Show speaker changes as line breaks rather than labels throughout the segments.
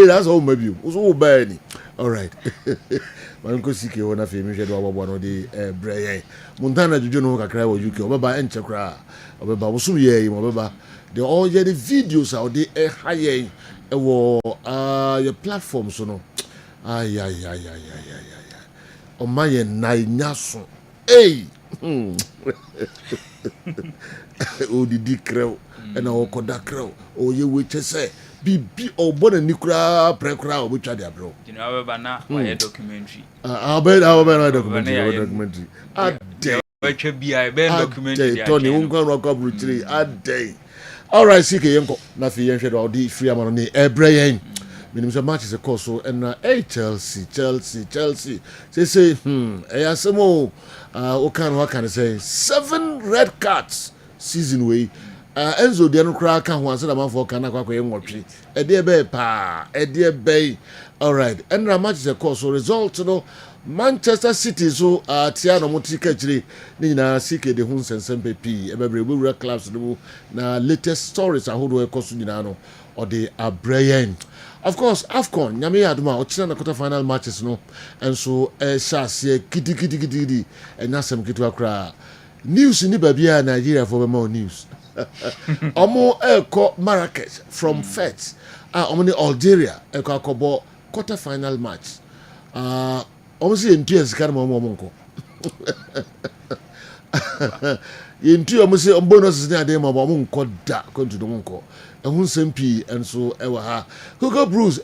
that's all maybe. Also bad. All right. Man ko sike wona fe mi hwe do ababo no de breye. Montana juju no kakra wo UK. Obeba enche kra. Obeba wo sum ye mo obeba. They all the videos out there high wo your platform so no. Ay. O maye na nyaso. Hey. O di krew. And o koda krew. O ye weche se. Bibi o bona nikura prekura o butwa dia bro.
You know about na why documentary.
I'll bet documentary. Ade.
Weche bi be documentary.
Tony unko no kwabru tiri ade. All right, CK yenko na fi yenhwe do di free amano ni ebrayen. Minim so match is a course so and Chelsea. Say ayasemo o can say 7 red cards season way. Enzo de no kra ka ho ansa da man for kana kwakwa yenwotwe. E de be pa, e de be. All right. And the match is a course so result no Manchester City so Tiano Motika chiri ni na CK de hun sensempe p e bebre we clubs no na latest stories ahodo e koso nyina no or the Abrayan. Of course, AFCON, nyame aduma o china na quarter final matches no and so shase kiti and nasem kitu akra. News ni babia Nigeria for more news. Omo eko Marrakesh from Fets. Omo ni Algeria eko akobo quarter final match. Omo si entu esika na omo nko. Yentu omo si bonus ni ade mo omo nko da kontu do nko. Ehun sempi enso ewa ha. Hugo Bruce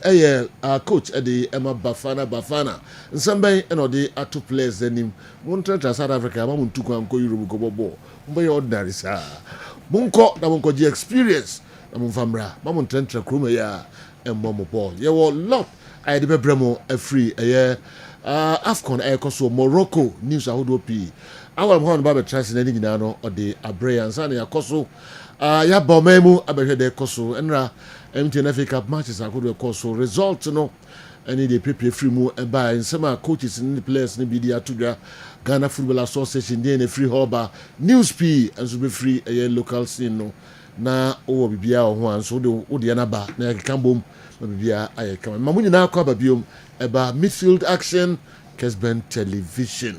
coach at the Emma Bafana. Nsamben eno de atu players denim. Won tra South Africa ma mun tukwa nko Europe go bobo. Mbo ordinary sa. Munko na munko ji experience na munfamra. Ma mun tra kroma ya emmo mo ball. Ye wo lot I de bebremo free AFCON ekoso Morocco news ahodo pi. Awal mo ba be trust na ni nyina no o de Abrayan sa na yakoso ya bomemu abehwe de koso enra MTN FA Cup matches akodo koso result no any dey prepare free mu by nsema coaches ni players ni bidi atudwa Ghana Football Association dey na free hoba news p enso be free local scene no na owo bibia ho anso de na ba na yakambom na bibia ayekama mamunyi na akwa babiom eba midfield action Kessben television.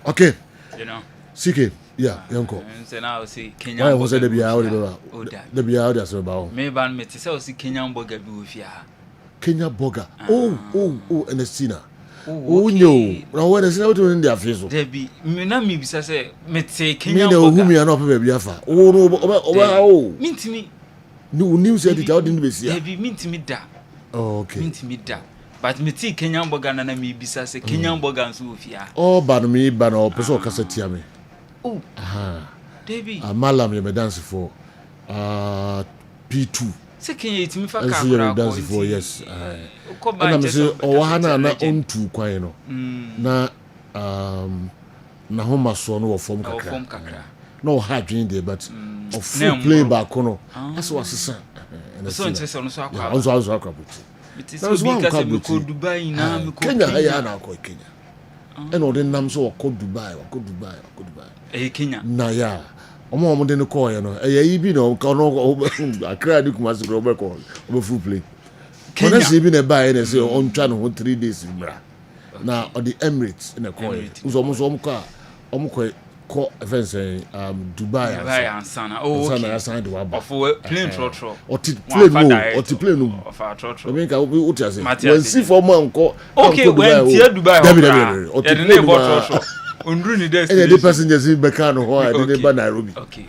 Okay,
you know
CK yeah, yanko.
So now see Kenya.
Why was it the biya? The biya that's about.
Me ban me say see Kenyan burger bi ofia.
Kenya burger. Oh, and the Sina. Oh no. Now when the Sina what in their face?
There be me na me bisa say me say Kenyan
burger. Me
no
who me na pe biya fa. Oh no.
Mintimi.
No news edit out didn't be see.
There be mintimi da.
Oh okay.
Mintimi da. But me see Kenyan burger na me bisa say Kenyan burger nso ofia.
Oh ban me ban o person kasa tia me.
Oh, Debbie.
Malam you dance for P2.
Second it me for
car. Dance for yes. And I'm say hana na ontu kwan no. Na na homa so no form kakra. No hard dream there but of full play back no. That's what sisa.
So nse so no so akwa.
On so akwa but.
It is because me ko Dubai na me ko
Kenya ya na ko Kenya. And all the names so ko Dubai.
Kenya
na ya omo de no call no ibi no ka no akra di kuma se grobe call full play Kenya se bi na buy na say on twa no 3 days bra na on the Emirates in a call uzo omo ko events Dubai
ansana okay
ansana de wa ba
for plane trotro
or plane no
of our trotro
I mean ka we say when see for man ko
okay when tie Dubai or the trotro Ondru ni des.
And the passengers in Bekano or I didn't ba Nairobi.
Okay.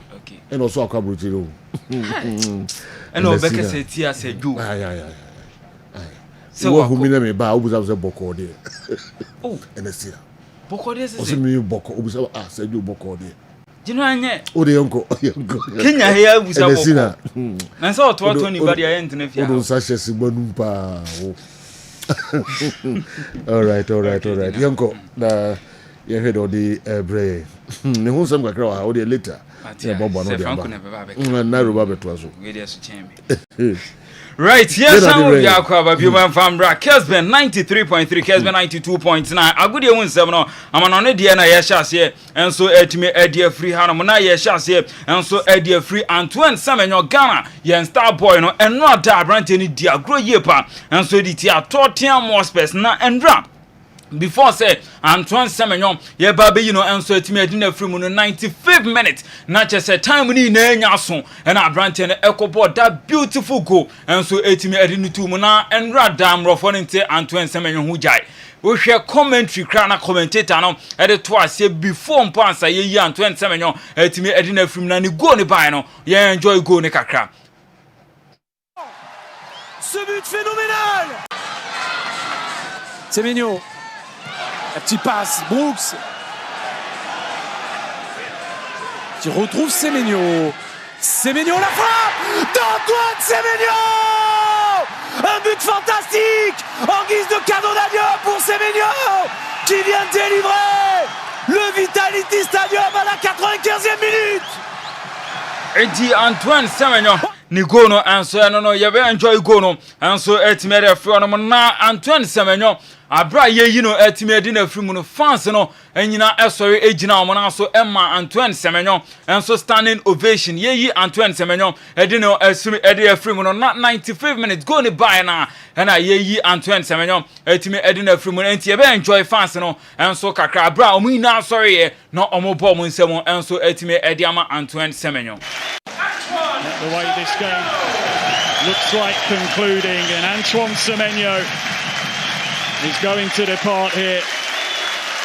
And also Akabutiro.
And no Beka say tia say do.
So who me ba obuza boko there.
Oh,
and the sea.
Boko there say.
Oso me boko obuza say do boko there.
Jino anye.
O de yonko.
Kenya here obuza boko. Na say oto ni ba dia ent na fia.
Odo sashe sigbanu pa. All right. Yonko na you heard all the bray. Ne hu sam kakra wa o de later.
Yeah, Bobo no de ba.
Na Roba beto aso.
We dey so chemi. Right, yes, I will be a cover. You went from Kessben 93.3, Kessben 92.9. A good year when 7. I'm on a Diana Yashas here, and so me a dear free Hanamona Yashas here, and so a dear free Antoine Semenyo Ghana, Yan Star Boy, no, and not that Brantony dear grow yepa, and so the tia 14 more space na and drop. Before say Antoine Semenyo ye baby you know and so it me dinner free mu 95th minute na che say time ni na enya so and Abrante na ekobot that beautiful goal and so it me edi nutu mu na enra dam rofo nte Antoine Semenyo hu jai we share commentary kra na commentator no e de to ase before mpansa ye yi Antoine Semenyo it me edi na free mu na ni goal ni bai no ye enjoy goal ni kakra.
Ce but phénoménal. Semenyo. La petite passe, Brooks qui retrouve Semenyo. Semenyo la frappe d'Antoine Semenyo. Un but fantastique en guise de cadeau d'adieu pour Semenyo qui vient de délivrer le Vitality Stadium à la 95e minute.
Et dit Antoine Semenyo ni go no anso no ye be enjoy go no anso etimere fro no na Antoine Semenyo abra ye yi no etimedi na firi mu no fans no enyina esori ejina o na so emma Antoine Semenyo enso standing ovation ye yi Antoine Semenyo edi no esuri edi afiri mu no na 95 minutes go ni buy na ye yi Antoine Semenyo etimi edi na firi mu enti ye be enjoy fans no enso kakra abra o mu ina sorry ye no omo bo mu nsemo enso etimi edi ama Antoine Semenyo.
The way this game looks like concluding, and Antoine Semenyo is going to depart here.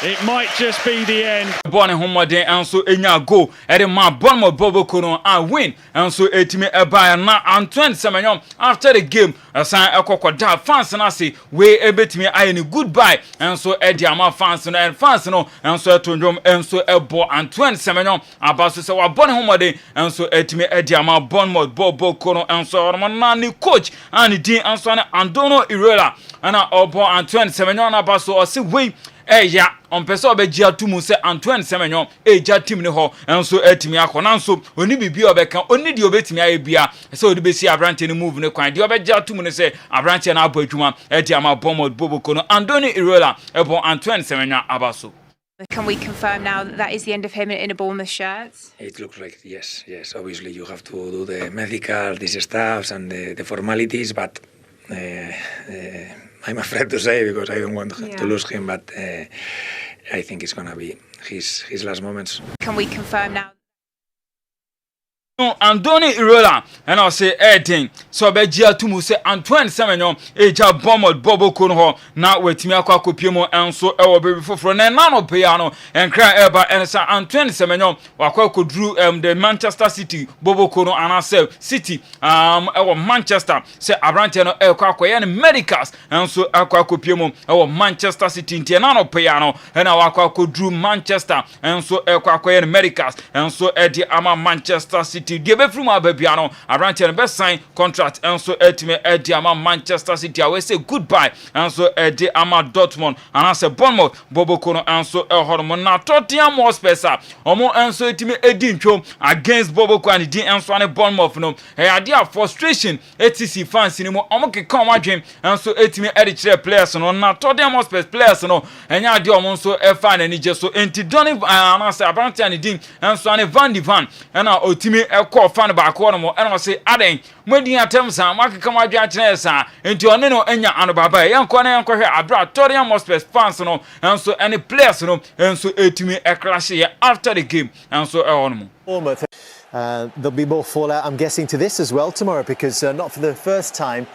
It might just be the end.
Born in Homode and so enya go at the man Bournemouth Bobo Kono and win and so etime eba na Antoine Semenyo after the game asan ekokoda fans na say we ebetime ayeni goodbye and so ediama fans no and fans no and so etondrom and so ebo Antoine Semenyo abaso say wa born in Homode and so etime ediama Bournemouth Bobo Kono and so na ni coach and din and so Andono Irela and obo Antoine Semenyo na abaso o say we ya on person obegia tumu se Antoine Semenyo eja team ni ho enso etimi akona nso oni bibi obeka oni di obetimi aye bia se odi besi Abrante ni move ne kwan di obegia tumu ne se Abrante na abo adwuma eti ama Bournemouth Bobo Kono Andoni Irola ebo Antoine Semenyo abaso.
Can we confirm now that that is the end of him in a Bournemouth shirt?
It looks like yes. Obviously you have to do the medical, these stuffs and the formalities, but I'm afraid to say because I don't want to lose him, but I think it's gonna be his last moments.
Can we confirm now?
No, Andoni Irola and I say anything. So begia tumu say Antoine Semenyo eja Bournemouth Bobo Kono ho na wetimi akwa kopiemo enso ewo be foforo na no piano and cry eba and say Antoine Semenyo wakwa kodru the Manchester City Bobo Kono anase City ewo Manchester say Abrante no ekwa akoye medicals enso akwa kopiemo ewo Manchester City ntie na no piano and wakwa kodru Manchester enso ekwa akoye medicals enso edi ama Manchester City die be from ababiano Abrante no be sign contract enso etime edi ama Manchester City we say goodbye enso edi ama Dortmund anase Bournemouth Bobo Kono enso ehormo na Tottenham Hotspur omo enso etime edi ntwom against Bobo Kono di enso ane Bournemouth no ade a frustration etc fans ni mo omo ke come adwen enso etime edi kire players no na Tottenham Hotspur players no enya ade omo nso efa na ni je so enti Donny anase Abrante ane di enso ane Van de Van ena otime call fan back one more and I say aden mwedi attempts and market come out sa into no enya and baba yanko na yanko here abra Tottenham Hotspur fans no and so any players no and so etimi e clash here after the game and so on.
There'll be more fallout, I'm guessing, to this as well tomorrow because not for the first time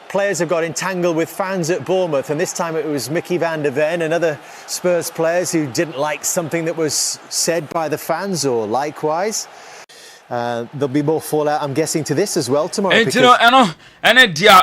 players have got entangled with fans at Bournemouth, and this time it was Mickey van der Ven and other Spurs players who didn't like something that was said by the fans or likewise. There'll be more fallout, I'm guessing, to this as well tomorrow.
And you know, and dia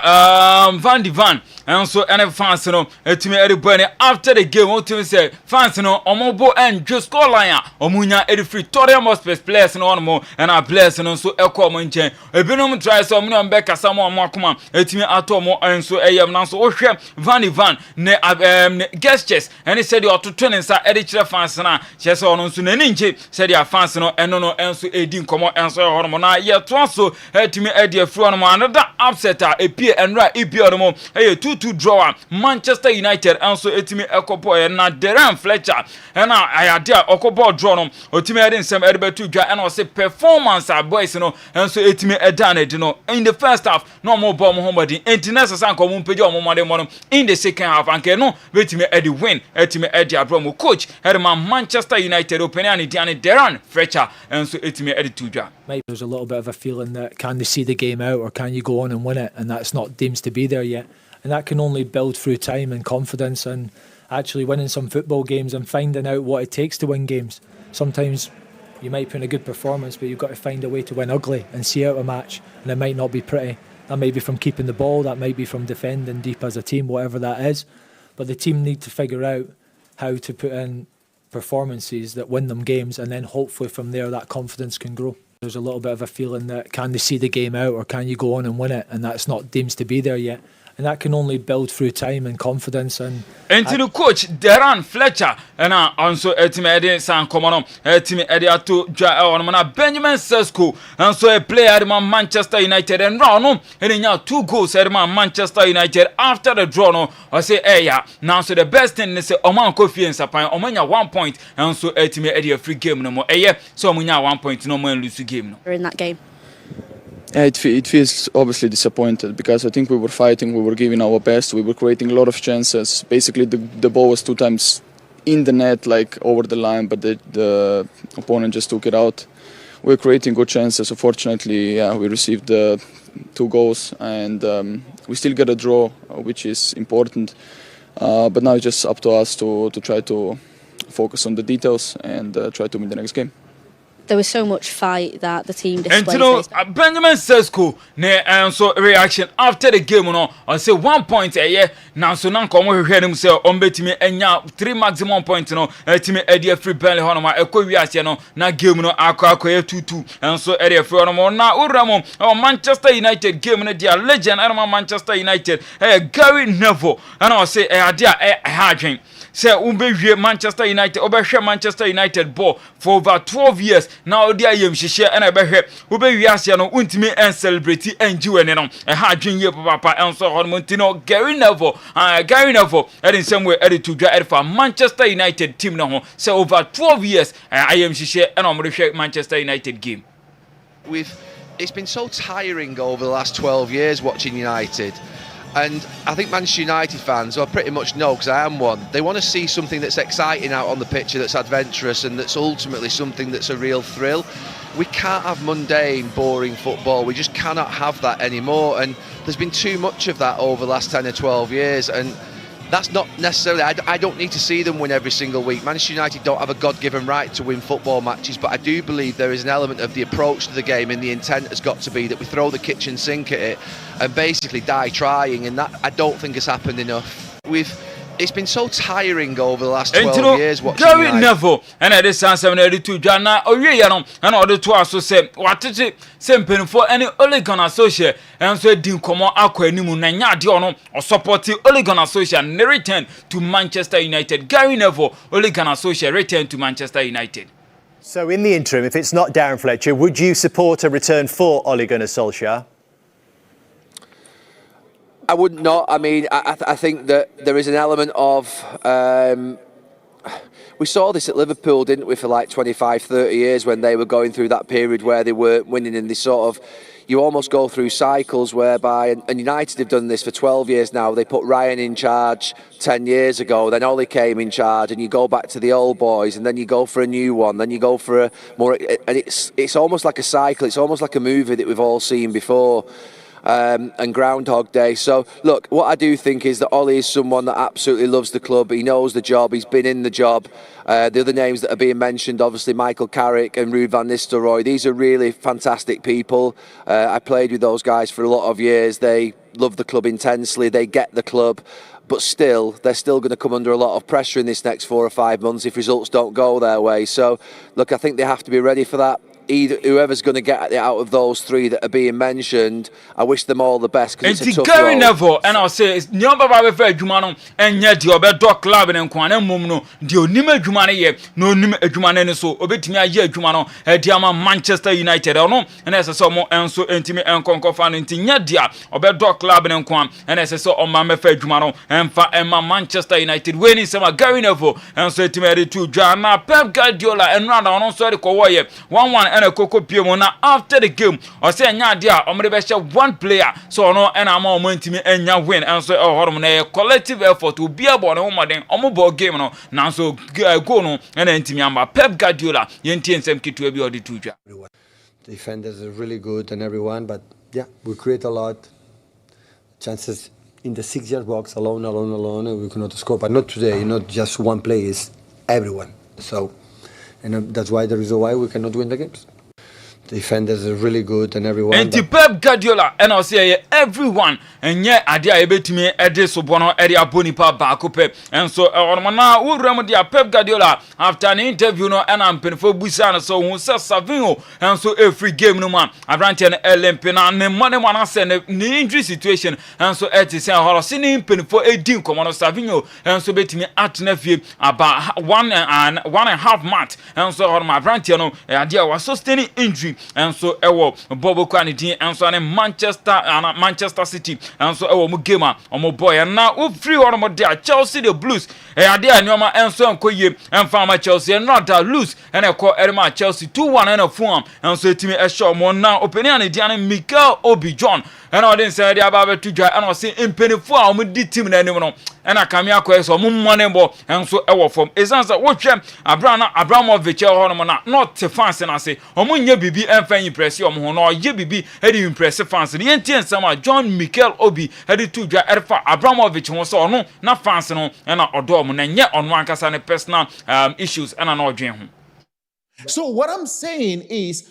Van de Van and so any fans no etimi everybody after the game what to say fans no omobo and just score line omunya every free Tottenham Hotspur players no one more and our players no so ekọ mo nchen ebinom try so mo no be kasa mo akoma etimi ato mo and so eyam na so ohwe Van de Van ne gestures and he said you to turn inside edit fans na che so no so nani nche said your fans no eno no enso edi nkomo enso hono na ye to so etimi edi afro no another upset epie enra epie no 2-2 draw Manchester United enso etimi ekopo na Darren Fletcher na ayade okobo draw no otimi edi nsem edi betu dwa na o se performance boys no enso etimi edan edi no in the first half no mo ball mo homodi entinesa sanko mo mpedi o mo mode mo in the second half anke no betimi edi win etimi edi abro mo coach Herman Manchester United open and Darren Fletcher and so etimi edi tudwa.
There's a little bit of a feeling that can they see the game out or can you go on and win it, and that's not deems to be there yet, and that can only build through time and confidence and actually winning some football games and finding out what it takes to win games. Sometimes you might put in a good performance, but you've got to find a way to win ugly and see out a match, and it might not be pretty. That might be from keeping the ball, that might be from defending deep as a team, whatever that is, but the team need to figure out how to put in performances that win them games, and then hopefully from there that confidence can grow. There's a little bit of a feeling that can they see the game out or can you go on and win it, and that's not deems to be there yet, and that can only build through time and confidence. And
the coach Darren Fletcher and also etimi edi san komono etimi edi ato dwa on na Benjamin Sesko and so a player man Manchester United and round no enya 2 goals man Manchester United after the draw no I say now so the best thing is oman kofi ensapan omanya 1 point and so etimi edi a free game no mo so omunya 1 point no man lose game no
in that game.
It feels obviously disappointed because I think we were fighting, we were giving our best, we were creating a lot of chances. Basically, the ball was 2 times in the net, like over the line, but the opponent just took it out. We were creating good chances. Unfortunately, we received 2 goals, and we still get a draw, which is important. But now it's just up to us to try to focus on the details and try to win the next game.
There was so much fight that the team displayed.
And you know, Benjamin Sesko and so reaction after the game no I say 1 point now so now come we hear him say on betimi enya 3 maximum point no etimi edi free Burnley hono ma ekowiase no na game no akọ 2-2 and so edi free hono na uramo Manchester United game no dia legend and Manchester United Gary Neville and I say dia hadwen say umbe Manchester United obehwe Manchester United ball for over 12 years now dia yem hihye and ebehwe ube wiase no untimi en celebrate enji ene no hadwen ye papa enso hono ntino Gary Neville in some way to drive for Manchester United team no say over 12 years I am hihye and omrehwe Manchester United game.
It's been so tiring over the last 12 years watching United. And I think Manchester United fans, I pretty much know because I am one, they want to see something that's exciting out on the pitch, that's adventurous and that's ultimately something that's a real thrill. We can't have mundane, boring football. We just cannot have that anymore. And there's been too much of that over the last 10 or 12 years. And that's not necessarily, I don't need to see them win every single week. Manchester United don't have a God-given right to win football matches, but I do believe there is an element of the approach to the game, and the intent has got to be that we throw the kitchen sink at it and basically die trying, and that I don't think has happened enough. It's been so tiring over the last 12 years watching
Gary Neville and at this time 782 Jana Oyeyanom and order to us so say what is it sempin for any Oligan associate and so din komo akwa nimu na nya de ono or supporting Oligan associate and return to Manchester United. Gary Neville Oligan associate return to Manchester United.
So in the interim, if it's not Darren Fletcher, would you support a return for Ole Gunnar Solskjaer?
I would not. I mean, I think that there is an element of... we saw this at Liverpool, didn't we, for like 25, 30 years when they were going through that period where they weren't winning, and they sort of... You almost go through cycles whereby... And United have done this for 12 years now. They put Ryan in charge 10 years ago, then Ole came in charge, and you go back to the old boys, and then you go for a new one, then you go for a more... And it's almost like a cycle. It's almost like a movie that we've all seen before. And Groundhog Day. So, look, what I do think is that Ollie is someone that absolutely loves the club. He knows the job. He's been in the job. The other names that are being mentioned, obviously, Michael Carrick and Ruud van Nistelrooy. These are really fantastic people. I played with those guys for a lot of years. They love the club intensely. They get the club. But still, they're still going to come under a lot of pressure in this next 4 or 5 months if results don't go their way. So, look, I think they have to be ready for that. whoever's going to get it out of those three that are being mentioned, I wish them all the best because it's a tough
Gary
role.
Neville, and I'll say it's Nyamba Baba for Jumano, and yet the Obedo club and Kwana Mumno, the Onima Jumane ye, no Nima Jumane so, Obetimia ye Jumano, Diama Manchester United, or no, and as I saw more and so intimate and conquer fan in Tinyadia, Obedo club and Kwan, and as I saw on Mama Fair Jumano, and for Emma Manchester United winning some Gary Neville, and so Timmy to Jana, Pep Guardiola, and Randa on sorry Kowaye, 1-1 and a Coco Piemona after the game, or say Nadia, or maybe one player, so no, and I'm all going to me and ya win, and so a collective effort to be about a woman, omo game no, now so go no, and then Timiamba, Pep Guardiola, Yenti and Semki to be the two.
Defenders are really good and everyone, but yeah, we create a lot chances in the 6-yard box alone, and we cannot score. But not today, not just one play, it's everyone. So, and that's why the reason why we cannot win the games. Defenders are really good and everyone.
And the Pep Guardiola and I'll say everyone and yet Adia Ebetime Ediso Bono Edia Bonipa Bakupe and so Ormana who remedy Pep Guardiola after an interview no and I'm pen for Busana so who says Savino and so every game no man Abrantian Elempena and money one send the injury situation and so it is a Holocene pen for 18 Commando Savino and so betime at nephew about 1.5 months and so on my Brantiano Adia was sustaining injury. And so ewo Bobo Kwanidi and so Manchester City and so ewo Mugema omo boy and now we free one more there Chelsea the Blues there nyoma and so enkoye and farmer Chelsea and not that lose and I call Edema Chelsea 2-1 and a form and so team a show more now opening and Diana Mikel Obi John and I didn't say the about to dry and I say in penny for our team and I come here so money more and so ewo from Ezanza watch Abramovich or not to fans and I say omunye bibi enfan impress you ho no ye bibi headi impress fans the entien sama John Mikel Obi headi to dwa erfa Abramovich ho so no na fans no na odo mo na nye ono ankasa ne personal issues and na odwen ho.
So what I'm saying is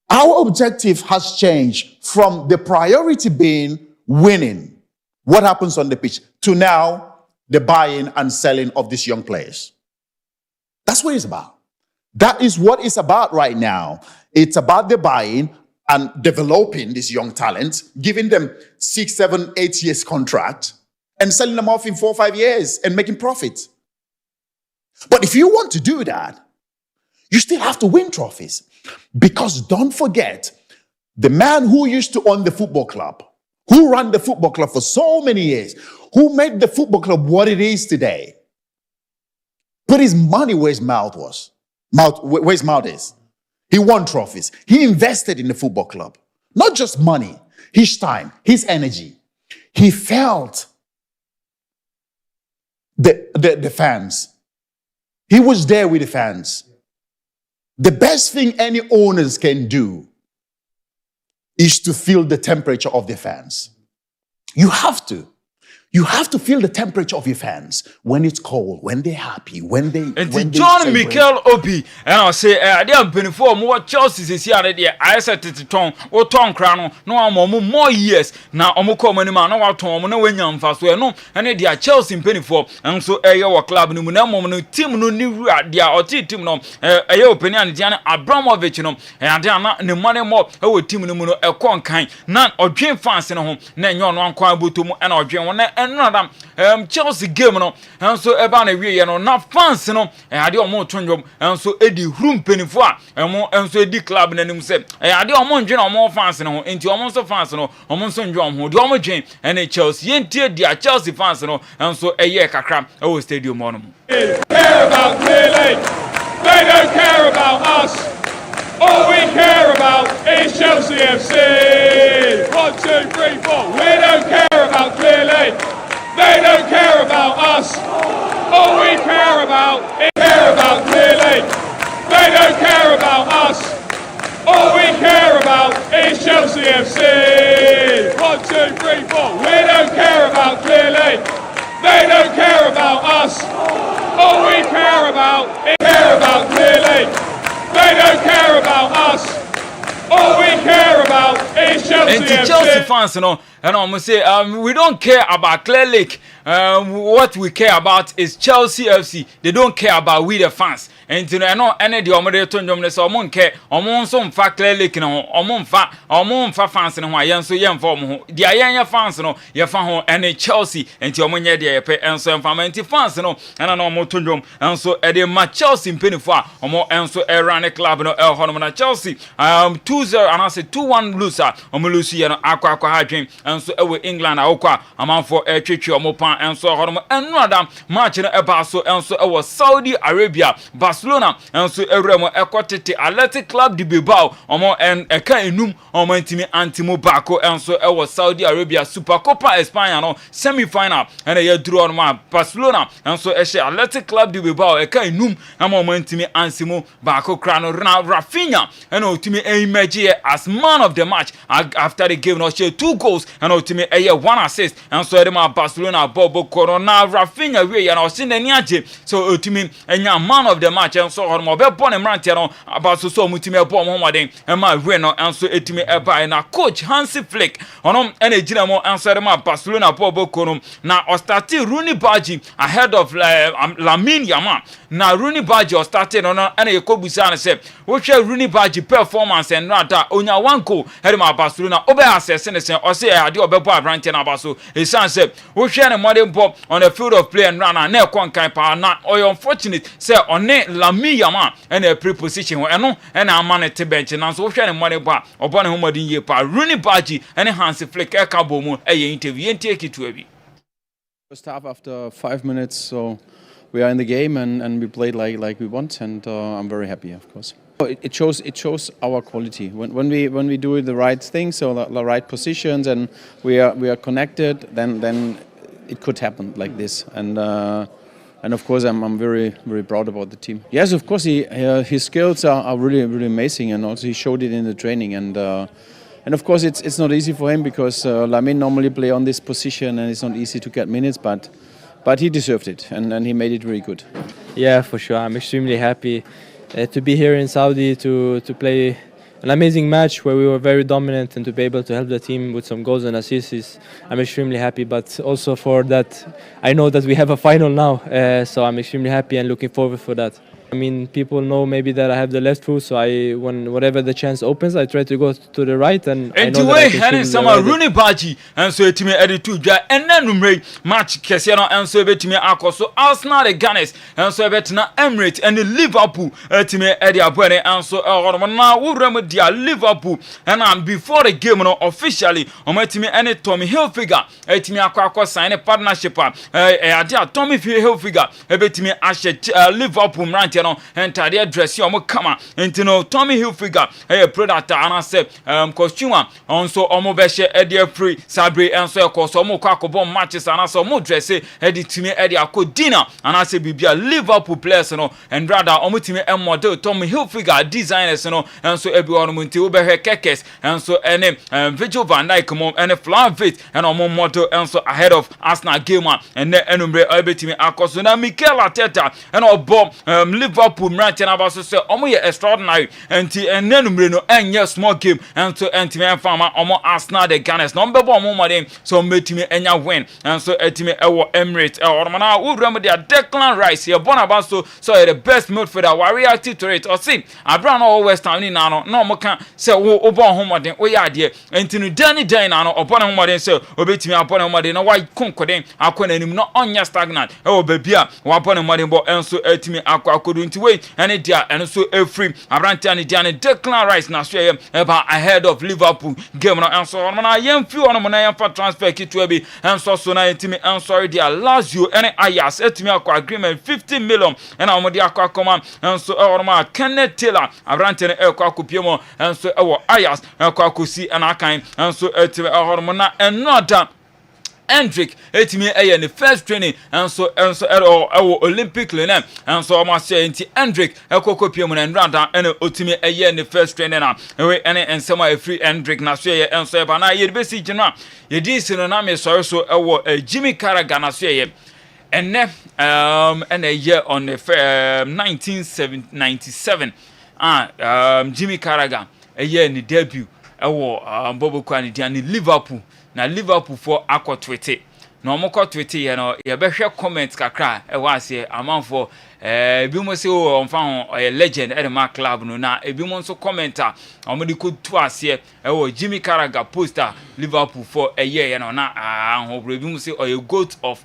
our objective has changed from the priority being winning what happens on the pitch to now the buying and selling of these young players. That's what it's about. That is what it's about right now. It's about the buying and developing these young talents, giving them 6, 7, 8 years contract and selling them off in 4 or 5 years and making profit. But if you want to do that, you still have to win trophies. Because don't forget, the man who used to own the football club, who ran the football club for so many years, who made the football club what it is today, put his money where his mouth was. Where his mouth is. He won trophies. He invested in the football club. Not just money, his time, his energy. He felt the fans. He was there with the fans. The best thing any owners can do is to feel the temperature of their fans. You have to. You have to feel the temperature of your fans when it's cold, when they're happy, when they.
And John Mikel Obi, and I'll say, I didn't benefit more Chelsea is here. I said to Tom or Tom Crown, no more years now. Omoko Manima, no Tom, no William Fast, no, and they are Chelsea penny for, and so a club, no team, no new dia or team, no, a opinion, Diana Abramovich, no, and they are not the money more, a team, no, a con kind, none or dream fans in home, then you're non quabutum and or dream one. And Chelsea game no and so eba na wie no na fans no ade omo tonjom and so edi room penifo a and so edi club na nim se ade omo ndwe na omo fans no enti omo so fans no omo so ndwe omo de omo dwen and Chelsea yentie dia Chelsea fans no and so eye kakra e wo stadium no
care about clearly they don't care about us. All we care about is Chelsea FC. 1, 2, 3, 4. We don't care about clearly. They don't care about us. All we care about is clearly. They don't care about us. All we care about is Chelsea FC. 1, 2, 3, 4. We don't care about clearly. They don't care about us. All we care about is clearly. They don't care about us. All we care about is It's Chelsea
And
FC.
Chelsea fans, you know, and I'm say we don't care about Clear Lake. What we care about is Chelsea FC. They don't care about we the fans. And you know, any the omode to njom so omon care, omon so mfa Clear Lake no, omon fa fans no ho ayen so yem fa omo ho. Dia yen fans no, ye fa ho any Chelsea enti omon ye de ye enso mfa menti fans no, na omon to njom enso e de ma Chelsea mpenifo a omon enso e run club no e ho no na Chelsea 2-0 and I say 2-1 loser omon lose ye no akwa ha dwen enso e we England akwa amanfo e twetwe omon pan enso ho no enu adam match no e ba so enso e wo Saudi Arabia Barcelona enso ewremo ekotete Athletic Club de Bilbao omo en eka enum omo ntimi antimo bako enso e wo Saudi Arabia Super Copa España no semi final ene ye duro no Barcelona enso e she Athletic Club de Bilbao eka enum omo ntimi ansimo bako kra no Rafinha ene otimi emerge as man of the match after the game no she 2 goals ene otimi eye 1 assist enso e ma Barcelona bobo corona Rafinha we ya no se nani age so otimi enya man of the match enso hormo be born mrantie no abaso so mutimi ebo momoden ema we no enso etimi eba na coach Hansi Flick onom ene gina mo enso de ma Barcelona bobo kono na ostati Rooney Badji ahead of Lamine Yamal na Rooney Badji ostati no ene yekobusa na se wo hwe Rooney Badji performance en rata onya 1 goal hede ma Barcelona obe assess ne se o se ade obebo abrantie na abaso esan se wo hwe ne modern ball on the field of play and run na ekon pa na o unfortunate say one Lamine Yamal ene preposition ho eno ene amane te bench na so wo hwe ne modern ball obone ho modern ye pa Rooney Badji ene Hansi Flick e ka bomu eye interview enti ekitu abi.
First half after 5 minutes, so we are in the game and we played like we want, and I'm very happy, of course. It shows our quality when we do the right things, so the right positions, and we are connected. Then it could happen like this, and of course I'm very proud about the team. Yes, of course his skills are really amazing, and also he showed it in the training, and of course it's not easy for him because Lamine normally play on this position and it's not easy to get minutes, but he deserved it and he made it really good.
Yeah, for sure. I'm extremely happy to be here in Saudi to play an amazing match where we were very dominant, and to be able to help the team with some goals and assists. I'm extremely happy, but also for that I know that we have a final now, so I'm extremely happy and looking forward for that. I mean, people know maybe that I have the left foot, so whenever the chance opens, I try to go to the right, and I know that I can shoot
some Rooney Badji and so etimi edit to ja and numre match Kessben and so betimi akoso Arsenal the Gunners and so betina Emirates and Liverpool etimi edi abone and so na wo dia Liverpool and before the game no officially ometimi any Tommy Hilfiger etimi akwa sign a partnership ade Tommy Hilfiger ebetimi ashe Liverpool rant no entire dress you kama entino Tommy Hilfiger product and say costume onso omo be she ede free sabre enso ekoso omo kwakobo matches and so omo dress editimi ede akodina and say bibia Liverpool players no and rather omo timi model Tommy Hilfiger designers no enso ebi omo nti wo be hwe kekes enso ene Virgil van Dijk mo ene Flavit and omo model enso ahead of Arsenal game and enumre ebetimi akoso na Mikel Arteta and obo Liverpool mrantie na baso say omo ye extraordinary enti enenumre no enye small game enso entimi enfama omo Arsenal the Gunners no mbebo omo modern so metimi enya win enso etimi ewo Emirates ormana urem dia Declan Rice ye bona baso so the best midfielder we react to it or see abra no West Ham ni na no omo kan say wo obo ho modern wo ya ade enti no dan na no obo ho modern say obetimi abona ho modern na wa konkoden akona anim no onya stagnant ewo babia wa abona modern bo enso etimi akodu nti we ene dia ene so free abrante ane dia ne Declan Rice na so eba ahead of Liverpool game no enso na yemfi ono na yemfa transfer kitu bi enso so na etimi enso dia Lazio ene Ajax etimi akwa agreement 50 million ena omo dia akwa koma enso oroma Kenneth Taylor abrante ne ekwa kopiemo enso ewo Ajax ekwa kosi ena kan enso etimi oroma na enoda Hendrick etimi eye ne first training enso ewo Olympic Lyon enso o ma say enti Hendrick ekokopie mu na nrada ene otimi eye ne first training na we ene ensema e free Hendrick na so ye enso e ba na ye besi gina ye di sino na me so ewo Jimmy Carragher na so ye ene ene year on the 1997 Jimmy Carragher eye ne debut ɛwɔ Bobo Kwani Diani Liverpool na Liverpool for akɔ Twitter na omoko Twitter ye no ye behwe comment kakra ɛwɔ ase amanfo ebi mo se o onfa ho legend e ma club no na ebi mo nso commenter omodi ko tu ase ɛwɔ Jimmy Carragher poster Liverpool for ye no na ahobro ebi mo se o goat of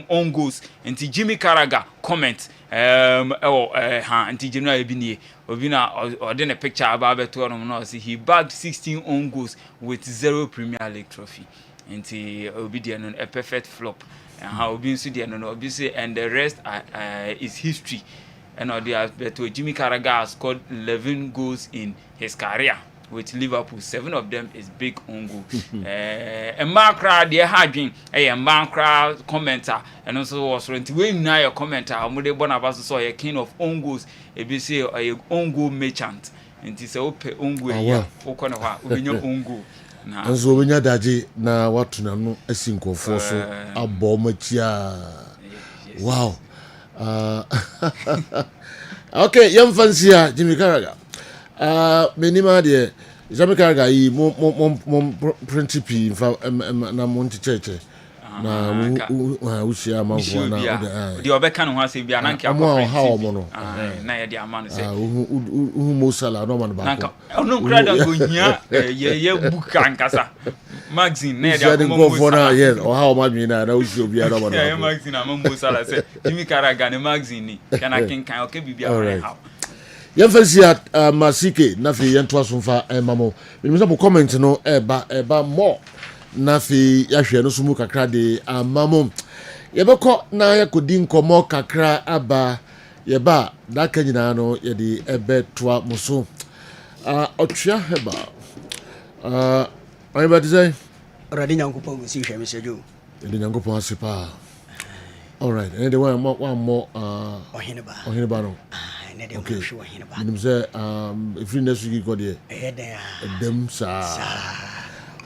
own goals nti Jimmy Carragher comment ɛwɔ ha nti general ebi nie obi na ode ne picture aba beto no no say he bagged 16 own goals with 0 Premier League trophy. Nti obi de no a perfect flop and how obi nso de no obi say and the rest is history and all the beto Jimmy Carragher has scored 11 goals in his career with Liverpool. 7 of them is big own goal. And man crowd dey hadwin man crowd commenter and also was rent we na your commenter mo dey born about so a king of own goals e be say a own goal merchant nti say ope own goal here okọ na ha obi nya own goal.
Nso obenya daje na watuna no asinkofo so abọ machia. Wow. Okay, yam fancy Jimmy Carragher. Menima de Jimmy Carragher yi mo principe na monti cheche na ushia manfo na
de obeka no ho ase bia na nka
akọ
na ye de amano se
Mo Salah no man ba ko
no krada go hia ye buka nkasa magazine na ye de
akọ na yes o ha o madwi na ushi obi ara ba
no magazine na Mo Salah se Jimmy Carragher ne magazine ni kana kinkan o ke bibia right how
Yemfesia Masike na fi yentoa somfa mamo me mo comment no eba more na fi yahwe no sumu kakra de amamo yebekọ na yakodi nkomo kakra aba yeba da kanyina no ye de ebetoa muso otwea heba ayeba de say
radi nyankopon go si hwe me sejo
de nyankopon asipa all right and the one more ohine ba no okay nim say if you next week go there dem sa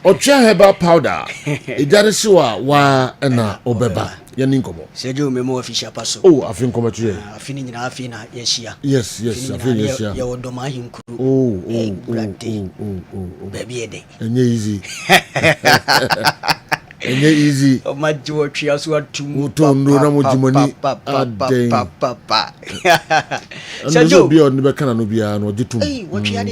Ocha heba powder. Ejare siwa wa na obeba. Yani nkomo.
Sejo memo official paso.
Oh, afin komo tuye.
Afini nyina afina yeshia.
Yes, afin yeshia.
Ya wodoma hinkuru.
Oh.
Baby ede.
Enye easy. Enye easy.
O maji wo twa so atum.
Utondo na mojimoni aden.
Sejo
bi on be kana no bia no gitum.
Wotwa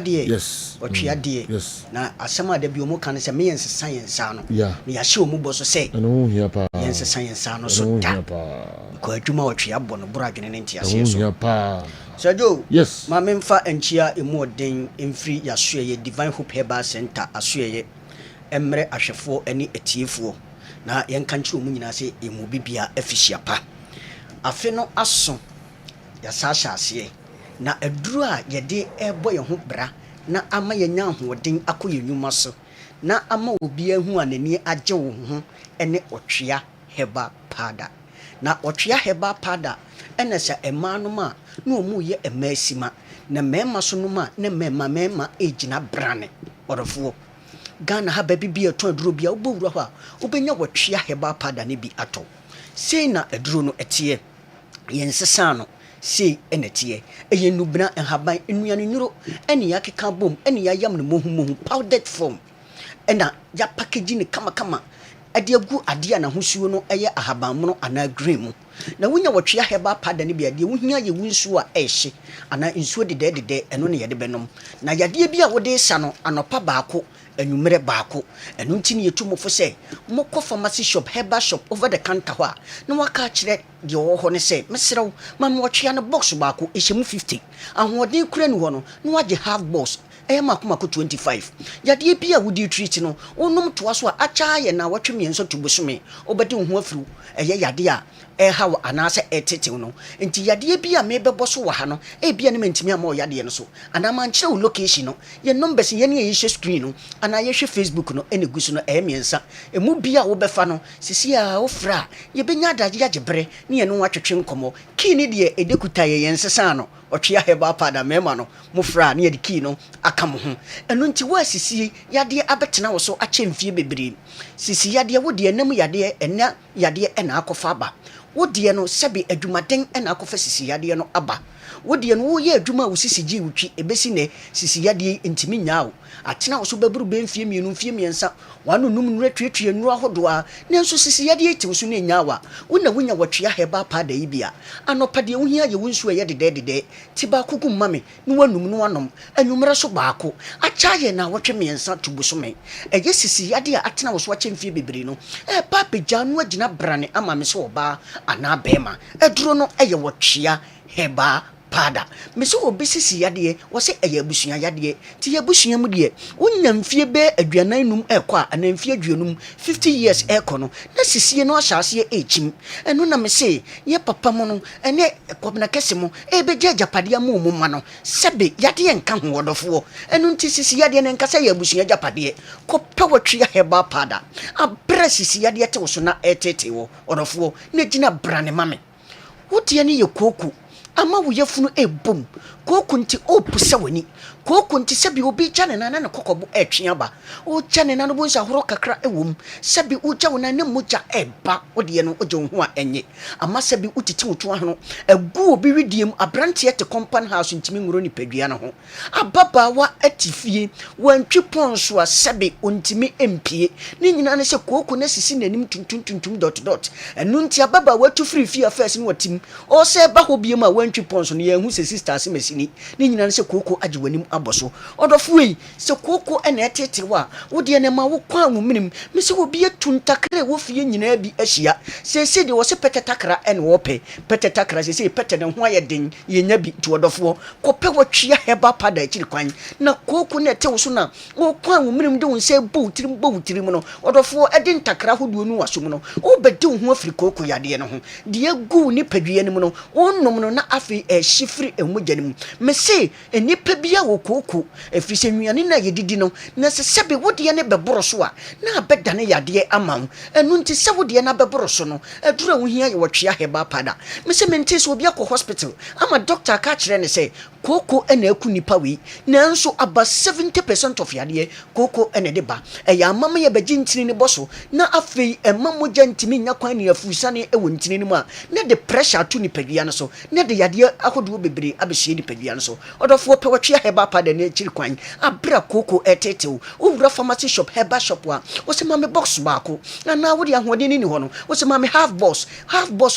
de.
Yes.
Wotwa de.
Yes.
Na asema da bi omo kan se me yense science ano.
Yeah.
Na ya hye omo bo so se.
No hia pa.
Yense science ano so da. Ko adwuma wotwa bo no bro adwene ne ntiase so.
No hia pa.
Sejo.
Yes.
Ma memfa enchia emu oden emfiri ya soye Divine Hope Herbal Center asoye emre ahwefo ani etiefo na yenka nchiro mu nyina se emu bibia afihia pa afe no aso ya sasha ase na aduru a yede ebo ye ho bra na ama yenya hoden akoye nyuma so na ama obi ahu anani agye wo ho ene otwea heba pada na otwea heba pada ene se emanu ma na omu ye emasima na mema so no ma na mema ejina brane orofo Ghana ha baby bi eto aduro bia obowura ho a obenya wotwea heba pada ne bi ato sei na aduro no etie yensesa no sei enetie eyenubna enhaban enuane nyuro ene yakeka bom ene yayam no mohu powdered form ena ya package ni kama ade agu ade na hosuo no eye ahabanmono ana green mu na wonya wotwea heba pada ne bia de wohia ye wunsuo a ehye ana nsuo de eno ne yede benom na yade bia wode sa no anopa baako enumere baako enu ntini yetumofo se mokọ pharmacy shop herbal shop over the counter ho a na waka kire de wo ho ne se mesrew ma mo twea no box baako ehyemu 50 ahoden kura ni ho no na waje half box makomako 25 yade bia wodi treat no onum toa so a acha ye na watwe mienso tubusome obede ho afiru yade a hawo anase etete no enti yade bia mebebo so wa ha no bia ne mantimi ama yade no so ana man kire location no ye numbers ye ne ye hye screen no ana ye hwe Facebook no ene gusu no miensa emu bia wo befa no sisi a ofra ye benya adaje agebre ne ye no watwetwe nkomo kini de edekuta ye yensesa no otwea heba pada mema no mufra ne ye de key no aka mo ho eno nti wa sisi yade abetena wo so ache mfie bebre sisi yade wo de enam yade ena yade ena akofa aba wo de no sebi adwumaden ena akofa sisi yade no aba wode no wo ye adwuma wo sisi gi wutwi ebesi ne sisi yade ntimi nyaawo atena wo so baburu benfie mienu mfie miensa wano num nura twetwe nura hodo a ne nso sisi yade eti so ne nyaawa wona wonya watwea heba pada yi bia anopade wo hia ye wonsu ye dede tiba kuku mame no wanum no wanom anwumre so baako acha ye na wotwe miensa tubuso me eye sisi yade a atena wo so ache mfie bebre no papa janu agina brane ama me so oba ana bema eduro no eye wotwea heba pada me so obisisi yade wo se eye abusua yade ti abusua mu de wonya mfie be aduanan num ekwa ana mfie aduanum 50 years eko no na sisie no ahyase echim eno na me se ye papa mo no ene kwabna kese mo ebeje japade mu mu ma no sebe yade enka ho wodofo eno nti sisi yade ne nka se ye abusua japade ko pewatwe heba pada abre sisi yade te wo so na etete wo wodofo na gina brane mame wotie ne ye koku ama wo yefunu ebom kokunti opusa wani kokunti sebi obi jane na na kokobo etwe aba o jane na no bo nsa horo kakra ewom sebi uja wona ne moja eba ode no oje ho a enye ama sebi utiti wotu ahno egu obi widiem abrante te compound house ntimi ngoro ni padua no ho ababa wa atifie wantwi ponso a sebi ontimi empie ni nyina ne se koku na sisi nanim tuntuntuntum dot enu nti ababa watu free fie affairs ni watim o se ba hobiem a wantwi ponso no ye hu se sisters mesini ni nyina ne se koku age wanim aboso odofo yi se koku ene etete wa wode ne ma wo kwa nwuminim me se obi etuntakre wo fie nyina bi ahia se de wo se petetakra ene wo petetakra se pete ne ho aye den ye nya bi to odofo ko pe wo twia heba pada akiri kwan na koku ne te wo so na wo kwa nwuminim de wo se bowtirim no odofo ede ntakra hoduo nu waso mu no wo bede ho afiri koku yade ne ho de egu ni padua ne mu no wonnom no na afi shifri emugyanim me se enipa bia wo koku efise nnuane na yedidi no na se sebe wode ne beboro so a na bedane yade amam enu nti se wode na beboro so no edura wo hia ye wotwea heba pada me se mente so obi akọ hospital ama doctor ka kire ne se koku ena aku nipa wi na nso aba 70% of yade koku ena de ba eya amam ye beji ntini ne boso na afei emam gya ntimi nya kwan ne afusane ewo ntini ne mu a na de pressure to nipa bia no so na de yade ahodo bebre abehye nipa bia no so odofo pe wotwea heba pada ne chiri kwan abra koku etetew owura pharmacy shop heba shop wa wo se mame box baako na wo de ahode ni ho no wo se mame half boss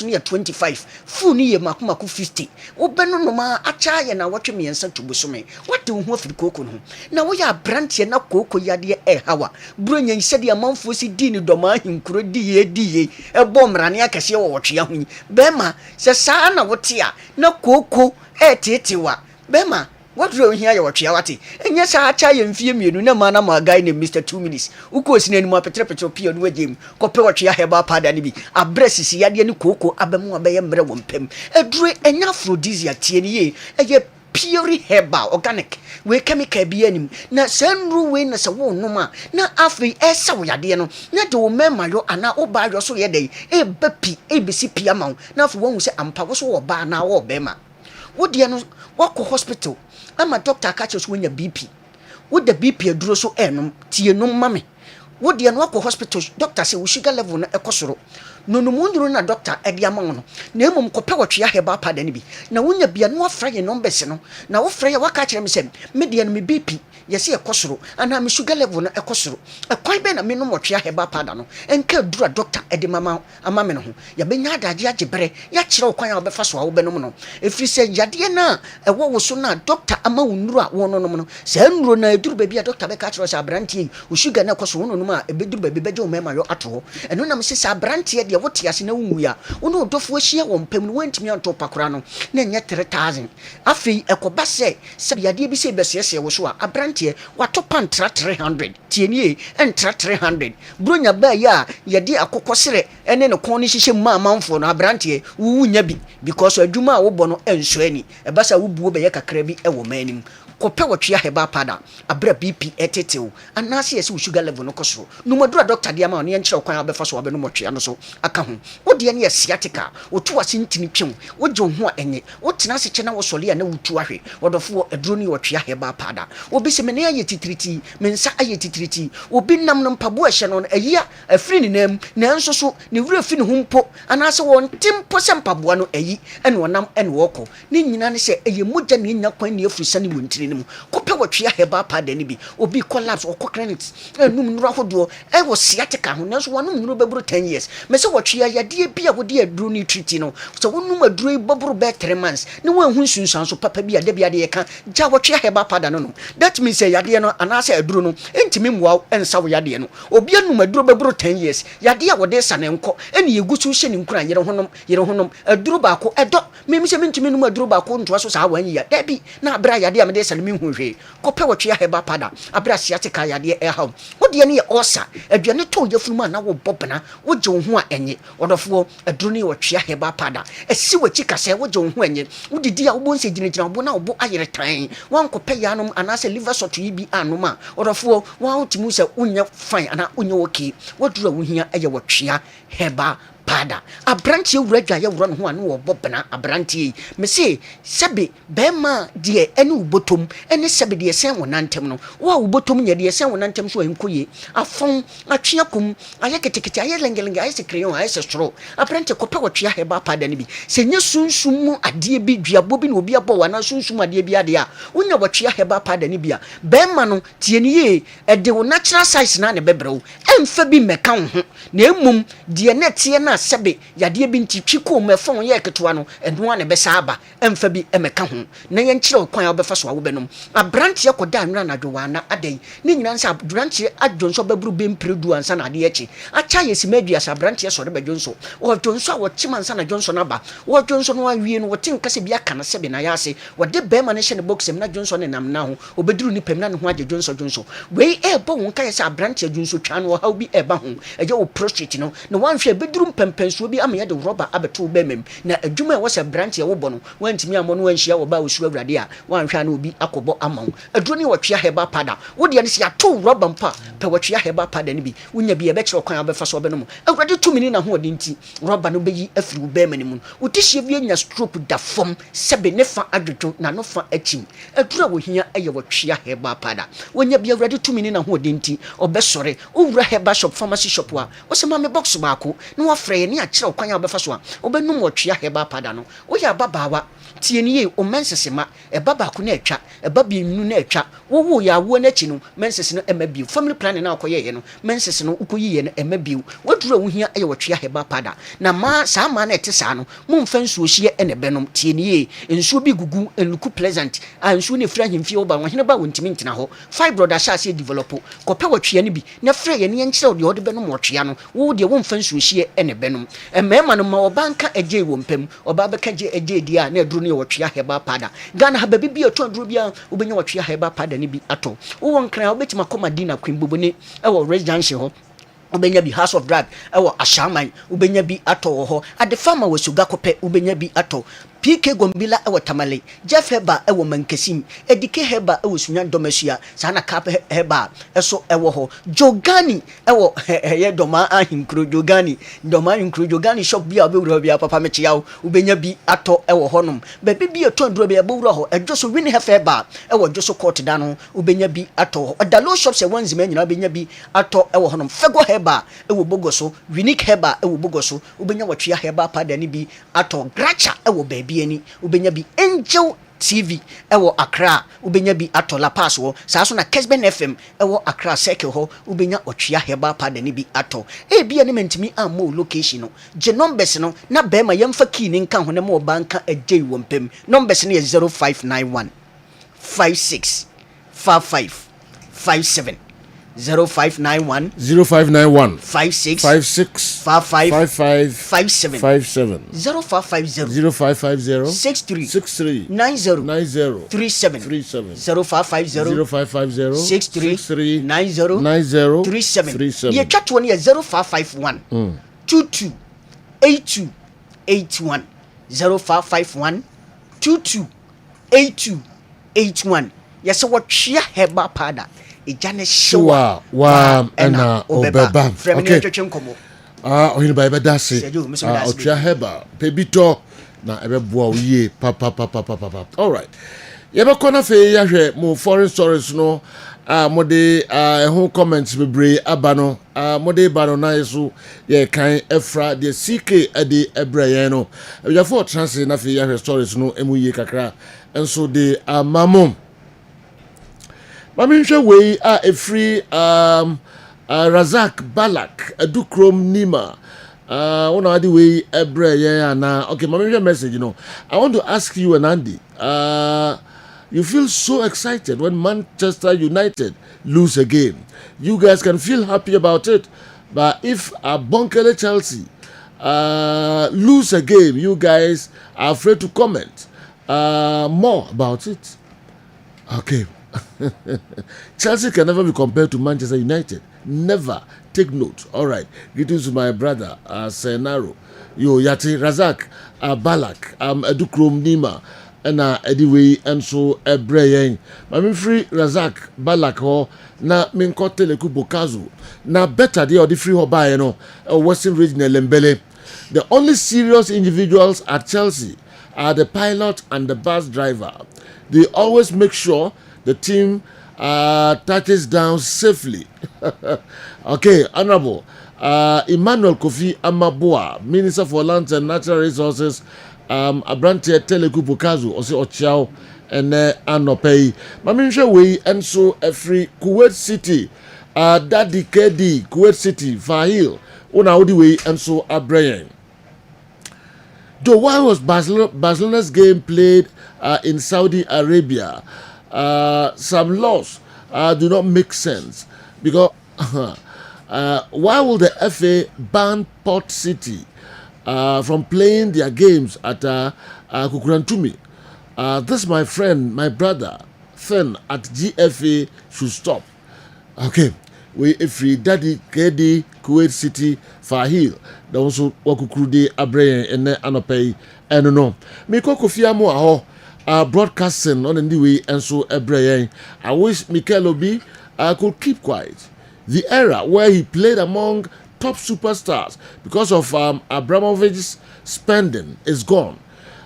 ne 25 full ni ye makomako 50 wo beno no ma acha ye na wotwe miensa tubusome wate wo ho afiri koku no na wo ya brantie na koku yade hawa bronya nsede amanfo si di ni doma hinkuro die ebom rane akese wo wotwea ho bema se saa na wote a na koku etetewa bema what do you hear your chiawati enya sa acha ye mfie mienu na mana ma guy ne Mr 2 minutes uko sine ni ma petre pio no agem ko pe wotwe heba pada ne bi abresisi yade ne koko abamu abaye mre wo mpem edure enya aphrodisia tie ne ye eye pure herbal organic we chemical bi anim na senru we na se wo noma na afi esa wo yade no na de wo mema yo ana wo ba yo so ye dai e bapi e besi pia ma na afi wo hu se ampa wo so wo ba na wo bema wo de no wako hospital ama doctor ka cheso nya BP wo de BP aduro so enom tie no mame wo de no wako hospital doctor say wo sugar level na ekosoro no munduru na doctor e dia ma no na emom kope wotwe heba pada ne bi na wonya bia no afra ye numbers no na wo fra ye waka kire me sem me de no me BP yesi ekosoro ana me sugar level na ekosoro ekwan be na me no wotwe heba pada no enka dura doctor e de mama ama me no ho ya benya adaje agebere ya kire okwan a obefa so a wo be no no efri se yade na ewo wo so na doctor ama wonuru a wo no no se nuru na eduru ba bia doctor be ka kire so abrantie wo sugar na ekosoro no no a ebeduru ba bi beje o mema yo ato eno na me se abrantie de wote ase na wumu ya wono dofo ahia wo mpam no wantimi anto pakora no na nya 3000 afei ekoba se yade bi se besese wo so a abrantie wato pantra 300 tienie entra 300 bronya ba ya yade akokosere ene ne kon ni hihye ma amanfo no abrantie wunya bi because adwuma a wo bɔ no enso ani ebasa wo buo be ye kakra bi ewo manim kope watwe heba pada abra BP etetew anase yesi sugar level no koso no madura doctor dia ma no yenkyere kwan abefa so abenu motwe no so aka ho wode ne sciatica wotu asintini twem woje ho a enye wotena se kye na wo sole ya na wotu ahwe wodofo aduro ni watwe heba pada obi se me ne aye titiriti mensa aye titiriti obi nam no mpabo ahye no ayia afiri ni nam na enso so ne wura fi ne humpo anase won timpo se mpabo no ayi ene wonam ene woko ne nyina ne se eye mogya ne nya kwan ne afiri sane wontiri ne mu kope watwe heba pada ne bi obi collapse okokranit enum nura hodo e wo sciatica ho nanso wonum nuru beburu 10 years me se watwe yade bia wode aduro ni treat no so wonum aduro beburu be 3 months ne wanhu sunsan so papa bia de bia de ka ja watwe heba pada no that means say yade no anase aduro no entimi mwa ensa wo yade no obi anum aduro beburu 10 years yade a wode sane nko ene yegusu hye ne nkura yere honom aduro ba ko edo me se mentimi num aduro ba ko ntoa so sa wan ya da bi na abra yade a me de sane me hu hwe kope watwe heba pada abra siatika yade e ha wode ne osa aduane to yefunu na wo bobena woje ho a enye wodofo aduro ne watwe heba pada esi wachi kase woje ho enye wodidi a wo nse ginagina wo na wo ayere tan wan kope yanom anase liver sort yi anoma wodofo wan timu se unya fine ana unya okay wodura wo hia eye watwe heba pada abrantie wuradwa ye wuro no ho ane wo bobena abrantie me se sebe bema de ene ubotom ene sebe de sen wonantem no wo ubotom nya de sen wonantem so enkoye afon atwea kum aye ketekete aye lengelenge aye sekreyon aye sestro abrantie kopa watwea heba pada ne bi se nya sunsum mu ade bi duabo bi na obi abo wana sunsum ade bi ade a wonya watwea heba pada ne bi a bema no tie ne ye ede wo natural size na ne bebrew emfa bi meka ho na emum de ne tie na sebe yade bi nti twiko mefon ye ketewa no eno ane besa aba emfa bi emeka ho na ye nkyere kwan obefa so wo benom abrante ye koda anwura na dwowa na adai ni nyina nsa abrante adwonso baburu bempredu ansa na ade echi acha ye simadua sa abrante ye so de badwonso wo dwonso a wo chima ansa na dwonso na ba wo dwonso no awie no wo tinka se bia kana sebe na ya ase wo de bema ne hye ne box em na dwonso ne nam na ho obeduru ni pem na ne ho age dwonso we ebo won ka ye sa abrante dwonso twa no ha bi eba ho eje wo prostrate no na wan hwe beduru pempensuo bi amya de rubber abeto bemem na adwuma wo se branch ye wo bo no wantimi amo no wanhia wo ba osu awurade a wanhwa na obi akobo ama aduro ni watwea heba pada wo de ne se ato rubber mpa pe watwea heba pada ne bi wonya bi e be kire kwan abefa so benom awurade tumini na ho odi nti rubber no beyi afiri wo bemani mu wotihie bi nya stroke da fom sebe ne fa adwodwo na no fa achim aduro wo hia eye watwea heba pada wonya bi awurade tumini na ho odi nti obesore owura heba shop pharmacy shop wa wo se ma me box baako na wa frɛ ni akire okwan obefa so a obenum watwea heba pada no wo ya babawa tie ni ye o mensesema e baba ko na atwa e baba inu na atwa wo ya wo na chi no menses no emabiu family planning na akoye ye no menses no ukoyi ye no emabiu wadura wo hia eye watwea heba pada na ma sa ma na ete sa no mumfa nsuo hie ene benom tie ni ye nsuo bi gugu eluku pleasant a nsuo ne fra himfie wo ba wo hene ba wontimi ntina ho fibroid asase develop kope watwea ni bi na fra ye ne nkyere de ode benom watwea no wo de wo mfa nsuo hie ene benom emema no ma obanka eje wo mpem oba beka je eje dia na aduru ne watwea heba pada Ghana ha baby bi oto aduru bia obenya watwea heba pada ne bi ato wo nkran obetima komadina kwimbobone e wo residence ho ubenya bi house of drug ewo ashaman ubenya bi ato ho ade farmer wasuga kope ubenya bi ato PK Gombila ewo Tamale Jeff Heba ewo Mankesim Edike Heba ewo Sunya Domesia sana Kap Heba eso ewo ho Jogani ewo ye doma ahinkro Jogani doma ahinkro Jogani shop bia obewura bia papa mechi yawo ubenya bi ato ewo honom bebe bi eto nduro bia bewura ho edwoso win Heba ewo dwoso court dano ubenya bi ato odalo shop se wanzima nyina ubenya bi ato ewo honom Fego Heba ewo Bogoso Unique Heba ewo Bogoso ubenya watwea Heba pada ni bi ato Gracha ewo baby ani ubenya bi Angel TV ewo Accra ubenya bi atola pass wo saaso na Kessben FM ewo Accra circle ho ubenya otwea heba pada ni bi ato e bia ne mentimi ammo location no je numbers no na bema yemfa key ni nka ho ne mo banka agye wo mpem numbers ne 0591 56 55 57 0591
0591
56
56
55
55
57
57
0550
0550
63
63
90
90
37 0550
0550
63 90
90
37 ye twa to ne 0551 22 82 81 0551 22 82 81 Yes, what chia heba pada. Ijane
Shiwa wa ena obeba. Okay. Ohini ba ebe dasi. Otria heba. Pebito na ebe bua uye. Pa. All right. Yeba kona fe yahwe mo foreign stories no. Mode who comments bebre abano mode bano na yeso ye kan efra de CK ade ebraye no we for translate na fe ya stories no emu ye kakra enso de mamom mami hwe we efri Razak Balak Adukrom Nima one ade we ebraye ana okay mami hwe message no I want to ask you and Andy you feel so excited when Manchester United lose a game. You guys can feel happy about it. But if Bonkele Chelsea lose a game, you guys are afraid to comment more about it. Okay. Chelsea can never be compared to Manchester United. Never. Take note. All right. Greetings to my brother, Senaro. Yo, Yati, Razak, Balak, Adukrom Nima. Na anyway and so ebrayen mami free Razak Balak ho na minko teleku bokazu na better dey the free ho buy no Western Regional Lembele. The only serious individuals at Chelsea are the pilot and the bus driver. They always make sure the team touches down safely. Okay, Honorable Emmanuel Kofi Amaboa, Minister for Lands and Natural Resources, Abrante Teleku Bukazu, Ose Ochiao, and Anopei. Maminsha we and so every Kuwait City, Daddy KD, Kuwait City, Fahil, Una Odiwe, and so Abrayan. Though why was Barcelona's game played in Saudi Arabia? Some laws do not make sense because why will the FA ban Port City from playing their games at Kukurantumi? This, my friend, my brother, Fen at GFA should stop. Okay, we free Daddy KD Kuwait City Fahil. They also Wakukrude Abrayan and Anopei and no. Miko Kofiamo aho broadcasting on the way and so Abrayan. I wish Mikel Obi could keep quiet. The era where he played among top superstars because of Abramovich's spending is gone.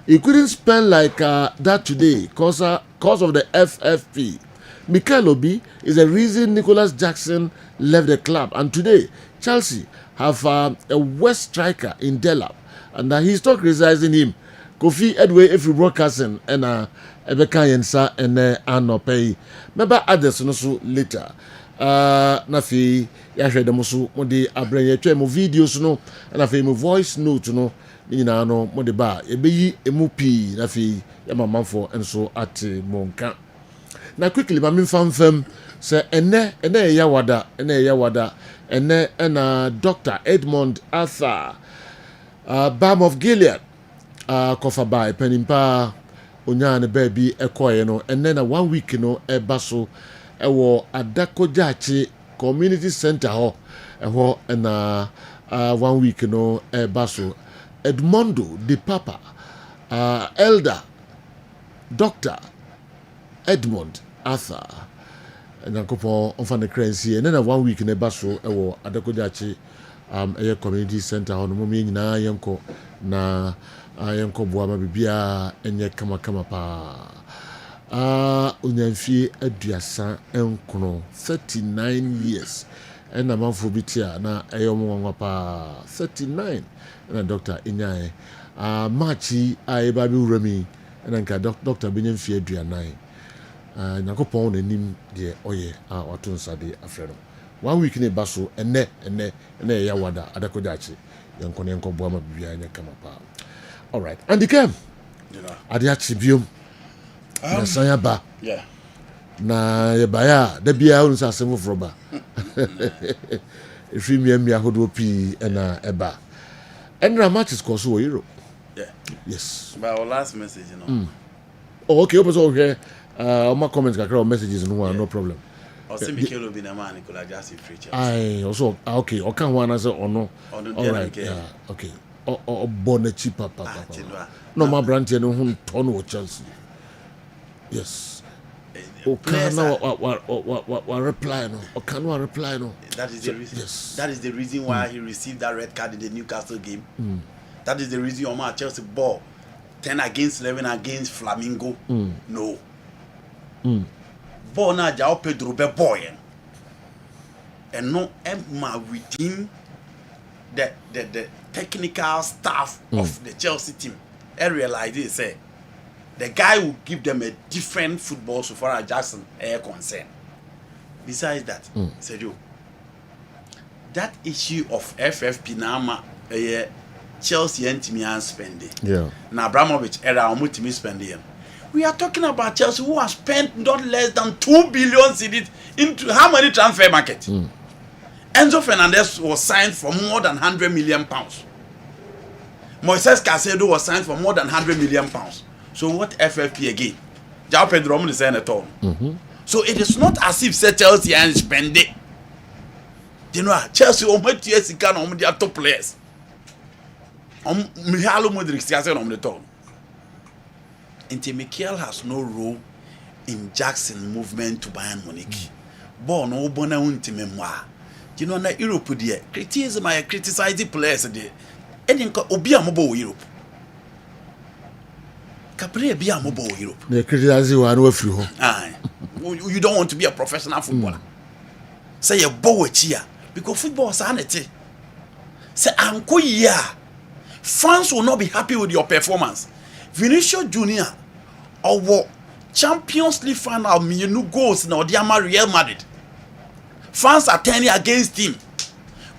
He couldn't spend like that today because of the FFP. Mikel Obi is the reason Nicholas Jackson left the club, and today Chelsea have a West striker in Delap, and he's not criticizing him. Kofi Edway if broadcasting and Ebeka Yensa and Anopei. Remember others also later. Nafi yahwɛ dem so mo de abranya twa mo videos no na fe mo voice note no nyina no mo de ba ebeyi emu pii na fe yamamanfo enso ate monka na quickly ma memfam say ene yawada ene Dr. Edmond Arthur Balm of Gilead kofa by penimpa onya ne ba bi ekoye no ene na 1 week no eba so ewo Adakojachi community center ho eho na 1 week no baso Edmondo de Papa elder Dr. Edmond Arthur na kopo on fan the crazy and then 1 week no baso ewo Adakojachi community center ho no mo nyina yenko na yenko boama bibia enye kama pa Unyanfie aduasa enkono 39 years and a month for bitia na ayomo pa 39 and a doctor inyae Marchi baby urami and anka doctor Benyanfie aduanai nakopon enim de oye watonsa de afreno 1 week ne baso ene ya wada Adakojachi yanko boama bibia enya kama pa. All right, and the game adiachi biom na sayaba na yebaya da bia unu sa semu froba if you me ahodo pi na eba enra matches ko so Europe. Yes,
but our last message
oh okay, open so here my comments kakra messages no problem.
O se Mikel Obi na man Nicola Jackson free chance.
I also okay, o kan wana say ono. All right, okay. O bonachi papa. No, my brand here no hun ton o Chelsea. Yes. reply no. Reply no.
That is the reason. Yes. That is the reason why he received that red card in the Newcastle game. That is the reason Omar Chelsea ball 10 against 11 against Flamingo. No. Ball na Jao Pedro be boy. And no Emma within the technical staff of the Chelsea team. I realize this, say the guy will give them a different football so far as Jackson is concerned. Besides that, Sergio, that issue of FFP now, Chelsea and Timian spending.
Yeah.
Now Abramovich era Omutimi spending. We are talking about Chelsea who has spent not less than 2 billion cedis into how many transfer market? Enzo Fernandez was signed for more than 100 million pounds. Moises Caicedo was signed for more than 100 million pounds. So what FFP again? Jao Pedro is saying at all. So it is not as if say Chelsea and spend it. You know, Chelsea almost years can on their top players. Mihalo Modric says on the top. Inti Mikel has no role in Jackson movement to Bayern Munich. Born no bona unti memoir. You know, na Europe there. Criticism I criticize the players there. And obi amobo Europe. Capre be amobo Europe.
They criticize you and free home.
You don't want to be a professional footballer. Say a bow here because football is sanity. Say anko yeah. Fans will not be happy with your performance. Vinicius Junior or Champions League final new goals now they are Real Madrid. Fans are turning against him.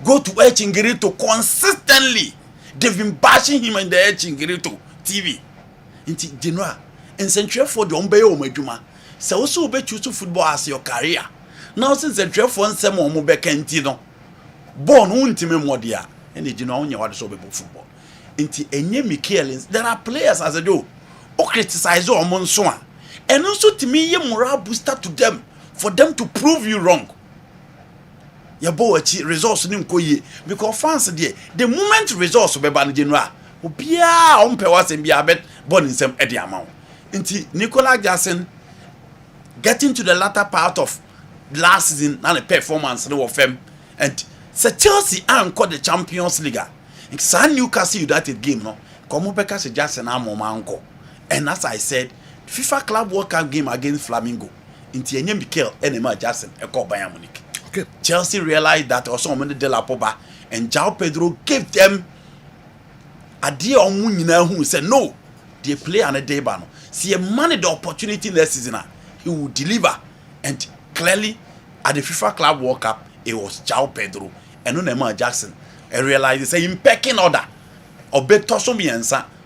Go to El Chinguirito consistently. They've been bashing him in the El Chinguirito TV. Inti Dinwa. And Central for the Ombeyo Meduma. So also be choose football as your career. Now since Central for some Mobe Kentino. Born untime modia. And the Dinwa on your football. Inti Enye Mikelins. There are players as I do. Who criticize or Monsua. And also to me, a morale booster to them. For them to prove you wrong. Your boy results nim koye because fans there the moment results be ban general obia on pe wasem bia bet born in some edi amount nti Nicolas Jackson getting to the latter part of last season and the performance no of them and say Chelsea anchor the Champions League and San Newcastle United game no come beka se Jackson amomanko and as I said FIFA Club World Cup game against Flamingo nti enye Mikel enema Jackson e call Bayern Munich. Okay. Chelsea realized that also on De La Poba and Jao Pedro gave them a deal on Munina who said no, they play on a day ban. See a money the opportunity next season, he will deliver. And clearly at the FIFA Club World Cup, it was Jao Pedro and Onema Jackson. I realized it's a pecking order.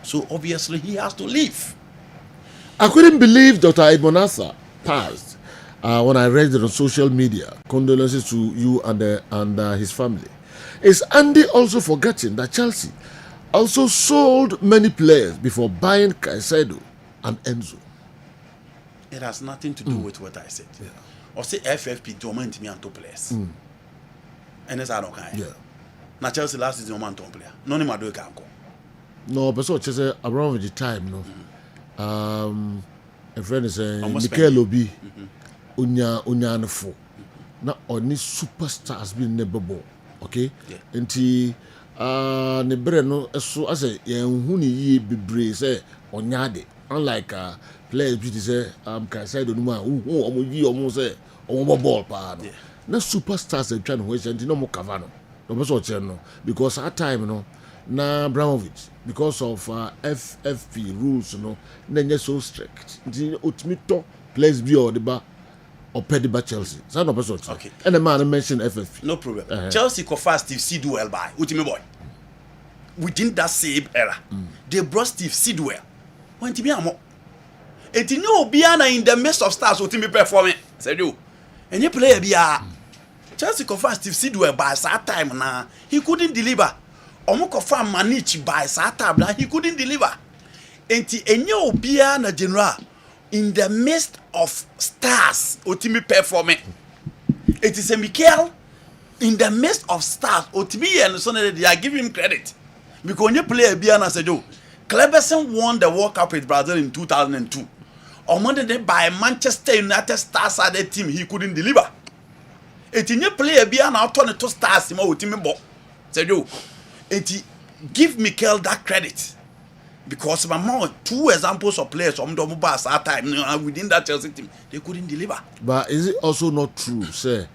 So obviously he has to leave.
I couldn't believe Dr. Ibonasa passed. When I read it on social media, condolences to you and his family. Is Andy also forgetting that Chelsea also sold many players before buying Caicedo and Enzo?
It has nothing to do with what I said. Yeah. Or say FFP to me and two players. And that's how I yeah. Now Chelsea last season man two player. No need to do
no, but so Chelsea around the time no. A friend is saying Mikel Obi. Unya nfo na oni superstars bi nebebo okay enti ne bre no so ase yen hu ni yi bebre say onyade unlike players bi say Caicedo no ma omo yi omo say omo ball pa no na superstars e twa no ho enti no mo cover no be so che no because at time no na Abramovich because of FFP rules no na nye so strict enti otimi to players bi or the ba or Pediba Chelsea. So no person. Okay. And the man mentioned FFP.
No problem. Chelsea go fast Steve Sidwell by ultimate boy. Within that same era, they brought Steve Sidwell. When to be amo. And you know Biana in the midst of stars ultimate performing. Said you. And you play Bia. Chelsea go fast Steve Sidwell by that time now. He couldn't deliver. Omo confirm Manichi by that time now. He couldn't deliver. And you Biana general. In the midst of stars, Otimi performing. It is a Mikel in the midst of stars. Otimi and so they are giving him credit. Because when you play a Biana Sejo, Kessben won the World Cup with Brazil in 2002. Omonde by Manchester United stars at the team he couldn't deliver. Etinye player bi na turn to stars ma otimi bo. Say yo. Eti give Mikel that credit. Because my mom, 2 examples of players from the Mubas at time within that Chelsea team, they couldn't deliver.
But is it also not true, say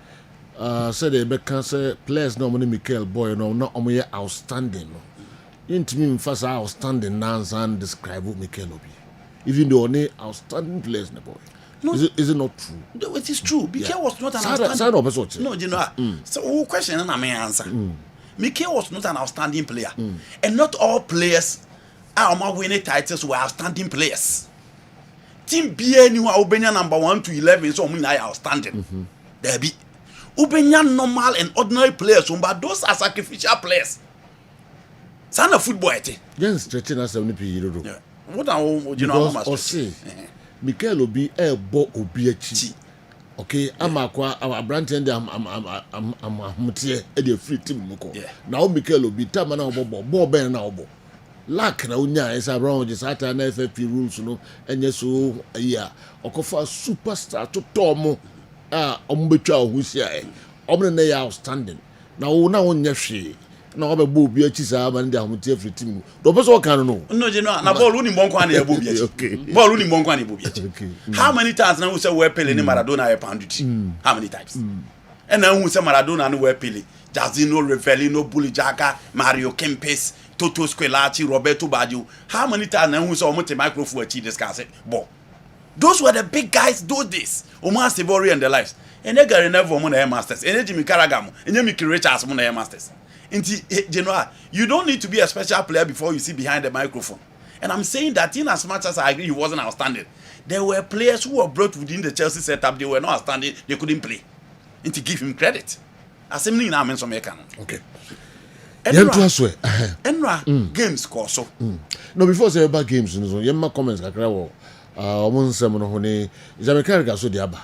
the say players no money Mikel boy no not outstanding. Into me first outstanding now and describe what Mikel will be. Even though only outstanding players no boy. No, is it not true?
No, it is true. Mikel was not an outstanding. No, you know. So who question and I may answer. Mikel was not an outstanding player. And not all players are winning titles were outstanding players. Team BNU Ubenya number 1 to 11 so I outstanding. There be Ubenya normal and ordinary players, but those are sacrificial players. Son of football,
yes, stretching us 70 euro.
What are you know?
Or say, Mikel will be a bo obiachi. Okay, I'm our brand and I'm a free team. Now Mikel will be Tamana Bob Ben now. Laka na unya is around just at an FFP rules no and yes so yeah okofa superstar to tomo ombetwa who's here omne outstanding na unya hwe na obebu bi achisa ba ndi amuti every team do person kan no
you know na ball uni monko na ebu bi okay ball uni monko na ebu bi okay how many times na we say we Pele ni Maradona e punditry how many times and na we say Maradona no we Pele Jazino Rivelino Bully Jaka Mario Kempes Toto Squelati, Roberto Baggio. How many times now who's almost a microphone to discuss it? But those were the big guys those days. Omar Sivori and the lives. And they got never money masters. And Jimmy Carragamo. And Jimmy Richards money masters. You don't need to be a special player before you see behind the microphone. And I'm saying that in as much as I agree he wasn't outstanding, there were players who were brought within the Chelsea setup. They were not outstanding. They couldn't play. And to give him credit. Assembly now means some okay. Enra games course.
No, before say about games, no, yemma comments kakra wo. Omun sem no hone. Is America so diaba.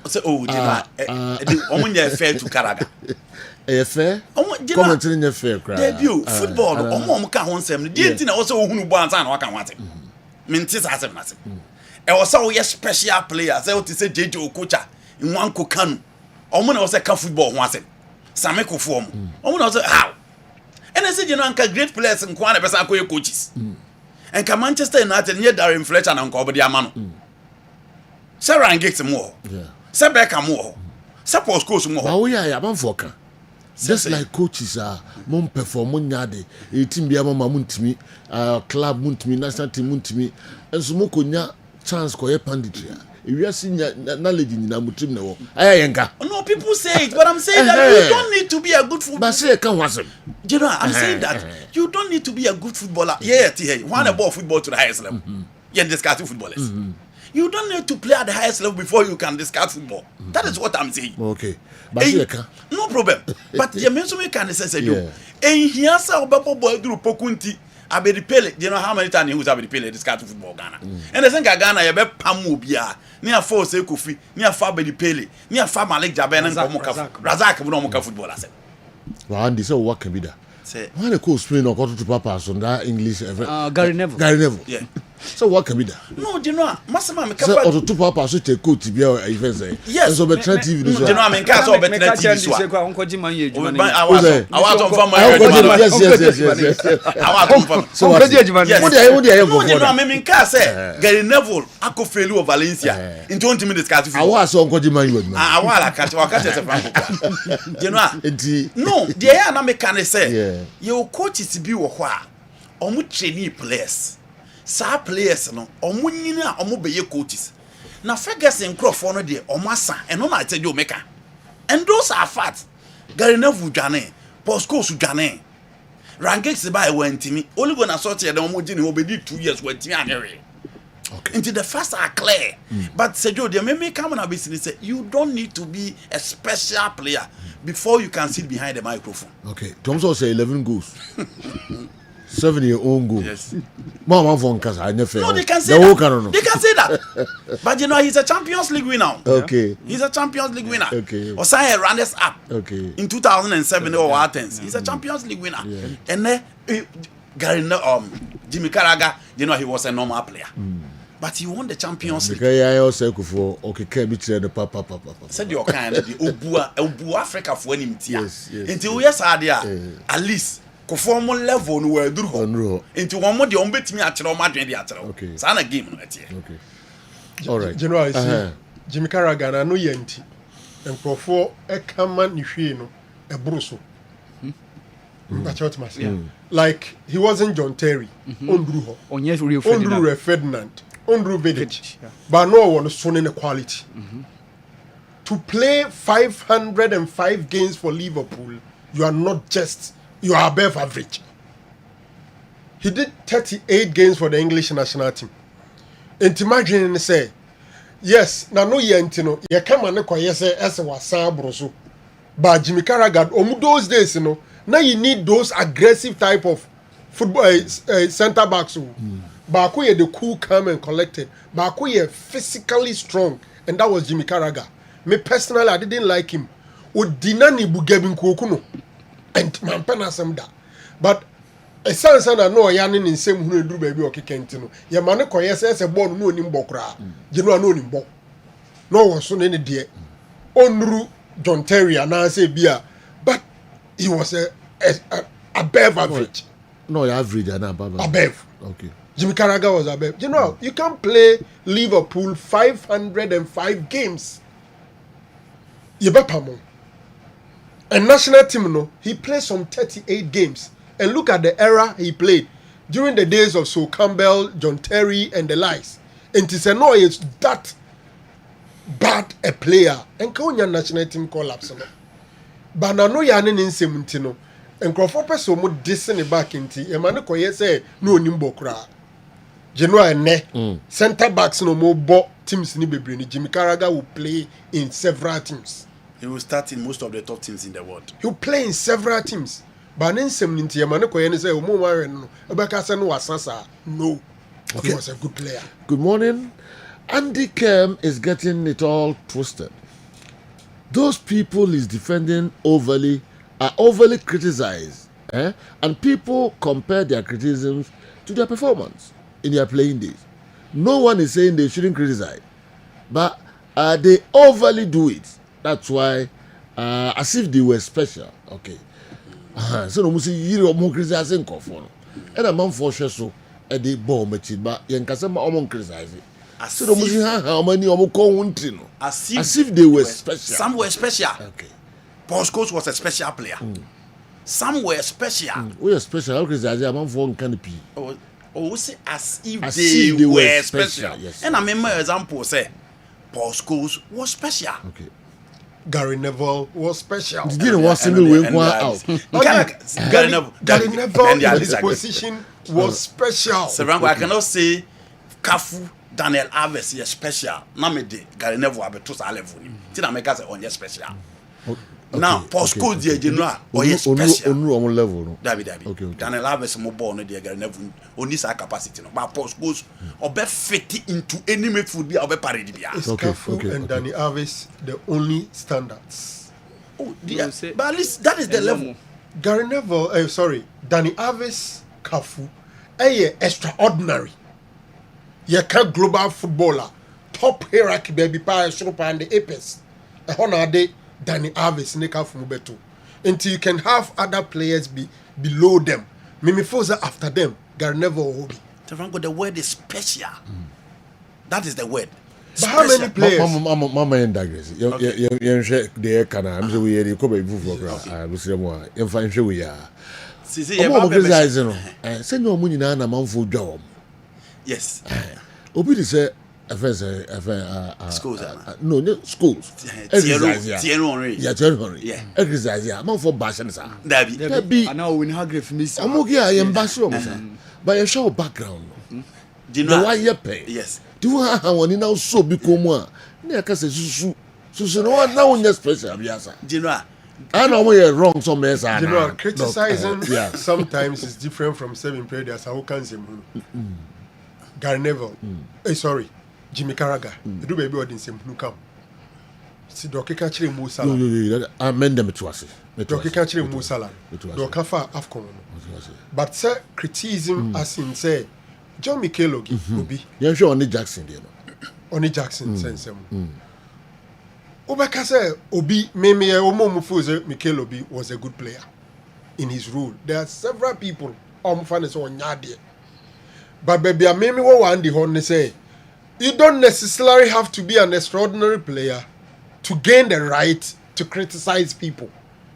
Say omunya fair to Karaga.
Fair? Comment in fair cry.
Debut football omo ka ho nsem. Di enti na wo say ohunu bo ansa na waka wate. Mintis asem na se. E wo say we special player, say what say JJ Okocha, Nwanko Kanu. Omo na wo say ka football ho asem. Sameko fo omo. Omo na wo say how and I said, you know, great players in Kwana Besanko coaches. And can Manchester United near Darren Fletcher and Uncle Diamano. Sarah and Giggs more. Sir Beckham more. Suppose coach more.
Oh, yeah, I'm for just like coaches are, Mom perform Munyade, a team be a mama muntimi, club muntimi, national team muntimi, and Smokonya chance for a punditry. If you are seeing knowledge in Namutim,
no, people say it, but I'm saying that you don't need to be a good footballer.
But say, come on,
you know, I'm saying that you don't need to be a good footballer. Yeah, one about football to the highest level. You're discussing footballers. You don't need to play at the highest level before you can discuss football. That is what I'm saying.
Okay, but
no problem. But you mentioned me can say you. And he has a boy through Pokunti. Abedi Pele, you know how many times he was Abedi Pele discuss football Ghana. And I think Ghana you be pamubia. Near force Kofi, near Fabedi Pele, near Fab Malik Jaben and Razak no more football as
well, and this is what can be that. Why the coach spring or to Papa on that English
Gary Neville.
Yeah. So what can be that?
No, you know, Massima
or to Papa so take coach to be our event say.
Yes,
so be try TV.
You know, I mean, cast or be try TV. I was on from my
yes.
I was from.
So what do you
go? You know, I mean, cast say Gary Neville ako failure of Valencia in 20 minutes cast.
I was on Kojima you.
I was catch as a franco. You know, no, the air na me can say. Your coach is be wo ho a omo trainee players sa players no omo nyina omo be coaches na Ferguson Crawford no de omo asa eno na tell you meka and those are facts. Gary Neville dwane Postcoast dwane Rangers by wentimi only go na sort here omo gini obedi 2 years wentimi anere. Okay. Into the first are clear. But Sergio, the me come on a business say you don't need to be a special player before you can sit behind the microphone.
Okay. Thompson say 11 goals. 7 your own goal.
Yes.
Mama von Casa, I never.
No, they can say that. They can say that. But you know, he's a Champions League winner.
Okay.
He's a Champions League winner.
Okay.
Or say runners up.
Okay.
In 2007 or Athens. He's a Champions League winner.
Yeah.
And then Jimmy Carragher, you know, he was a normal player. but he won the Champions League.
Because I also for okay, can be the papa.
Said your kind of the Obu Africa for him.
Yes.
Until yes, at least conform level no where do. Into one more the umbet me at your Madrid theatre. Okay. Sana game.
Okay. All right.
You know, I see Jimmy Carragher, I know Yenti, and for a common Nishino, a Brusso. Like he wasn't John Terry, Ondru Ferdinand, Ondru Vidic, but no one was shown in quality. To play 505 games for Liverpool, you are above average. He did 38 games for the English national team. And imagine and say, yes, now no yentino, you come and yes, as was Sabroso. But Jimmy Carragher, those days, you know, now you need those aggressive type of football centre backs. Bakuye the cool, calm and collected. Bakuye physically strong, and that was Jimmy Carragher. Me personally, I didn't like him. Udinani bugebin kukuno, and mampana samda. But a son no yanin in same who do baby or kikentino. Yamane koyes as a born no nimbokra. You know no nimbo. No one soon any dear. Onru John Terry and I say beer, but he was above average.
No, average and above.
Above.
Okay.
Jimmy Carragher was above. You know, you can play Liverpool 505 games. Yebapamo. And national team, no, he played some 38 games. And look at the era he played during the days of Sol Campbell, John Terry, and the likes. And to say no, it's that bad a player. And Konya national team collapse. But now no yanin in Semintino. And Crawford person would disney back into Emmanuel say no nimbo cra. Genoa and ne centre backs no more bought teams ni bebrini. Jimmy Carragher will play in several teams.
He will start in most of the top teams in the world.
He will play in several teams. But in Semintino, Emmanuel say no. Abakasa no wasasa. No. Okay. He was a good player.
Good morning. Andy Kem is getting it all twisted. Those people he's defending are overly criticized, and people compare their criticisms to their performance in their playing days. No one is saying they shouldn't criticize, but they overly do it. That's why, as if they were special. Okay. So no musi yiri omo criticizing kofono. And a man for sure so the ball machine, but yankasema omo criticizing. So no musi how many omo ko as if they were special.
Some were special.
Okay.
Paul Scholes was a special player. Some were special.
We are special. How criticizing a man for canopy.
Oh, say as if they were special.
Yes.
And I remember example say Paul Scholes was special.
Okay.
Gary Neville was special.
He didn't want single way one out.
Gary Neville in his position was special.
Severango, I cannot say Kafu, Daniel Alves is special. Namede Gary Neville abetos level. Tina make say on special. Now Paul Scholes the general or special.
On level.
David. Okay. Daniel Alves mo born no Gary Neville only sa capacity no. But Paul Scholes obe fit into any midfield be obe parade bia.
Kafu and Danny Alves the only standards.
Oh, dear. But at least that is the level.
Gary Neville, Danny Alves, Kafu, extraordinary. You can't global footballer, top hierarchy baby pie, Shropa and the Apex. A honor day, Danny Alves, Nika Fumubeto. Until you can have other players be below them. Mimi Fosa after them, Gary Neville will be.
The word is special. That is the word.
But how many players?
Mama and digress. You share the can. I'm sure we are covered for I was more. You find sure we are. Send no money na na man for job.
Yes.
Obi say
schools.
No, schools.
Thierry.
Yeah. Exercise. Man for bashin sa.
Dabi.
I know we have grave miss. Amogi I am basho mo. But you show background.
Do you know
why you pay?
Yes.
Do you have one now so become na ka say susu no one now on special biasa.
Do you know?
I know we are wrong somewhere.
You know, criticizing sometimes is different from serving players. How can say Gary Neville? Sorry, Jimmy Carragher. The do baby audience who come. See, Doki catching Musala.
No, I amend them to us.
Doki catching Musala. Dokafa Afcon. But sir, criticism as in say John Mikel Obi.
Yeah, sure only Jackson there.
Only Jackson sense him. Obaka say Obi Meme Omomufuze Mikel Obi was a good player in his role. There are several people fans on Nyade. But baby Meme one the horn say you don't necessarily have to be an extraordinary player to gain the right to criticize people.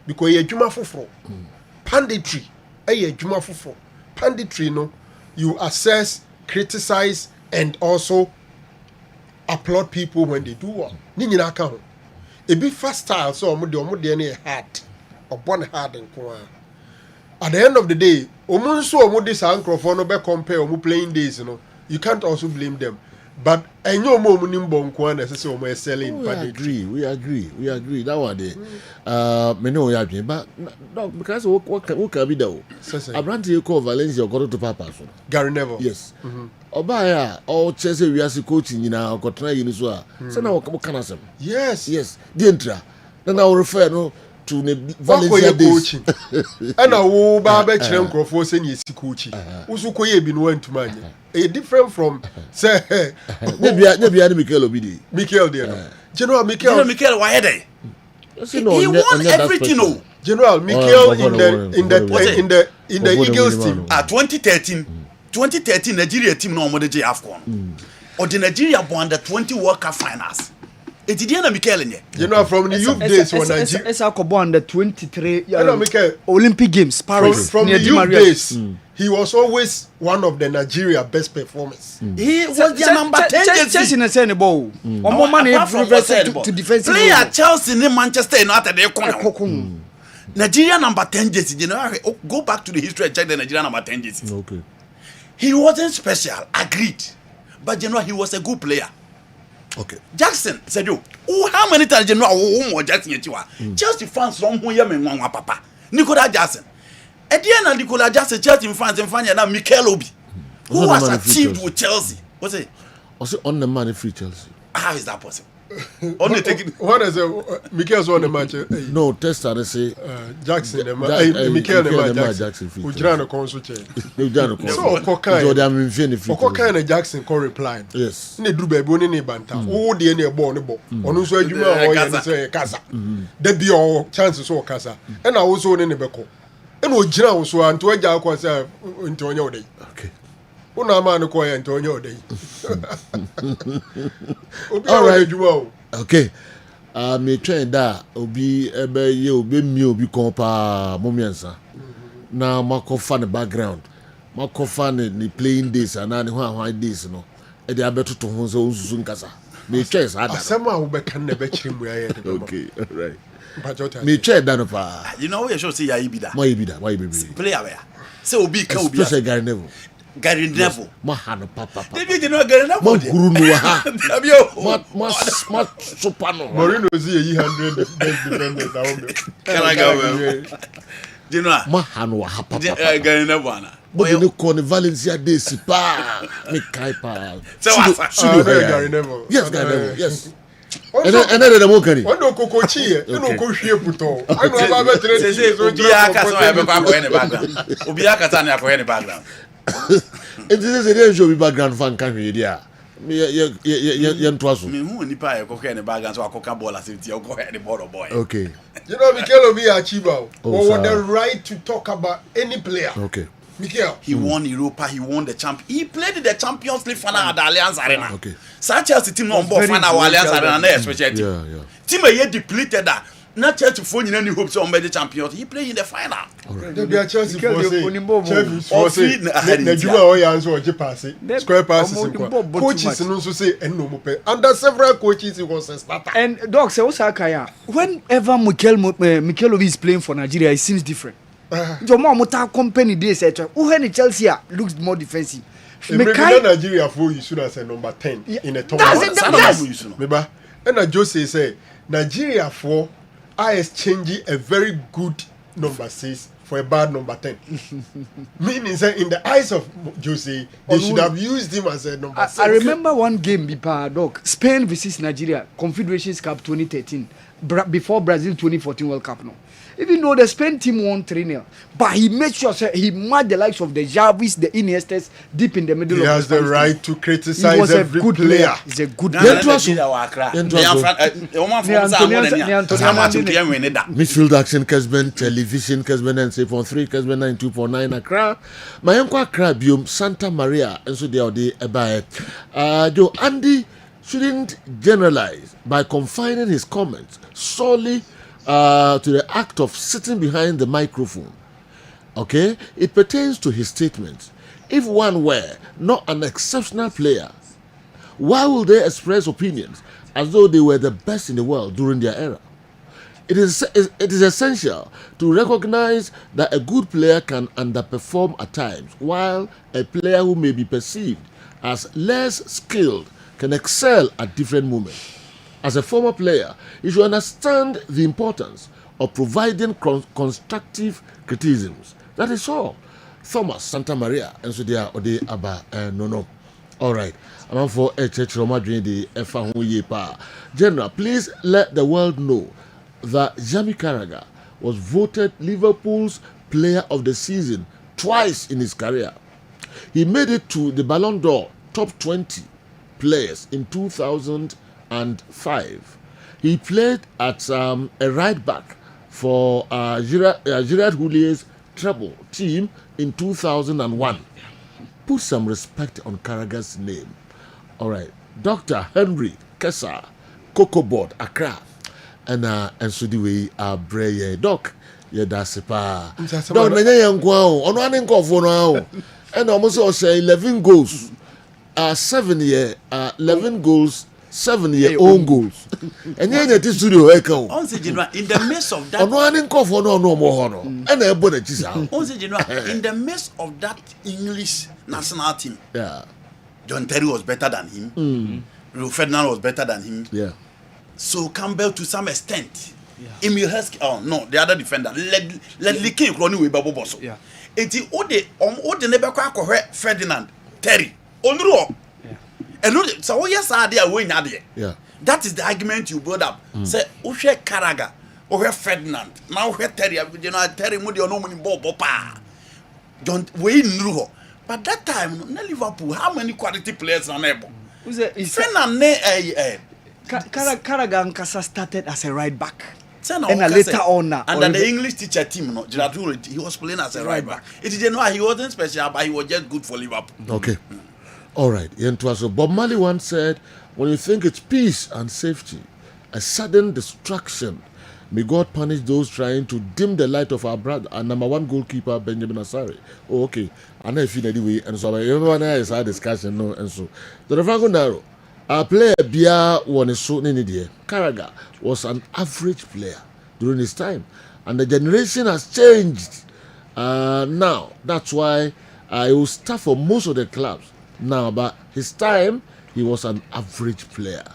Because you're juma fufro. Punditry. Juma fufro. Punditry no. You assess, criticize, and also applaud people when they do well. Nini account. A bit fast style, so omo hard. Upon hard and kwa. At the end of the day, omo this microphone no be compare omo playing days, you know. You can't also blame them. But I know more money selling.
We agree. That one day, me know we agree. But no, because what can be done? I brand you call Valencia or go to Papa.
Gary Neville.
Yes. Obaya or Chelsea we are coaching in our Cotra Uniswa. So now what can I say? Yes. The intra. Then I will refer no to the Valencia
coaching. And I will Baba Chenko for saying yes coaching. Usukoye been went to man. A different from say
maybe Mikel Obidi.
Mikel there. General Mikel
why they? He won everything. No.
General Mikel in the Eagles team.
2013 Nigeria team no more the AFCON. Or the Nigeria won the 20 World Cup finals. It didn't Mikel in
you know from the youth days when Nigeria
won the 23 Olympic Games Paris
from the youth days. He was always one of the Nigeria best performers.
He was the number 10
Chelsea in the ball. One more money to defense.
Player Chelsea in Manchester United they corner. Nigeria number 10 jersey. Go back to the history and check the Nigeria number 10 jersey.
Okay.
He wasn't special, agreed. But he was a good player.
Okay.
Jackson said you, how many times Jackson Chelsea fans don't hear me papa. Nicola Jackson. At the end of Nicola Jackson, Chelsea fans and find now Mikel Obi, who was achieved with Chelsea. What's it?
Also on the money free Chelsea.
How is that possible? Only taking
what is Mikel's on the match?
No, test and say
Jackson Mikel the match Jackson. Ujrano consulche. So what kind of Jackson can reply?
Yes.
Ne drube boni ne banta. Who dey ne ball ne ball. Onu so adwuma o ye say kasa. Da bi o chance so kasa. E na wo so ne beko. E na ogyina wo so anto agya akwa say nti onye odai.
Okay.
Una man ko ye nti onye odai.
All right. Okay. Me train da obi ebe ye obi mi obi kon pa momiensa. Na makofa ne background. Makofa ne playing days and na ne ho days no. E dey abeto to ho so unsusu nkasa. Me train sa da.
Asema wo be kan na be chiri mu ya de.
Okay, all right. Me train da no pa.
You know we should say ya ibida.
Why ibida?
Player where? Say obi ka obi.
Especially Gary Neville.
Gary Neville.
Mahano papa.
David you know Gary Neville.
Ma guru no ha. Ma sopano.
Morino zi 100 defenders na home.
Can I go? You know.
Mahano ha papa.
Gary Neville na.
But you call the Valencia days pa. Me kai pa.
So what?
Gary Neville.
Yes, Gary Neville. Yes. And then the mokari.
When do kokochi e, no ko hwie puto. Anu aba be tre.
Say obi aka so e be kwa ko any background. Obi aka sa na ko any background.
It is a real show background fan can read ya. Me twaso.
Me hu nipa e ko any background so akoka ball as it you go any ball boy.
Okay.
You know Mikel Obi achiever. Or the right to talk about any player.
Okay.
Mikel.
He won Europa, he won the champ. He played in the Champions League final at the Allianz Arena.
Okay.
Chelsea team on board final Allianz Arena na especially.
Yeah.
Team a depleted that. Not Chelsea for any hopes on the champions. He played in the final.
They be Chelsea for say. Na juma o ya nso oje pass. Square passes. Coaches no so say and no mo pay. Under several coaches he was a starter.
And Doc say Osaka whenever Mikel Obi is playing for Nigeria, it seems different. Your mom company days who any Chelsea looks more defensive.
Nigeria for you should have said number 10 in a top.
That's
Meba. And Jose say Nigeria for are exchanging a very good number 6 for a bad number 10. Meaning say in the eyes of Jose, they should have used him as a number 6.
I remember one game Doc, Spain versus Nigeria, Confederations Cup 2013, before Brazil 2014 World Cup no. Even though the Spain team won 3-0, but he made sure he marked the likes of the Jarvis, the Iniestas deep in the middle of
the
the
He has the right
team.
to criticize
He was
every
a good
player.
He's a good
Na
player.
Midfield action, Kessben, television, Kessben and 3.3, Kessben 92.9 Accra. My uncle Accra, Bium, Santa Maria, and so they are the Joe Andy shouldn't generalize by confining his comments solely to the act of sitting behind the microphone. Okay? It pertains to his statements. If one were not an exceptional player, why would they express opinions as though they were the best in the world during their era? It is essential to recognize that a good player can underperform at times, while a player who may be perceived as less skilled can excel at different moments. As a former player, you should understand the importance of providing constructive criticisms. That is all. Thomas Santa Maria, and so they are Ode Aba no. All right. I'm for a church the General, please let the world know that Jamie Carragher was voted Liverpool's Player of the Season twice in his career. He made it to the Ballon d'Or top 20 players in 2005. He played at a right back for Gerard Houlier's treble team in 2001. Put some respect on Carragher's name. All right. Dr. Henry Kessa, Cocoa Board, Accra. And so the way Bray Doc, that's a pa. Don't many young go on one go for now. And almost say 11 goals. 11 goals, 7-year own goals. And then it is studio echo.
In the midst of that,
on one call for no more. And everybody is out.
In the midst of that English national team,
yeah,
John Terry was better than him. Rio Ferdinand was better than him.
Yeah.
So Campbell to some extent. Emil Heskey, the other defender, Ledley King running with Babu Bosso.
Yeah.
Eti ode never kwa Ferdinand Terry. Onro. And so yes, idea we there.
Yeah.
That is the argument you brought up. Say Ushe Carragher, Ushe Ferdinand, now Ushe Terry, Terry Moody no money pa. Don't we know. But that time, in Liverpool, how many quality players are able? Ferdinand
Carragher and Kassa started as a right back.
And
later on,
and the English teacher team, Gerard Houllier, he was playing as a right back. It is why he wasn't special, but he was just good for Liverpool.
Okay. All right. So Bob Marley once said, when you think it's peace and safety, a sudden destruction, may God punish those trying to dim the light of our brother, our number one goalkeeper, Benjamin Asare. Oh, okay. And I feel anyway, and so everyone has had discussion, no, and so. The Revango Naro, our player Bia won a so in the Carragher was an average player during his time, and the generation has changed. Now, that's why he will start for most of the clubs now, but his time he was an average player.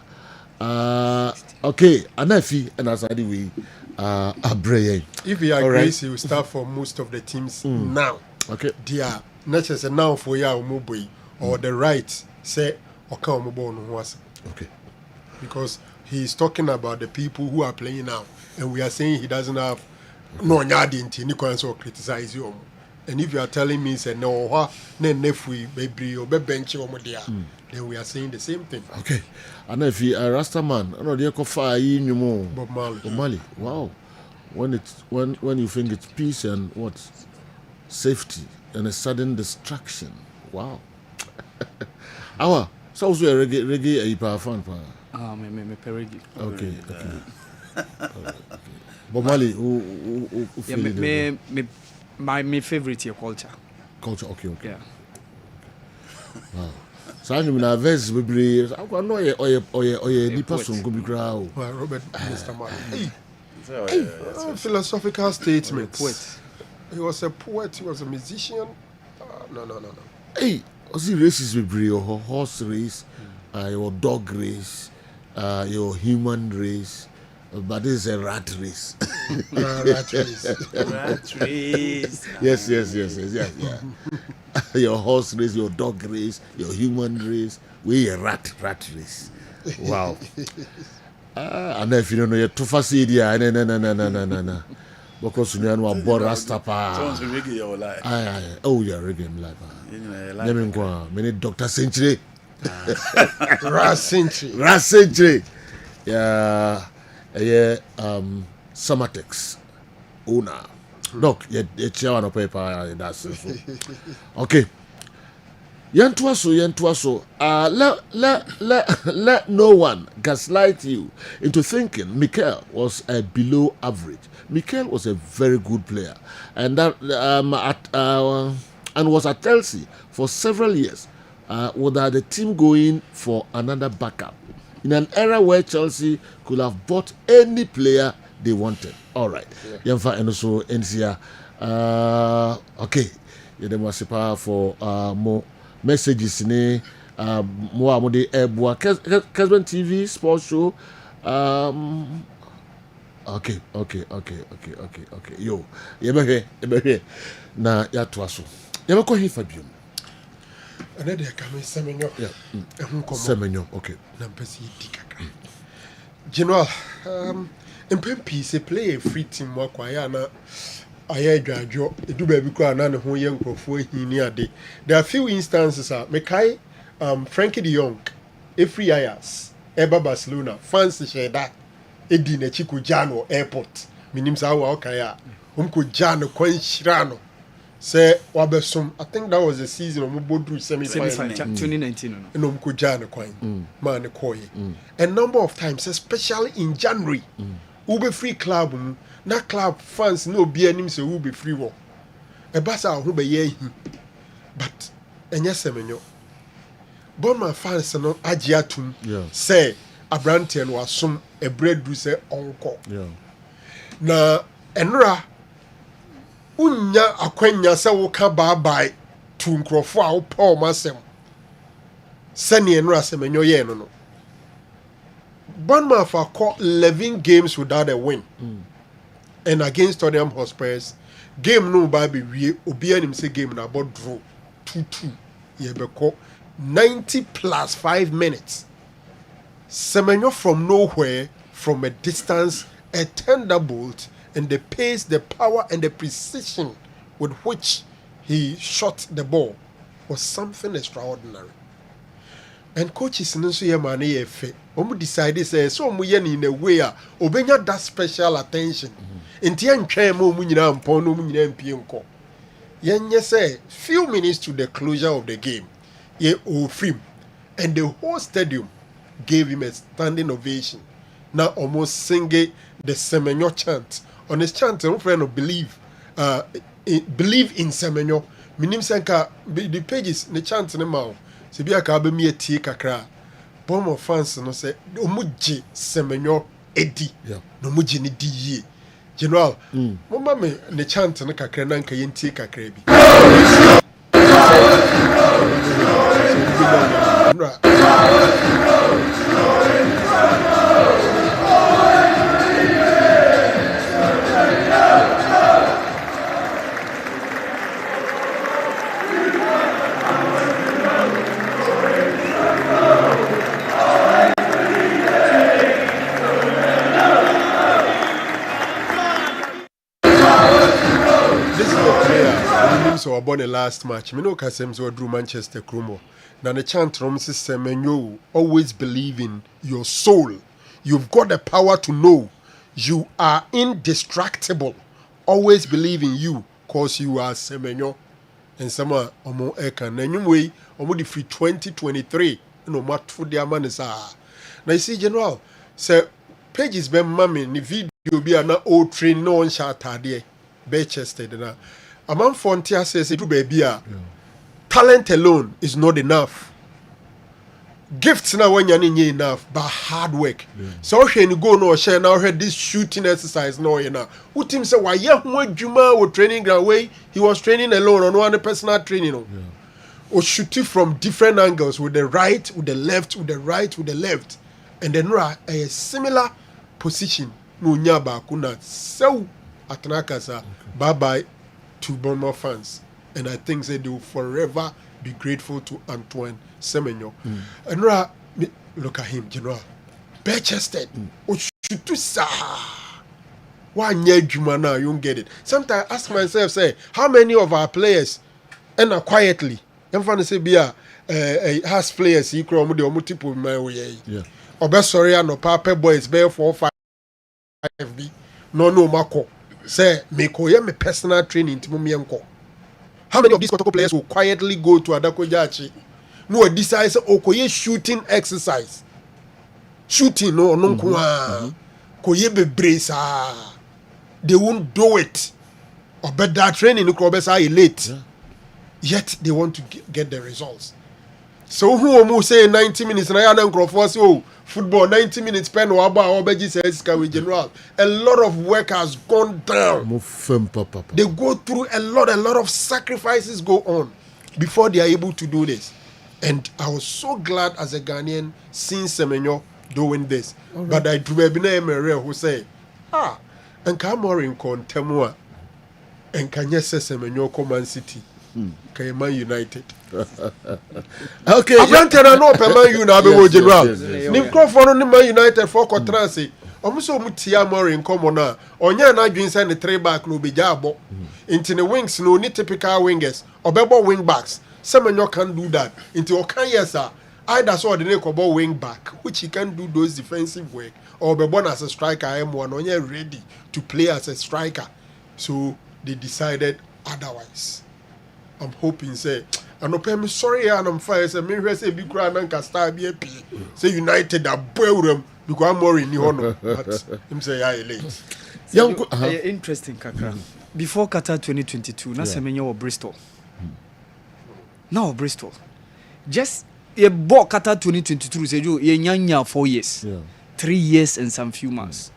Okay, Anafi and Asadi we Abreye.
If he agrees, he will start for most of the teams now.
Okay,
dear, not just now for ya Umuboy or the right say okay, because he is talking about the people who are playing now, and we are saying he doesn't have no nyadinti ni kwanso criticize you. And if you are telling me say no nefui baby or bench or then we are saying the same thing.
Okay, and if you are Rastaman, I know they call fire in
Bob
Marley. Wow, when you think it's peace and what safety and a sudden destruction. Wow. Our so also a reggae a power fan pa.
Me reggae.
Okay. Bob Marley who
my favorite here culture.
Okay.
Yeah.
Wow. So I'm na verse bebre. I know oye nipa songo bi kra o.
Robert Mr. Marley. Philosophical statements.
Poet.
He was a poet, he was a musician. No.
Hey, was he races bebre or horse race, your dog race, your human race? But this is a rat race.
Rat race.
Rat race.
Yes. Yeah. Your horse race, your dog race, your human race. We a rat race. Wow. And if you don't know, you're too fussy, no. because you know about Rastapa.
Someone's reggae your life.
Oh yeah, reggae life. Name go many Dr. Century.
Ras Century.
Ras Century. Yeah, Summertex owner. Doc, you chairman of paper. That's okay. Yantuaso. Let no one gaslight you into thinking Mikel was a below average. Mikel was a very good player, and that and was at Chelsea for several years, without the team going for another backup in an era where Chelsea could have bought any player they wanted. All right, Yanfa and also NCA. Okay, you must pay for more messages ni more amode eboa Kessben TV sports show. Okay. Yo, yebehwe na ya toaso. Yebeko he Fabian.
Another come Semenyo.
Semenyo, okay.
Na mpesi dikaka. General, MPP se play a free team work kwa na aye dwadwo edu ba bi kwa na ne ho ye nkrofo hini ade. There are few instances mekai Frankie de Jong every Ayas eba Barcelona fans share that edi na chiko jano airport minim sa wa okaya umko jano kwanhira say wabesom. I think that was the season of Mubodru semi-final
2019
no umko jano kwan man koye a number of times, especially in January ube free club na club fans no be anim say ube free wo e basa ho be ye but enye Semenyo Bonman fans no agye atum say Abrante no asom a breadru say onko na enra unya akwanya say wo ka bye to nkrofo a wo pa masem sani enra Semenyo ye no Bonman for 11 games without a win and against Tottenham Hotspurs game no ba be wie obi anim say game na about draw 2-2 ye be ko 90 plus 5 minutes. Semenyo from nowhere, from a distance, a thunderbolt, and the pace, the power, and the precision with which he shot the ball was something extraordinary. And coaches in Suyamani Efe, decided say so in a way obenya that special attention. Intian Chemo Munina and Pono Munina and Pionko. Yenye say few minutes to the closure of the game. Film, and the whole stadium gave him a standing ovation. Now almost singing the Semenyo chant. On his chant, I'm friend of believe in Semenyo. Minim senka the pages the chant in the mouth. Sibia ka be me tie kakra. Bomb fans no say omuji Semenyo edi. No muji ni di ye. General, mama me the chant no kakra na nka yentie kakra bi. So about the last match, me no kasem so drew Manchester Krumo. Now the chant from Semenyo, always believe in your soul. You've got the power to know you are indestructible. Always believe in you, cause you are Semenyo. And some omo ekan. Anyway, omo the free 2023. No mat for the man is Now you see, General, say pages be mami ni video be na old train no one shot there. Be chested na. Among Fontia says it baby talent alone is not enough. Gifts now when you're enough, but hard work. So when you go no share now heard this shooting exercise no enough. Who team say why Juma was training ground way he was training alone on one personal training or shooting from different angles with the right, with the left, with the right, with the left, and then a similar position. No nyaba kuna so atanakasa bye bye. To Bournemouth fans, and I think they will forever be grateful to Antoine Semenyo. And look at him, General, bare-chested. One year juma now, you don't get it. Sometimes I ask myself, say, how many of our players enter quietly? I'm trying to say, has players he cry the multiple my way.
Yeah.
Or best sorry, no papa boys bear 4 or 5 B. No mako. Say, me personal training to me uncle. How many of these Kotoko players will quietly go to Adako Jachi? No, decide okoye shooting exercise. Shooting no koye be brace they won't do it. Or better training no are late. Yet they want to get the results. So who almost say 90 minutes and I am football 90 minutes pen or about general. A lot of work has gone down. They go through a lot of sacrifices go on before they are able to do this. And I was so glad as a Ghanaian seeing Semenyo doing this. Right. But I do a who say, and Cameroon con Temua and Kanye Semenyo Command City. Man United.
Okay.
I'm not telling Man United general. Nimko for Man United for Contrasi. Almost Mutia more in common now. Onya na dream send the 3 back no be jabo. Into the wings no need typical wingers or bebo wing backs. Semenyo can do that. Into okay yes sir. Either so the name about wing back, which he can do those defensive work, or be born as a striker. M1 Onya ready to play as a striker. So they decided otherwise. I'm hoping say I'm sorry and I'm fine say me say big crowd and can start be happy say United are boy because I'm more in the honor but him say I late
young interesting kakra before Qatar 2022 na Semenyo or Bristol now Bristol just a bought Qatar 2022 say you nyanya 4 years 3 years and some few months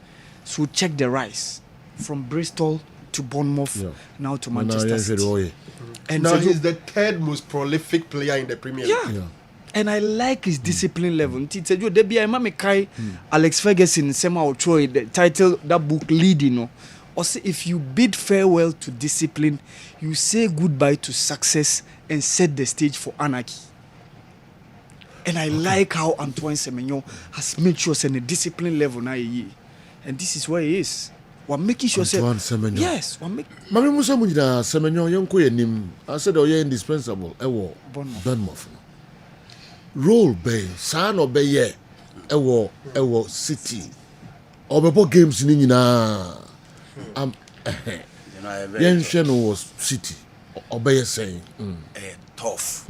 so check the rise from Bristol to Bournemouth now to Manchester City.
And now he's the 3rd most prolific player in the Premier League.
And I like his discipline level. Alex Ferguson Sema Ochoa the title that book leading no. Or say if you bid farewell to discipline, you say goodbye to success and set the stage for anarchy. And I like how Antoine Semenyo has made sure the discipline level now and this is where he is. We're making sure
Antoine Semenyo.
Yes, we're making.
Mami Musa Mujida Semenyo yonko yenim. I said you're indispensable. Ewo Bournemouth. Role bay, san or bay ewo City. Obebo games ni nyina. Yensheno was City. Obey saying.
Tough.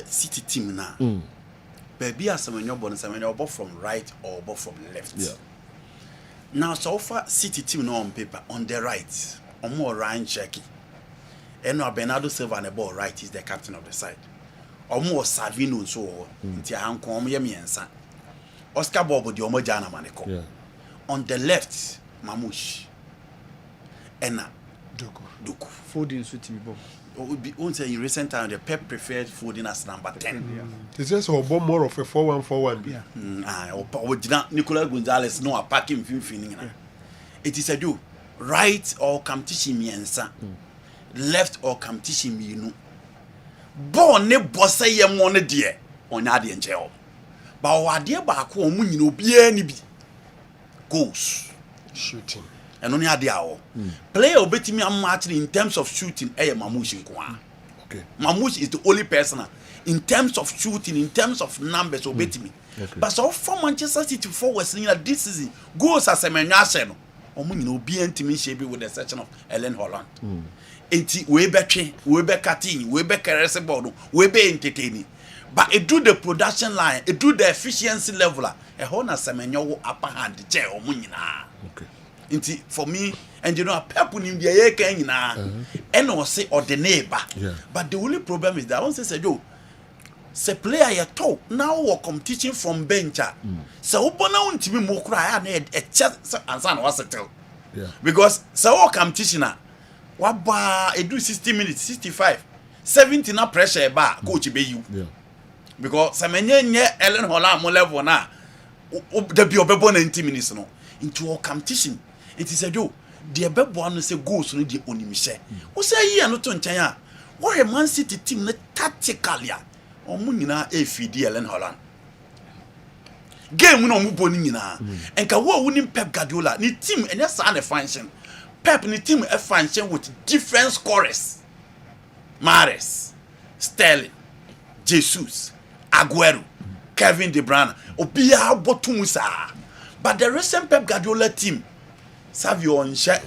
City team na. Baby Semenyo born Semenyo from right or from left. Yeah. Now, so far, City team no on paper on the right, on more Ryan Cherky. And now Bernardo Silva on the ball right is the captain of the side. Or more Savino so into Hanko Yemiensa. Oscar Bobo the Omojana Maneko. On the left, Mamouche. And Duku.
Foden suiting Bob.
In recent time, the Pep preferred Foden as number 10.
It's just a more of a 4-1-4-1.
Nicolas Gonzalez no attacking fin. It is a do right or competition miensa, left or competition minu. Born ne bossa ye money dear on Adi and Gel. But what dear back home, you know, be any goals
shooting.
And only had the hour. Player obey me I'm matching in terms of shooting Mamouche in Kwa. Okay. Mamouche is the only person in terms of shooting, in terms of numbers obey me. Okay. But so for Manchester City forward this season goes as a Semenyo no be intimate with the exception of Ellen Holland. Enti we be cutting, we be caressing board, we be entertaining. But it do the production line, it do the efficiency level. A Hona Semenyo upper hand the chair or munina. Okay. Inti for me, and you know, people in the air can and or say or the neighbor. But the only problem is that once they say, yo, say player you talk now or competition from bench. So open on to me more cry and a chest and son was settled. Because so competition what ba it do 60 minutes, 65, 70 na pressure bar coach be you. Because Semenyo Ellen Holland mo level na the be obebo 90 minutes no into a competition. It is a do. The bebe one say goals no the onimise. Wo say here no to nchen a. What a Man City team na tactically o mu nyina e feed Ellen Holland. game no mu boni nyina enka wo woni Pep Guardiola ni team enya sa na function Pep ni team a function with different scorers Mahrez Sterling Jesus Aguero Kevin De Bruyne obia botum sa but the recent Pep Guardiola team Savio on share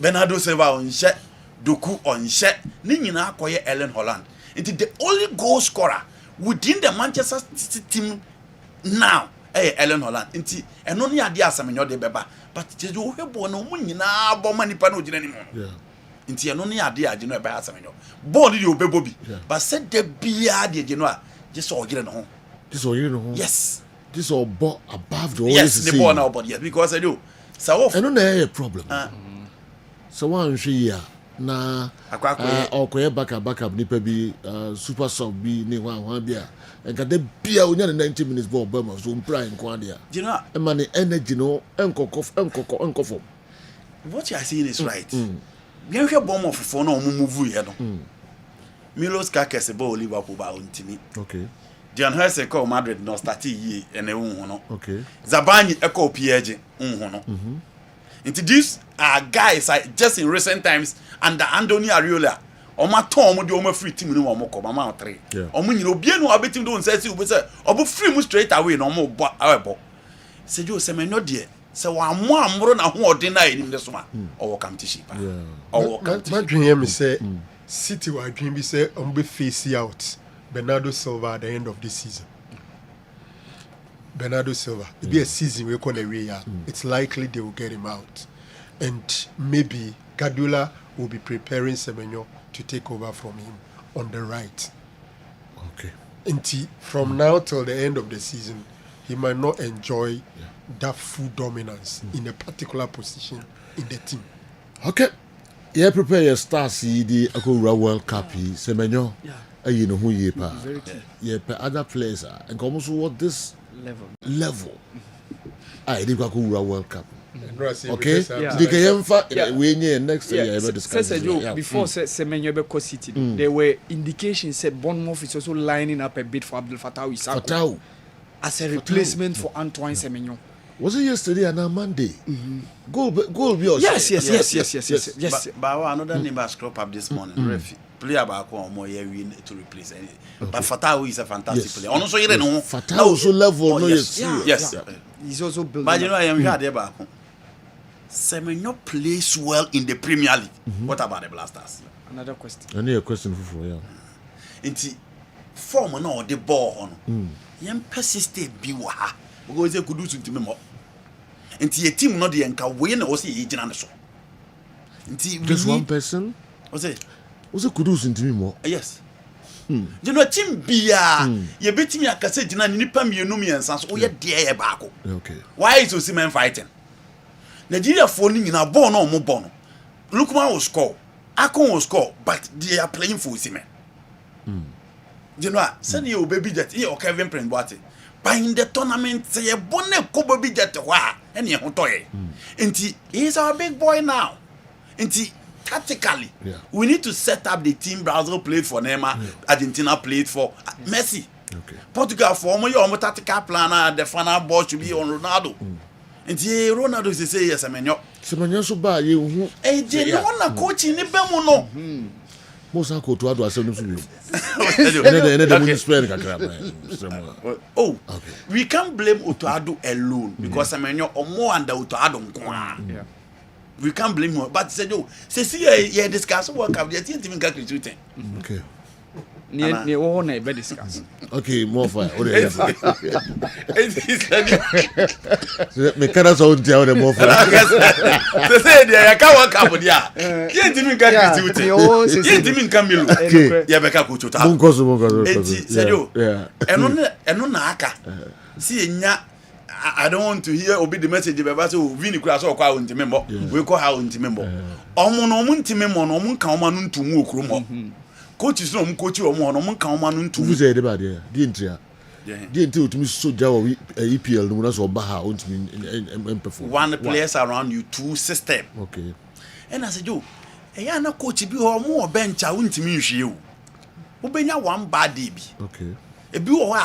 Bernardo Silva on share Doku on share ni nyina akoye Erling Haaland it is the only goal scorer within the Manchester City team now Erling Haaland nti eno ne ade Semenyo de beba but je wo hwebo no mu nyina bo manipa no gina ni mo nti eno ne ade age no e ba Semenyo ball de obebo bi but said the bia de je no a je so ogire no ho yes
this all above the
yes the ball now but yes because I do so off
eno na a problem so one hwe na okoye backup nipa bi super sub bi ni hwan bia enka de bia onya 90 minutes ball ba so mpra nko ade a
you know
e man energy no enkofo
what you are saying is right bien hwe bomb of for na omu move here no Milos Kessben ball Liverpool ba ontimi
okay
Dion Hersey call Madrid no start yi ene hu no
okay
Zabani call PSG hu no into these are guys just in recent times under Antoine Semenyo oma ton mo de oma free team no mo ko mama 3 omo nyina obie no abetim do nsa si obese obo free mu straight away no mo bo awebo sejo Semenyo de se wa mo amro na ho ode na enim de so ma owo competition pa owo competition
madwen me say City wa dream be say on be face out Bernardo Silva at the end of this season. Bernardo Silva, it be a season we call away. It's likely they will get him out, and maybe Guardiola will be preparing Semenyo to take over from him on the right.
Okay.
And from now till the end of the season, he might not enjoy that full dominance in a particular position in the team.
Okay. Yeah, prepare your stars. The Akura World Cup. Semenyo. You know who you are. Yeah, other players and almost what this level. I did go World Cup. Okay, we next year discuss.
Before Semenyo be City, there were indications said Bournemouth is also lining up a bid for Abdel Fattah Issako as a replacement for Antoine Semenyo.
Was it yesterday and on Monday? Goal be
yes.
But another name has cropped up this morning. Player back on more win to replace any. But Fattah is a fantastic player. Also, you know,
Fattah also level.
Yes.
He's also building.
But you know, I am here there back. Semenyo plays well in the Premier League. What about the Blasters?
Another question.
I need a question for you.
Inti form no the ball on. Yem persistent be wa. Because they could do something more. Inti a team not the enka win or see agent and so. Inti
just one person.
What's it?
Was it Kudus into me more?
Yes. You know, team Bia, you beat me a cassette and nipa me and sons. Oh, yeah, dear Baco.
Okay.
Why is Osimhen fighting? Nigeria phoning in a born or more born. Lukman will score, Akon will score, but they are playing for Osimhen. You know, send you baby that he or Kevin Prince but in the tournament, say a bonnet co baby that and you toy. And he's our big boy now. And tactically, we need to set up the team. Brazil played for Neymar, Argentina played for Messi.
Okay.
Portugal for your tactical planner, the final ball should be on Ronaldo. And Ronaldo is say yes,
Semenyo so bad you.
Eh, they no one coach in the Bemuno.
Most uncle to add ourselves to you.
Oh, we can't blame Otoado alone because Semenyo or more under Otoado. We can't blame him, but said, "Oh, see, yeah, discuss World Cup. They didn't even get to
Okay.
Near all never discuss.
Okay, more fire. Me can't so tell them more fire.
They said, "Yeah, I can't work out with ya. You didn't even get to you didn't even come in.
Okay,
yeah, back up to
Bunko.
Said you, and on Naka. See, I don't want to hear or be the message about so Vini Crash or Cow into member. We call how into member. Omonomun Timemon, Omun Kauman to Mukrumo. Coach is no coach or more, Omun Kauman to
say about it. Didn't you? Didn't to me so Jawa EPL, no or Baha in perform.
One players around you, two system.
Okay.
And I said, you, a na coach be or more bench, I wouldn't mean you. Ubenya one bad baby.
Okay.
A be or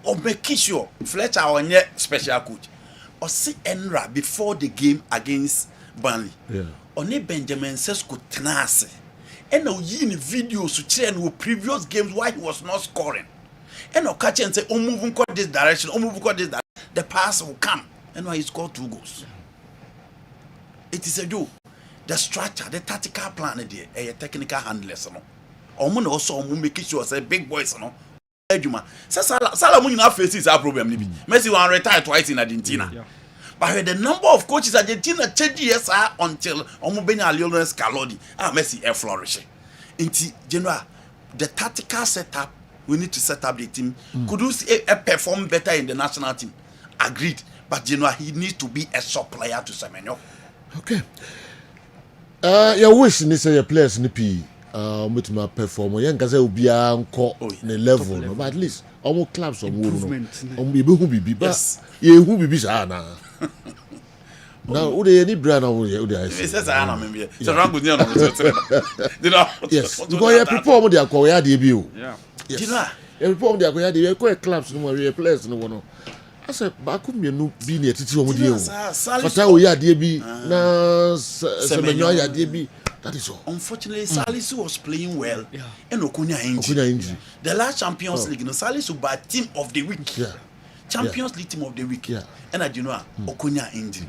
or make sure Fletcher on your special coach or see Enra before the game against Burnley.
Yeah.
Only Benjamin Sesko tenase. And now you in videos to train with previous games why he was not scoring. And now catch and say, oh, move this direction, oh, move this direction. The pass will come. And now he scored 2 goals. It is a do. The structure, the tactical plan, a technical handlers. Omo also making sure say big boys no adwuma say Salah mun na faces our problem ni bi Messi wan retire twice in Argentina but the number of coaches Argentina change years until omo benya Lionel Scaloni Messi flourish into general the tactical setup we need to set up the team could you see a perform better in the national team agreed but general he needs to be a supplier to Semenyo.
Okay, your wish ni say your players ni pi with my perform yen ka say obi anko ne level no but at least almost clubs on won be hu bibi ba ye hu bibi sa na now o de any brand o de
say say na me be so rango ni no so
yes because you people dey akọ dey bi o
yeah
you know you people dey akọ dey go clubs no we players no no I said back mienu bi na titi o mo dey o but o ya dey bi na Semenyo ya dey bi. That is all.
Unfortunately, Salisu was playing well and Okunya injury. The last Champions League, Salisu by team of the week.
Yeah.
Champions League team of the week.
Yeah.
And you know, Okunya injury.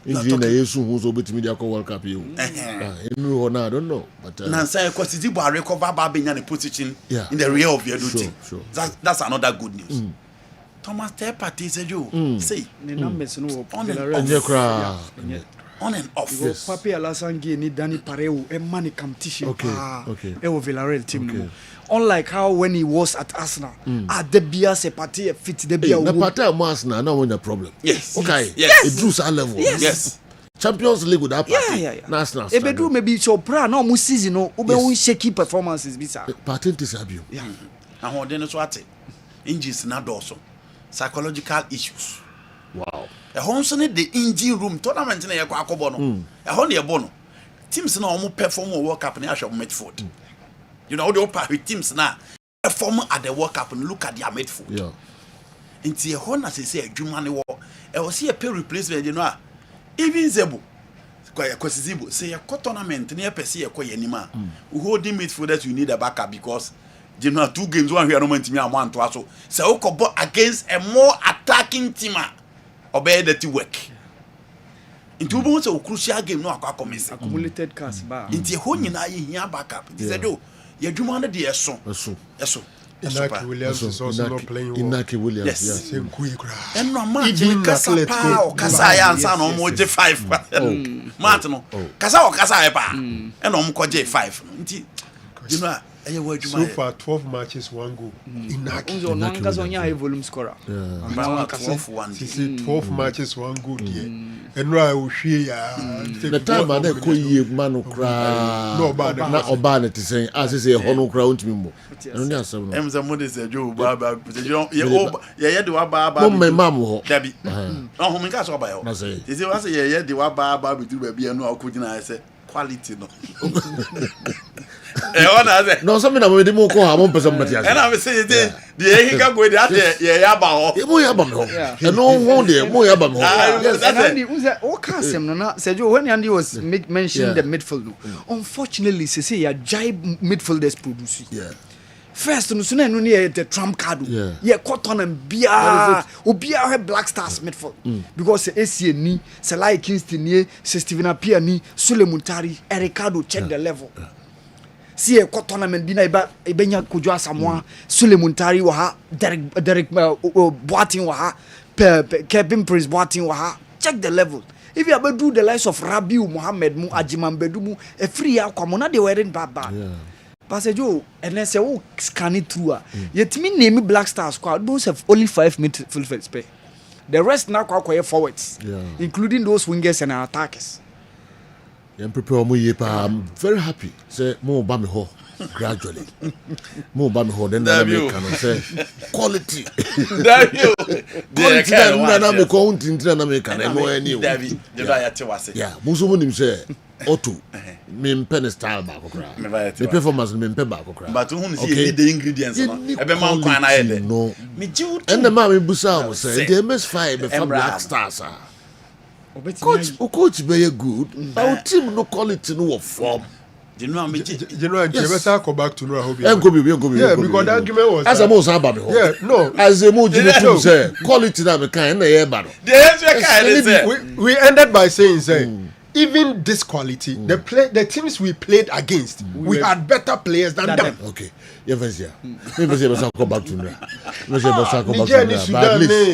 Injury na Yesu who's over to media World Cup you. I don't know. But
Nancy Kwasizibo recover Babenya position in the rear of your duty.
Sure.
That's another good news. Thomas Tepati said you say on and off.
Yes. Papi Alasangi ni Danny Pareu e mani competition.
Okay.
E o Villarreal team no. Unlike how when he was at Arsenal, the Bia se party fit the Bia.
The party at Arsenal now when the problem.
Yes.
Okay.
Yes.
It drew our level.
Yes.
Champions League with that party.
Yeah.
National.
E be do maybe so pra no mu season no. Ube won shaky performances bisa.
Party tisabio.
Yeah. And what then so ate. Injuries na also. Psychological issues.
Wow.
A Honson the injury room tournament na yakwa akobo no. A hon ye bo no. Teams na omo perform World Cup na asho midfield. You know the upper teams na perform at the World Cup and look at their midfield.
Yeah.
Inti e hon as say adwuma ne wo. E wo see a pay replacement you know. Even Zebu Kwasizibo say a tournament na pese ye koye anima. We holding midfielders you need a backup because you know 2 games one here no man timi amount to aso. Say o ko against a more attacking team. Obey the work. Into almost a crucial game, no
accumulated cast bar.
Into a whole year backup. It is a do. You demanded the so.
Inaki Williams is also not playing well.
Inaki Williams,
yes.
And
no man, Kasa or Kasaya and San Omo J5. Martin, Kasa or Kasaya, and Omko J5. You know.
So far, 12 matches, 1 goal. Inaki.
Volume scorer.
12 matches, 1 goal. And I will share.
The time I never call you Manu Cra. No, but not Obana to say, as I say, Hono Crown to me.
I'm somebody said, Joe Baba, you do a Baba,
my mamma,
Debbie. No, home gas or by. Is it was a year, the Baba with you, baby, and no, couldn't I say quality? No.
No, something I will more call 1% material.
And I will say, the Ega go that Yaba,
and no one there, more Yabam.
Said you when Andy was mentioning the midfield. Unfortunately, say a jibe midfielders produce.
Yeah.
First, no sooner no near the trump card. Yeah, cotton and Bia, Ubia Black Stars midfield. Because ACNI, Salai Kingston, Steven Apiani, Sulemuntari, Ericado check the level. See a tournament bina ibenya kujua Samoa Sulemuntari waha Derek Boating waha Kevin Prince Boating waha check the level. If you ever do the likes of Rabiu Mohammed mu Ajiman Bedumu a free kwamona they weren't bad. But say Joe and let's say scan it through. Yet me name Black Stars squad don't have only 5 midfield space. The rest now quite forwards, including those wingers and attackers.
I'm very happy. Say more bami ho gradually. More bami ho then I can say quality. Quality that na me count in na me can no any.
David, you know ya te wase.
Yeah, muso munim say Otto. me pen style back okra. The performance me pen back okra.
But who see the ingredients no? Ebe man kwan na yede.
No.
Me jiu.
And the man busa say the MS5 be from Black Stars. Coach be good. Our team no quality no form.
You know, Jebesa go back to know how
yeah,
because the argument was
as a most about me.
Yeah, no.
As a more to say quality that we can
we ended by saying even this quality, the teams we played against, we had better players than them.
Okay. Yes, yeah. Maybe say go back to me.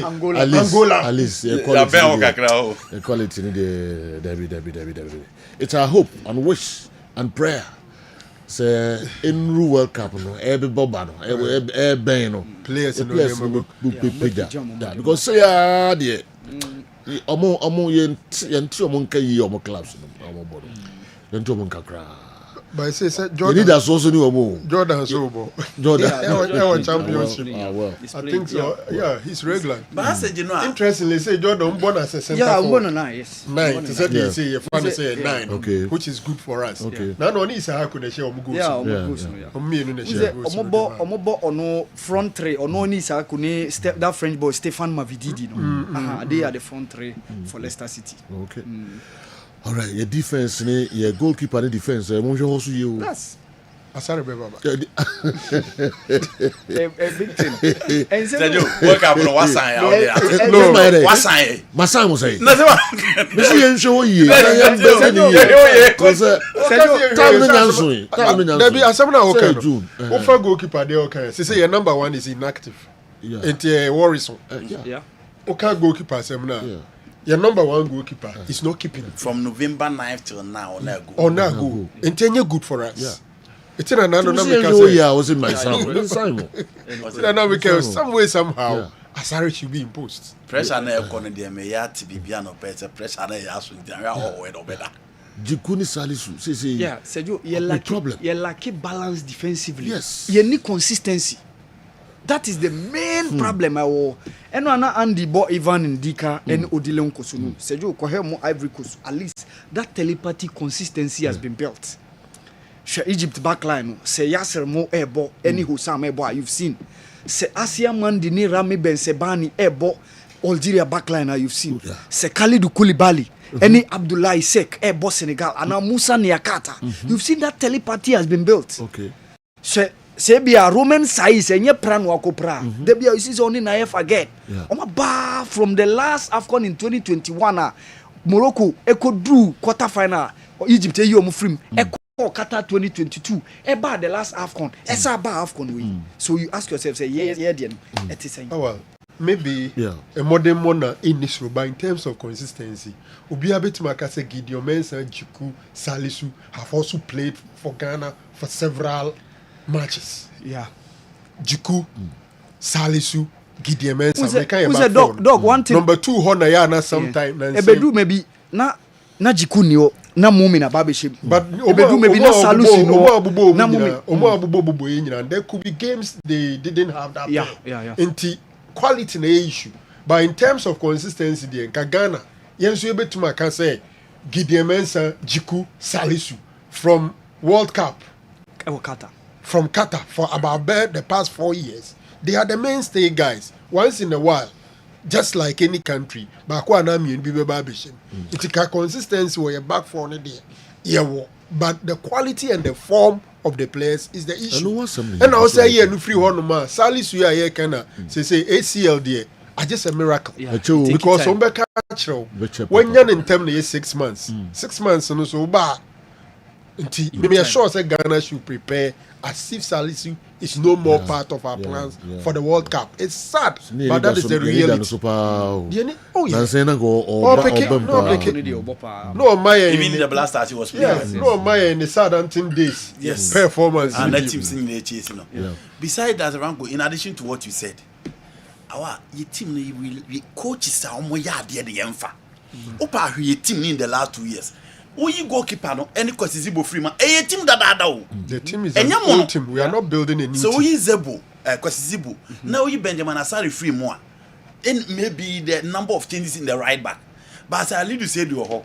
Angola. At least quality the it's our hope and wish and prayer. Say in World Cup no every boba no ben no
players no
picture because say there omo yenti omo nka yi omo clubs no omo bodo yenti omo nka kra.
But I say
Jordan leaders also knew omo
Jordan so bo
Jordan
championship.
Well.
I think so. Yeah, he's regular.
But I said, you know,
interestingly, say Jordan born as a center.
Yeah, I'm born on 9. Yes,
9. To say you find say 9.
Okay,
which is good for us.
Okay.
Now no need say how could share omo goals.
Yeah, omo goals.
Me no share goals.
Omo ono front three. Ono ni sa kune step that French boy Stéphane Mavididi no. They are the front three for Leicester City.
Okay. All right, your defense, your goalkeeper, the defense.
Yes.
Asare beba.
A big team.
And say you work up on Wasan out there.
No,
Wasan.
Masan was saying.
No,
Missy and show ye.
There be Asamna okay. Offer goalkeeper there okay. Say your number 1 is inactive.
Yeah.
It's worrisome.
Yeah.
Okay, goalkeeper Asamna. Yeah. Your number 1 goalkeeper is not keeping it.
From November 9th till now,
on that go. And then you're good for us.
Yeah.
It's in another
I was in my son.
Some way, somehow, Asari should be imposed.
Pressure na ekon de me ya ti bibia no pete pressure na ya so dia ya we no better.
Jikuni Salisu say
yeah, Sergio, you lack balance defensively.
Yes.
You need consistency. That is the main problem I will. And when Andy bought Ivan Ndika and Odile Nkosunu, Sergio Kohemo Ivory Coast, at least that telepathy consistency has been built. Egypt backline, say Yasser Mo Ebo, any Husam Ebo you've seen. Say Asia Mandini Rami Ben Sebani Ebo, Algeria backline you've seen. Say Khalidou Koulibaly, any Abdoulaye Seck, Ebo Senegal, and Moussa Niakata. You've seen that telepathy has been built.
Okay.
Say be a Roman size and your plan wakopra. There be a season only naif again. Bar from the last AFCON in 2021, Morocco, Echo drew quarterfinal, or Egypt, you mufrim, Echo Qatar 2022, Eba the llast AFCON, Esa bar AFCON. So you ask yourself, say,
oh, well, maybe a modern one in this room, but in terms of consistency, Obiabe Makase Gideon Mensah, Jiku, Salisu have also played for Ghana for several matches.
Yeah.
Jiku, Salisu, Gideon Mensah.
Who's a dog? One thing.
Number 2, Honayana sometime.
Ebedu maybe na Jiku niyo na mumi na babeship.
But
Ebedu maybe na Salisu no na mumi.
And there could be games they didn't have that.
Yeah.
Inti quality na issue. But in terms of consistency, the Ghana, Yensu Ebetuma can say Gideon Mensah, Jiku, Salisu from World Cup.
Qatar.
From Qatar for about the past 4 years. They are the mainstay guys. Once in a while, just like any country, but consistency where you're back for there. Yeah, but the quality and the form of the players is the issue. And I say yeah, no free one man. Salisu ya kana say ACL there. I just a miracle.
Yeah.
Because when you're in term 6 months. 6 months no so ba. Maybe I'm sure say Ghana should prepare as if Salisu is no more part of our plans for the World Cup. It's sad, but that is the reality. No, Maya
even in the blasters he was playing.
No, Maya in the Southampton days.
Yes,
performance
and that team singing the chase. Besides that, Rango, in addition to what you said, our team will coaches are more yard the Enfa. Opa your team in the last 2 years. We goalkeeper no any Kwesizibo Freeman. A team that
the team is an old team. We are not building a new
so
team.
we Zebo Kwesizibo. Now we Benjamin Asari free more. And maybe the number of changes in the right back. But as I lead to say to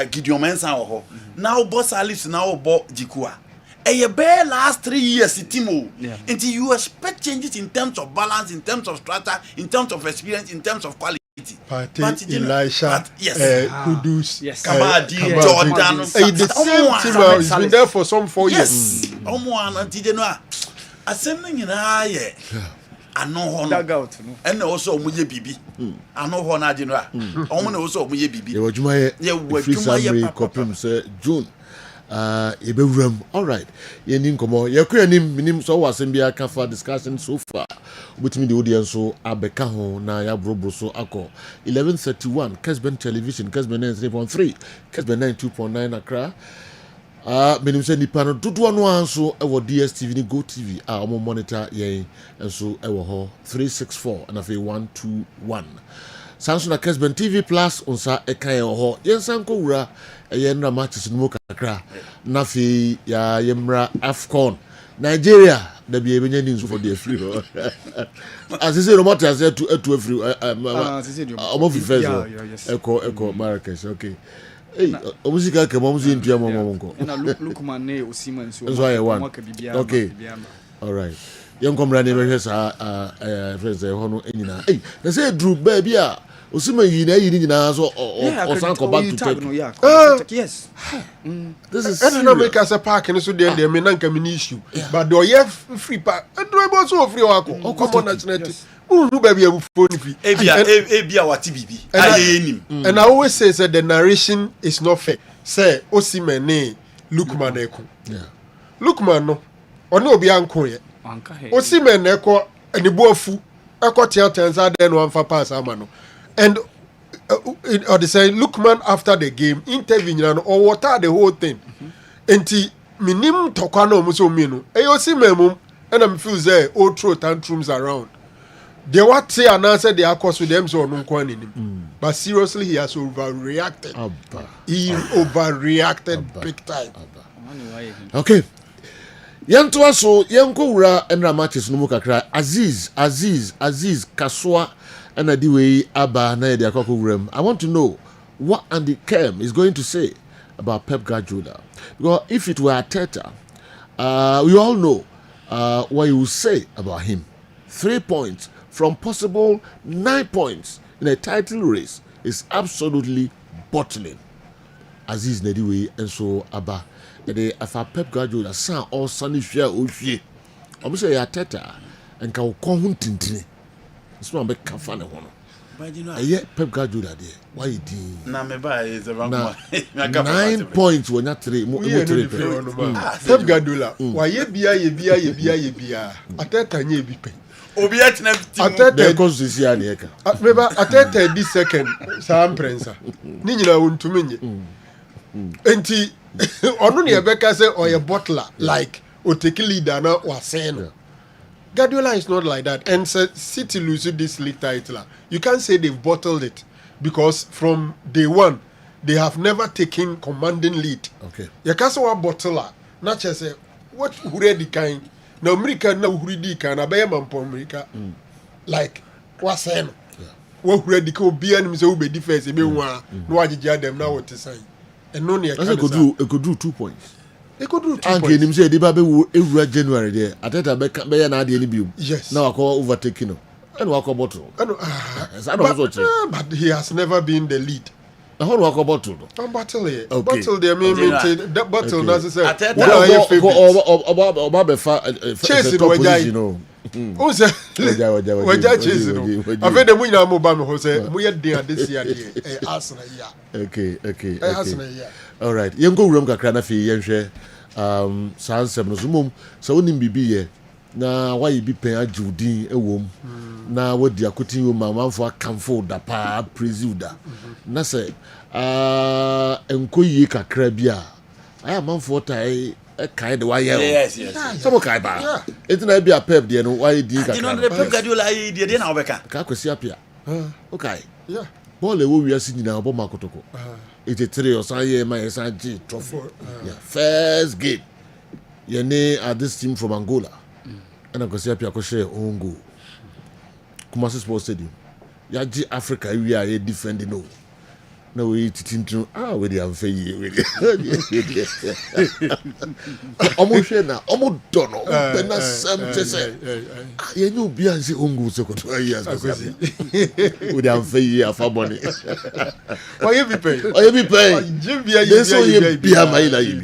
Gideon Mensah ho. Now boss Alice now bo Jikua. A bare last 3 years Timo. Until you expect changes in terms of balance, in terms of structure, in terms of experience, in terms of quality.
Party, Elisha, Kudus,
Kamadi, Jordan.
The same team has been there for some 4 years.
I know Honor. And also Muye Bibi. I know Honor General. Also Muye Bibi.
You were June. June. All right. Yenim komo. Yakuyanim minim so wasembia kafa discussion so far. With me the audience so abeka ho na ya bro so ako 11:31 Kessben television Kessben 93.3 Kessben 92.9 Accra. Minim se nipa no dodo no anso e wo DSTV ni Go TV omo monitor yen enso e wo ho 364 and afi 121. Samsung na Kessben TV Plus onsa e kan ho yensan ko wura yenra matches no kakra na fi ya yemra AFCON Nigeria da bi ebenya ni for the free as I say no matter as to free omo fi first eko Marrakesh okay hey musica ke mo muzi ntua mo nko
na Lukman ne Osiman so
okay all right yen komra ne be sa friends e ho no enyina hey na say Drew baby a Osiman yi na so osan ko back to take
yes
this is economic as a park and so there me nanka me issue but do you free park and do about so free wako common nationality who baby a phone fee
ebia wati bibi ayenim
and I always say that the narration is not fair say Osiman ne Lukman eko Lukman no ono obi anko ye Osiman eko eni boafu eko tiatenza den one for pass amano. And or they say Lukman after the game intervene or water the whole thing. Enti minim tokano muso minu. Eyosi memum and I'm feel say all throw tantrums around. They what say and answer the course with them so no him. But seriously he has overreacted. He overreacted big time.
Okay. Yanto aso yanko wura enra matches no kakra Aziz Kaswa and the way Abba na de akoko wuram. I want to know what Andy Kem is going to say about Pep Guardiola. Because if it were Arteta, we all know what he will say about him. 3 points from possible 9 points in a title race is absolutely bottling. Aziz Nediwe and so Abba. The afa Pep Guardiola san all sunny share ohwie. Omo say Arteta and ka ko hu tintini. So am be kafa ne ho no. But you know Pep Guardiola there. Why you did?
Na me ba is the wrong one.
9 points when not 3 mo 3.
Pep Guardiola. Why ye bia. Arteta nye bi pe.
Obi atina
Arteta
because this year na eka.
Remember Arteta this second Sam Prensa. Ni nyina wontumi nye. Enti onu ne ebeka say oye butler like oteki leader na waseno. Guardiola is not like that. And City losing this league title, you can't say they've bottled it because from day one they have never taken commanding lead.
Okay.
You can't say one bottler. Not just say what already kind. Now America na already kind. Abaya mampo America. Like waseno. What already ko be any say ube defense ebe wa no ajija them now what say. And no near.
It could do 2 points.
They could do 2
points. And him say they be January there. Ateta be na dey bi.
Yes.
Now I call overtaking. And wako bottle.
But he has never been the lead.
How wako bottle?
Battle here.
Okay.
Battle there mean that battle doesn't say.
What are your favorites? Oba
chase it wajai.
You know.
O say wajai chase no. Ave dem nyina mo ba me ho say mo ye den this year dey Arsenal here.
Okay.
Arsenal here.
All right. Yengo wuram kakra na fi yenhwe sansem no sumum so onim bibi ye na why bi pen ajudin ewom na wodi akotin wo mamanfo akamfo da pa presiuda na say enkoyi kakra bia aya manfo tai kai de why
yes
some kai ba it na bia Pep de no why di kakra
you know the Pep Guardiola de na obeka
ka kwesi apia okay
yeah
ball e wo wiase nyina obo makotoko 83 or so year my SG trophy. Yeah, first game. You know at this team from Angola. And I go see Pia share own goal. Kumasi Sports Stadium. Yaji Africa we are defending no. no we tintin we dey amfa yi we omo na omo dono na sam chese ye no bia nse ongu se koto ayi asase we dey amfa yi afa boni
oye bi pay
jimbia yi so ye bia mai la yi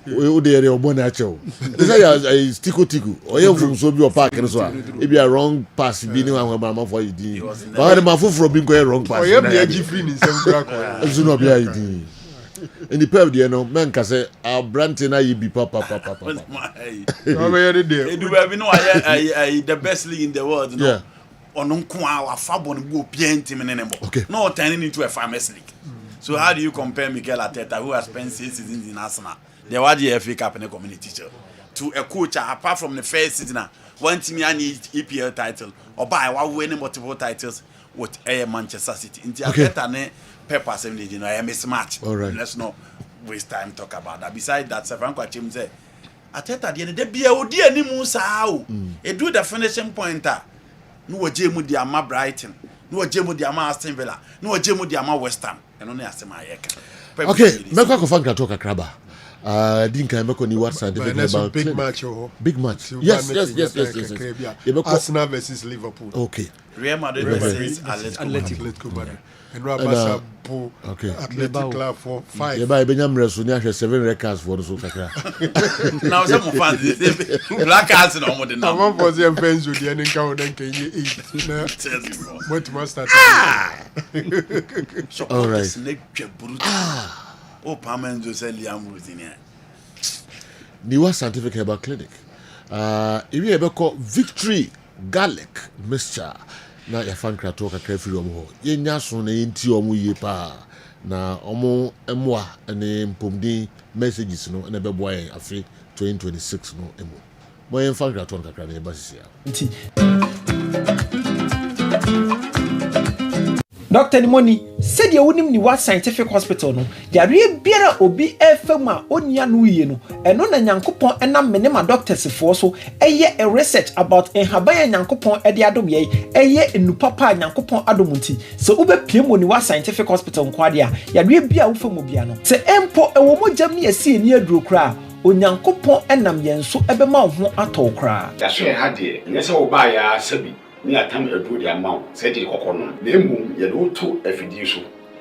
we dey re obona acho say ya tiko oye from so bi o park no so e be a wrong pass bi ni wa ma for you din ba de ma foforo bi ko wrong pass
oye bi agi free ni sem kura ko
ezu no bia yi din in the pub there no men ka say a brand na yi bi papa
no be here there
edu ba bi no aye the best league in the world no ono nko a fabo no go pienti menenebo no turning into a famous league. So how do you compare Mikel Arteta, who has spent 6 seasons in Arsenal, the WDF FA Cup and a community teacher, to a coach apart from the first season, one team and EPL title, or by one winning multiple titles with a Manchester City. In the Arteta ne Pepper 70, a mismatch.
All right.
Let's not waste time talk about that. Besides that, Franco Chim said, Arteta the end of the day, oh dear, ni musa how it do the finishing pointer. No jemu di ama Brighton, no jemu di ama Aston Villa, no jemu di ama West Ham.
Okay, meko ko fan ka talk akraba. Dinka meko ni what scientific about
big match
big match. Yes.
Arsenal versus Liverpool.
Okay.
Real Madrid versus
Atletico Madrid. And Rabasa Athletic Club for 5.
Yeah, by Benyam Resu ni 7 records for so kakra.
Now some fans Laka no more than now.
One for them fans with the nka o den kan ye 8. What must start?
All right.
Oh, Pamenzo said Liam Rutine.
Niwa Scientific Herbal Clinic. If you ever call Victory Garlic Mixture, na ya fan krato kakra firi omo ho. Ye nya so na enti omo ye pa. Na omo emwa ene mpomdin messages no na be boy afi 2026 no emo. Mo ye fan krato kakra na ye basisia.
Dr. Nimoni said you wouldn't need what scientific hospital no. Ya biara obi efema onya no ye no. Eno na Nyankopon enam menema doctors for so eye a research about enhabaya Nyankopon ede adom ye eye enupapa Nyankopon adom nti. So ube piemo ni what scientific hospital nkwade a ya bia wo famo bia no. Se empo ewo mogam ni esi eni aduro kra Onyankopon enam yenso ebema ho atọ kra.
Ya so ha de nyese wo ba ya sabi ni atam edu di amount said the kokono na emu ye do to afidi so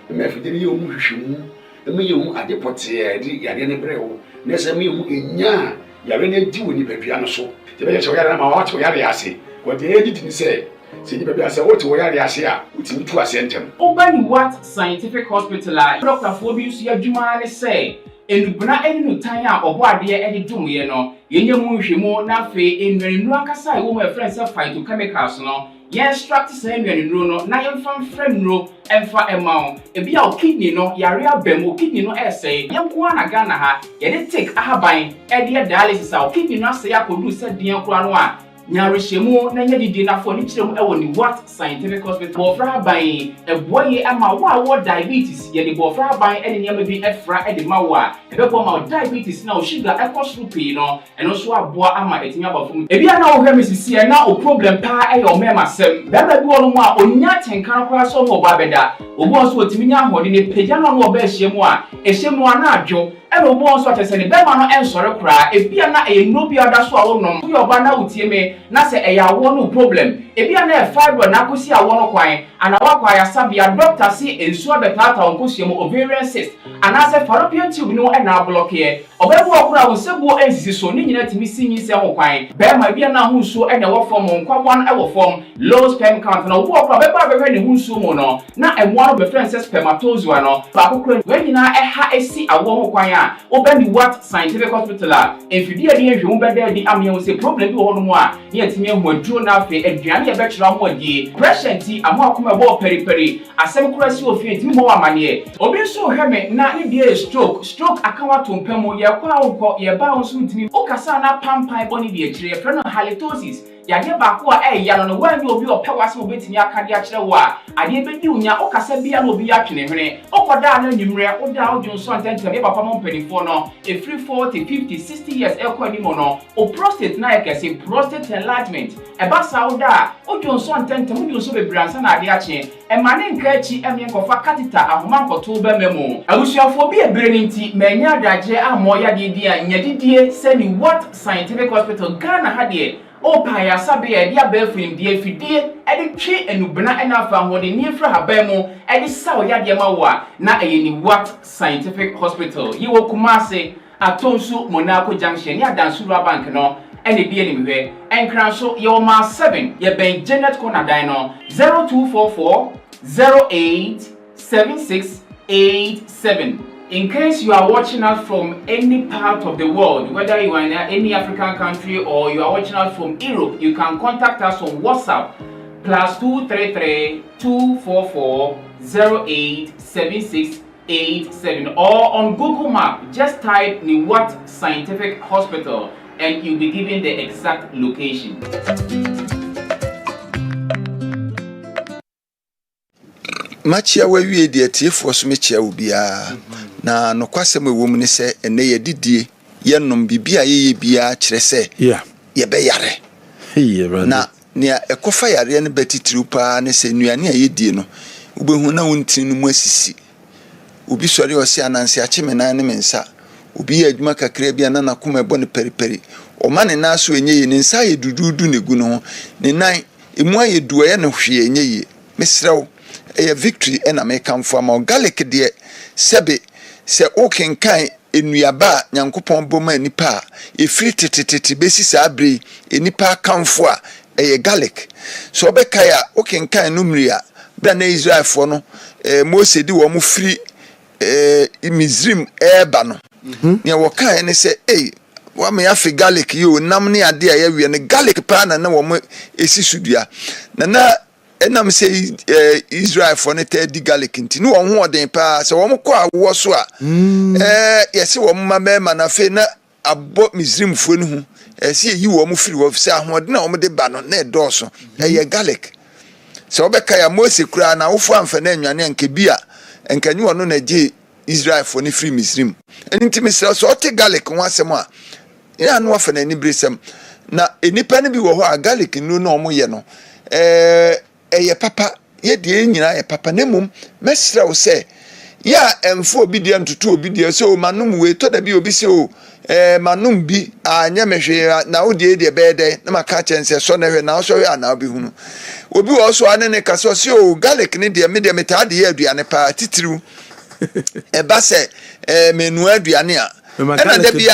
me afidi ni omu hwehwemu me ye hu adepote e di yade ne brewo na se me hu enya yare na di woni badua no so te be che yare na ma wa che yare ase ko de edit ni se ni badua ase wo che yare ase a utimi tu ase ntem
Obani what scientific hospital Dr. Fobi su adwuma ne say enubuna enu tan a obo ade e dumye no yenye mu nhwemu na fe enwenu akasa e wo my friends phytochemicals no ye extract say enwenu no na ye mfa frame no emfa emao e bia o kidney no yare abem o kidney no say ye nko ana Ghana ha ye de take ahaban e de dialysis a o kidney no say akodu se den kura no a nyarehemu na nya didi na fo ni kirem e woni what scientific hospital bofra ban e boye ama wo diabetes ye de bofra ban e ne nyama bi efra e de mawo a e be bo ma diabetes na o sugar e koso pe no eno so aboa ama etimi abafum e bia na wo hwe misisi e na o problem pa e yo mema sem da bi wo no a onya tenkan kwa so ho ba beda obo so otimi nya hode ne peja no no ba hyiemu a ehyemu ana adwo e no obo so atese ne be ma no ensore kra e bia na e no bia da so a wo nom yo ba na utie me na se e ya wo no problem e bia na e fibroid na kosi a wo no kwan ana wa kwa ya sabia doctor si ensu abetata onkosuemu ovarian cyst ana se fallopian tube no e na block ye obebu okura wo sebu ensisi so ni nyina timi sinyi se ho kwan be ma bia na ho nsuo e na wo form nkwabon e wo form low sperm count na wo okura be ba be ne ho nsuo mo no na e mo no be friend say spermatozoa no ba kokura we nyina e ha esi awo ho kwan a obani what scientific hospital a enfidie de ehwe be da di amye wo se problem bi wo no mo a ne atimi ehu aduro na afi aduane e be kira mo adi pressure ti amo akoma bo periperi asem kura si ofie timi mo amane obi so hweme na ne die stroke akawa tompamo ye kwa wo ye ba wo so timi o kasa na pampan boni die kire ye no halitosis yade ba ko ya no wan bi obi opewase obetimi akade a kire wo a ade be di unya o kasa bia na obi atwene hwene okoda na nyimre o da o junso antentem e papa mo mpanifo no e free 40 50 60 years e ko ni mo no o prostate na e kese prostate enlargement e ba sa o da o junso antentem o junso be bransa na ade a kire emane nkachi enyenkofa katita ahoma nkoto be memo abusuafo bi ebere nti menya adagye amoya didi a nyadidie seni what scientific hospital Ghana hade o pa ya sabe ya dia be film die fidie edi twe enubena ena afa hode ni efra haban mu edi saw ya de ma wo na eyeni what scientific hospital yiwo Kumase atonsu Monaco Junction ya Dansura Bank no ene bi eni mehwe enkran so yo ma 7 ye ben Janet Corner Dino 0244 087687. In case you are watching us from any part of the world, whether you are in any African country or you are watching us from Europe, you can contact us on WhatsApp +233 244 087687 or on Google Map. Just type Niwat Scientific Hospital and you'll be given the exact location.
Machia we de atiefo so mechia obia na nokwasem ewom ne se ene ye didie ye nom bibia ye bia kire se ye be yare na nia ekofa yare ne betitiri pa ne se nuane a ye die no ubehu na wontin no mu asisi obi sori o se ananse achime na ne mensa obi ye adwuma kakra bia na nakoma ebo ne periperi o ma ne na so enye ye ne nsa ye dududu ne gu no ne nan emu aye duo ye ne hwe enye ye mesrew a victory and American farmer garlic dear sebe se okenkan enuaba nyankopon boma nipa e free tititi besi sabri enipa kanfo a garlic so obekaya okenkan numria bra na Israel fo no Mose di wo mu free Mizrim eba no ne wo kan ne se wa me afi garlic yo nam ne ade a ya wie ne garlic pa na wo mu esisudua na enam say Israel for ne di garlic nti no ho oden pa se wo mko awo so a yesi wo mama na fe na abo Mizrim fo no hu se yi wo mu firi wo se ahoden na wo de ba no na edoso garlic se obeka ya Mose kura na wo fo amfa na anwane anke bia enkanyi wo no na je Israel for ne free Mizrim enti me se so te garlic ho asem a ya no afa na ni bresem na enipa ne bi wo ho a garlic no na omo ye no eye papa ye de nyina ye papa nemum mesra wo se ya emfo obi de ntutu obi de se o manum we to da bi obi se o manum bi anya mehwe na wo de bede na maka chense so na hwe na so hwe na obi hunu obi wo so ane ne kaso se o garlic ne de me de metade ye aduane pa titiriu ba se menu aduane a na de bia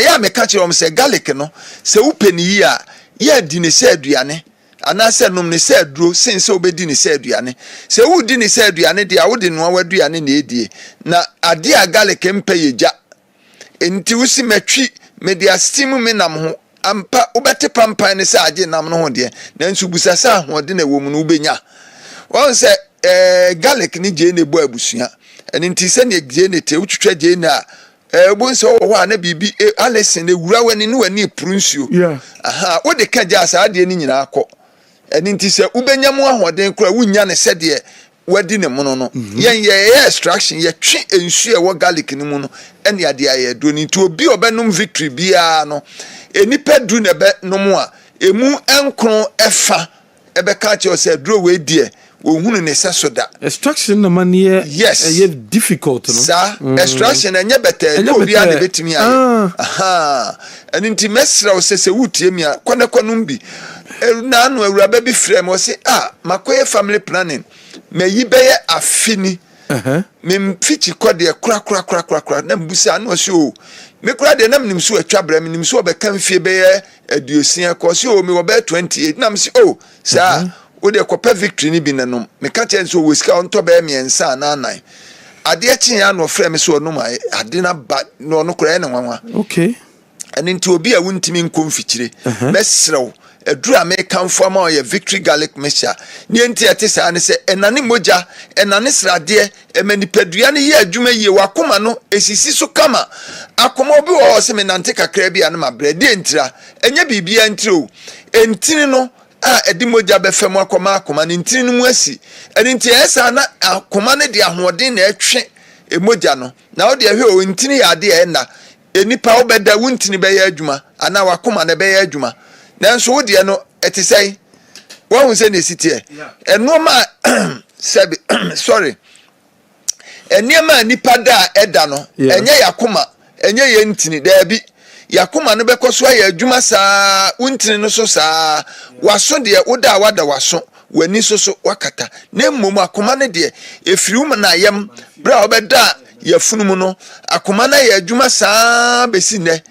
ya me ka kire se garlic no se upeni yi a ye di ne se aduane anase nom ne se aduro sense obedi ne se aduane se wudi ne se aduane de a wodi no awaduane na edie na ade a garlic mpa yeja enti wusi matwi media steam me nam ho ampa obete pampan ne se age nam no ho de na nsu busasa ho de na wom no ubenya won se garlic ni je ne bo abusua enti se ne je ne te utwetwa je na bonso wo ho na bibi alesen ewura wani no wani prunsuo wo de ka ja sa ade ni nyina akọ enti se ubenyamu ahoden kura wunya ne sede wadi ne mono no yen ye extraction ye twi ensu e wo garlic ni mu no ene ade aye do ni to obi obenum victory bia no enipa du ne be no mu a emu enkron efa ebe ka che o se dro we die ohunu ne se soda
extraction na man ye ye difficult no
sa extraction enye better no obi ade betimi aye enti mesra o se wutie mi a kwanakwanum bi na no awuraba bi frem o se makoye family planning me yibeye afini me mfichi kode kura na mbusa na o se o me kura de na mnim so atwabra me nim so obeka mfie beye aduosia ko se o me wo be 28 na mse o sa o de kopa victory ni bi nanom me ka chen so weska onto be miensa na anan ade achi ya no frem so no ma ade na ba no no kura ne nwanwa
okay
and into obi a wuntimi nkomfikyire mesrew edura me kanfo ma ye victory garlic mixture ni enti ete sa ne se enane moja enane srade emanipadua ne ye adwuma ye wakoma no esisi so kama akoma obi wo se me nante kakra bia ne mabre de entira enye bibia entiro entini no edi moja be fem akoma ne ntini no mu asi enti esa na akoma ne de ahoden na etwe emoja no na wo de hwe o ntini ya de na enipa obeda wuntini be ya adwuma ana wakoma ne be ya adwuma nanso wo de no eti sei One was any city, and no man, sorry, and near man nipada edano, and ye yakuma, and ye yentini, there be yakuma no because why juma sa, wintin no so sa, was so dear, Oda wada was so, when niso so wakata, name muma kumane dear, if you man I am, bra beda, ye funumuno, akumana ye juma sa besine.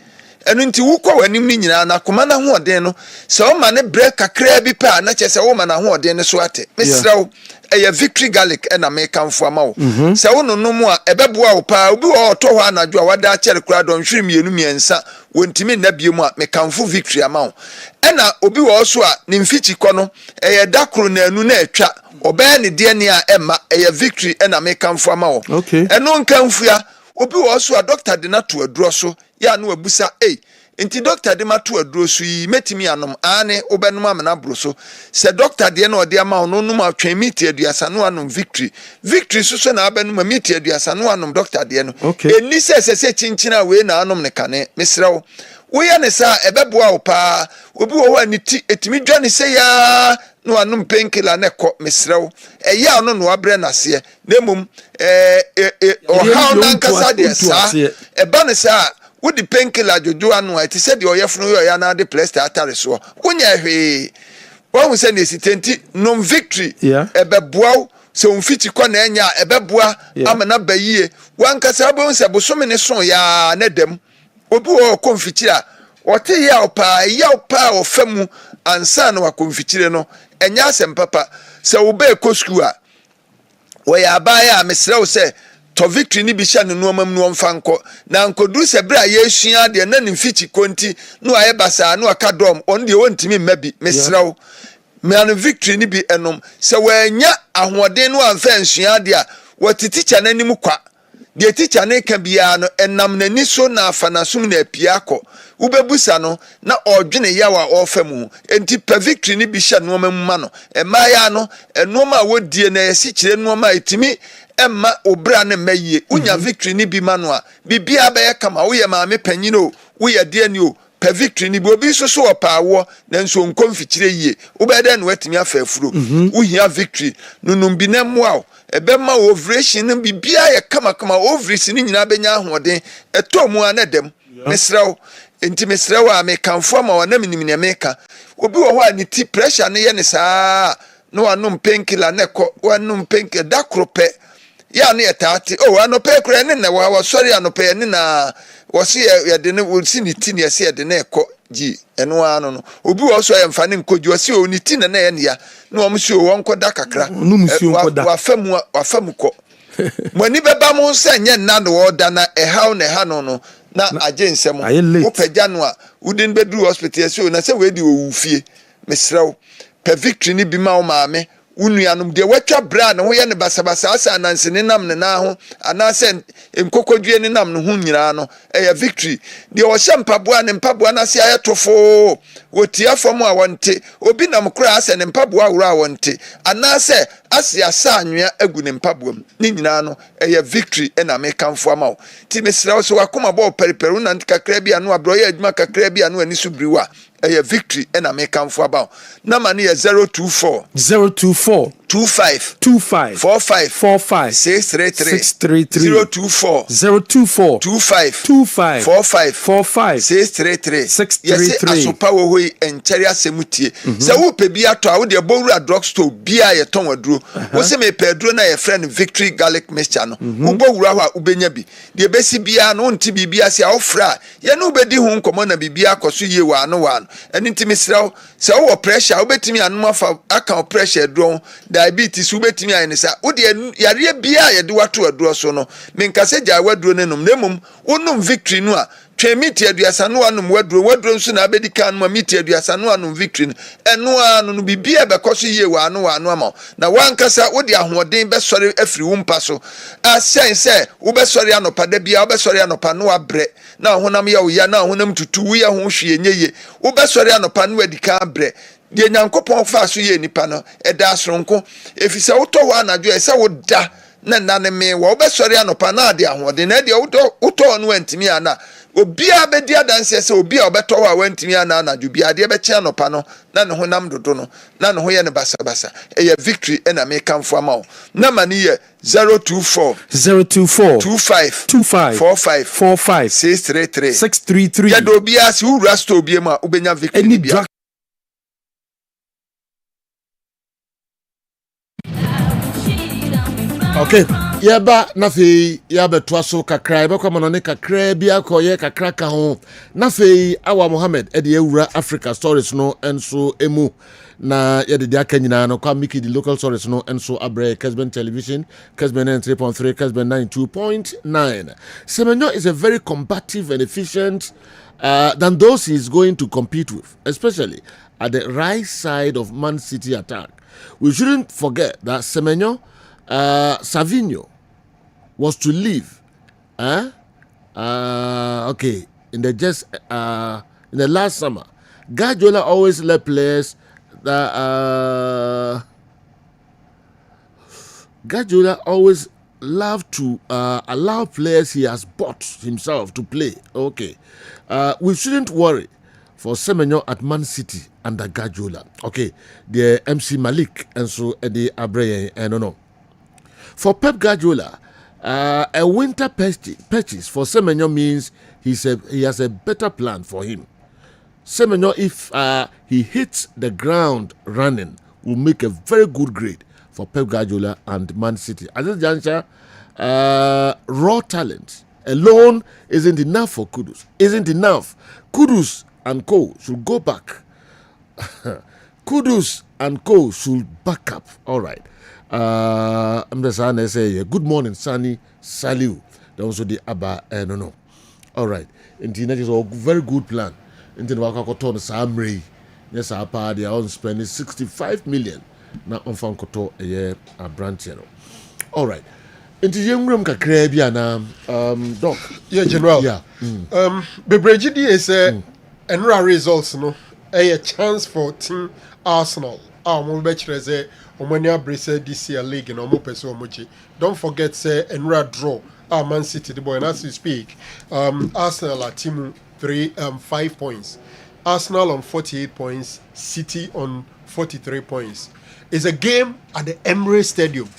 Enu nti wukọ wanim ni nyina na koma na hoɔden no sɛ o ma ne break kakra bi pa na kyɛ sɛ o ma na hoɔden ne so ate mesraw ɛyɛ victory garlic ɛna me kamfo ama wo sɛ wo no mu a ɛbɛboa wo pa obi wɔ ɔtɔ hɔ anadwo a wada kyɛre kura dɔn hwiri mienu miensa wontimi na bie mu a me kamfo victory ama wo ɛna obi wɔ so a ne mfichi kɔ no ɛyɛ dakoro na anu na atwa ɔbɛɛ ne deɛ ne a ɛma ɛyɛ victory ɛna me kamfo ama wo ɛno nkamfua obi wɔ so a doctor de na to aduro so ya no abusa enti doctor de ma to aduro so yi metimi anom ane obenum amana bro so se doctor de na ode ama no num atwen miti aduasa no anom victory so na abenum miti aduasa no anom doctor de no eni se chinchina we na anom ne kane mesrew wo ya ne sa ebeboa wo pa obi wo ani ti etimi dwane se ya no anum painkiller na ekọ mesrew eya no no abre na se na mum o how na kasa de sa eba ne sa with the painkiller jojo anu it said the oyefunu yo ya na de plaster atare so wonya hwe won we say na sitenti no victory ebeboa se unfiti kwa na enya ebeboa amana bayie wan kasa bo se bosome ne so ya na dem obi o konfitira ote ya opa ofamu ansa na wa konfitire no enya asem papa se wo be kosku a wo ya ba ya mesrew se to victory ni bi sha no nomam no mfanko na nkodu se bra ye sua de na nimfichi konti no aye basa no aka dom on de wontimi mabi mesrew me an victory ni bi enom se wanya ahoden no amfa nsua de a wotiticha nanim kwa de teacher ne ka bia no enam nani so na afanasum na apia akọ ubebusa no na odwene yawa ofamu enti per victory ni bi sha no mamma no emaya no enoma wodie na yesi kire noma etimi emma obra ne maye unya victory ni bi mano a bibia be kama wo ye maame panyino wo ye de ani o per victory ni bi obi so opaawo na nso nkomfikire yie ubede na watimi afafuro wo hia victory nunum bi na moa ebema ovration bibia ye kama ovration nyina benya ahoden etomu anadem mesrew enti mesrew a me kanfo ma wana minim ne meka obi wo ho a ni ti pressure ne ye ne saa no anum painkiller ne ko wanum painkiller dakrope ya ne etati anope kura ne na wa sorry anope ne na wosi ye de ne wosi ni ti ne ye se de ne ko ji eno ano no obi wo so ye mfa ne nkoji wosi o ni ti na na ye ne ya na wo msi o wonko da kakra wafamu ko mani beba mo se nye na no oda na ehaw na eha no na agensem wo pagya no a udin bedru hospital so na se we di owufie mesrew per victory ni bi ma wo maame unuanum de watwa bra na ho ye ne basabasa asa anansene nam ne na ho anase enkokodue ne nam ne ho nyira no eya victory de o shampaboa ne mpaboa na se ayetofo wotia fom a wonte obi nam kura ase ne mpaboa wura wonte anase ase asa anwea agu ne mpaboam ne nyina no eya victory na me kamfo ama ti mesra so wakoma bo periperu na kakra bi anu abro ye adwuma kakra bi anu ani so briwa eya victory na me kamfo aba na mane ye 024 25 45 633 024 25 45 633 yes asopa wo hoi encheri asemutie se wo pe bi ato a wo de bowura drugstore bia ye ton waduro wo se me pe aduro na ye friend victory garlic mixture no wo bowura ho a ubenya bi de besi bia no nti bibia se a wo fra ye no bedi ho nkomo na bibia akoso ye wa no eni ntimi sraw se wo pressure wo betimi anoma fa aka pressure dron diabetes ubetimi ayene sa wo de yare bia ye de wato aduro so no menkase gya waduro nenum nemum wonum victory no a twemiti aduasa no anum waduro nso na abedi kan ma miti aduasa no anum victory eno anu no bibia bekoso ye wa no ama na wankasa wo de ahoden be sori afiri wo mpa so a sense wo be sori anopa da bia wo be sori anopa no abre na honam ya wo ya na honam tutu wo ya ho hwe nyeye wo be sori anopa no adika abre de nyankopon fa so ye nipa no eda asronko efisa wo to ho anadwo esa wo da na nane me wo be sori anopa na ade ahode na de uto no antimi ana obi a be dia danse se obi a obeto wa wantimi ana na ju bia de be che anopa no na ne ho nam dodo no na ne ho ye ne basa basa e ye victory e na me kamfo ama o na mani ye 024 25 45 633 ya do bia si ura sto bia ma ubenya victory bia.
Okay, yaba nafi yaba twaso kakra yaba kwa manone kakra bia koye kakra ka ho nafi awa Mohammed ede ewura Africa Stories no enso emu na yede dia ka nyina no kwa miki the local stories no enso abre Kessben television Kessben 3.3 Kessben 92.9. Semenyo is a very combative and efficient than those he's going to compete with, especially at the right side of Man City attack. We shouldn't forget that Semenyo Savinho was to leave. Okay, in the last summer, Guardiola always let players that Guardiola always loved to allow players he has bought himself to play. Okay, we shouldn't worry for Semenyo at Man City under Guardiola. Okay, the MC Malik and so Eddie Abreye and no. For Pep Guardiola, a winter purchase for Semenyo means he has a better plan for him. Semenyo, if he hits the ground running, will make a very good grade for Pep Guardiola and Man City. At this juncture, raw talent alone isn't enough for Kudus. Isn't enough. Kudus and co should go back. Kudus and co should back up. All right. I'm just going to say good morning, Sunny Saliu. That also the Abba no. All right. That is a very good plan. Into the Wakakoton Samri. Yes, our party are on spending 65 million. Now on Fankoto a year a branch. All right. Into young room Kakrabia now, Doc.
Yeah, General.
Yeah.
Bebrejidi is a results, no. A chance for Team Arsenal. Omania Brisa this year league in Omo Peso Mochi. Don't forget, say, Enra draw. Man City, the boy, and as we speak, Arsenal are team 5 points. Arsenal on 48 points, City on 43 points. It's a game at the Emirates Stadium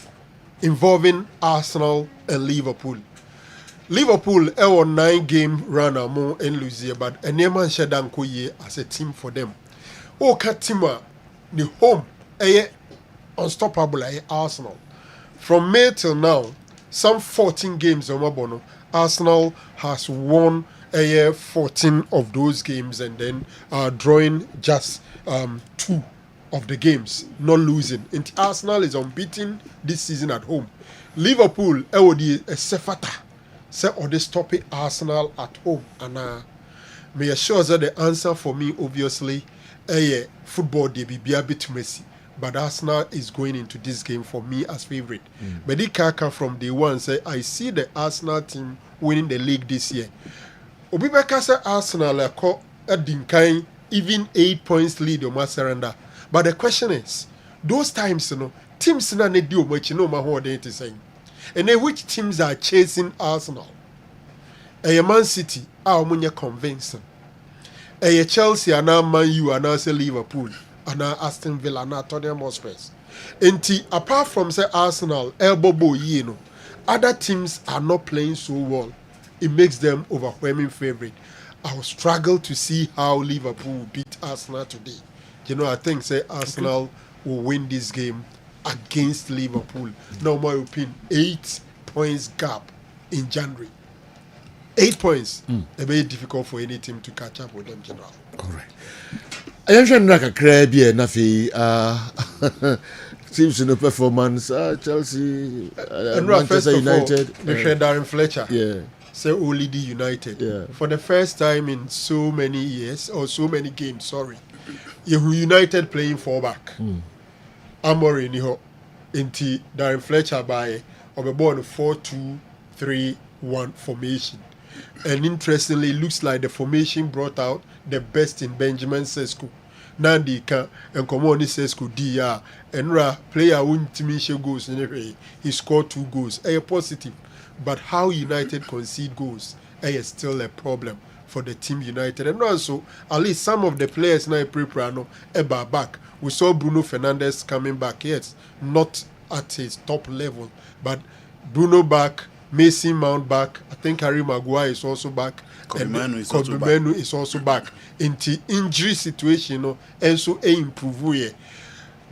involving Arsenal and Liverpool. Liverpool on 9-game run more in Lucia, but a Neman Shadankoye as a team for them. Katima, the home, unstoppable Arsenal. From May till now, some 14 games on Mabono, Arsenal has won 14 of those games and then drawing just 2 of the games, not losing. And Arsenal is unbeaten this season at home. Liverpool, a Sefata, say or they stop it Arsenal at home. And may assure that the answer for me, obviously, football they be a bit messy. But Arsenal is going into this game for me as favorite. But the Kaka from day one say I see the Arsenal team winning the league this year. Obibeka say Arsenal a Dinkai even 8 points lead on surrender. But the question is, those times teams na ne do much no ma ho dey saying. And then which teams are chasing Arsenal? Man City are omunya convincing. Chelsea and Man U and also Liverpool. And Aston Villa and Tottenham Hotspur. Apart from say Arsenal, elbow other teams are not playing so well. It makes them overwhelming favorite. I will struggle to see how Liverpool will beat Arsenal today. I think say Arsenal will win this game against Liverpool. Now my opinion, 8 points gap in January. 8 points. It's very difficult for any team to catch up with them, General.
All right. I am trying to crab here, Nafi. Seems in the performance, Chelsea, Manchester United.
Darren Fletcher.
Yeah.
Say only the United.
Yeah.
For the first time in so many years, or so many games, sorry. United playing 4-back. Amorim niho. Inti Darren Fletcher by Obeborn 4-2-3-1 formation. And interestingly, it looks like the formation brought out the best in Benjamin Sesko. Nandi can and come on says could dia and player won't Timisha goals anyway. He scored 2 goals. A positive. But how United concede goals is still a problem for the team United. And also, at least some of the players now prepare back. We saw Bruno Fernandes coming back. Yes, not at his top level, but Bruno back, Mason Mount back. I think Harry Maguire is also back. Kessben is also back. Into injury situation, and so improve.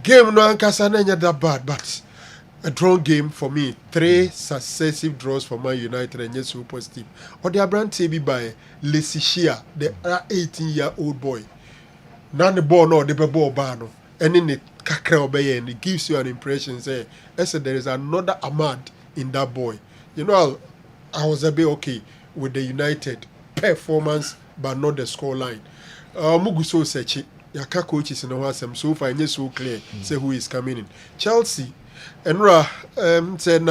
Game no ankasa na that bad, but a drawn game for me. 3 successive draws for Man United and yes, so positive. Or the brand TB by Lesishia, the 18-year-old boy. None the ball no the ball bano. And in the kakra obey and it gives you an impression say, I said there is another Ahmad in that boy. You know, I was a bit okay with the United performance, but not the score line. Muguso Sechi, Yaka coaches in the Wasam so far, and so clear, say who is coming in. Chelsea, and said,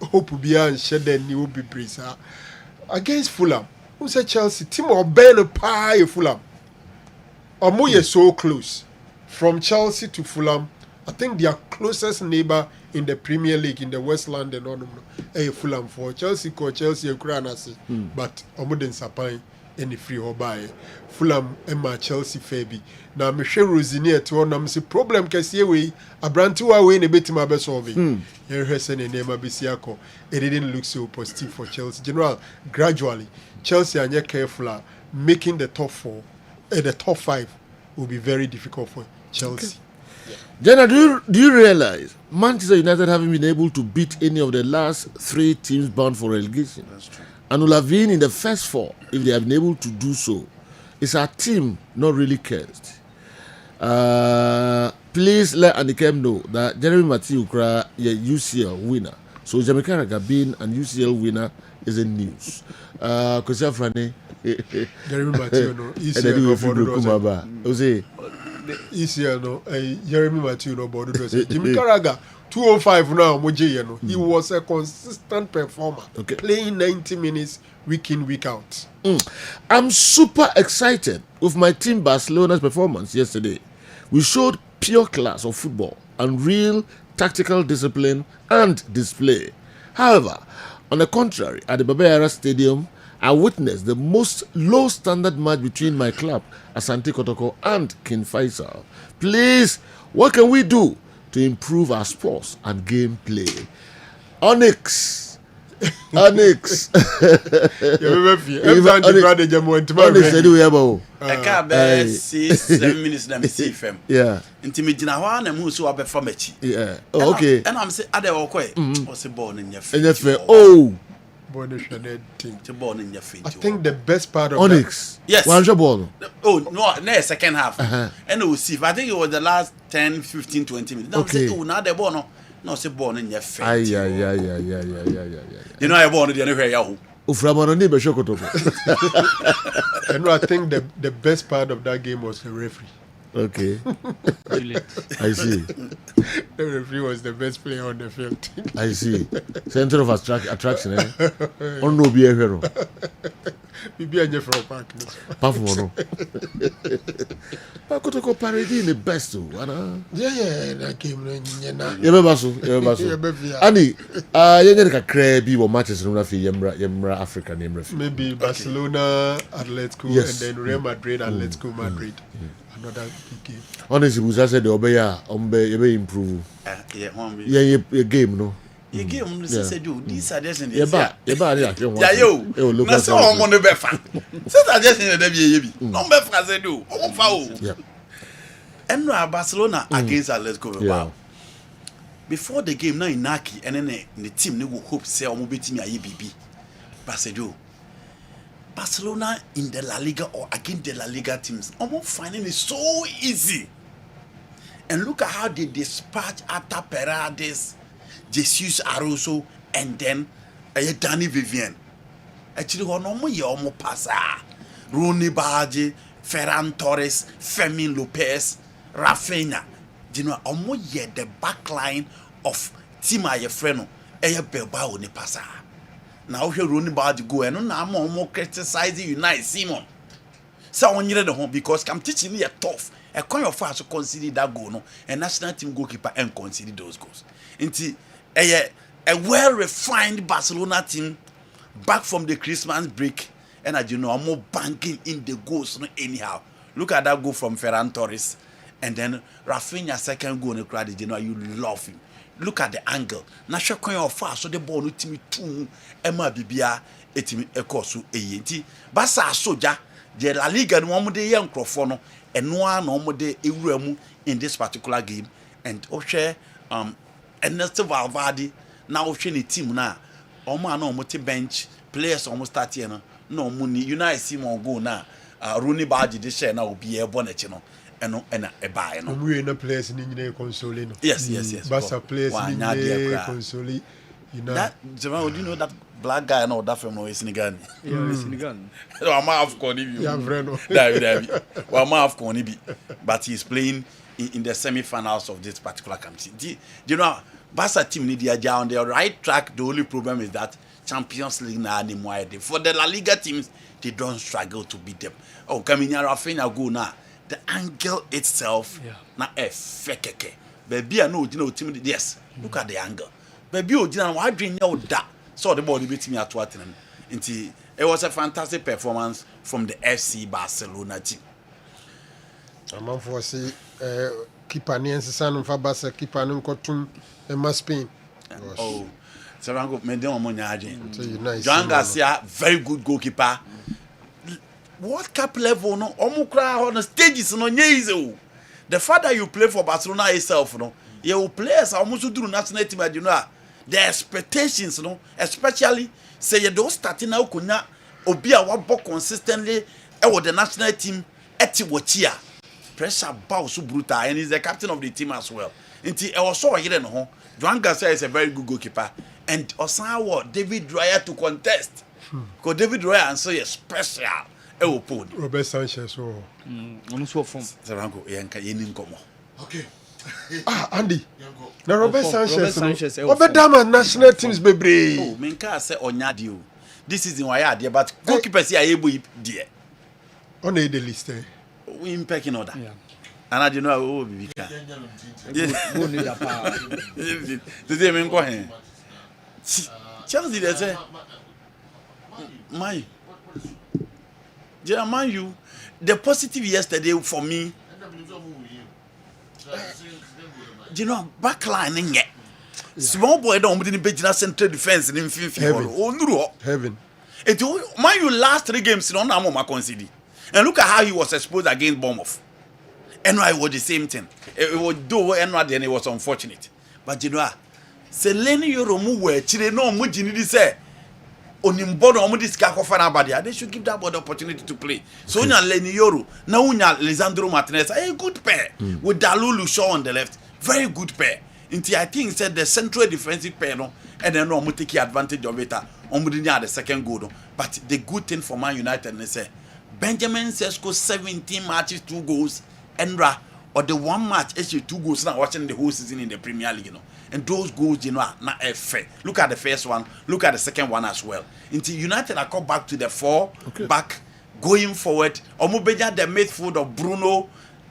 hope be and shed then you will be prisa against Fulham. Who said Chelsea? Timo Ben Pie Fulham. Omoye so close from Chelsea to Fulham. I think their closest neighbor in the Premier League in the West London Fulham for Chelsea and Kranasi, but Omuden Sapai any free or buy Fulham and Chelsea Fabi. Now Michelle Rosinier to one say problem Cassier a brand 2 away in a bit my best solving. Here has any name Abisiako. It didn't look so positive for Chelsea. General, gradually Chelsea are yet careful making the top 4. The top 5 will be very difficult for Chelsea.
Okay. Jenna, do you realize Manchester United haven't been able to beat any of the last 3 teams bound for relegation?
That's true.
And will have been in the first 4 if they have been able to do so. It's our team not really cursed. Please let Anikem know that Jeremy Matthew Kra is a UCL winner. So Jamie Carragher being an UCL winner is a news. Because Frane
Jeremy Matthew no easier no Jeremy Matthew no board Jimmy Carragher 205 now Moje no he was a consistent performer, playing 90 minutes week in week out.
I'm super excited with my team Barcelona's performance yesterday. We showed pure class of football and real tactical discipline and display. However, on the contrary, at the Baba Stadium, I witnessed the most low standard match between my club, Asante Kotoko, and King Faisal. Please, what can we do to improve our sports and gameplay? Onyx. Onyx.
Eka be 6-7 minutes na me see fam.
Yeah.
Intimi gina ho na mu so abefa machi.
Yeah. Oh, okay.
And I'm say ade wo koi. O se ball in your
face. Oh.
I
think
the best part of
Onyx.
That, yes.
One ball.
Oh no, second half. And we'll see. I think it was the last 10, 15, 20 minutes. Now say, oh, now the ball no say ball in your face.
Yeah.
You know I born in the area.
And I think the best part of that game was the referee.
Okay. I see.
The referee was the best player on the field.
I see. Center of attraction, eh? On no be a hero.
Be a different park.
Pafumono. But could go parody in the best too.
Yeah, that game.
Annie, you get a crabby or matches in Yemra African name.
Maybe Barcelona, Atletico, and then Real Madrid, Atletico Madrid. Another game.
Honestly, we just said the obey improve. Yeah, game, no.
Your game, said you. These are just in the
That's
all on the befa. Since I just in the baby. No befa said you. Oh, foul. And Barcelona against Atletico. Wow. Before the game, now in Naki, and then the team, they will hope say, I'm beating me a BB. Barcelona. Barcelona in the La Liga or against the La Liga teams, almost finding it so easy. And look at how they dispatch Ata Paredes, Jesus Aroso, and then Danny Vivian. Actually, one almost pass. Rooney Barge, Ferran Torres, Fermin Lopez, Rafinha. You know, almost the back line of Tima Yefreno, Bilbao ne passa. Now here Rooney Barge go and I'm more criticizing United Simon. So on you the home because I'm teaching you tough A coin of fast to concede that goal, no, and national team goalkeeper and concede those goals. Into a well-refined Barcelona team back from the Christmas break, and as you know, I'm more banking in the goals, no, anyhow. Look at that goal from Ferran Torres, and then Rafinha second goal in the crowd, you know, you love him. Look at the angle. National coin of fast, so the ball no team two, Emma Bibia, etimi ekosu eyenti. Basa soja, the La Liga no mo de young Crofono, and no mo de ewuramu in this particular game, and Oshe Ernesto Valverde now Oshe ni team na. Omo na omo te bench players almost start here no money United Simon go na Rooney Badge de share na obi e bonechi no eno ena e bae no
we no players ni nyine console no
yes
Basa players ni nyine console
that Jamal, do you know that black guy no that from no is Senegal
Senegal
so I'm half Konibi
yeah Vreno
David well I'm half Konibi but he's playing in the semi-finals of this particular campaign. Do you know Barca team need they are on the right track. The only problem is that Champions League now anymore. For the La Liga teams, they don't struggle to beat them. Oh, coming here, Rafinha go now. The angle itself, na fake. Baby, I know you know team. Yes, look at the angle. Baby, you know why dream you that. So the ball beat me at what it was a fantastic performance from the FC Barcelona team.
I'm for see keeper ni ensano fa Barca keeper no kotum e Spain.
Oh, Sarango mende omo nyaade. Joan Garcia, very good goalkeeper. World Cup level no omo kra on the stages no nyeize. The fact that you play for Barcelona itself no, you players almost do national team you know. The expectations no, especially say you don't start now kunya obi a wabọ consistently e with the national team eti wotia. Pressure bow so brutal, and he's the captain of the team as well. Until I was so here no, Joan Garcia is a very good goalkeeper, and Osawa David Raya to contest. Because David Raya and so is special.
Robert Sanchez.
On so from
Zarango yanka yenin komo.
Okay. Andy. Now Robert Sanchez. Robert Dama national teams bebre.
Oh, menka say onyadi o. This is in why I but goalkeepers here able there.
On the list.
We in pecking order. Yeah. And I do know who be can.
Who need a power?
Today men go hen. Chelsea they say my Man you the positive yesterday for me. You know backline yet. Small boy don't be in central defense in
Heaven.
It Man you last 3 games no na mo concede. And look at how he was exposed against Bournemouth. And I was the same thing. It was though and then it was unfortunate. But you know, say Lenny Yoromu were chile no mujini say onimbono omudis kakofana badia. They should give that boy the opportunity to play. So unya Lenny Yoro, now unya Lisandro Martinez, a good pair with Dalulu Shaw on the left. Very good pair. Until I think said the central defensive pair no, and then no take advantage of it. Omudinya the second goal. But the good thing for Man United is say Benjamin Sesko 17 matches 2 goals Endra or the 1 match actually 2 goals now watching the whole season in the Premier League, you know. And those goals, you know, are not fair. Look at the first one, look at the second one as well. Until United are come back to the 4 back going forward. Omobeja the midfield of Bruno,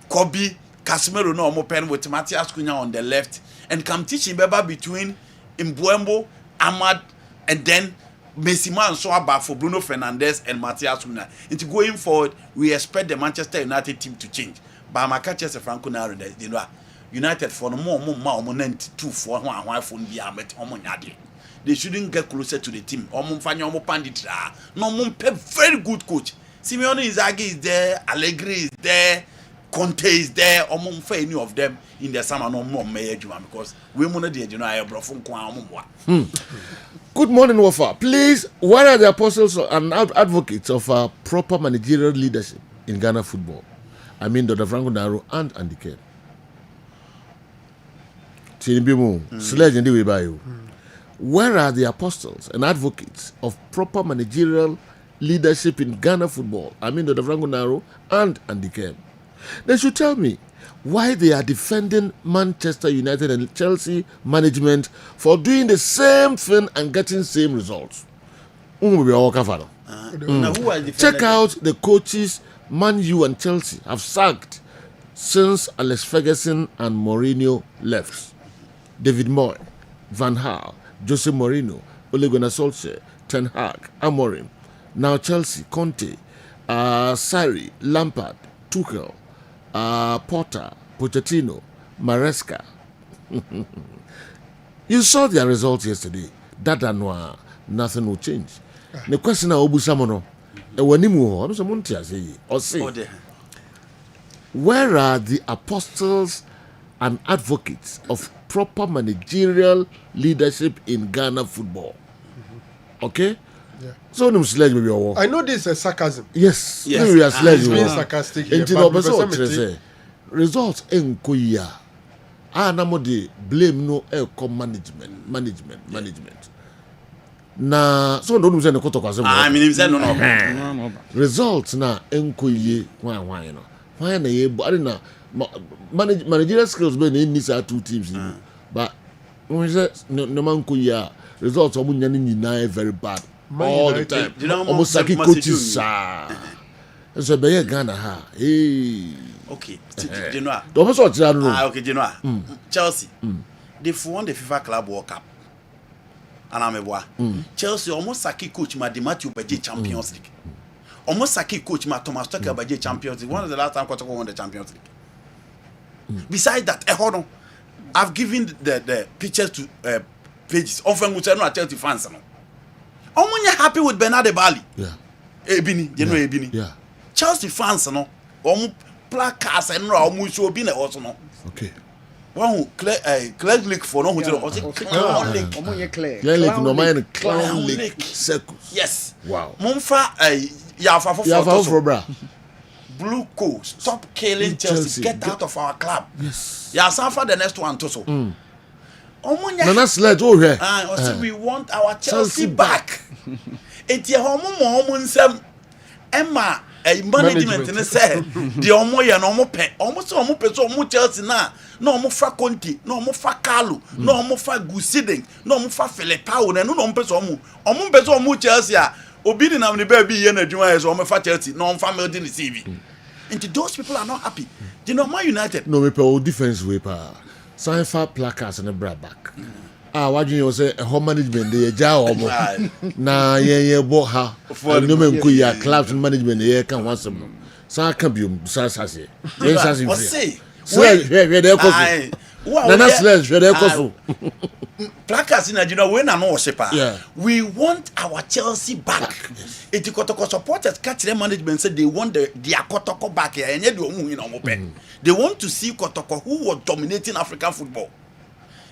Kobe, Casemiro no Omopen with Matthias Cunha on the left and competition between Mbuembo, Ahmad and then Messima and Swaba for Bruno Fernandes and Matthias Cunha. Into going forward, we expect the Manchester United team to change. But my catches Franco Naro, you know, United for the more 2 for 1 phone be met they shouldn't get closer to the team. Punditry. No very good coach. Simeone Inzaghi is there, Allegri is there, Conte is there. For any of them in the summer no more because we money you know I
Good morning, Wafa. Please, what are the apostles and advocates of proper managerial leadership in Ghana football? I mean, Dr. Franco Naro and Andy Kerr. Where are the apostles and advocates of proper managerial leadership in Ghana football? I mean, Dr. Franco Naro and Andy Kerr. They should tell me why they are defending Manchester United and Chelsea management for doing the same thing and getting same results. Check out the coaches Man U and Chelsea have sacked since Alex Ferguson and Mourinho left. David Moyes, Van Gaal, Jose Mourinho, Ole Gunnar Solskjaer, Ten Hag, Amorim. Now Chelsea, Conte, Sarri, Lampard, Tuchel, Potter, Pochettino, Maresca. You saw their results yesterday. That and nothing will change. The question is, where are the apostles and advocates of proper managerial leadership in Ghana football? Okay?
Yeah.
So
I know this is sarcasm.
Yes.
Yes.
We are sledging.
Being sarcastic here.
Results in Korea. Namodi blame no management. Na so no say no kotokwase.
I mean say no.
Results na enkoye wan no. Why na ye na managerial skills be na need two teams. But when say no man koya results omo nya ni very bad all the time. Almost like coaches so be Ghana ha.
Okay, Genoa.
Okay,
Genoa. Chelsea. They've won the FIFA Club World Cup. And I'm a Chelsea almost saki coach ma Matthew Baje Champions League. Almost saki coach ma Thomas Tuchel Baje Champions League. One of the last time Kotoko won the Champions League. Besides that, hold on. I've given the pictures to pages. Often we say no Chelsea fans. I'm happy with Bernardo Bali.
Yeah.
Ebini, you know Ebini.
Yeah.
Chelsea fans no. Placards and no almost will be also no.
Okay.
One Clay Lake for no hotel. Clown Lake.
Clown Lake circles.
Yes.
Wow.
Monfa
Yafa for bra.
Blue Coast. Stop killing Chelsea. Get out of our club.
Yes.
Yeah, for the next one to so.
Nana Sledge here.
We want our Chelsea back. It's your home Emma. Management ne say the omo ya no omo pe so omo Chelsea na omo fa Conte na omo fa Carlo na omo fa Gusideng na omo fa Felipao na no omo pe so omo Chelsea a obi ni na me ba bi ye na adwuma so omo fa Chelsea na omo fa Melody the CV. And those people are not happy. You know Man United
no me pe o defense way pa sign fa placards and bra back. What you say home management they ja omo na ye bo ha no me nko ya clubs management ye kan wansem no sa kan bi sa say we say we dey koso na slash we dey koso
placards in Nigeria we na no sepa. We want our Chelsea back. It Kotoko supporters catch the management said they want their Kotoko back here and they want to see Kotoko who was dominating African football.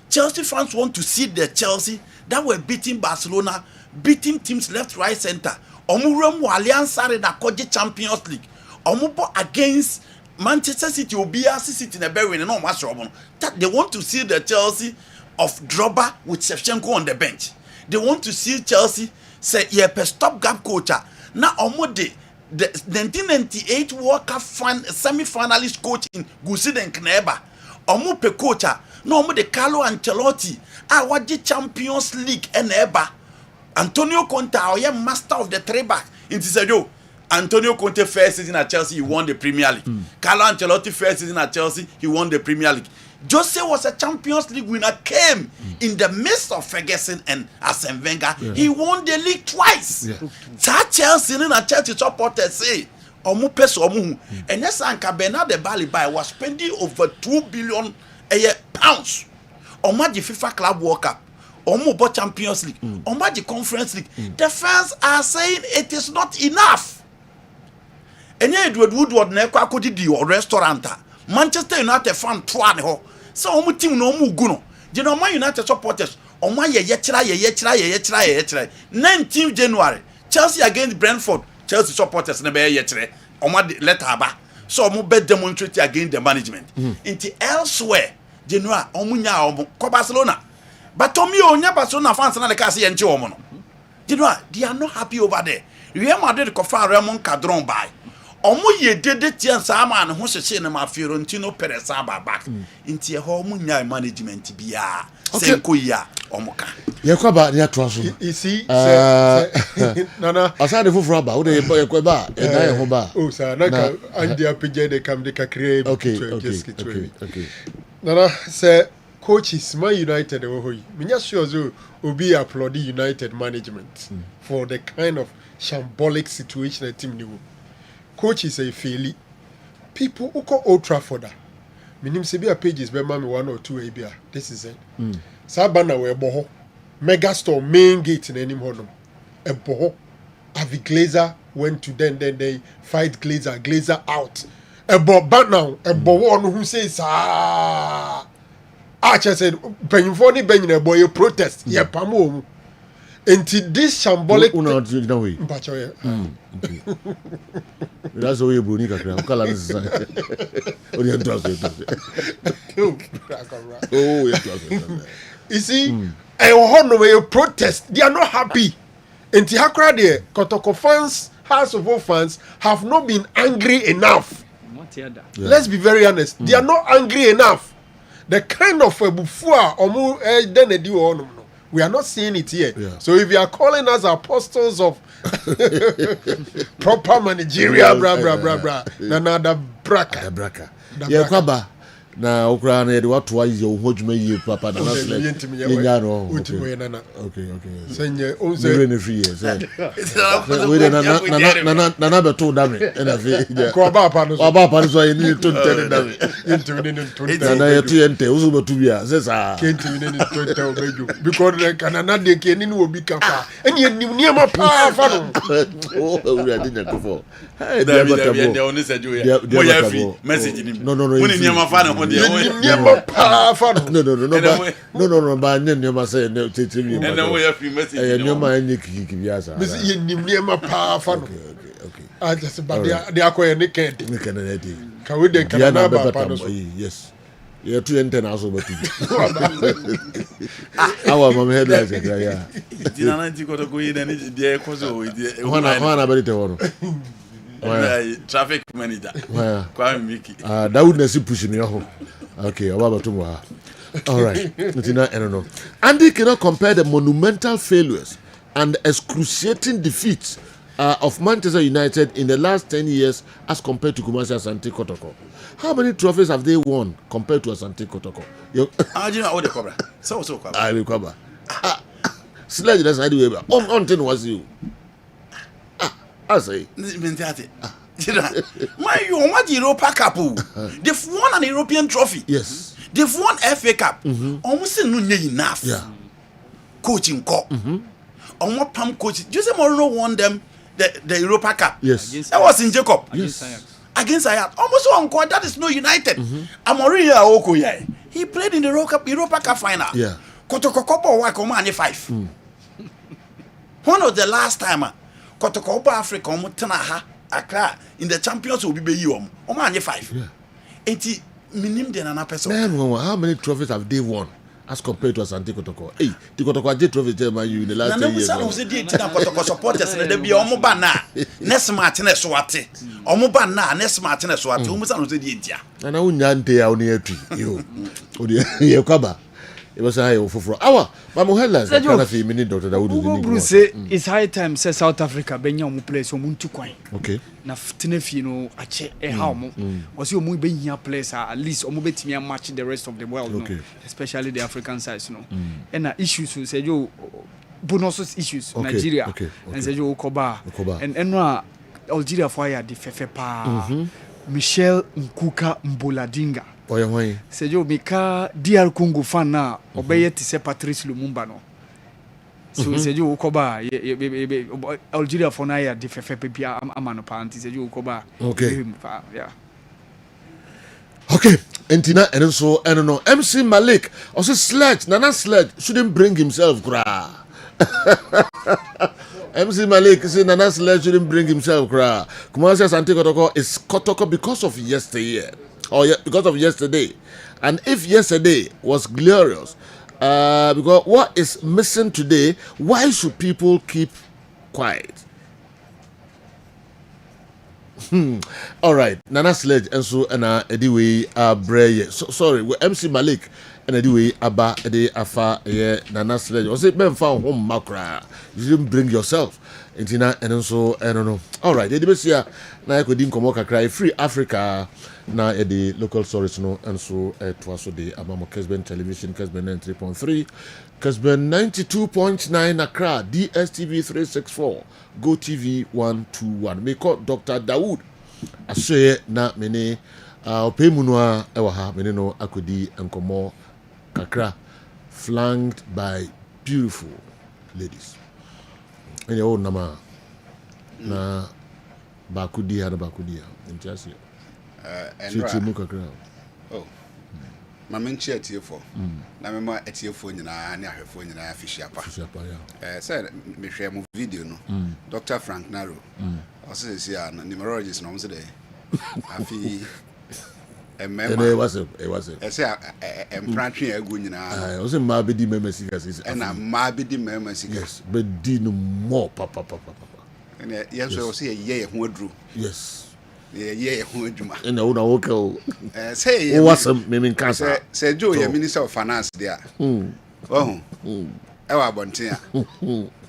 Chelsea fans want to see the Chelsea that were beating Barcelona, beating teams left, right, center. Omurem Alliance na Koji Champions League. Omubo against Manchester City, Obia City in a berry and no match. They want to see the Chelsea of Drogba with Shevchenko on the bench. They want to see Chelsea say a stopgap coach. Now Omode the 1998 World Cup semi-finalist coach in Gusideng Kneba. Omupe coach. No mo de Carlo Ancelotti waji Champions League eneba Antonio Conte oye master of the three back it said yo Antonio Conte first season at Chelsea he won the Premier League. Carlo Ancelotti first season at Chelsea he won the Premier League. Jose was a Champions League winner, came in the midst of Ferguson and Arsene Wenger. He won the league twice. That Chelsea and Chelsea supporters say omu peso omu and yes anka Bernardo Bali was spending over 2 billion pounds on the FIFA Club World Cup, on the Champions League, on the Conference League. The fans are saying it is not enough. And yet, Woodward never could do a restaurant. Manchester United fan twan ho. So, team no muguno. You know, Man United supporters on my yetra 19th January, Chelsea against Brentford. Chelsea supporters never yetre on my letter ba. So, I'm bet demonstrate against the management. Into elsewhere. Genoa omunya omo ko Barcelona but onya Barcelona fans na the case yenche omo no Genoa they are not happy over there. Real Madrid ko fa Ramon Cadron by Omo ye dede tian sa ma ne ho hyehye ne ma Fiorentino Perez back. Inti e ho munya management bia. Senko ya omoka.
Yekwaba ya twaso.
You see,
Nana. Aside for fraba, wo de yekwaba, e na ye ho ba.
Oh sir, naka andi apije de kam de kakre. Okay. Nana say coaches Man United wo hoyi. Minya sure zo obi applaud United management for the kind of shambolic situation the team new. Coaches say fairly. People who call Old Trafford. Minim se bia pages be ma me 1 or 2 abia. This is it. Sabana we boho. Megastore main gate in any honum. A boho. Avi Glazer went to then they fight Glazer out. A bo but now a bo one who says Archer said Benfoni Ben boy protest. Yeah, pamo. Until this shambolic
that's the way you Brunica Kala is.
You see, a honor protest, they are not happy. Until Hakra there, Kotoko fans, House of All fans have not been angry enough. Let's be very honest. They are not angry enough. The kind of a bufua or then they do on. We are not seeing it here. Yeah. So if you are calling us apostles of proper managerial, bra, nada braka.
Yeah, Kwaba. Na okra na de watu ayi o hodwuma yi papa na select yenya no okay senye onze ne free yes we de na be to dame na fe
ko ba pa no
so yi to ntene dame
intimi ne to ntene
na ye to yente uzu betu bia se sa
kentimi ne to ntene obeju because the kanana de ke ni obi kafa eni ni ma pa fa no
we are dinner before
hey David oni seju ya mo ya free message ni
no
woni ni ma fa na
no, but never say no to me.
And then we have free message.
And no man, Nikiasa.
Okay. I just about they are quite naked. Can we then
yes. You're too intense over to our mom head like it. Yeah.
Did go to go in and there was
one about it.
Traffic manager. Kwame Miki.
That wouldn't see pushing me off. Okay, all right. I don't know. Andy cannot compare the monumental failures and excruciating defeats of Manchester United in the last 10 years as compared to Kumasi Asante Kotoko. How many trophies have they won compared to Asante Kotoko?
I do not know the cobra. So cobra.
I will cover. Sledge, that's how you on 10 was you. I say.
My you want the Europa Cup. They've won an European trophy.
Yes.
They've won FA Cup. Almost no enough.
Yeah.
Coaching cup. Almost pam coach. Jose Mourinho won them the Europa Cup.
Yes.
That was in Jacob.
Yes.
Against Ajax. Almost one court. That is no United. Amorim Okoye. He played in the Europa Cup final.
Yeah.
Kotoko Kopo wa Komani 5. One of the last time. Kotoko Africa Tanaha. Accra in the champions will be you. Omanye 5.
Yeah.
80 minimum than another person.
How many trophies have they won as compared to Asante Kotoko? Hey, the Kotoko J trophy tell you in the last 10 years.
Kotoko supporters they be omoba na. Next match na swate. Omoba na next match na swate. Umusa no say di entia.
Na na unyante ya oni etu. Yo. Odi ye kwaba. It was high for our Mamu headlines. Kana fi minute Dr. Dawood.
Bruce say it's high time say South Africa benya omu place omu ntu kwan.
Okay.
Na tenefi no ache ha omu. Was you omu benya place at least omu betimi match the rest of the world no. Especially the African sides no. And na issues say you bonus issues Nigeria. And say you Koba. And no Algeria for ya di fefe pa. Michel Nkuka Mboladinga. C'est yo mika DR Congo fan na obeye ti se Patrice Lumumba no. So c'est yo koba Algeria for na ya di fefe pepia amano panti c'est yo koba.
Okay.
Yeah.
Okay. Entina and so I don't know. MC Malik also Sledge Nana Sledge shouldn't bring himself cry. MC Malik say Nana Sledge shouldn't bring himself cry. Kumasi Asante Kotoko is Kotoko because of yesteryear. Because of yesterday. And if yesterday was glorious, because what is missing today, why should people keep quiet? All right, Nana Sledge and so anyway Bray. Sorry, we MC Malik and anyway Abba Ede Afa Nana Sledge. Was it Ben found home Makra? You didn't bring yourself. And also I don't know. All right, Edibesia na I could komoka cry free Africa na the local stories no and so it was the Amamo Kessben television Kessben 93.3 Kessben 92.9 Accra DSTV 364 Go TV 121 me call Dr. Dawood ashe na mene opemunwa ewa ha mene no akodi enkomo kakra flanked by beautiful ladies. Any old nama na bakudi ha na bakudi ha ntiase chichi muka kra
oh mama nchi atiefo na mema atiefo nyina ne ahwefo nyina afishiapa
ya
say me hwe mu video no Dr. Frank Naro also say na numerologist no mse dey afi
ene was it
say emprantwe agu nyina
o say ma be di mema sigas
na ma be di mema sigas
yes be di no more papa
ene yes so say ye ho aduru
yes
ye ho adwuma
ene wo na wo ka o
say
wo wasam me min kasa
say Joe ye minister of finance there oh e wa bonten a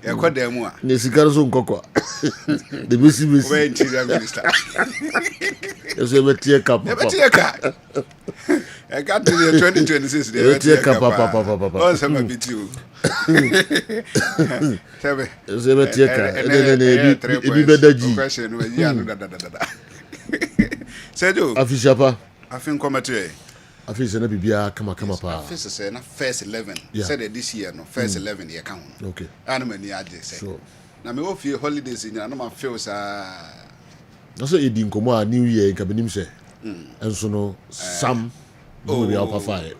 e koda mu a
ne sikaro so nkokwa the bisi
we interior minister
eso be tie ka
papa e got to 2026 dey
tie ka papa
oh sama bitiu tebe
eso be tie ka ne bi bedaji
question we ya no da Sejo
afishapa
afin komete
afisa na bibia kama pa
afisa say na first 11 said this year no first 11 ye ka ho
okay
ana mani ade say na me wo fie holidays nyina na ma feel sa
na so edi nkomo a new year nka benim se enso no sam no be apa fire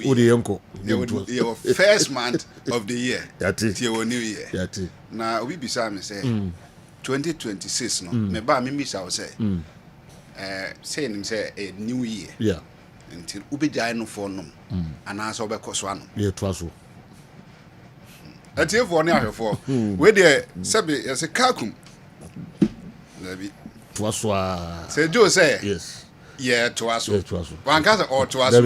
o de yanko
your first month of the year
yati
your new year
yati
na obi bisa me say 2026 no me ba me bisa o say say nim say a new year
yeah
until ubejai no for nom ana so be koso ano
ye to aso
atie for ne ahwefo we de sebe yes kakum nabi
to aso
say Joe say
yes
yeah to aso
wan
ka say o to aso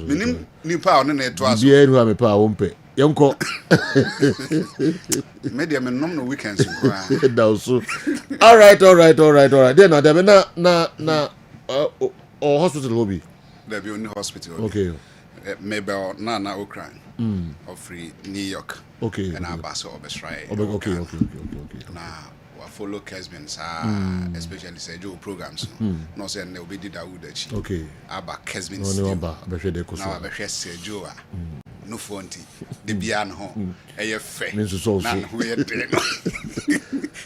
minim nipa on na to aso
bia enu am pa wo mpe yenko
media men nom no weekends kwa
da so all right then na hospital hobby
there be only hospital
okay
maybe na Ukraine of free New York
okay
and abaso obesrai
okay
na wa follow Kessben especially say Joe programs no say na obi did Dawood achi
okay
aba Kessben
no aba be de ko so
na ba hwe say Joe no fonti de bia no ho eye fe
na
ho ye de no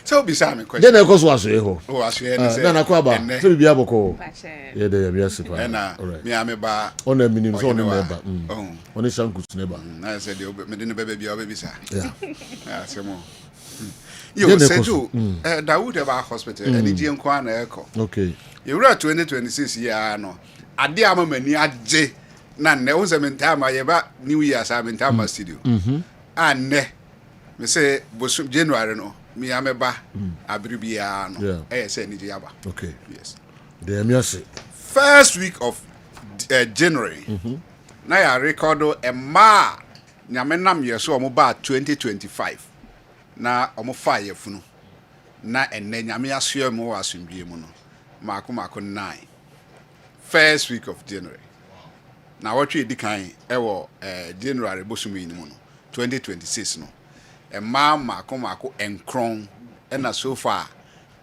so be some question
then e ko so aso e ho
o aso e say
na ko aba so bia boko ye de bia sipa
na mi ameba
ona minim so ona neba ona shankus neba
na say de me de no bebe bia obebi sa
yeah
say mo yo say Joe Dawood eba hospital e di enko ana eko
okay
you were 2026 year no ade amamani age na ne wo se mentama ye ba new year sa mentama studio anne me say bosu January no mi ameba abribia no say ni aba
okay
yes
dey me say
first week of January na ya record e ma nyame nam ye so omo ba 2025 na omo fa ye funu na enne nyame aso mo wa asomdwie mu no mako 9 first week of January na what we dikan ewo January bosumu ni mu no 2026 no e mako enkron e na so far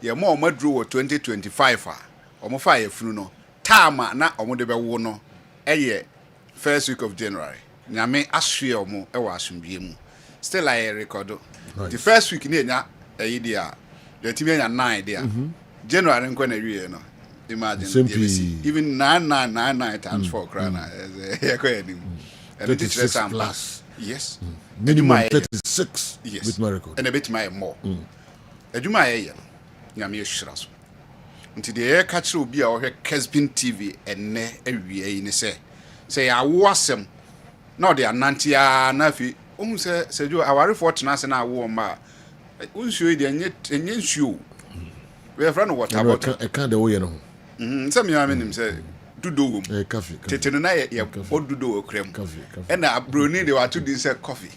ye mo madru wo 2025 a omo fa ye funu no tama na omo de be wo no eye first week of January nyame ahwe omo e wa asomdwie mu still I record the first week ni enya dia the team enya 9 dia January nko na wie no imagine even 9 times 4 krana and it is plus yes
minimum 36
yes
with my record
and a bit my more adwuma ye nyame ehira so nti de catch obi a wo hwe Kessben TV enne awie yi ne say ya wo asem na de anantia na fi ohun se Joe aware for tena se na wo ma unsuo de enye nsuo we are friend water bottle
e kan de wo ye no
some you mean say dudo wom
coffee
tete no na ye dudo okrem and abroni de watu din say coffee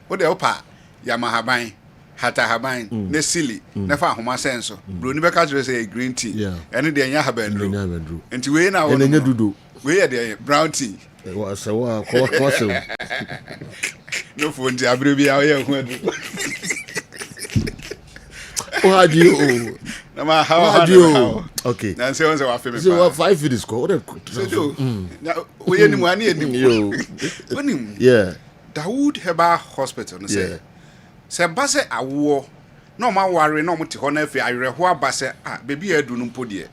wo de opa yamahaban hata haban ne sili ne fa homa senso broni be ka tire say green tea ene de nya habandru enti we na wo
ene dudo
we ye de brown tea
wa se wa ko se
no phone ti abrebi a ye hu adu
how do you
na ma how do you
okay
na say wa fe me
so what 5 feet is called
so do na we ye ni mu ani edi
yo
onim
yeah
Dawood Herbal Hospital no say se base awo na ma ware na mo te ho na afi awerho abase bebi adu no mpodie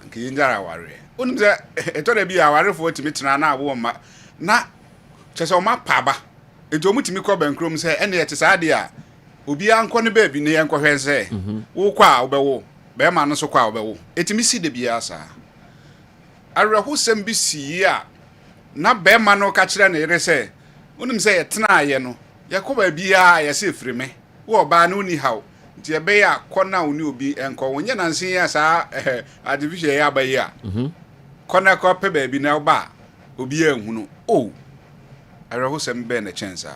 nke yinjara ware onim se eto da bi aware fo timi tena na awo ma na chese o ma paba ejo mutimi ko bankrom se ene ye te saade a obi anko ne ba bi ne ye nkɔhwɛ se wo kwa obewo be ma no so kwa obewo etimi si de bi asa awerho sem bi si a na be ma no ka kire ne yere se onim se ye tena aye no yakoba bia ya se frime wo ba na uni haw nti ye be ya kona uni obi enko wonye na nsin ya sa artificial ya ba ya kona ko pe ba bi na ba obi ehunu areho sem be na chance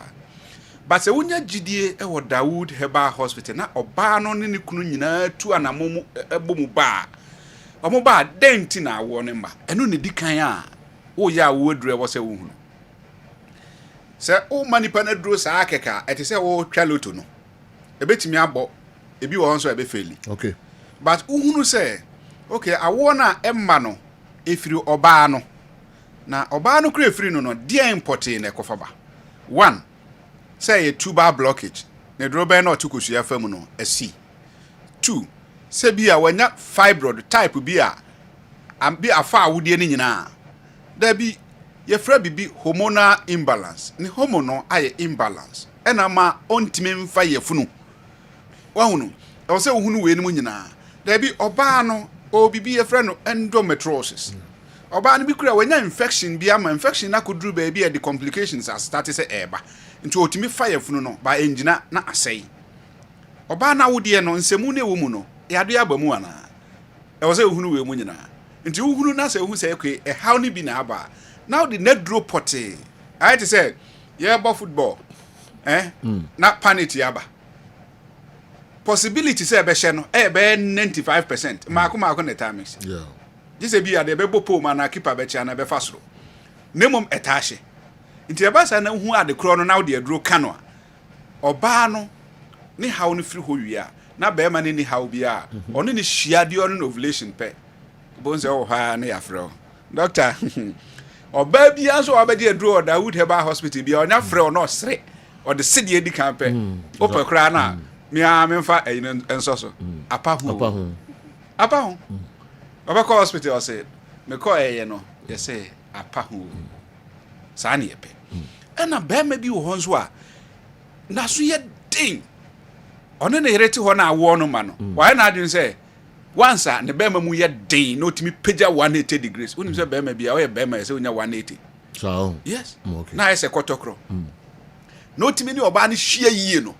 but se wonya gidie e wo Dawood Herbal Hospital na oba no ne ne kunu nyina tu anamomu ebomu ba omo ba denti na awo ne mba eno ne dikan a wo ya wo dure wo se wo hunu se o manipa na duro sa akeka ete se wo twaloto no ebetimi abo ebi wo nso ebe feli
okay
but uhunu se okay awo na emma no efiri oba no na oba no kra efiri no dia importing na ekofa ba 1 say a tuber blockage na duro be na otukosua fam no asi 2 se bia wanya fibroid type bia ambi afa awudie ni nyina da bi ye fra bibi hormonal imbalance ni hormono aye imbalance ena ma ontimi mfa ye funu wahunu o se ohunu we ni mu nyina da bi oba no o bibi ye fra no endometriosis oba no bi kura wanya infection bi ama infection na koduru ba bi e the complications as start say eba nti otimi fa ye funu no ba engina na asai oba na wudie no nsemu na ewo mu no yado ya ba mu ana e o se ohunu we mu nyina nti ohunu na se ohunu se ekwe e how ni bi na aba now the net draw potty I had to say yeah about football not panity aba possibility say be she no be 95% mako na times
yeah
this e bia de be bopo ma na keeper be cha na be fasro nemom etache nti e ba sa na hu ade kro no now the draw kano oba no ni how no free ho wi a na be ma ni how bia ono ni shiade ono ovulation pe bonze o ha na ya frɛ doctor oba bia so obedi aduro Dawood Herbal Hospital bia onya frɛ o no sere o de sede edi kan pe opakra na me a memfa enso so apa hu oba ko hospital o say me ko no ye say apa hu sa na ye pe ena be ma bi wo honso a na so ye din ono na yereti ho na awo no ma no why na adin say once ne be ma mu ye din no timi pagya 180 degrees unim say be ma bia o ye be ma say onya 180
so
yes
okay
na ese kotokro no timi ni oba ni hia yie no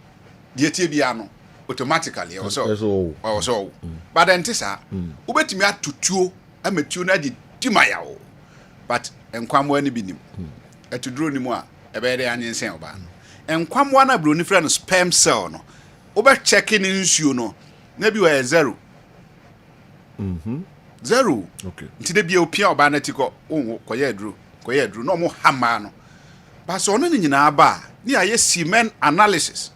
de tie bia no automatically also but then tisa ubetimi atutuo amatuo na di dimaya o but enkwamwa ni binim atuduro ni mu a ebe de anyensen oba no enkwamwa na bro ni fra no sperm cell no ube check in nsuo no na bi wa 0 0
okay
ntide bia opia oba na tiko onwo koye aduro no mo hama no ba so no nyina aba ni aye semen analysis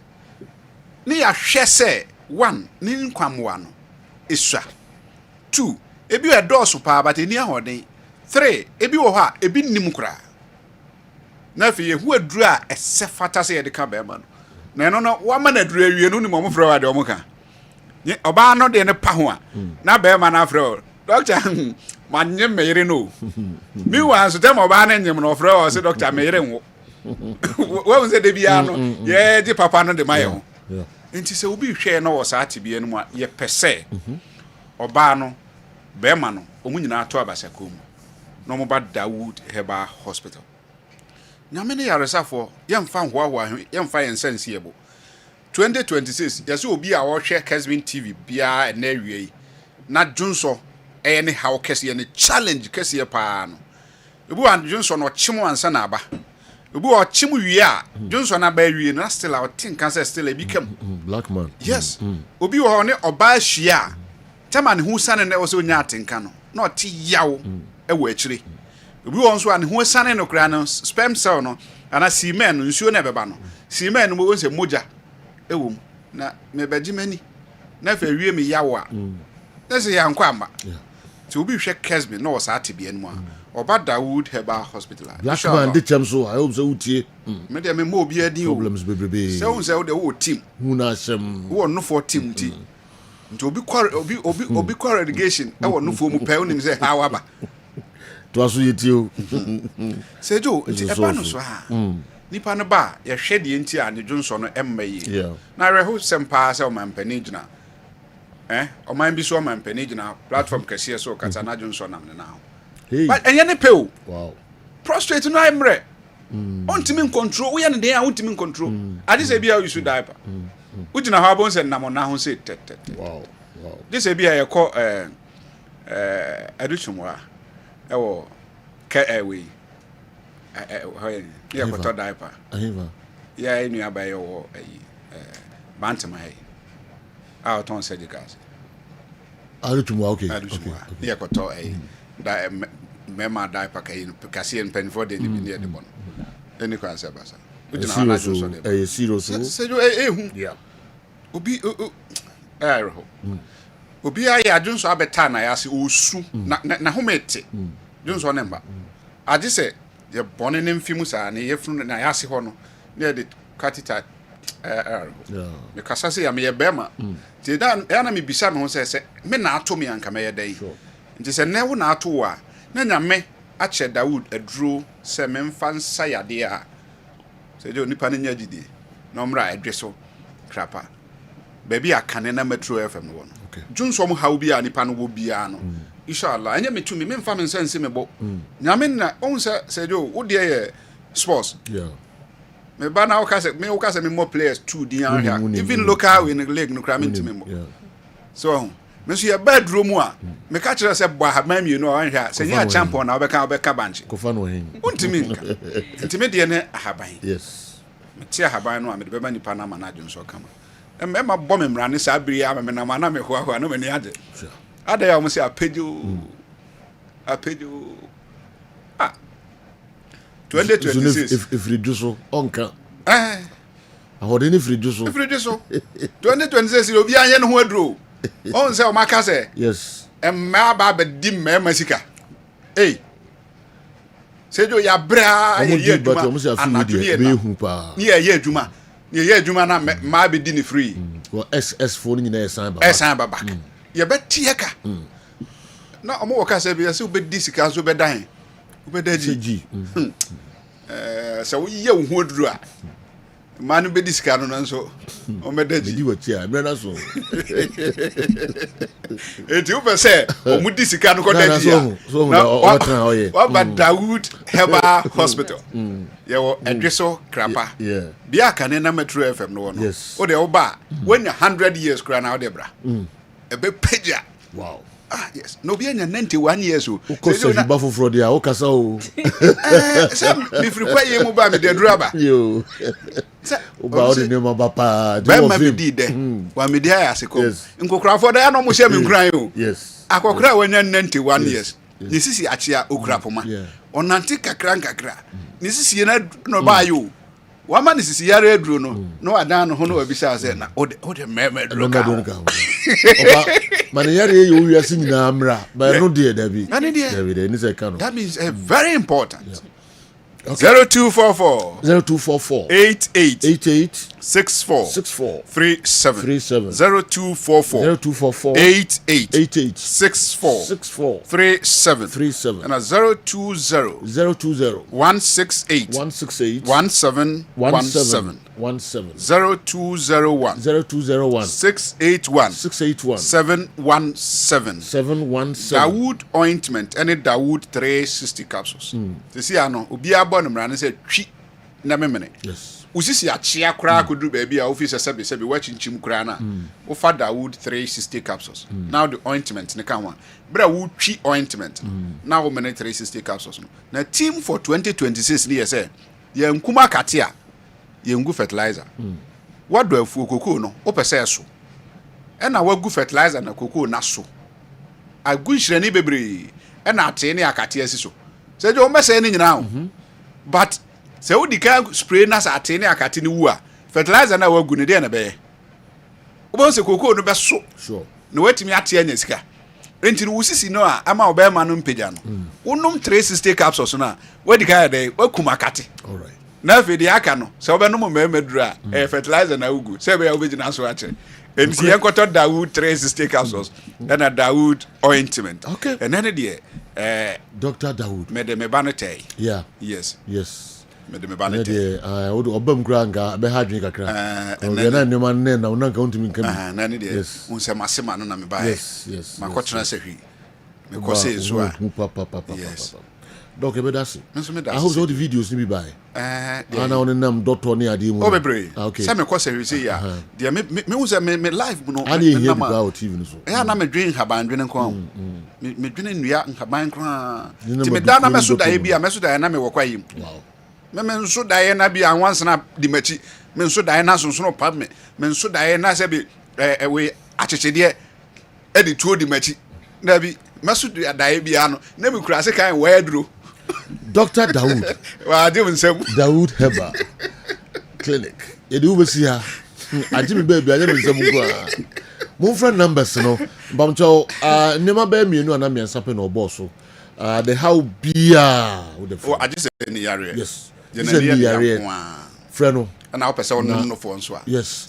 ni ya hwese 1 ni nkwamwa no esua 2 ebi wa dose pa but ni ahoden 3 ebi wo ha ebi nim kura na fi ye hu aduro a esefata se ye de ka ba ma no na no no wa ma na aduro awie no ni mo frɛ wa de o mo ka ni oba no de ne pa ho a na ba ma na frɛ doctor manye meyere no mi wa so dem oba na nyem no frɛ o se doctor meyere nwo wa won se de bia no ye di papa no de maye ho enti se obi hwɛ na wo sa tibie no a ye pese oba no be ma no omu nyina to abasakom no mo ba Dawood Herbal Hospital nyame ne yaresafo yemfa hoahoa yemfa yensansiebo 2026 yɛsɛ obi a wɔhwɛ Kessben TV biara ɛna awie yi na Junso ɛyɛ ne how kɛseɛ ne challenge kɛseɛ paa no ebi wa Junso no ɔkyem ansa na aba ebi wa ɔkyem wie a Junso na ba wie na still a ɔten kan sɛ still ebi kam
black man
yes obi wɔ hɔ ne ɔba ahyia tema ne ho sane na wɔsɛ onya atenka no na ɔte yaw ɛwɔ akyire obi wɔ nso a ne ho sane no kra no sperm cell no ana semen no nsuo na ɛbɛba no semen no mo sɛ mogya ɛwɔ na me bagye mani na fa wie me yaw a na sɛ yɛ ankɔ amba ti obi hwɛ Kessben na wɔsa ate bia no mu a Oba Dawood Herbal Hospital.
Black man de cham so I hope so utie.
Me de me mo bia din o.
Problems bebrebe.
Se won se wo de wo team.
Hu na asem.
Wo no for team ti. Nti obi kwa relegation e wo no for mu pe onim se ha waba.
To aso yeti o.
Se jo nti e ba no so ha. Nipa no ba ye hwe de nti a ne dwonso no emma yi. Na reho sempa se o man pani gina. O man bi so o man pani gina platform kase so kata na dwonso nam ne na. But and any pill.
Wow.
Prostrate no imre. Ontimi control. We are there ontimi control. I just say be how you should diaper. Uti na ha bon say na mo na ho say tet.
Wow. Wow.
This say be how you call additionwa. E wo we how you ko to diaper.
Ahiva.
Yeah, enu abaye wo bantam hay. Out on surgicals.
Additionwa okay.
Additionwa. Yeah, ko to da mema diaper kase en pen for the near the bon any can say basa
serious
say hu
yeah
obi obi aye adwonso abeta na ya se osu na homete dwonso ne mba ade se ye bone ne mfimu sa na ye funu na ya se ho no na de katita me kasa se ya me ye bema ti da ya na me bisa me ho se me na ato me anka me ye dai nti se ne wo na ato a na nyame ache Dawood aduro se memfa nsa yade a se je onipa ne nya gidi na omra adweso krapa baby akane na metro FM no junso mo hawo bia nipa no wo bia no inshallah anya metumi memfa me nsa nse mebo nyame na on se je wo de ye sports me ba na wo ka se me more players two din area even local in the league no kra me ntimi mo so me so ye bedroom a me ka kire se bo ha mami no an hwa se nya champion na obeka banchi
ko fa no hen
untimi nka ntimi de ne ahaban
yes
me ti ahaban no a me de beba nipa na manage nso kama e ma bo me mra ne sa biri ya me na mana me ho no me ne ade ada ya mo se apejo 2026
if reduce onka ahode ni reduce
2026 obi anye ne ho aduro on say o maka say
yes
emma ba be di mema sika sejo ya bra ye aduma
anadue be hu pa
ni ye aduma na ma be di ni free
well ss phone ni na esan
ba back ye be tieka na omo waka say be say o be di sika so be dan o be daji so wo ye wo hu aduru a manu be diska no nso o medaji
di wati a mera so
eti o be se o mu disika no ko daji
na o tan o ye
wa Dawood Herbal Hospital ye wo edweso krapa bia kane na Metro FM no no o de o ba when 100 years kra na o de bra e be peja
wow
yes no be anya 91 years o
ko so ba foforo dia o kasa o
se mi free kwa ye mu ba me de duraba
yo o ba o de ne ma ba pa
ba me di de wa me di ya se ko nkokra da ya no mo hye me nkran yo
yes
akokra wanya 91 years ni sisi achia okra poma onanti kakra ni sisi na no ba yo wa ma ni sisi yare aduro no adan no ho no wabisa se na o de me duro ka
oba man yare ye o wiase nyina amra ba no de dabi dabi ni se ka no
that means very important. Okay. 0244 88 64 37 0244 88 64 37 and 020 168 17 0201 681 717 Dawood ointment any Dawood 360 capsules. You see, I know. Obi abo no mra ne say twi na memene
yes
usisi achia kra kodu baby a office sebe wachinchim kra na wo fa Dawood 360 capsules now the ointment ne kan wa bra wo twi ointment now wo mene 360 capsules no na team for 2026 ne yese ye nkuma katia ye ngu fertilizer wado afu kokoo no wo pese eso e na wagu fertilizer na kokoo na so agu nhirani bebre e na ate ne akatia si so se jo mese ne nyina ho but se wo dika spray na sa ate ne akate ne wu a fertilizer na wagu ne de na be wo se kokoo no be so
sure
na watimi ate anya sika enti wo sisi no a ama wo be ma no mpagya no wonum 360 capsules na wadika ya de wakum akate
all right
na fe de aka no se wo be no mo maduru a fertilizer na ugu se be ya wo be gina so ache enti yankoto Dawood 360 capsules na Dawood ointment
okay
and then de
Dr. Dawood
me de me banete
yeah
yes
me
de me banete
odo obam granga be hadwin kakra na ne man ne na unanka untimi nkam
na ne de unse masema no na me ba
yes
makotra se hwi me ko se zo a
yes donc ebe dasi I hope all the videos ni bi buy ana on nam doctor ni ade mu
okay se me ko se hwi se ya de me hu se me live no
ani here bi out TV no so
na me dwen haban dwen nko me dwen nua haban nko ti me da na me so da ye bi a me so da na me wokwa yim
wow
me nso da ye na bi anwansa na di machi me nso da ye na sonsono pa me nso da ye na se bi we achechede e di tuo di machi na bi me so da ye bi ano na me kura se kan wa aduro
Dr. Dawood
wa ade unsem
Dawood Heba clinic e di ubesi ha ade me baby ade me nsem ko mo friend numbers no bamcho nema ba mienu ana me nsape no boss the how bia with the
oh ade se ni yare
yes
ni yare
freno
na o pese won no fo nso a
yes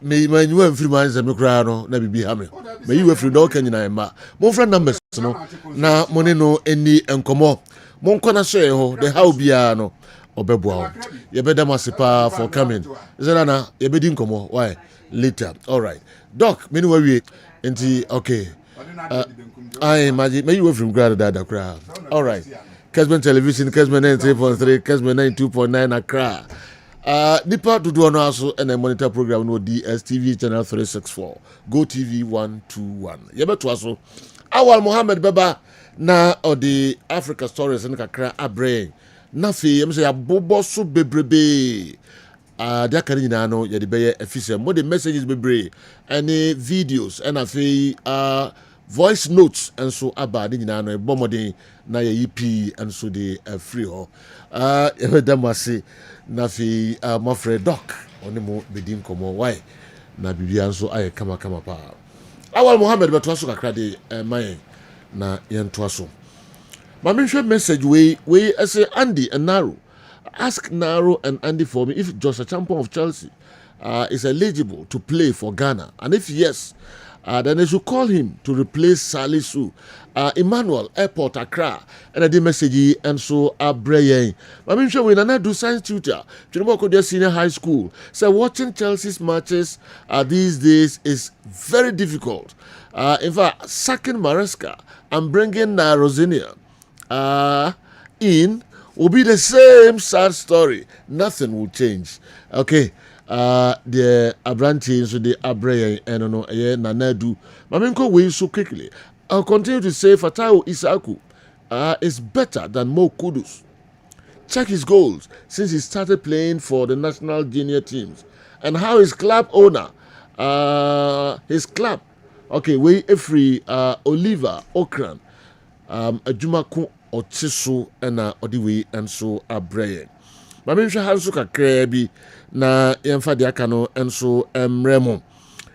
me manyu amfiri man se me kra no na bibi ha me me yiwe free do kanyina ma mo friend numbers no na mo ne no eni enkomo mo nkona so e ho the how bia no obeboa ye beda masipa for coming is that na ye bedi nkomo why later all right doc me ni wawie enti okay I imagine me yiwe from grad da kra all right Kessben television Kessben 93.3 Kessben 92.9 Accra nipa dodo no aso and monitor program no DSTV channel 364 Go TV 121 yebeto aso Awal Mohammed Baba na odi Africa Stories in kakra abrain na fi yem say abobo so bebrebe dia kan nyina no ye de beye efficient mo the messages bebre any videos and afi voice notes and so aba de nyina no e bomodin na ye EP and so the free ho ebedamase na fi my friend doc onimo bedin komo why na bibia nso aye kama pa Awal Mohammed beto so kakra de man na yento so ma me hwe message we say Andy and Naro ask Naro and Andy for me if Joshua Champion of Chelsea is eligible to play for Ghana, and if yes, then they should call him to replace Salisu. Emmanuel Airport Accra and a message and so Abrayen. I mean, sure we na do science tutor. Chunoboko senior high school. So watching Chelsea's matches these days is very difficult. In fact, sacking Maresca and bringing Rosinia in will be the same sad story. Nothing will change. Okay. The Abranti so the Abrayen and no Nanadu. Maminko way so quickly. I'll continue to say Fatawu Isaku is better than Mo Kudus. Check his goals since he started playing for the national junior teams and how his club owner, we every Oliver Okran, Ajumaku Ochisu and Odiwe and so Abrayen. Mamisha Hansuka Krebi na Yemfa Diakano and so Remo.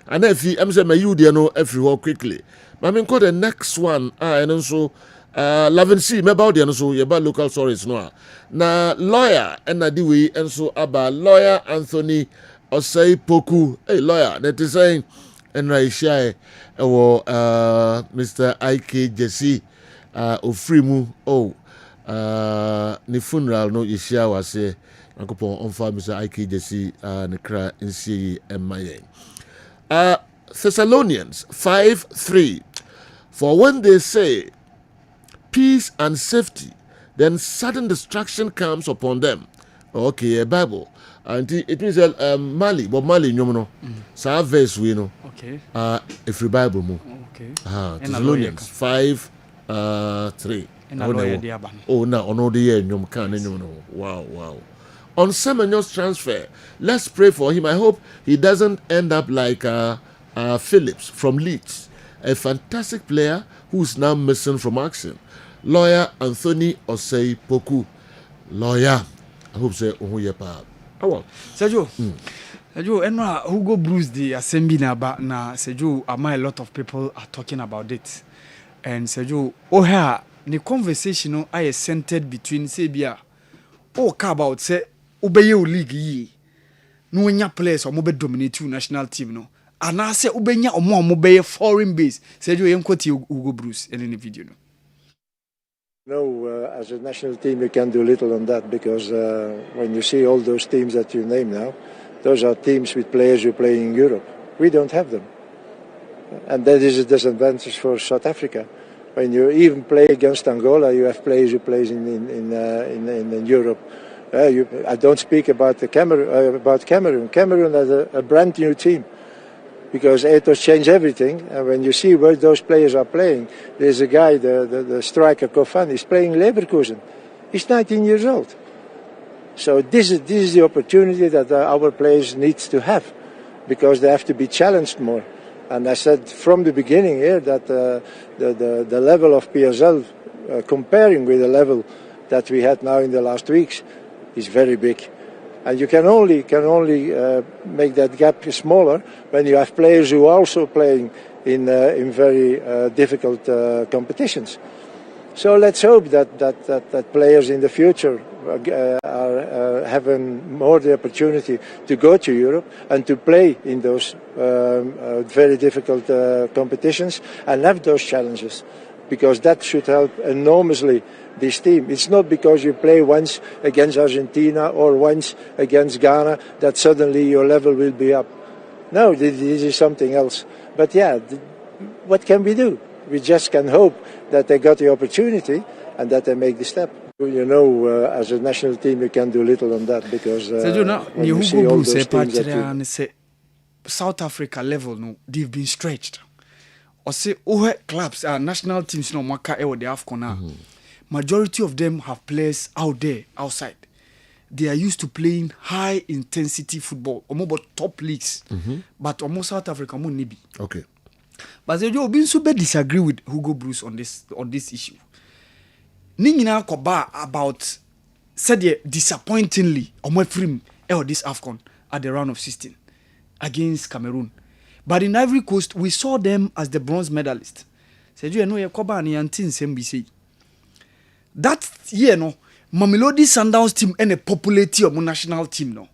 And if he say my you know everywhere quickly. Mamin call the next one and also Lavin C about the so about local stories no. Na lawyer and Nadiwe and so about lawyer Anthony Osei Poku. Hey lawyer that is saying and Raishai Mr. IK Jesse Ofrimu ne funeral no yeshia wase ankopon onfa Mr. IK Jesse ne kra nsie emaye. Thessalonians 5:3 for when they say peace and safety, then sudden destruction comes upon them. Okay, a Bible. And it means Mali, but Mali, you know, so verse we know.
Okay.
If you Bible mo.
Okay.
Thessalonians 5:3. Oh, now on all the year, you can, wow. On Semenyo's transfer, let's pray for him. I hope he doesn't end up like Phillips from Leeds, a fantastic player who's now missing from action. Lawyer Anthony Osei Poku. Lawyer, I hope say pa.
Oh, Sergio. Sergio, Hugo Bruce the assembly na Sergio, a lot of people are talking about it. And Sergio, the conversation I centered between Sebia about say obey league ye. No nya players or mobile dominate national team no. And I say ubenya or more mobile foreign base. Sergio quote Hugo Bruce in the video no.
No, as a national team, we can do little on that because when you see all those teams that you name now, those are teams with players who play in Europe. We don't have them. And that is a disadvantage for South Africa. When you even play against Angola, you have players who play in Europe. I don't speak about Cameroon. Cameroon has a brand new team. Because Ethos changed everything, and when you see where those players are playing, there's a guy, the striker Kofan, he's playing Leverkusen. He's 19 years old. So this is the opportunity that our players need to have, because they have to be challenged more. And I said from the beginning here that the level of PSL, comparing with the level that we had now in the last weeks, is very big. And you can only make that gap smaller when you have players who are also playing in very difficult competitions. So let's hope that players in the future are having more the opportunity to go to Europe and to play in those very difficult competitions and have those challenges, because that should help enormously this team. It's not because you play once against Argentina or once against Ghana that suddenly your level will be up. No, this is something else. But yeah, what can we do? We just can hope that they got the opportunity and that they make the step. You know, as a national team, we can do little on that because when you see all those teams that
South Africa level, no, they've been stretched. Or say, clubs, national teams, no, maka ewo the AFCON. Majority of them have players out there, outside. They are used to playing high intensity football, almost top leagues. But almost South Africa, more nibi.
Okay.
But they will disagree with Hugo Bruce on this issue. Ningina koba about said disappointingly omo frame this AFCON at the round of 16 against Cameroon. But in Ivory Coast, we saw them as the bronze medalist. Said you know koba ni antin sembisi. That year no Mamelodi Sundowns team and a popularity of national team no.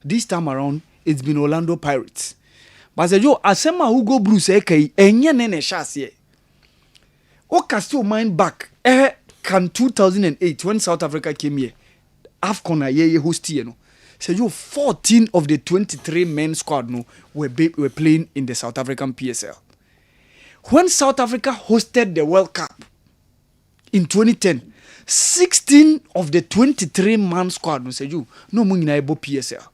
This time around it's been Orlando Pirates. But said you asema Hugo Bruce enye nene shase. O cast your mind back can 2008 when South Africa came here, AFCON ye host you know. So you 14 of the 23 men squad no were playing in the South African PSL. When South Africa hosted the World Cup in 2010, 16 of the 23 man squad no say you no mo nyina ebo PSL.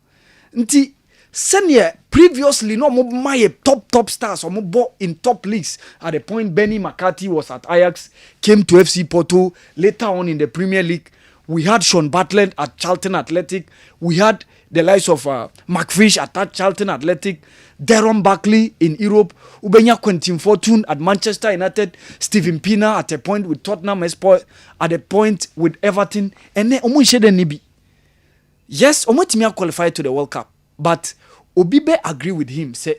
Nti senior previously no mo my top stars or mo ball in top leagues at the point Benny McCarthy was at Ajax, came to FC Porto, later on in the Premier League. We had Sean Bartlett at Charlton Athletic. We had the likes of McFish at Charlton Athletic, Deron Buckley in Europe, Ubenya Quentin Fortune at Manchester United, Steven Pina at a point with Tottenham Hotspur, at a point with Everton, and then Omo Ishede Nibi. Yes, Omo Timia qualified to the World Cup, but Obibe agree with him, say,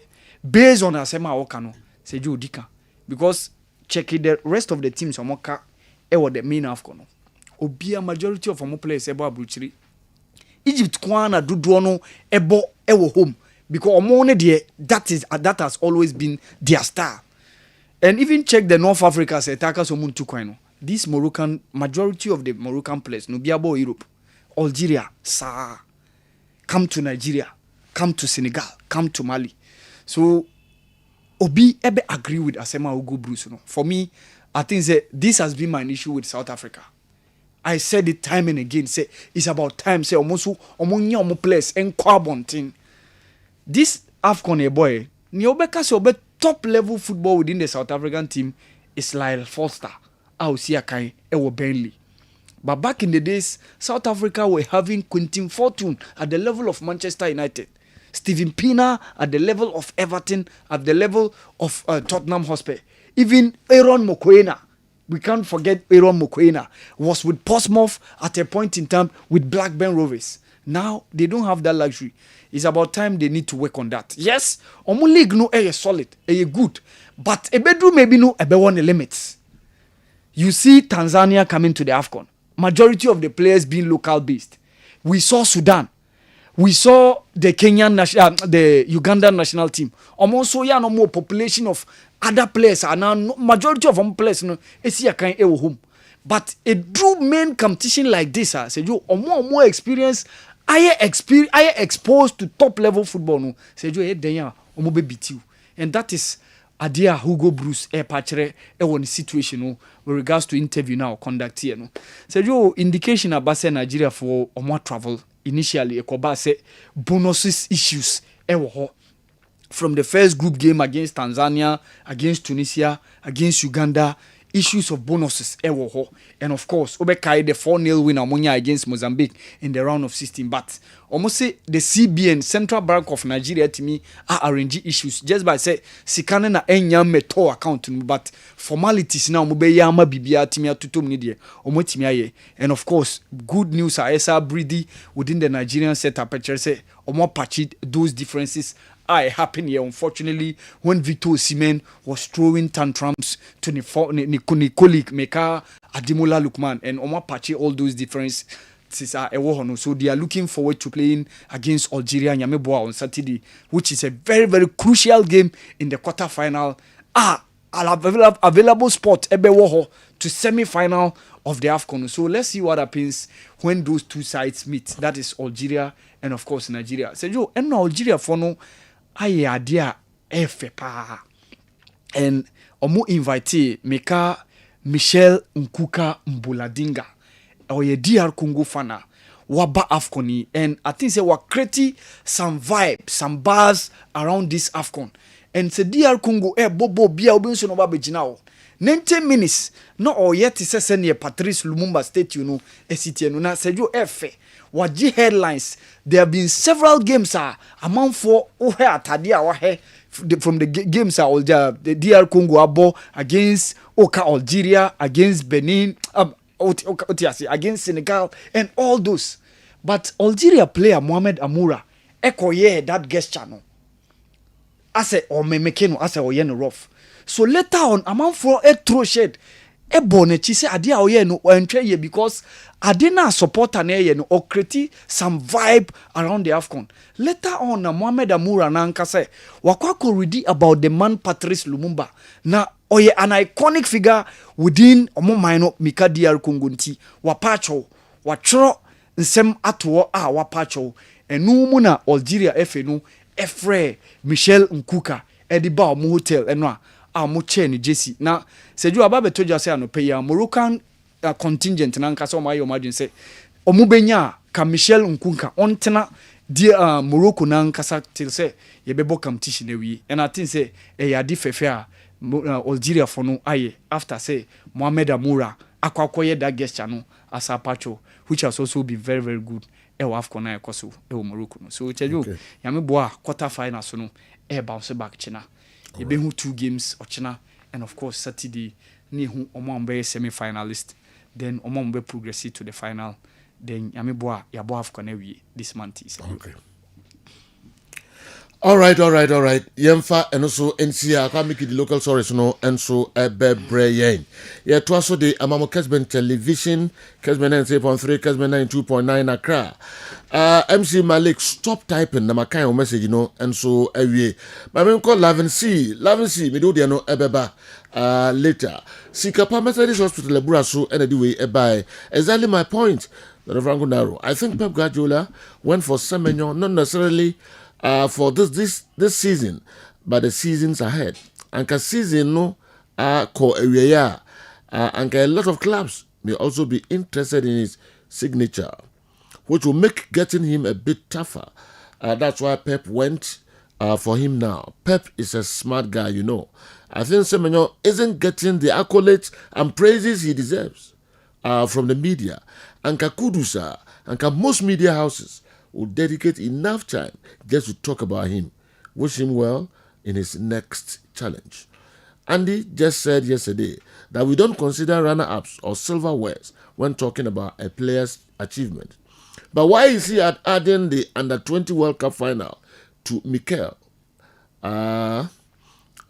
based on Asema Okano, say Joe Dika, because checking the rest of the teams, Omoka, were the main AFCON. Obia majority of Omo players ebo abruchiri. Egypt kwana duduono ebo ewo home because Omo ne de that has always been their star. And even check the North Africa say Takas Omuntu kwano. This Moroccan majority of the Moroccan players no biabo Europe, Algeria, come to Nigeria, come to Senegal, come to Mali. So Obi ebe agree with Asema Hugo Bruce no. For me, I think that this has been my issue with South Africa. I said it time and again. Say it's about time. Say almost players and carbon. This AFCON boy, Niobeka say top level football within the South African team is Lyle Foster. I see a kind Burnley. But back in the days, South Africa were having Quentin Fortune at the level of Manchester United, Steven Pienaar at the level of Everton, at the level of Tottenham Hotspur. Even Aaron Mokoena, we can't forget Aaron Mokoena, was with Portsmouth at a point in time with Blackburn Rovers. Now, they don't have that luxury. It's about time they need to work on that. Yes, Omo League no solid, good. But a bedroom maybe no one the limits. You see Tanzania coming to the AFCON. Majority of the players being local based. We saw Sudan. We saw the the Ugandan national team. Almost so no more population of other players are now majority of them players no home. But a true main competition like this, say you more experience. I exposed to top level football no. Say you beat you, and that is Adia Hugo Bruce patchere one situation no with regards to interview now conduct here no. Say you indication about say Nigeria for more travel initially ekoba say bonuses issues from the first group game against Tanzania, against Tunisia, against Uganda. Issues of bonuses and of course Obekai the 4-0 win Amonia against Mozambique in the round of 16. But almost say the CBN Central Bank of Nigeria to me are arranging issues just by say sikane na enya meto account but formalities now mubeyama bibia timia tutum ni die omotimia ye. And of course good news are esa breedy within the Nigerian setup say omo patched those differences happen here. Unfortunately, when Victor Osimhen was throwing tantrums to the colleague Meka Ademola Lookman and Omar Pache, all those differences are so they are looking forward to playing against Algeria and Yameboa on Saturday, which is a very, very crucial game in the quarterfinal. Available spot to semi-final of the AFCON. So let's see what happens when those two sides meet. That is Algeria and of course Nigeria. So you and Algeria for no aye adia pa and omo invite Meka Michel Nkuka Mbuladinga oye DR Congo fana waba AFCON and I think say wa create some vibe, some buzz around this AFCON. And say DR Congo bobo bia obenso no ba begina 90 minutes no oye ti se ne Patrice Lumumba Statue no esiti no na sejo waji headlines. There have been several games among for from the games all the DR Congo abo against Oka Algeria, against Benin, against Senegal and all those. But Algeria player Mohamed Amoura that gesture no. Ase o memekeno ase o yen rough. So later on among for throw shed bonechi say ade a oye no entwe ye because ade na supporter na ye no or create some vibe around the AFCON. Later on Mohamed Amoura na nka say wakwa ready about the man Patrice Lumumba na oye an iconic figure within omo minor Mika DR Congo nti wapacho watro nsem ato wapacho enu mu na Algeria efe no efre Michel Nkuka ediba omo hotel enwa mo chain Jesse na seju ababe toja say anope ya Moroccan contingent na nka so my imagine say omubenya ka Michel Nkunka ontena di Morocco na nkasa till say yebebo competition ewi and I think say ya di fefe Algeria for no aye after say Mohamed Amoura akwakoye that gesture no as a pacho which has also been very very good AFCON na ekoso Morocco no so cheju yameboa quarter final so no bounce back China. You be 2 games Ochina and of course Saturday ni hu omambe semi-finalist then omambe progress to the final then yameboa yabo AFCON ewi this month is okay.
All right. Yemfa and also NCA can make the local stories no and so bebrayen. Yeah, to also the Amamo Kessben television, Kessben 93.3, Kessben 92.9 Accra. MC Malik, stop typing na makai message and so every. My name called Lavin C, me do no ebeba later. Sikapa Methodist Hospital Lebura so and anyway by exactly my point. The Reverend Gunaro. I think Pep Guardiola went for Semenyo, not necessarily for this season, but the seasons ahead. Anka season no ko area anka a lot of clubs may also be interested in his signature, which will make getting him a bit tougher. That's why Pep went for him now. Pep is a smart guy, you know. I think Semenyo isn't getting the accolades and praises he deserves from the media. And Kudusa and most media houses will dedicate enough time just to talk about him. Wish him well in his next challenge. Andy just said yesterday that we don't consider runner-ups or silverwares when talking about a player's achievement. But why is he adding the Under-20 World Cup final to Mikel?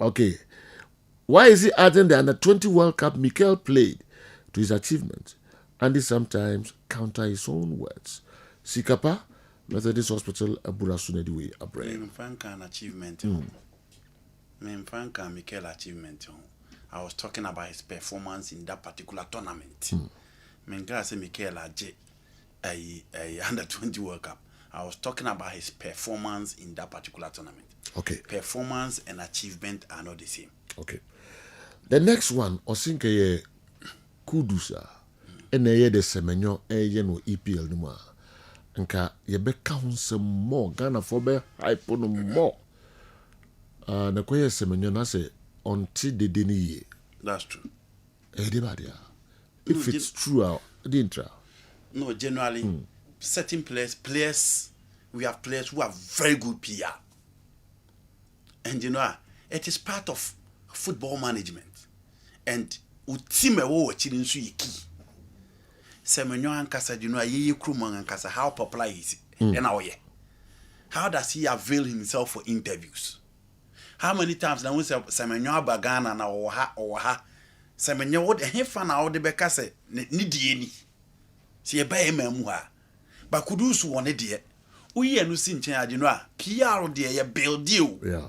Okay. Why is he adding the Under-20 World Cup Mikel played to his achievement? Andy sometimes counter his own words. Sikapa, Methodist Hospital, Abura Sunediwe, Abraham.
An achievement. Mikel achievement. I was talking about his performance in that particular tournament. I say Mikel a Under-20 World Cup. I was talking about his performance in that particular tournament.
Okay.
Performance and achievement are not the same.
Okay. The next one, Osinke Kudusa, ene de Semenyo no EPL numa. Nka yebeka hunse more Ghana fobe hype no more. Na koye Semenyo na se until the deni.
That's true.
If it's true, the intra.
No, generally, certain players, we have players who have very good PR. And you know, it is part of football management. And utime wo chiri nso yiki. Semenyo ankasa, you know, ye kruma ankasa, how popular is he? And how does he avail himself for interviews? How many times na we say Semenyo abagana na oha Semenyo wo de hefa na wo de beka se ni die ni. Si e ba e mamu ha. Ba Kudus won de. Uye no si nchen ade no a PR de ye build you.
Yeah.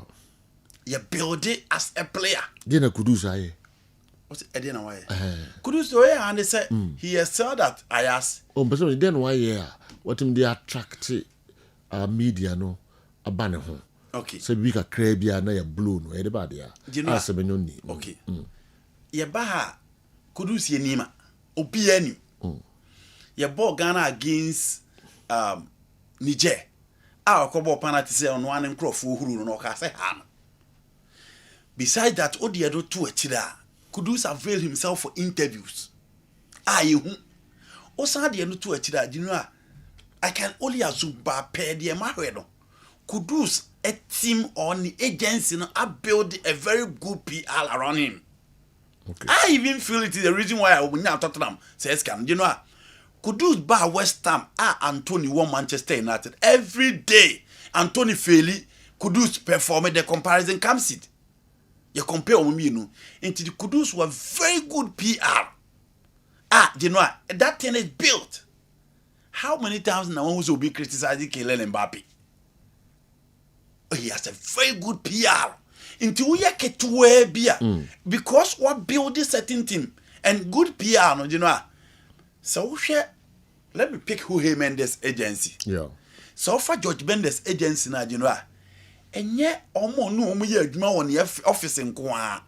You build it as a player.
Dina Kudus aye.
What's Edina why? Kudus way and they say he has said that I asked.
Oh, but so then why what him they attract media no abane ho.
Okay.
So we ka crabia na ya blue no everybody ya. Semenyo ni.
Okay. Ye ba ha Kudus ye nima. Obi ani. Ye ball Ghana against Niger. Okobo penalty say on one nkrofo huru no ka say ha. Besides that, Odiedo to a chida, Kudus avail himself for interviews. Yehu. Osa de no to a chida, you know, I can only assume by pair the Maredo. Kudus a team on the agency, I build a very good PR around him. Okay. I even feel it is the reason why I will not Tottenham says can you know Kudus bar West Ham Anthony won Manchester United every day. Anthony Feli Kudus performed the comparison comes it. You compare you know into the Kudus were very good PR. You know that thing is built. How many times now one will be criticizing Kylian Mbappe? He has a very good PR. Into we get to where beer because what build this certain team and good PR, no, you know. So let me pick who he Mendes agency.
Yeah.
So far George Mendes agency now, you know. And yet, omo no omo ye adwuma won the office nko a.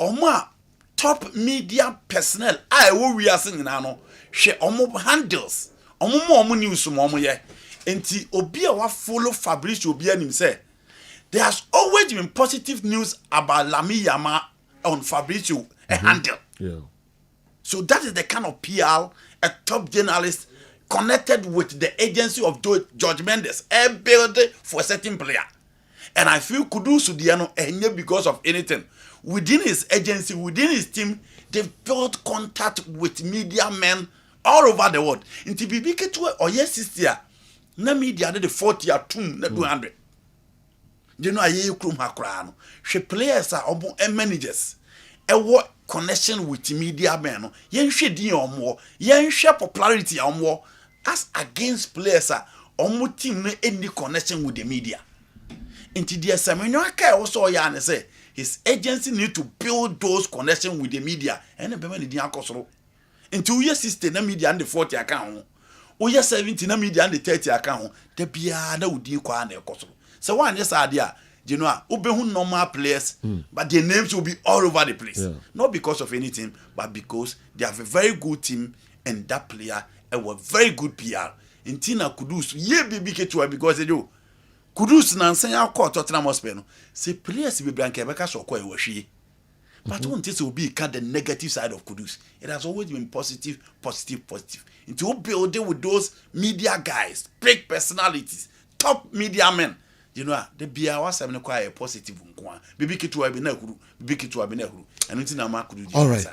Omo top media personnel I wo wiase nyina no hwe omo handles omo news mo omo ye. Enti obi a wa follow Fabrice obi anim say there has always been positive news about Lami Yama on Fabrizio handle.
Yeah.
So that is the kind of PR a top journalist connected with the agency of George Mendes and build for a certain player. And I feel Kudus Diano and because of anything. Within his agency, within his team, they've built contact with media men all over the world. In TBB or yes, sister, na media the 40 or 200. You know, I hear Krum Hakrano. She players are and managers. A what connection with media men? Yen she di or more, yen share popularity or more. As against players are almost team no any connection with the media. Into the Semenyo also yan say his agency need to build those connections with the media. And the payment the akosoro. Into year 60 na media and the 40 account. O year 70 na media and the 30 account. The bia na udi kwa na ekosoro. So one yes idea You know, who normal players, but their names will be all over the place.
Yeah.
Not because of anything, but because they have a very good team and that player was very good PR. In Tina Kudus, ye be to because they do. Kudus na nsanya call Tottenham Hotspur no. Say players be blank Ebeka so call washi. But one thing will be the negative side of Kudus. It has always been positive. Into building with those media guys, big personalities, top media men. You know, the BR was having quite a positive one. Bibi kitu abinehuru. And until now, Kudu.
All right.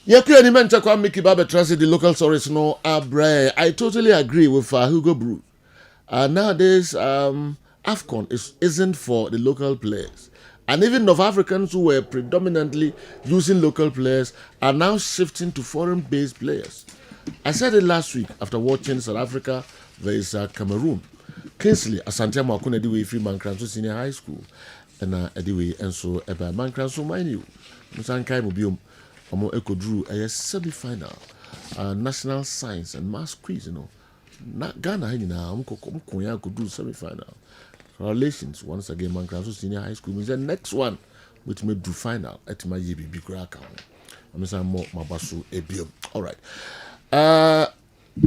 Yaku ni mencha kwa Mickey Babe translate the local stories no abre. I totally agree with Hugo Bruce. Nowadays, AFCON isn't for the local players. And even North Africans who were predominantly using local players are now shifting to foreign-based players. I said it last week after watching South Africa versus Cameroon. Kingsley Asante Makuna Ediwe free Mankranso Senior High School. And Ediwe and so Eba Mankranso mind you. Musankai Mubium Omo Eko drew a semi-final national science and maths quiz, you know. Ghana could do semi-final. Relations once again Mankranso Senior High School means the next one which may do final at my YBB account. I'm saying more Mabasu Ebium. All right.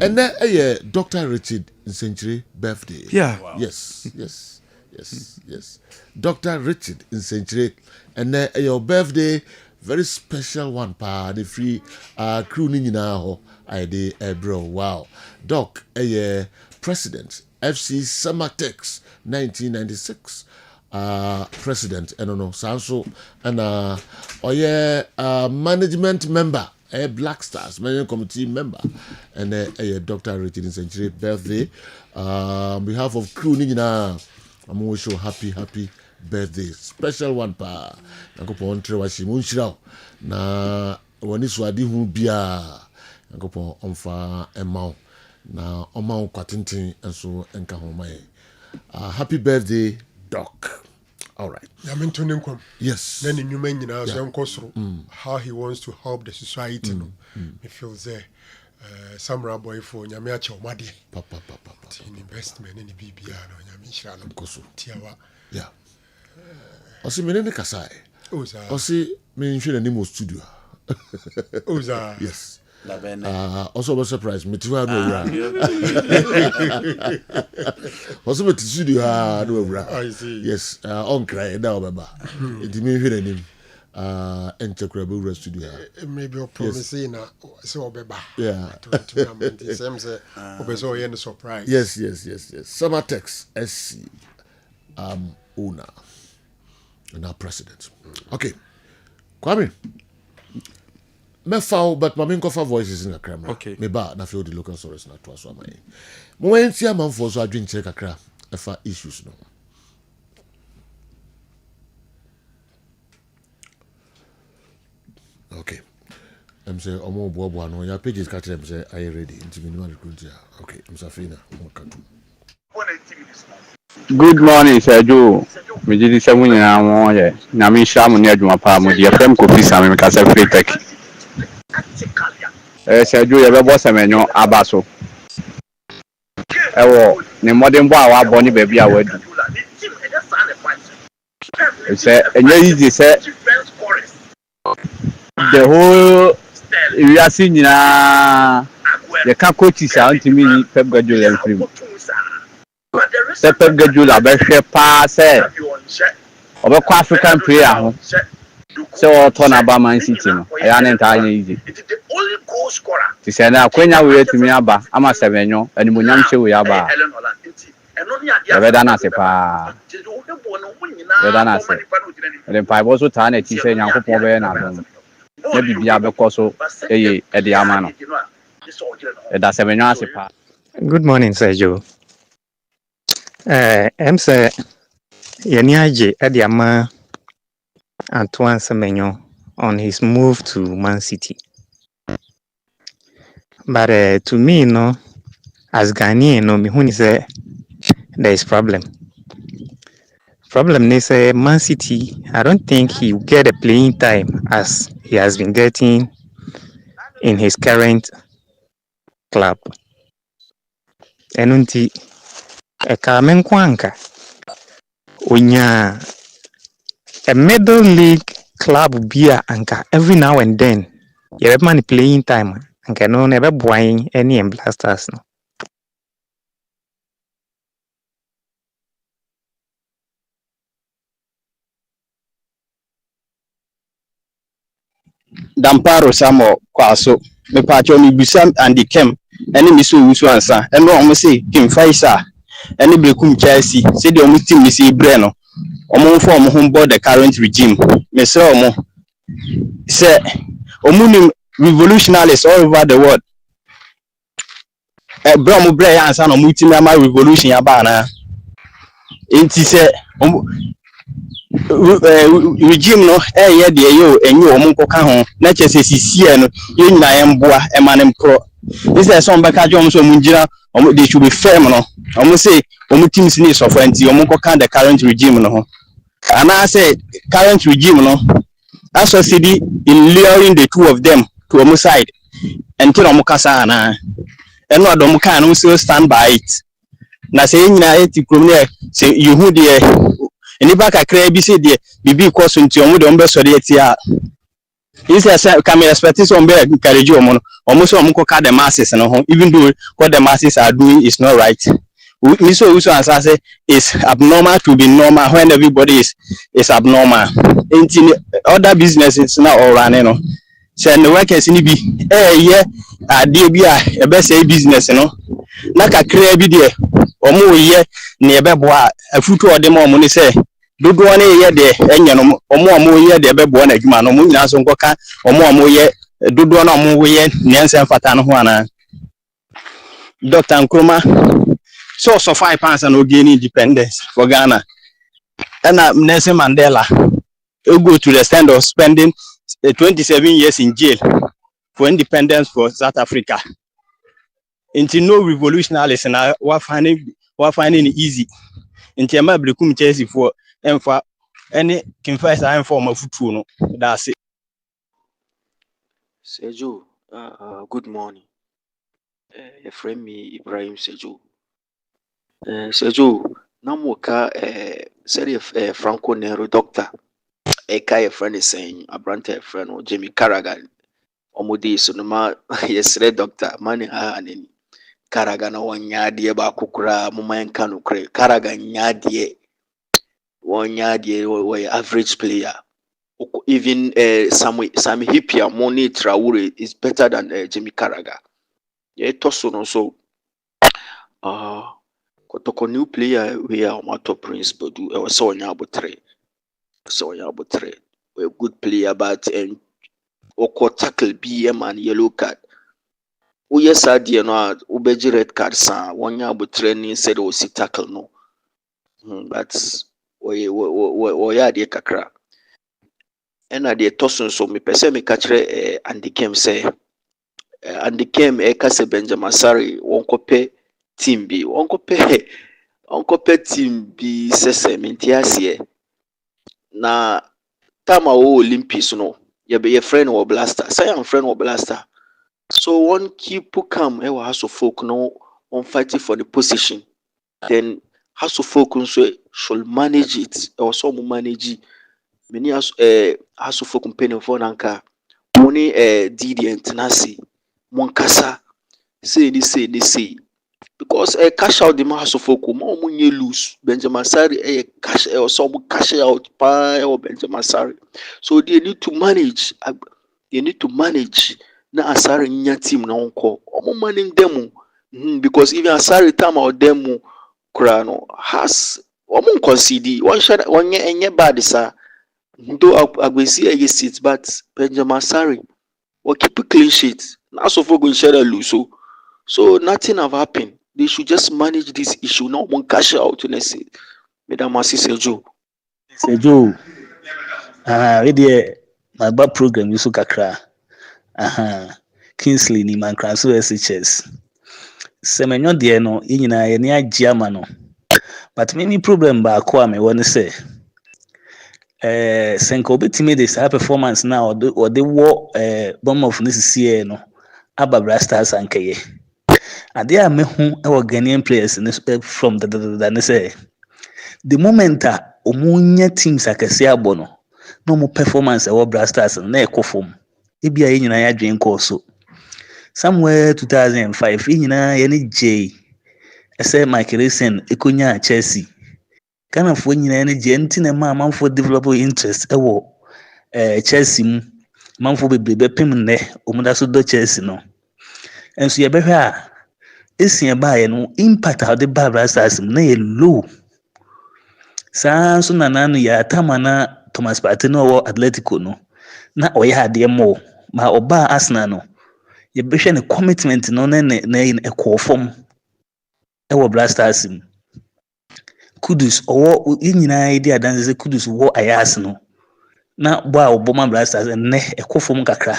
And then Dr. Richard Century birthday.
Yeah.
Wow. Yes. Dr. Richard in Century. And then your birthday, very special one pa the free crew ni nyina I did bro. Wow. Doc president FC Samatex 1996 president and no Sanso and management member a Black Stars management committee member and Dr. Richard Century birthday on behalf of crew Nina I'm wish you happy birthday special one pa nakopon trewashi munshiraw na woni so ade hu bia nakopon omfa emma na oma kwatintin enso enka ho mai happy birthday Doc. All right.
Yes. Then in Newman, how he wants to help the society. He feels there. Samra boy for Nyamiacho Madi.
Papa.
In investment in the BBR, Nyamisha. Tiawa.
Yeah. Osi menene kasai. Osi mention any more studio.
Oza.
Yes. Also was surprised. Metiwa no also met studio no
I see.
Yes, on cry now baba. It me hwere nim. Enchekrabo studio.
Maybe you're promising na so beba.
Yeah.
Tournament same say obeso yen surprise.
Yes. Samatex SC owner and our president. Okay. Kwame. Me foul, but my main cover voices in the camera.
Okay.
Me ba na feel the local stories na to aso amai. Mo wen ti am for so adwin check akra efa issues no. Okay. I'm say omo bobo no ya pages catch them say are you ready? Into minimal recruit. Okay, I'm Safina.
Good morning, Sergio. Me di semu nyina mo ye. Na me hia mo ne adwuma pa mo di FM ko fisa me ka say free tech. Sergio ye bebo Semenyo abaso. Ewo ne modern boy wa bo ni baby a wadu. Say enye easy say the whole area scene nyina ye ka coaches a ntimi ni Pep Guardiola enfrim. Pep Guardiola be hwe pa say obekọ African player ho say o to na ba Man City no ya na enta easy. Ti say na akwenya we timi aba ama Semenyo animonyam hwe we aba. Ya beda na se pa. Beda na se. Le pa bo so ta na ti say Nyankopon be na do. Na bibia be ko so e de ama no. E da Semenyo ase pa.
Good morning, Sergio. Say Yeni Aje Ediama Antoine Semenyo on his move to Man City. But to me, no, as Ghanaian, no, me when say there is problem. Problem is Man City. I don't think he will get a playing time as he has been getting in his current club. Enunti Kamen Kwanka Unya a middle league club beer anka every now and then. You have money playing time. Anka no never buying any blasters no.
Damparo Samo Kwaso, me pacho mi busam and the kem, any misu usu ansa, and no almost Kim Faisa, any Brekum Chelsea, say the only team is Breno, or form home board the current regime. Me say omo, say Omunim revolutionaries all over the world. Bromo Bray and son of Mutinama revolution yabana. It is regime no ye de yo enyi o monko ka ho na chese sisie no ye nyina ye mboa e ma ne mpro this is some back ajom so munjira they should be firm no say teams ni so for anti o monko ka the current regime no ho and I say current regime no associate in luring the two of them to omo side until omo kasa na eno adom ka no still stand by it na say nyina e ti krom ne say you who there anybody can create BC there, BB course into your mother umber sorry here. Is a can be expected to encourage you almost the masses and even though what the masses are doing is not right. We so as I say it's abnormal to be normal when everybody is abnormal. In other businesses now all running. So the workers in be yeah dear be a best say business like a create there or more yeah near beboa a foot or the money say do one year there and more year there bebo na juma no mu nyina so nkoka or more year do one more year nyansa fata no ho ana Dr. Nkrumah source of £5 and gain independence for Ghana and Nelson Mandela go to the extent of spending 27 years in jail for independence for South Africa. Into no revolutionaries and we're finding it easy. Into my Brekum Chelsea for and for any confess I am form of food. That's it.
Sejo, good morning. Your friend me Ibrahim Sejo. Sejo, Namoka said Franco Nero doctor. A friend is saying a brand friend or Jamie Carraghan. Omudi sonoma yesterday doctor money and Carraghan one yardie ba kukura muma nkanu kre Carraghan yardie one yardie or average player. Even some Hippia Moni Traore is better than Jamie Carraghan. Yeah, Tosono so kotoko new player we are my top principal do so nyabotre. So nyabotre. A good player but oko tackle BM and yellow card. Uye sadi no ubeji red card sa wanya bu training said o si tackle no. But we ya de kakra. Ena de tosun so me pese me kachre Andy Kem say Andy Kem Kessben Benjamin Sarri wonkope team bi wonkope team bi sese mentiasie na tama o Olympics no you be your friend or blaster. Say I'm friend or blaster. So one keep come has to folk no on fighting for the position. Then has to folk should manage it or some manage it. Many has to folk company for nanka. Money Didi and Tenassi. Monkasa say this say. Because cash out the mass of folk more money lose. Benjamin Sarri cash or some cash out or Benjamin Sarri. So they need to manage. They need to manage. Na Asari nya team na onko. Omo manning them because even Asari time or them krano has omo concede. One year bad sir. Do Agbesi against it, but Benjamin Asari will keep a clean sheet. Now so for going share lose. So nothing have happened. They should just manage this issue. No one cash out to say. Madam Masi Sejo.
Sejo. My bad program you so kakra. Kingsley ni mankra so SHS. Semenyo de no nyina ye ne agiama no. But me problem ba ko am won say senko betimi this performance now or the war bomb of this year no ababra stars ankeye. Ade a me hu e Ghanaian players from the say the moment omunya teams akɛse abɔ no na ɔmo performance ɛwɔ Blasters no na ɛkɔ fam ebi a yɛn nyinaa yɛadwen kɔɔ so somewhere 2005 yɛn nyinaa yɛne gye ɛsɛ Michael Essien ekonya Chelsea Ghanafoɔ nyinaa ne gye nti na ma amanfoɔ develop interest ɛwɔ Chelsea mu amanfoɔ bebree bɛpem nnɛ ɔmo da so dɔ Chelsea no nso yɛbɛhwɛ a Essien baeɛ no impact a ɔde ba Blasters mu na yɛ low saa nso na nanu yɛ atama na Thomas Partey no ɔwɔ Atletico no na ɔyɛ adeɛ mmɔ ma ɔba Arsenal no yɛbɛhwɛ ne commitment no na ɛkɔɔ fam ɛwɔ Blasters mu Kudus ɔwɔ yɛn nyinaa yɛdi adanse sɛ Kudus wɔ Ajax no na bɔ a ɔbɔ ma Blasters nnɛ ɛkɔ fam kakra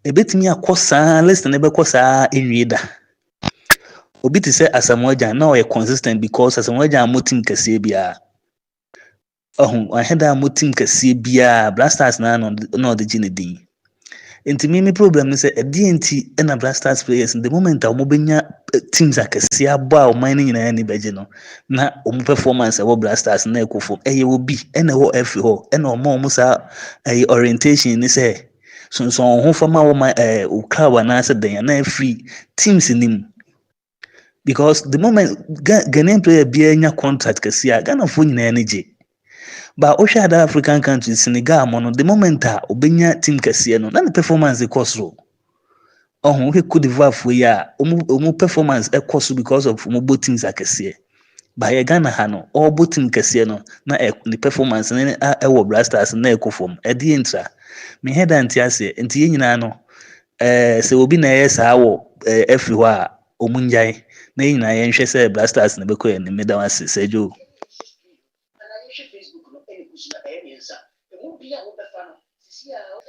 ebetumi akɔ saa list na ɛbɛkɔ saa enwie da obi te sɛ Asamoah Gyan na ɔyɛ consistent because Asamoah Gyan mo team kɛseɛ biara aheda mo team kɛseɛ biara Blasters na ɔde gye ne din nti me problem ne sɛ ɛdeɛ nti ɛna Blasters players the moment a ɔmo benya teams akɛseɛ abɔ a ɔman no nyinaa ni bɛgye no na ɔmo performance ɛwɔ Blasters na ɛkɔ fam ɛyɛ obi ɛna ɛwɔ ɛfi hɔ ɛna ɔmo saa orientation ne sɛ sonson ho fama wɔ club anaasɛ dan na free teams nim because the moment Ghanaian player biara nya contract kɛseɛ a Ghanafoɔ nyinaa ni gye but ohwɛ other African countries Senegal mo no the moment a obenya team kɛseɛ no na the performance ɛkɔ so ohun Cote d'Ivoire fo yi a ɔmo performance ɛkɔ so because of ɔmo bɔ teams akɛseɛ but yɛ Ghana ha no ɔbɔ team kɛseɛ no na the performance ne ɛwɔ Blasters na ɛkɔ fam ɛdeɛ ntra me head anti ase nti yɛn nyinaa no sɛ obi na ɛyɛ saa wɔ ɛfi hɔ a ɔmo ngyae na yɛn nyinaa yɛnhwɛ sɛ Blasters na bɛkɔ yɛn ne meda wase sɛ Joe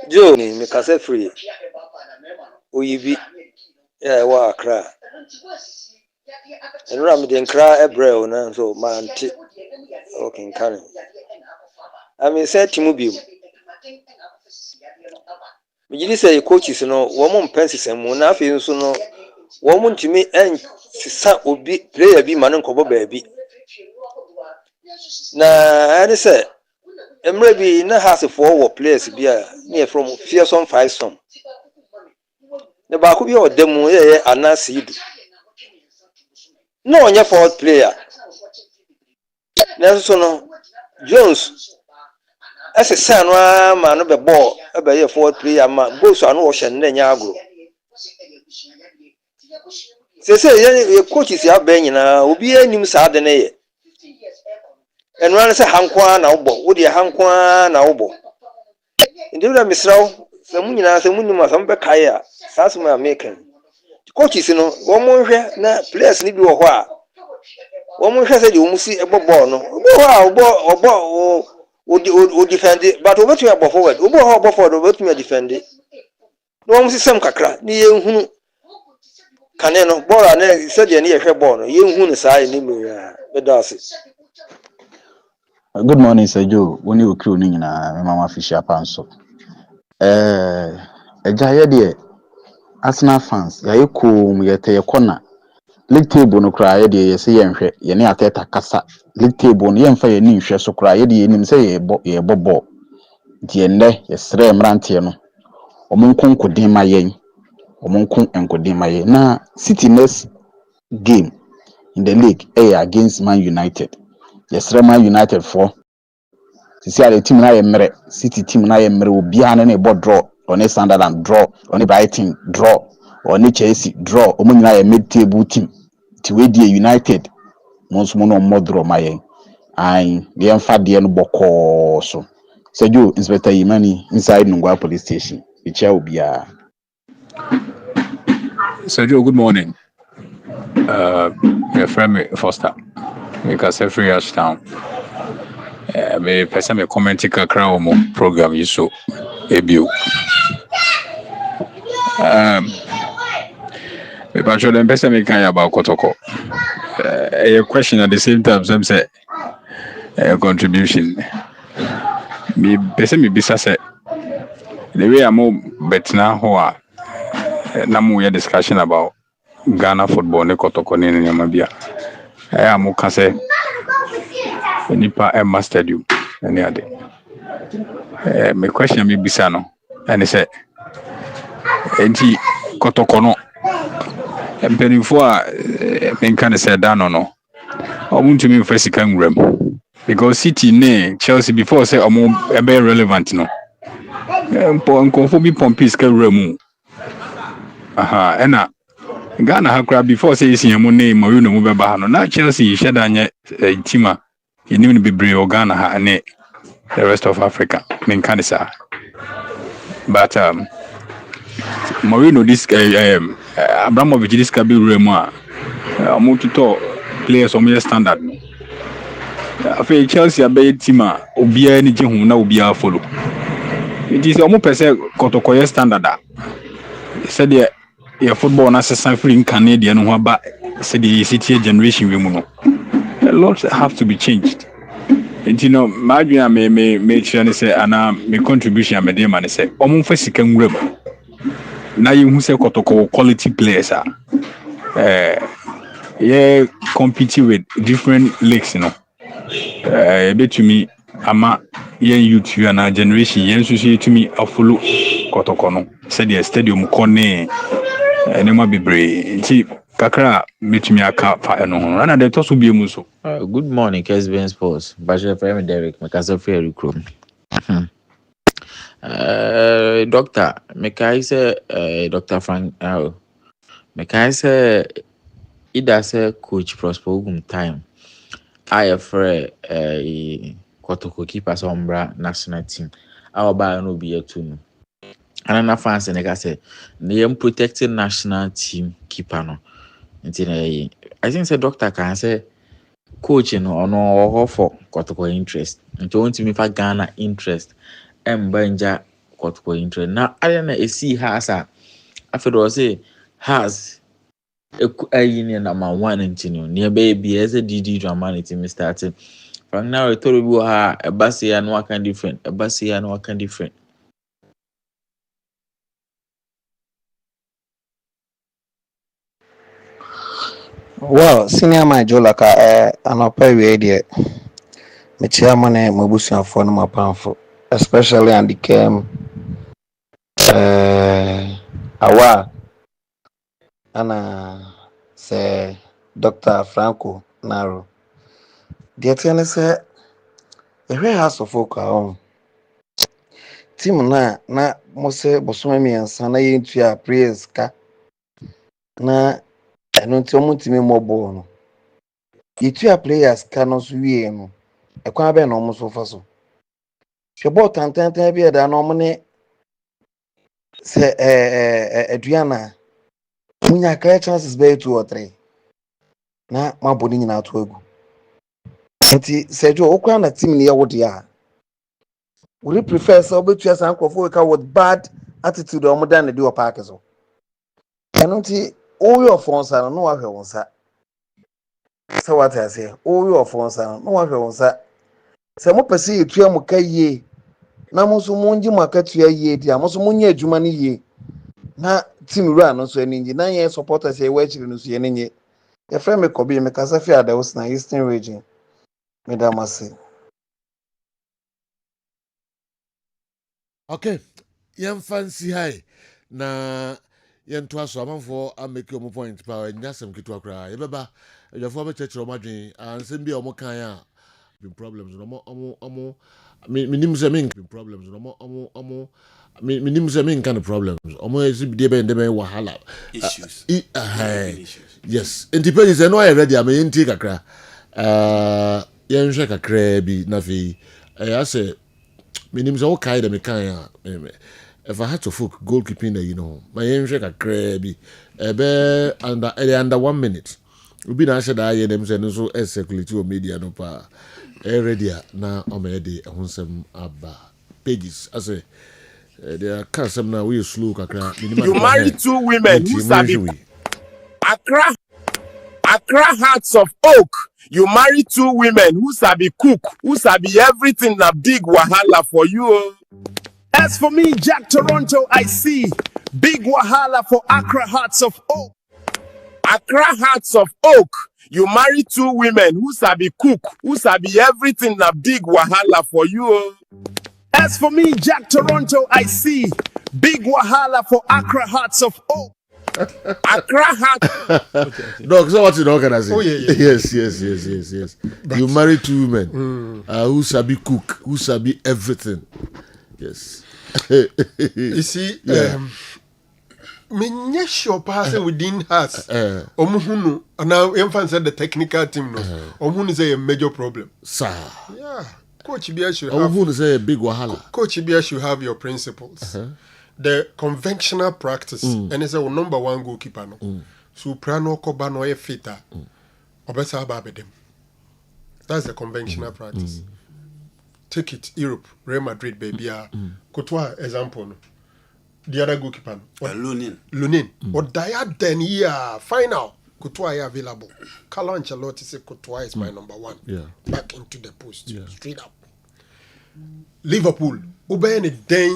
Joe ni mekasa free oyibi wa Accra enura me de nkra ebrel na so manti okay kan ami say timu bi me gidi say coaches no wo mo mpensesem mu na afi nso no wo mo ntimi en sisa obi player bi ma no nkɔbɔ baabi na ani say emre bi na has for wo players bi a near from fearsome 5 some ne ba ko bi o demu ye anasidu no onye fourth player na so no Jones ese san wa ma no be ball e be ye fourth player ma goals anu wo hye ne nya agro se ye coaches ya ba nyina obi anim sa de ne ye enwan se hankwa na ubo wo de hankwa na ubo ndura misraw se mu nyina se mu nim asam be kai a sasuma american coaches no wo mo hwɛ na players ni bi wo hɔ a wo mo hwɛ se de wo musi ebo ball no o defend but o betu abo forward o bo hɔ abo forward o betu defend no wo musi sam kakra ni ye nhunu kane no ball na se de ne ye hwɛ ball no ye nhunu saa ni mu ya bedase.
Good morning, Sir Joe. When you crew nina, my mama Fisher Panso. Jaya dear, Arsenal fans, ya come yete ya corner. League table no cry, dear, say yenfe, yeni ateta kasa. League table, yenfa yeni share so cry, yenim say ye bobo. Diende, yesre mrantiano. Omunkun kudima yen. Omunkun enkudima yen. Na City next game in the league, against Man United. Yesre Man United for see the team na yemre City team na yemre obi ane na ebo draw on Sunderland draw on Brighton draw on Chelsea draw omo nyina ye mid table team ti we die United monso mo no mo draw mayen ai de emfa de no boko so Sergio Inspector Imani inside Nungwa police station e chia obia.
Sergio, good morning. My friend Foster because every Ashtown me person me comment kakra o mo program yi so ebio me ba show them person me kan about kotoko a question at the same time some say contribution me person me bisa say the way am bet na ho a na mo ya discussion about Ghana football ne kotoko ne nyama bia am ka say nipa Emma Stadium any ade my question me bisa no and say enti kotoko no mpanimfo a menka ne sɛ da no no omuntumi mfa sika nwuram because City ne Chelsea before say omo ebe relevant no nkonfo bi pompi sika nwuram aha ena Ghana hakra before say yesiamu ne Mourinho mu beba ha no na Chelsea sheda nye team a yenim ne bebre o Ghana ha ne the rest of Africa menka ne sa but Mourinho this Abramovich this ka be remu a omo tuto players omo standard no afi Chelsea abey team a obia ni jehu na obia follow it is omo pese kotokoye standard a said your football na sesan free Canadian no ba said the city generation we mu no a lot have to be changed. And you know, imagine me try say ana me contribution me dey man say omo fa sika nwuram na you who say kotoko quality players are yeah competing with different leagues, you know. Bet to me ama yeah youth and our generation yeah so to me a follow kotoko no said the stadium kone enema bebre nti kakra betumi aka fa no ho na de to so biem so.
Good morning, Kessben Sports. Bachelor FM Derek, Mekasa Recruit. Doctor, Mekaise, Dr. Frank, Mekaise, Idase Coach Prosper time. I afraid Kotoko keeper sombra national team. Our buy no be a tune. And I fans and I say, the protected national team keeper no. I think the doctor can say coaching or no for Kotoko interest. And to me for Ghana interest. Mbanja Kotoko interest. Now I don't know see has a after all say has a union number one continue near baby as a DD dramanity me started. From now I told you a bassy and what can different, a bassy and what can different.
Well, senior my Laka, an pay there. My chairman, Mabusian for my powerful, especially on the came Awa Anna say Dr. Franco Naro. The attorney said, a rare house of folk are on. Tim na Mose Boswami and Sana into your prayers ka na. I don't tell me more born. You two players cannot we no. I can't be almost so fast. She bought and be a nominee. Say, Adriana. When your clear chances be 2 or 3. Na my body in out to go. And he said, you open a team near what you are. Would you prefer so be to uncle for with bad attitude or more than the do a packers? I don't see. All your phones are no one wants that. So what I say, all your phones are no one wants that. Some of us see you to ye. Namusu Munji market to ye, dear Mosumunye Jumani ye. Na Tim Ran, so an engine 9 years supporters say, where you see any ye. A friend may be a Casafia that was na Eastern region. Madame Massey.
Okay, young fancy high. Na. Yen to us for I make your point power and some kit to cry. Beba, your former church or margin and send be a mokaya. Been problems no more. Minimum been problems no more. Minimum kind of problems. Almost be the wahala issues. Yes, independence. I know I ready. I mean, take a cry. Yen shake a crabby nafi. I say, minimum okay. The mekaya. If I had to folk goalkeeping there, you know, my aim check a crabby, under 1 minute. We be answered that I am saying so as circulatory media no pa ready now on my day on some pages. I say there are cars some now we slow kakra.
You married 2 women who sabi Accra Hearts of Oak. You married 2 women who sabi cook, who sabi everything na big wahala for you. As for me, Jack Toronto, I see big wahala for Accra Hearts of Oak. Accra Hearts of Oak. You marry 2 women who sabi cook, who sabi everything na big wahala for you. Oh. As for me, Jack Toronto, I see big wahala for Accra Hearts of Oak. Accra Hearts.
Dog, so what you know can I say?
Oh, yeah.
Yes. You marry 2 women who sabi cook, who sabi everything. Yes.
You see, me sure pass within us. Omuhunu, now infant said the technical team no. Omuhunu is a major problem.
Sir.
Yeah. Coach Bia should
have. Omuhunu is a big wahala.
Coach Bia should have your principles. The conventional practice, and it's a number 1 goalkeeper no. So prano koba no e fitter. Obesa babedem. That's the conventional practice. Take it, Europe, Real Madrid, baby. Courtois, example. No. The other goalkeeper. Lunin. But Daya then year final. Courtois available. Carlo Ancelotti said Courtois is my number 1.
Yeah.
Back into the post. Straight up. Liverpool. Ube any day.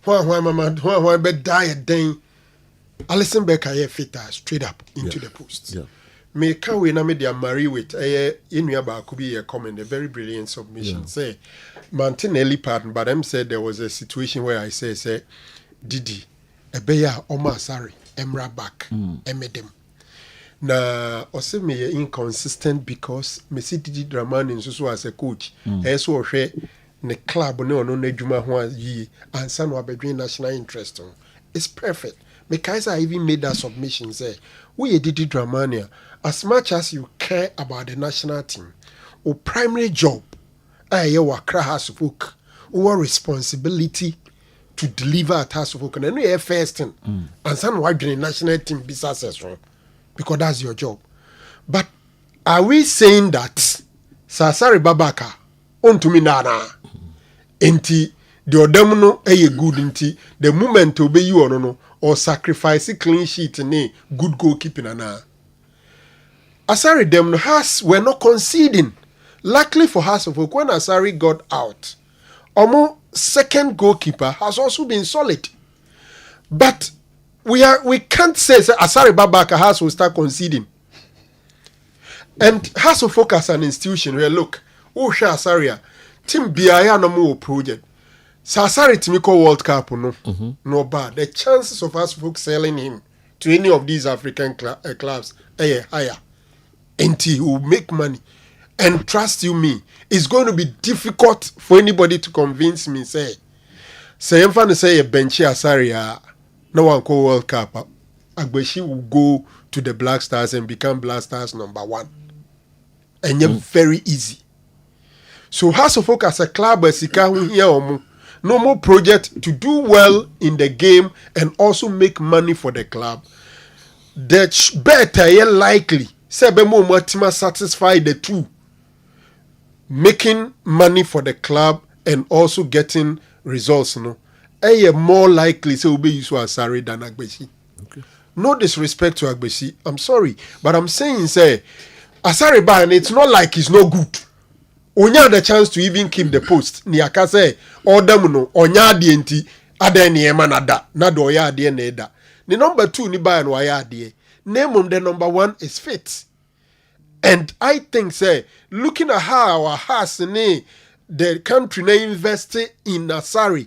Why be die a day. Alisson Becker fitter straight up into the post.
Yeah.
Me can we na me dia marry with Inuya ba could be a comment, a very brilliant submission. Yeah. Say Martinelli pardon, but them said there was a situation where I say Didi Ebeya Omar sorry Emra back Emedem. Na ose me inconsistent because me see Didi Dramani so as a coach. So hwe ne club ne ono na adwuma ho yi ansa no abedwen national interest. It's perfect. Me Kaiser even made that submission say we Didi Dramani. As much as you care about the national team, your primary job, you Accra House of Oak, your responsibility to deliver at House of Oak, and then you first thing, and some why the national team be successful, because that's your job. But are we saying that Sasari Babaka on to me nana, enti the odemuno good inti the moment obey you or no or sacrifice clean sheet ne good goalkeeping ana. Asari them were not conceding. Luckily for House of Oak, when Asari got out, Omo second goalkeeper has also been solid. But we can't say Asari Babaka House will start conceding. And House of Oak as an institution where look, Osha Asaria, Team Biaya no more project. So Asari Timiko World Cup no bad. The chances of House of Oak selling him to any of these African clubs are higher. And he will make money. And trust you me, it's going to be difficult for anybody to convince me, say I'm going to say a benchy Asaria, no one call World Cup. Agbeshi will go to the Black Stars and become Black Stars number 1. And you're very easy. So House of Oak as a club, no more project to do well in the game and also make money for the club. That's better, likely. Sebemo Matima satisfy the two. Making money for the club and also getting results, no. More likely say Ube Yusu Asari than Agbeshi. Okay. No disrespect to Agbeshi. I'm sorry. But I'm saying say Asari Ban, it's not like he's no good. Onya the chance to even keep the post. Niaka say Odamuno, Onya dienti, Adeni Emanada, Nadoya Dieneda. The number 2 ni Ban Waya die. Name of the number 1 is fit. And I think, say, looking at how our house the country na invested in Asari,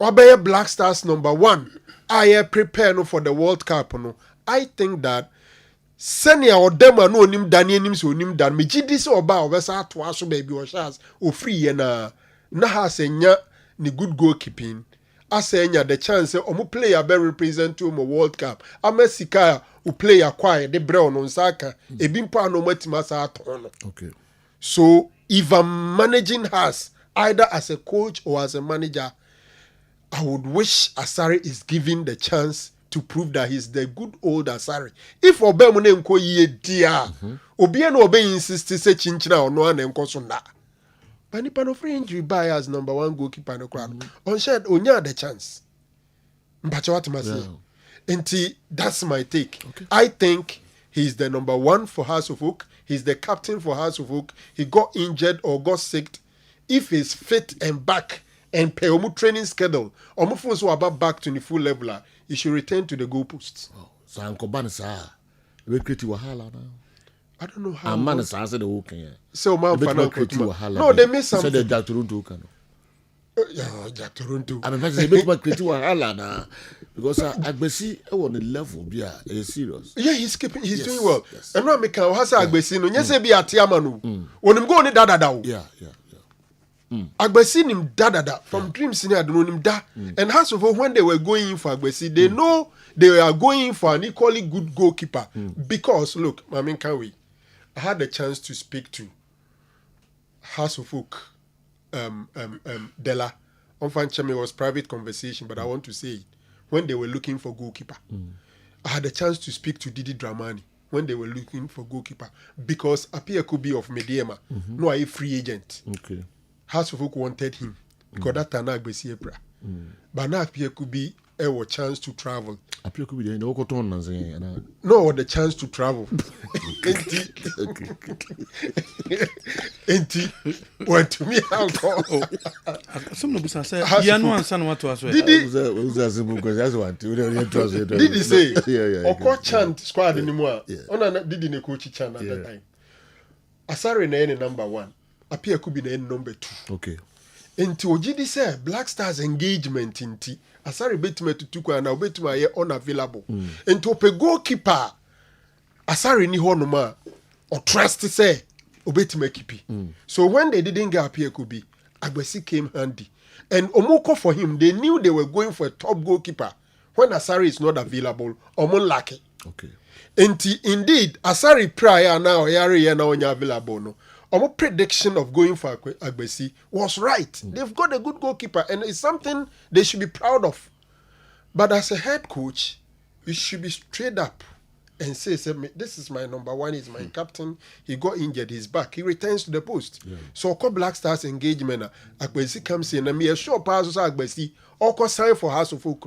Obey Black Stars number 1, I prepare for the World Cup. No, I think that senior or them no nim Daniel nim so nim dan me this oba obesa to aso baby or chance o free na has enya ni good goalkeeping. Asenya the chance omo player be represent to mo World Cup. Amesika who play acquire the brown on Saka. Ebimpa no matima sa atono.
Okay.
So if I'm managing us either as a coach or as a manager, I would wish Asari is given the chance to prove that he's the good old Asari. If Obemune nko ye dia, Obia no Obe insist say chinchina or no one nko so na. But nipa no free injury by as number 1 goalkeeper no crowd. On shed onya the chance. Mpacho what must say. That's my take. Okay. I think he's the number 1 for House of Oak. He's the captain for House of Oak. He got injured or got sick. If he's fit and back and pay omu training schedule, omu force about back to the full leveler, he should return to the goalposts.
So Uncle Bansa, we create wahala now.
I don't know how.
A man is answer the whole can.
So man no, they miss something.
So Jack Toronto can.
Yeah, Jack Toronto.
I mean, that's a bit more creative wahala because Agbesi on the level is serious.
Yeah, he's doing well. And now make has Agbesi no nyese bi atiama no. Onim go ni dada.
Yeah.
Agbesi nim dada from Dreams ni adono nim da. And House of Folk, when they were going in for Agbesi, they know they are going in for an equally good goalkeeper because look, I mean, can we? I had the chance to speak to House of Folk, Della. Unfortunately, it was private conversation, but I want to say it. When they were looking for goalkeeper, I had the chance to speak to Didi Dramani when they were looking for goalkeeper because Apia could be of Mediema, no a free agent.
Okay.
House of Folk wanted him because that time Agbesi Ebra. But now Apia could be a chance to travel.
Apia could be no
the chance to travel. Enti went to me uncle.
Some of us say you know answer what was
Did he say Oko chant squad anymore? Ona did ne coach chant at that time. Asare na any number 1. Apia could be the number 2.
Okay.
Enti Ojidi say Black Stars engagement inti Asare betime tutuku na betime ye unavailable. Enti ope goalkeeper Asare ni ho no ma or trust say obetime kipi. So when they didn't get Apia Kubi, Agbesi came handy. And Omoko for him, they knew they were going for a top goalkeeper. When Asari is not available, Omon Laka.
Okay.
Indeed, Asari prior now, Yari now available. No. Our prediction of going for Agbesi was right. They've got a good goalkeeper, and it's something they should be proud of. But as a head coach, you should be straight up and say, this is my number 1, he's my captain. He got injured, he's back. He returns to the post. Yeah. So, Black Stars engagement, Agbesi comes in, and me a sure pass Agbesi, or sign for House of Folk.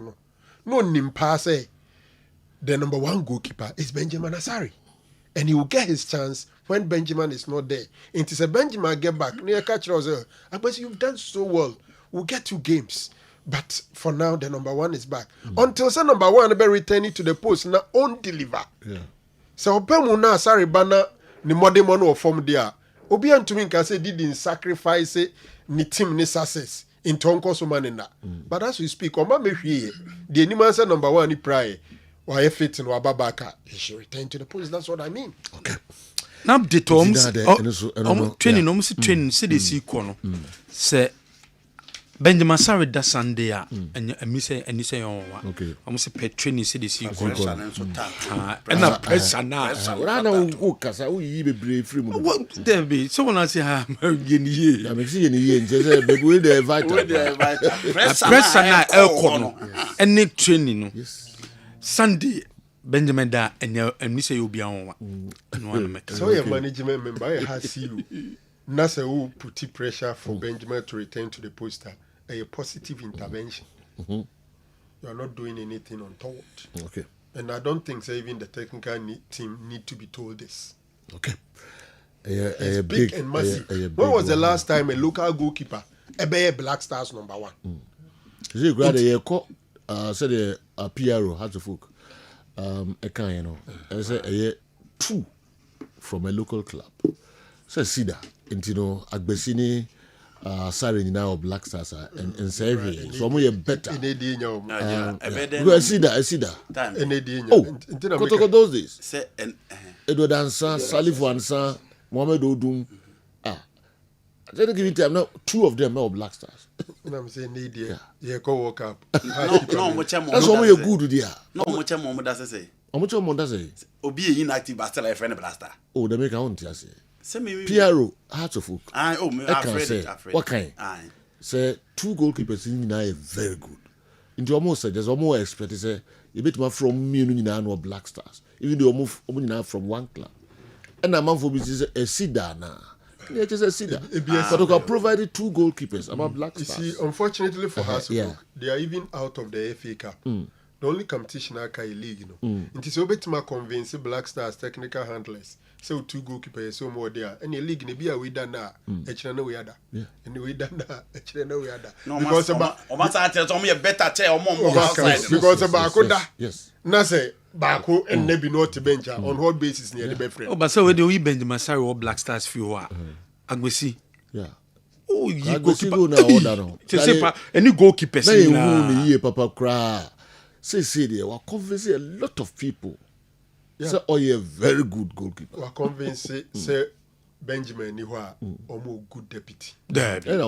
No nimpa say the number 1 goalkeeper is Benjamin Asari. And he will get his chance when Benjamin is not there. And to say Benjamin get back, near catch Agbesi, you've done so well. We'll get 2 games. But for now, the number 1 is back. Until say number 1 be returning to the post, now on deliver.
Yeah.
So Opemu na Asari bana ni mode mono form there. Obi antumi can say didn't sacrifice ni team ni success in tonko so manina. But as we speak, Oma mehwie the animal say number 1 ni prior. Why fit in Wababaka? He should return to the post. That's what I mean.
Okay.
Now the training almost training see the see kono. Say Benjamin Sarri da Sunday and me say on one. Okay. Almost pay training see the see kono. And a pressure now.
Rana go kasa o yi bebre free mu.
What there be? Someone else say ha ye.
I mean see ye say be we dey vital.
Pressure now el kono. Any training no.
Yes.
Sunday Benjamin da and me say you be on one.
So your management member has you. Nasa who put pressure for Benjamin to return to the poster. A positive intervention. You are not doing anything untoward.
Okay.
And I don't think even the technical team need to be told this.
Okay.
It's big and massive. When was the last time a local goalkeeper a Black Stars number 1?
You got a said a PRO House of Folk. A kind, you know. I say a 2 from a local club. So Sida, and you know, Agbesini, Sarri now Black Stars and Savvy. So we are better. I see that. Oh, Kotoko those days. Edward Ansa, Salif Ansa, Mohamed Odum. I didn't give it time now. 2 of them are Black Stars.
I'm saying, yeah, go walk up.
No,
that's what we are good with.
No, much more does say.
How much more does it?
Obi inactive, but still a friend of Blaster.
Oh, they make a own say.
PRO,
Hearts of Folk.
I can say.
What kind? Say 2 goalkeepers in now very good. Into almost there's almost expect say a bit more from me no Black Stars. Even though move now from 1 club. And a man for business a Sida now. Yeah, just a Sida. But provided 2 goalkeepers about Black Stars.
You see, unfortunately for us, they are even out of the FA Cup. The only competition I can league, you know. It is over to convince Black Stars technical handlers. So 2 goalkeepers, so more there. And the league, maybe we done that. Actually, no we other. And we done that. Actually, no we other.
Because about better tell more
because about Koda.
Yes.
Now say Bako and maybe not to bench on what basis near the befriend.
Oh, but so when you Benjamin Sarri or Black Stars feel Agbesi.
Yeah.
Oh, you
go na order no.
Any goalkeeper
say na papa cry. Say there we convince a lot of people. Say oh you a very good goalkeeper.
We convince say Benjamin ni wa omo good deputy.
And then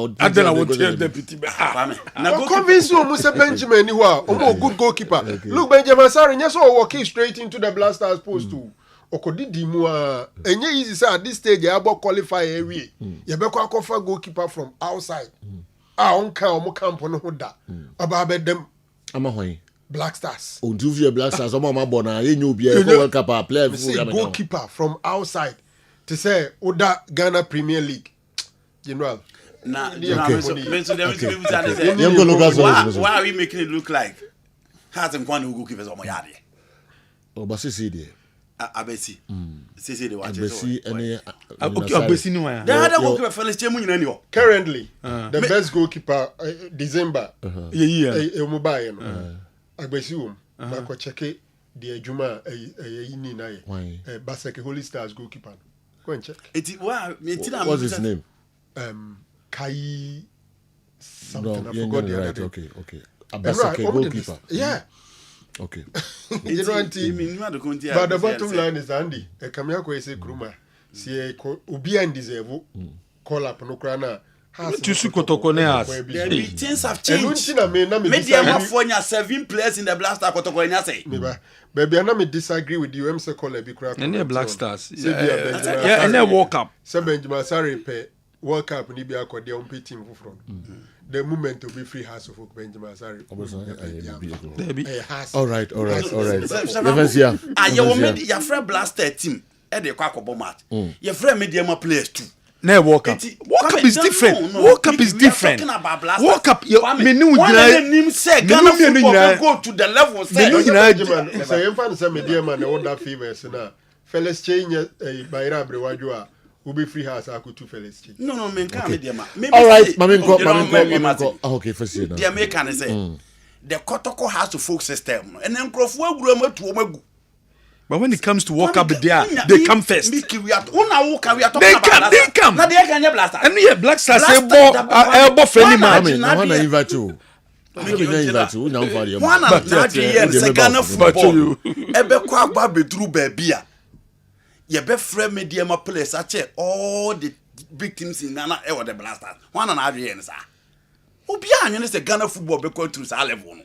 I want to tell deputy.
Na convince you say Benjamin ni wa omo good goalkeeper. Look Benjamin Sarri yes all walking straight into the Black Stars post too. Okodidi mu a enye easy say at this stage ya abo qualify every. You be kwa kofa goalkeeper from outside. Onka omo camp no ho da. Aba be dem
amahwan
Black Stars.
On do Black Stars omo ma bona ye nyu bia e World Cup player
goalkeeper from outside. To say Oda Ghana Premier League, General.
Why are we making it look like Heart and Kwan who goalkeepers on my yard?
Oh, but see there.
Abesi. See the watch.
Abesi any.
Abesi no one.
The other goalkeeper fellas chemu nyina ni ho.
Currently, the best goalkeeper December. Mobile no. Abesi won. Ba ko check the Juma yini na ye. Baseke Holy Stars goalkeeper. Go and check.
What's his name?
Kai something.
No,
I forgot the other name.
Okay. Abasake goalkeeper.
Yeah.
Okay.
You know, but the bottom line is Andy. Kamia ko ese kruma. Si obi and deserve call up no krana.
Things have changed.
Media Mafonia 7 players in the Black Star Kotoko say.
Baby, I not disagree with you. I'm so call a big crap.
And the Black Stars. Yeah, and then World Cup.
Some Benjamin Sarri pay World Cup ni be akọ the umpi team from. The moment to be free house of Benjamin Sarri.
All right.
Your friend Black Star team. E dey kwa akọ match. Your friend media players too.
No, World Cup. World Cup is different. World Cup is different. World Cup,
menu say Ghana football go to the level say.
So you find some media man the order favors na. Fellas change Bayra Brewajua will be free house akutu fellas change.
No, men can't media man.
All right, Maminko. Okay, first year.
The American say the Kotoko has to folk system and then Krofo Guru to Omegu.
But when it comes to World Cup, they come first.
They
come.
Now they can Black Stars.
And yeah, Black Stars elbow friendly man.
I want to invite you.
One Ghana football. Ebe kwa gba bedru baby a. Ye be frame media players ache all the big teams in Ghana e the Black Stars. One na adwe nsa. Obi anyo say Ghana football be go through sa level no.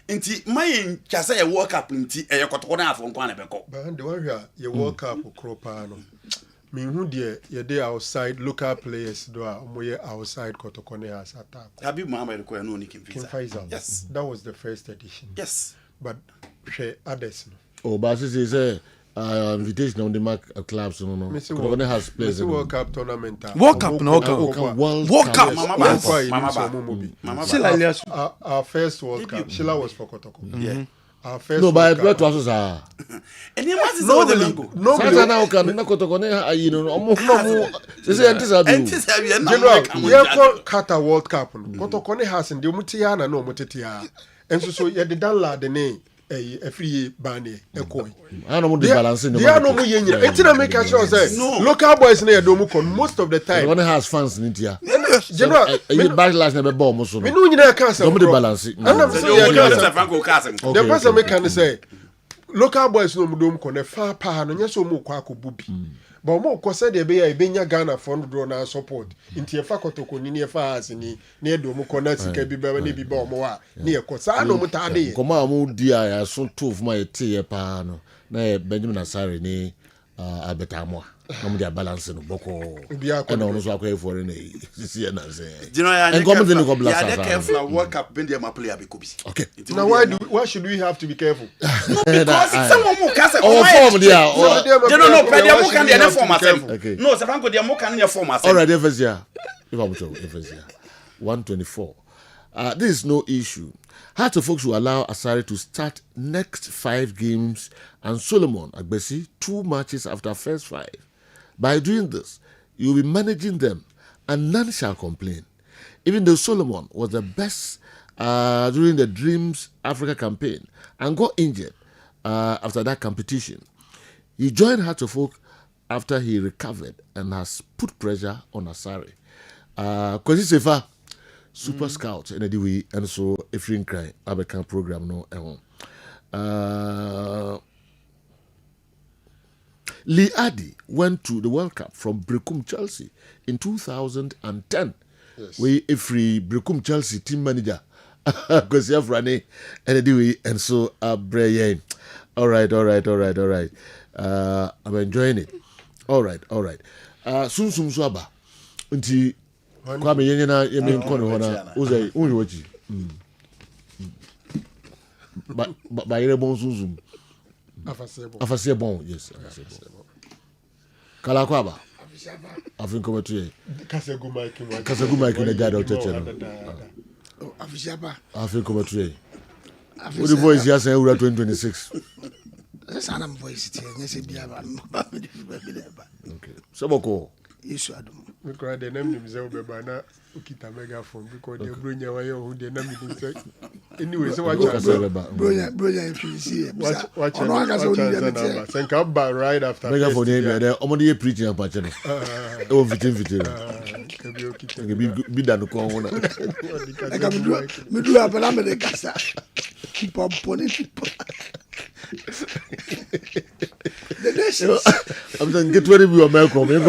Nti my chase ye World Cup nti e kotoko na afo nkwa na beko.
But the one here ye World Cup kropa no. Me hu de ye dey outside local players do a moye outside kotoko na as attack.
Habib Mohammed ko no King
Faisal.
Yes.
That was the first edition.
Yes.
But she others.
Oh, but say invitation on the mark clubs no. Kotoko has players.
World Cup tournament.
World Cup no. World Cup.
Our first World Cup. Sheila was for Kotoko.
Yeah.
Our first
no, but where to us are.
And you must know the lingo.
No, now can na Kotoko na you know say antisabi.
General, you call Qatar World Cup. Kotoko ne has in the mutia na no mutia. And so you the dan la the name free bani ekoi.
I no the balance no.
They are no mu yenya. Etina make sure say local boys na do mu kon most of the time.
One has fans in India.
General,
you backlash na be ball mo so.
Me no nyina ka say.
No the balance.
The person make can say local boys no mu do mu kon fa pa no nya so mu kwa akobubi. But mo ko say de be ya ebenya Ghana fund draw na support. Nti e fa Kotoko ni e fa as ni e do mu kon na sika bi ba ni bi ba mo wa. Ni e ko sa no mu ta de.
Ko ma mu di ya so tof ma e tie e pa no. Na Benjamin Asare ni abetamo. No mu dia balance no boko. E no so akwa for ni sisi na say.
And come to go Black Stars. Yeah, careful World Cup ben dem play abikobi.
Okay.
Now why should we have to be careful?
No, because someone more can say
form there.
No, but they more can dey form asem. No, se Franco dey more can dey form asem.
All right, first year. If I'm sure, first year. 124. This is no issue. Heart of Folks will allow Asare to start next 5 games and Solomon Agbesi 2 matches after first 5. By doing this, you will be managing them and none shall complain. Even though Solomon was the best during the Dreams Africa campaign and got injured, after that competition. He joined Hearts of Oak after he recovered and has put pressure on Asare. Kwesi Sefa, super scout, and so if you cry, I become program no. Lee Addy went to the World Cup from Brecum Chelsea in 2010. Yes. We free Brecum Chelsea team manager. Because you have Rane and so Brian. All right. I'm enjoying it. All right. Soon swaba. Unti Kwame Yena Yemen Kono Uze Unwoji. But by Rebon Zoom. Afasebon, yes. Kalakwaba. Afin come to you. Kasaguma can guide out Afin come to you. What the voice yes, I will 2026.
That's an voice. Yes,
okay. Saboko.
Yes, I do.
We cry the name himself by now. Ukita megaphone because they bring you away who they name it. Anyway, so watch brilliant if you see it. Watch Thank you right after
megaphone there. Omodi preaching about channel. Oh, vitin. Be done ko wona.
Me do abala me de kasa. Keep on pony. The nations.
I'm saying get ready with Malcolm. Get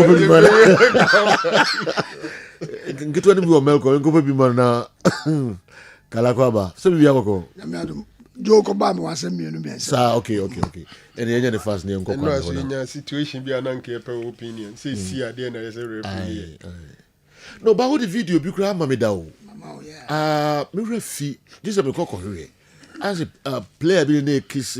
ready with Malcolm. Go be man na Kalakwaba. So be abako.
Joe Obama was a million.
Sir, okay. And the first name
go. No, so situation be an unkept opinion. Say see at the end as a referee.
No, but what the video be cry mama dawo. Me refi. This is me call here. As a player be na kiss.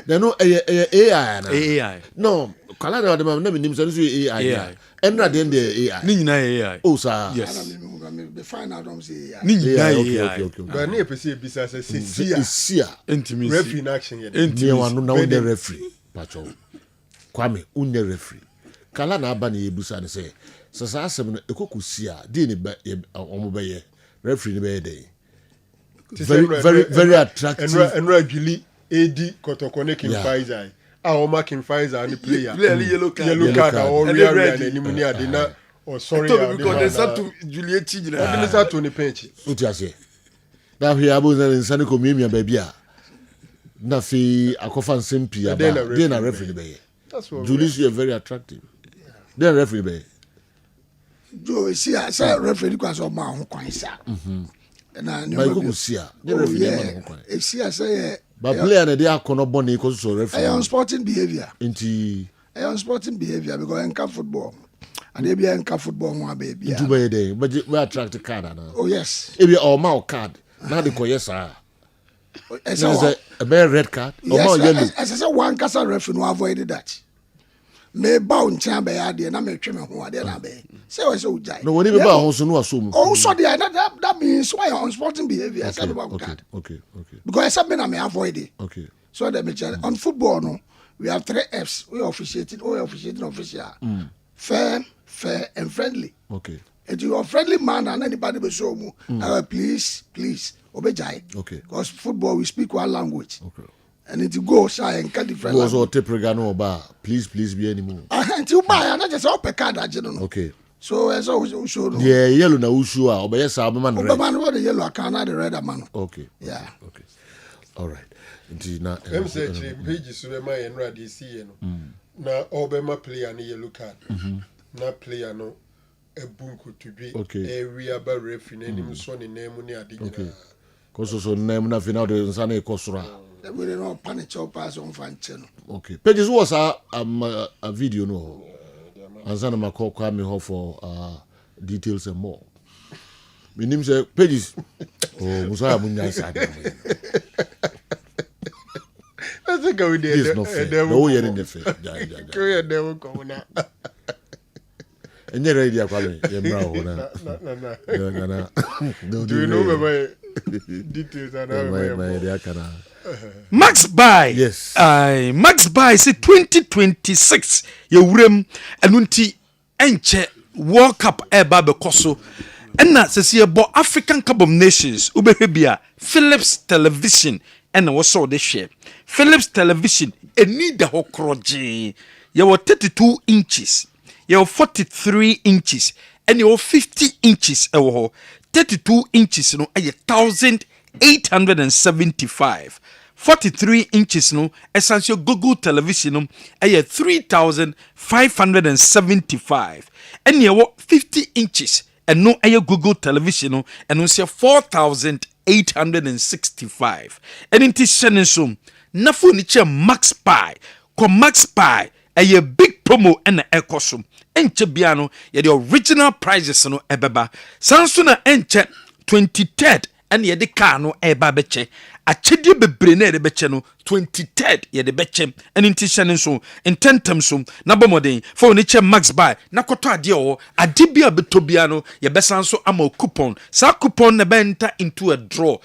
They know AI na.
AI.
No, Kalada de na me nim say AI. And at the end AI.
Ni nyina AI.
Oh sir.
Yes.
The final don't say AI.
Ni nyina AI.
But na pese bisa say sia.
Intimacy.
Referee in action here.
Intimacy. Na the referee. Pacho. Kwame unne referee. Kala na aba na yebusa ne say sasa asem no ekokusia di ne ba omobeye. Referee ne be dey. Very attractive.
And regularly AD Kotokone Kim Pfizer. Our marking Pfizer and the player. Yellow card or real and Dina or sorry.
Because they start to Juliet Chidina.
I didn't start to the bench.
What you say? Now here abos and Sanico Mimia baby. Nafi Akofan Simpia. Then a referee bay.
That's what
Julius, you are very attractive. Then referee bay.
Joe, see, I said referee because of my own coin, sir. And I
know see
I say.
But player na dey akono boni because so referee.
Unsporting behavior.
Inti
unsporting behavior because in football. And they be in football one baby.
Into by day, but we attract card na.
Oh yes.
If you all mouth card, now they call yes sir. It's a bare red card or more yellow.
As I said, one casa referee no avoided that. Me bound chamber ade na me tweme ho ade na be. Say we say ujai.
No, when you ba ho so no assume.
Oh so that means why unsporting behavior.
Okay.
Because something I may avoid it.
Okay.
So that me on football no, we have 3 Fs. We officiating official. Fair, and friendly.
Okay.
If you are friendly man and anybody be show mu, please obey.
Okay.
Because football we speak one language.
Okay.
And it go shy and cut different.
Goes or tape regano bar. Please be anymore.
Until buy and I just open card that you know.
Okay.
So as always show.
Yeah, yellow na ushua. Obey yes, man.
Man, what the yellow can the red man.
Okay.
Yeah.
Okay. All right. Indeed, na.
Em say pages we my enra DC no. Na obema player ni yellow card. Na player no ebunku to be area ba referee na nim so ne name ni ade
okay. Cause so name na final de nsana ekosura.
We don't know panic or pass on fan channel.
Okay. Pages was a video no. Ansana mako kwa me ho for details and more. My name say pages. Oh, musa munya inside.
I think I did.
It's not fair. No way in the fair.
Career never come na.
And you're ready, you're
no. Do you know my details?
Max Buy.
Yes.
Max Buy say 2026. Yewurem enunti enche World Cup eba bekoso. Enna sesi ebo African Cup of Nations ubehebia Philips Television ɛna wɔsɔ de hwɛ Philips television ɛni da hɔ korɔgye yɛwɔ 32 inches yɛwɔ 43 inches ɛne yɛwɔ 50 inches ɛwɔ hɔ 32 inches no ɛyɛ 1875 43 inches no essential Google television no ɛyɛ 3575 ɛne yɛwɔ 50 inches ɛno ɛyɛ Google television no ɛno nso 4865 ɛne nti hyɛ ne nso nafo ni kyɛ Max Pie kɔ Max Pie ɛyɛ big promo ɛna ɛkɔ so ɛnkyɛ bia no yɛde original prices no ɛbɛba sanso na ɛnkyɛ 23rd ɛne yɛde car no ɛba bɛkyɛ akyɛdeɛ bebree na yɛde bɛkyɛ no 23rd yɛde bɛkyɛ ɛne nti hyɛ ne nso ntɛntɛm so na bɔmmɔden fa wo ne kyɛ Max Buy na kɔtɔ adeɛ wɔ ade bi a bɛtɔ bia no yɛbɛsan so ama coupon saa coupon na bɛnta into a draw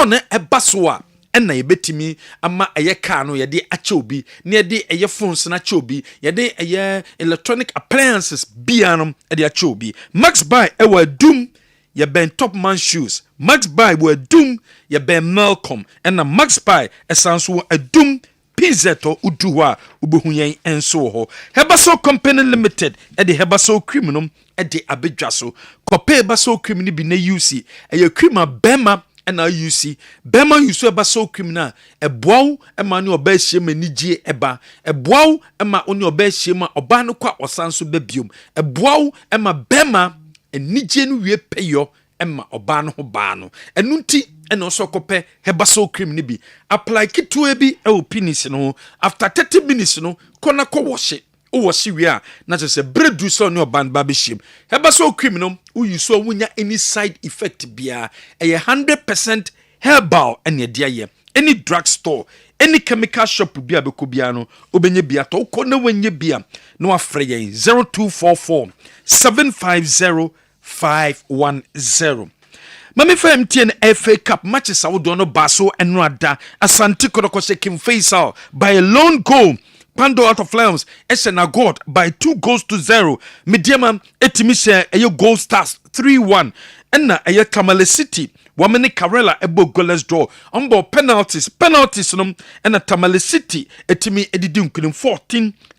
na ɛba so a ɛna yɛbɛtumi ama ɛyɛ car no yɛde akyɛ obi na yɛde ɛyɛ phones na akyɛ obi yɛde ɛyɛ electronic appliances bia no ɛde akyɛ obi Max Buy ɛwɔ adum yɛbɛn Top Man Shoes Max Buy wɔ adum yɛbɛn Malcolm ɛna Max Buy ɛsan so wɔ adum pizzeto udu hɔ a wobɛhu yɛn ɛnso wɔ hɔ Hebaso Company Limited ɛde Hebaso cream no ɛde abɛdwa so kɔpɛ Hebaso cream no bi na UC ɛyɛ cream a bɛma ɛna UC bɛma yusu Hebaso cream na ɛboaw ɛma ne ɔba ahyia ma nigye ɛba ɛboaw ɛma ɔne ɔba ahyia ma ɔba no kɔ a ɔsan so bɛbiom ɛboaw ɛma bɛma enigye no wie pɛyɔ ɛma ɔba no ho baa no ɛno nti ɛna ɔsɔ kɔpɛ Hebaso cream no bi apply ketewa bi ɛwɔ penis no after 30 minutes no kɔna kɔ wɔhye wɔhye wie a na kyerɛ sɛ bredu sɛ ɔne ɔba no ba bɛhyiem Hebaso cream no woyi so wonya any side effect biara ɛyɛ 100% herbal ɛne ɛde ayɛ any drug store any chemical shop bi a bɛkɔ biara no wobɛnya bi atɔ wokɔ na wanya bi a na wafrɛ yɛn 0244 750 510 Mami fa MTN FA Cup matches awodo no baso eno ada Asante Kodokose Kim Faisal by a lone goal Pando out of Flames Esena God by 2-0 Mediama etimisha ayo goal stars 3-1 enna ayo Tamale City Wamene Karela ebo goalless draw ombo penalties no enna Tamale City etimi edidi nkunim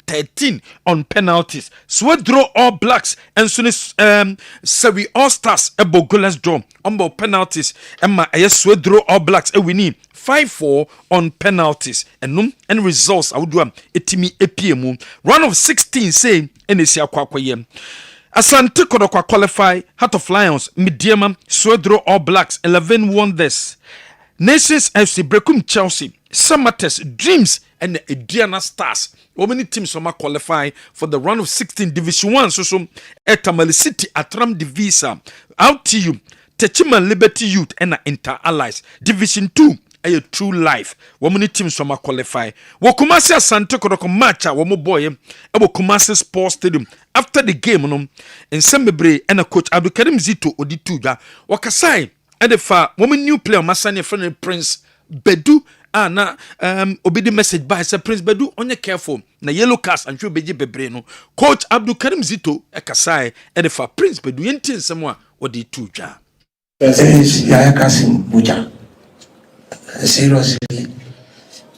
14-13 on penalties. Swedro All Blacks and Sevi All Stars ebo goalless draw. Umbo penalties. Emma Swedro All Blacks we need 5-4 on penalties. And results I would do etimi epiemu. Round of 16 say Enesia Kwakwaye. Asante Kodokwa qualify Heart of Lions Mediama Swedro All Blacks 11 Wonders. Nations FC Brekum Chelsea Samates Dreams and the Diana Stars. How many teams from qualify for the round of 16 Division 1? So Tamale City Atram Divisa out to you Techima Liberty Youth and Inter Allies Division 2 a true life. How many teams from qualify? Wakumasi Asante Kodoko matcha wamo boy Kumasi Sports Stadium after the game and Sembebre and a coach Abdulkarim Zito Odituja Wakasai and the far woman new player Masani friend Prince Bedu na obi the message by say Prince Bedu onye careful na yellow cast and beji bebre no coach Abdul Karim Zito ekasai and fa Prince Bedu yentin semwa odi tuja
ya Kasim Buja seriously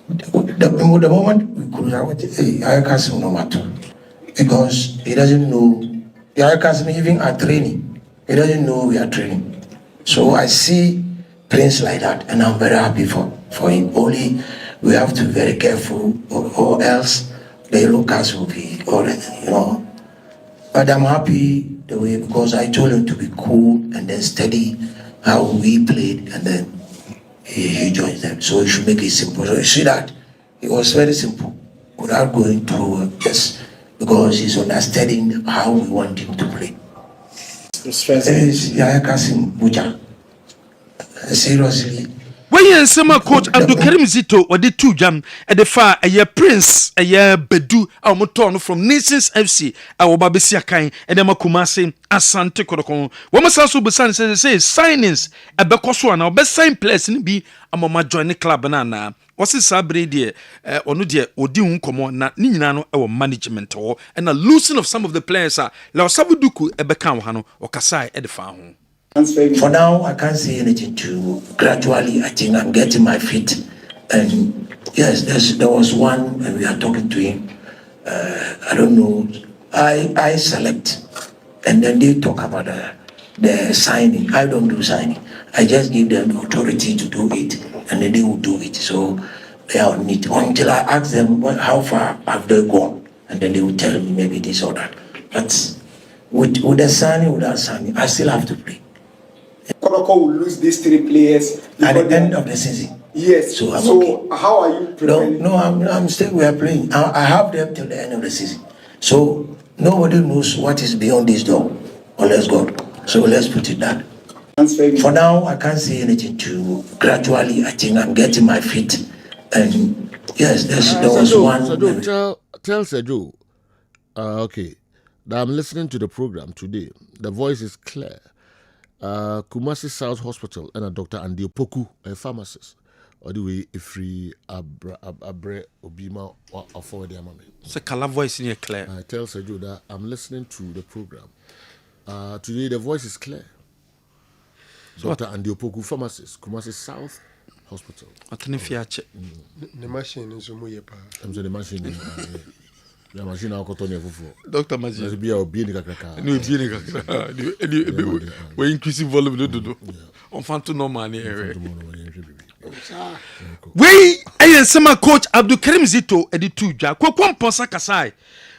the moment we could have ya Kasim no matter because he doesn't know ya Kasim even at training he doesn't know we are training so I see Prince like that and I'm very happy for him. Only we have to be very careful or else the yellow cards will be already, But I'm happy the way because I told him to be cool and then steady how we played and then he joins them. So you should make it simple. So you see that it was very simple without going through just because he's understanding how we want him to play. Yaya Kasim Buja. Seriously.
When sema coach Abdulkarim Zito or the two jam at the far a year Prince a year Bedu our moton from Nations FC our Babisia Kain and Emma Kumasi Asante Kodokon. One must also be say signings a Bekoso and our best sign place in be a mama join the club banana. Was it Sabre dear or no dear or Diun Komo na Ninano our management or and a loosening of some of the players are La Sabuduku a Bekam Hano or Kasai at the farm.
For now, I can't say anything to gradually. I think I'm getting my feet And yes, there was one, and we are talking to him. I don't know. I select, and then they talk about the signing. I don't do signing. I just give them the authority to do it, and then they will do it. So they are on it until I ask them how far have they gone, and then they will tell me maybe this or that. But with the signing, without signing, I still have to play.
Kotoko will lose these 3 players
at the end of the season.
Yes.
So I'm
so
okay.
How are you preparing?
No, I'm still. We are playing. I have them till the end of the season. So nobody knows what is beyond this door, unless God. So let's put it that. For now, I can't say anything to. Gradually, I think I'm getting my feet. And yes, there was one.
Sergio, tell Sergio. Okay, that I'm listening to the program today. The voice is clear. Kumasi South Hospital and a Dr. Andy Opoku, a pharmacist. Or the way if free abre obima or afford their money.
So color voice in your clear.
I tell Sergio that I'm listening to the program. Today the voice is clear. So Dr. Andy Opoku, pharmacist, Kumasi South Hospital.
Atanifiache.
The machine is
the machine. The machine I got on your fufu.
Doctor Machine.
Let's be our being kakaka.
No being kakaka. We increasing volume do. On fanto no money. We ayen sama coach Abdul Karim Zito editu dwa kwakwa mponsa kasai.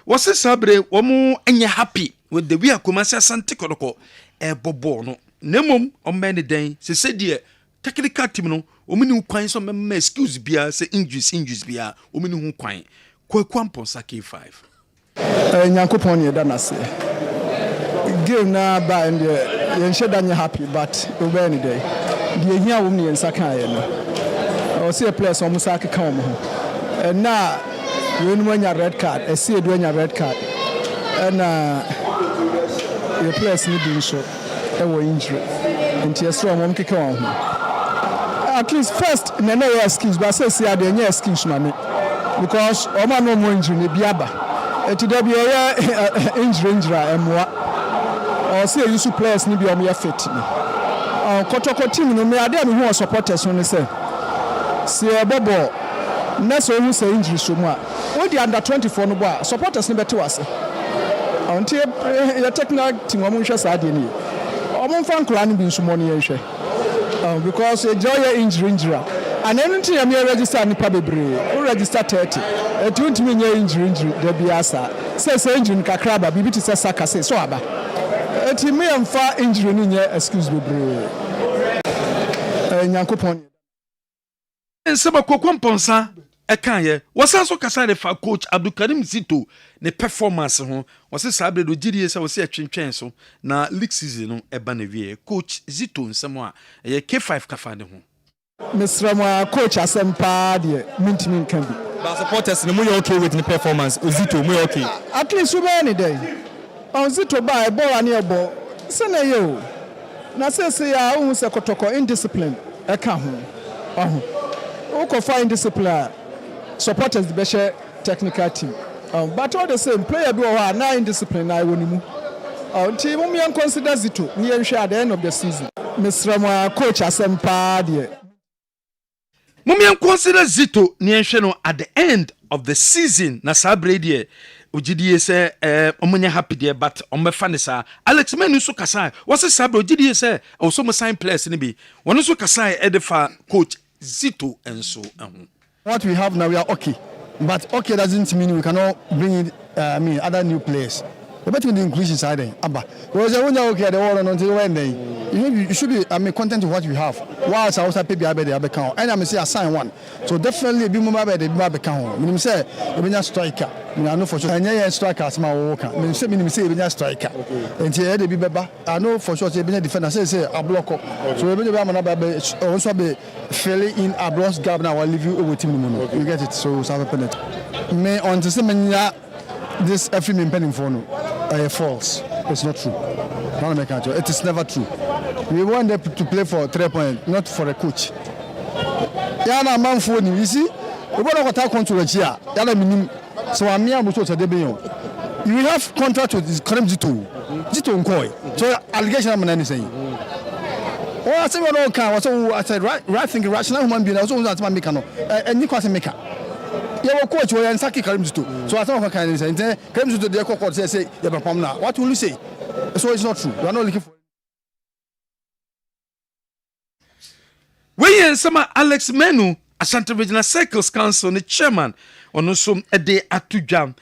Wose sabre wo mu enye happy with the way Kumasi Asante Kodoko e bobo no. Nemom o men den se de technical team no o mini kwan so me excuse bia se injuries bia o mini hu kwan. Kwakwa mponsa K5.
Nyankopon ye da nase. Game na ba and yen sheda nya happy but we be any day. The hia wo me nsa kan ye no. O see players o musa ka wo ho. And na we no nya red card, e see do nya red card. And the players need to show e wo injury. Nti esro mo mkeka wo ho. At least first na no excuse but say see ade nya excuse na me. Because Oma no more injury ne biaba. Today be injury emwa. Or say you su players ni bi o me fit ni. Kotoko team no me ade me hu supporters no say. See bobo na so hu say injury so mu a. We the under 24 no bo supporters ni beti wase. Until your technical team o mo hwe sa ade ni. O mo fan kura ni bi nso mo ne hwe. Because enjoy injury. And anything you may register nipa bebre, o register 30. It won't mean your injury there be asa. Say injury kakraba bibi to say saka say so aba. It may amfa injury ni nye excuse bebre. Nyankopon.
Nsema kwakwa mponsa ekan ye. Wasa so kasa de fa coach Abdul Karim Zito ne performance ho. Wasa sabre do gidie se wasa atwentwen so na league season no eba na wie. Coach Zito nsemo a ye K5 kafa de ho.
Mr. Coach Asempa de Mintimi can be.
But supporters no more okay with the performance. Zito more okay.
At least we any day. On Zito buy ball and near ball. Sene yo. Na say ya who se kotoko indiscipline. E ka ho. Who ko find indiscipline. Supporters the best technical team. But all the same player do na indiscipline na wonimu. Team we consider Zito near at the end of the season. Mr. Coach Asempa de
Mummy consider Zito nienhwe no at the end of the season na sabre de ogidie se omunya happy de but ombefa ne sa Alex Menu so kasa was sabre ogidie se also mo sign players ni bi wono so kasa edefa coach Zito enso
What we have now we are okay, but okay doesn't mean we cannot bring in other new players. But we increase inside them. Abba, because when you okay, the world until when they, you should be content with what you have. Whilst I also pay the account, and I say assign one. So definitely be more by the account. When you say you be striker, I know for sure. And yeah, striker as my worker. When you say you be striker, and here they be better. I know for sure. You be defender. Say a block up. So you be also be filling in a block gap now. I leave you with him. You get it. So have a penalty. Me on to say this every pending for no. False. It's not true. It is never true. We want them to play for 3 points, not for a coach. Yana man for you see. We want to attack control here. Yana minim. So I'm here to say you have contract with this Karim Zito. Zito Nkoi. So allegation I'm not saying. I said no can I said right thinking rational human being also want to make no any kwase make your coach we and Saki Karim to so I thought can say Karim to the court say you perform now what will you say so it's not true you are not looking for
we sama Alex Menu Ashanti Regional Circles Council the chairman ono so ede atudwam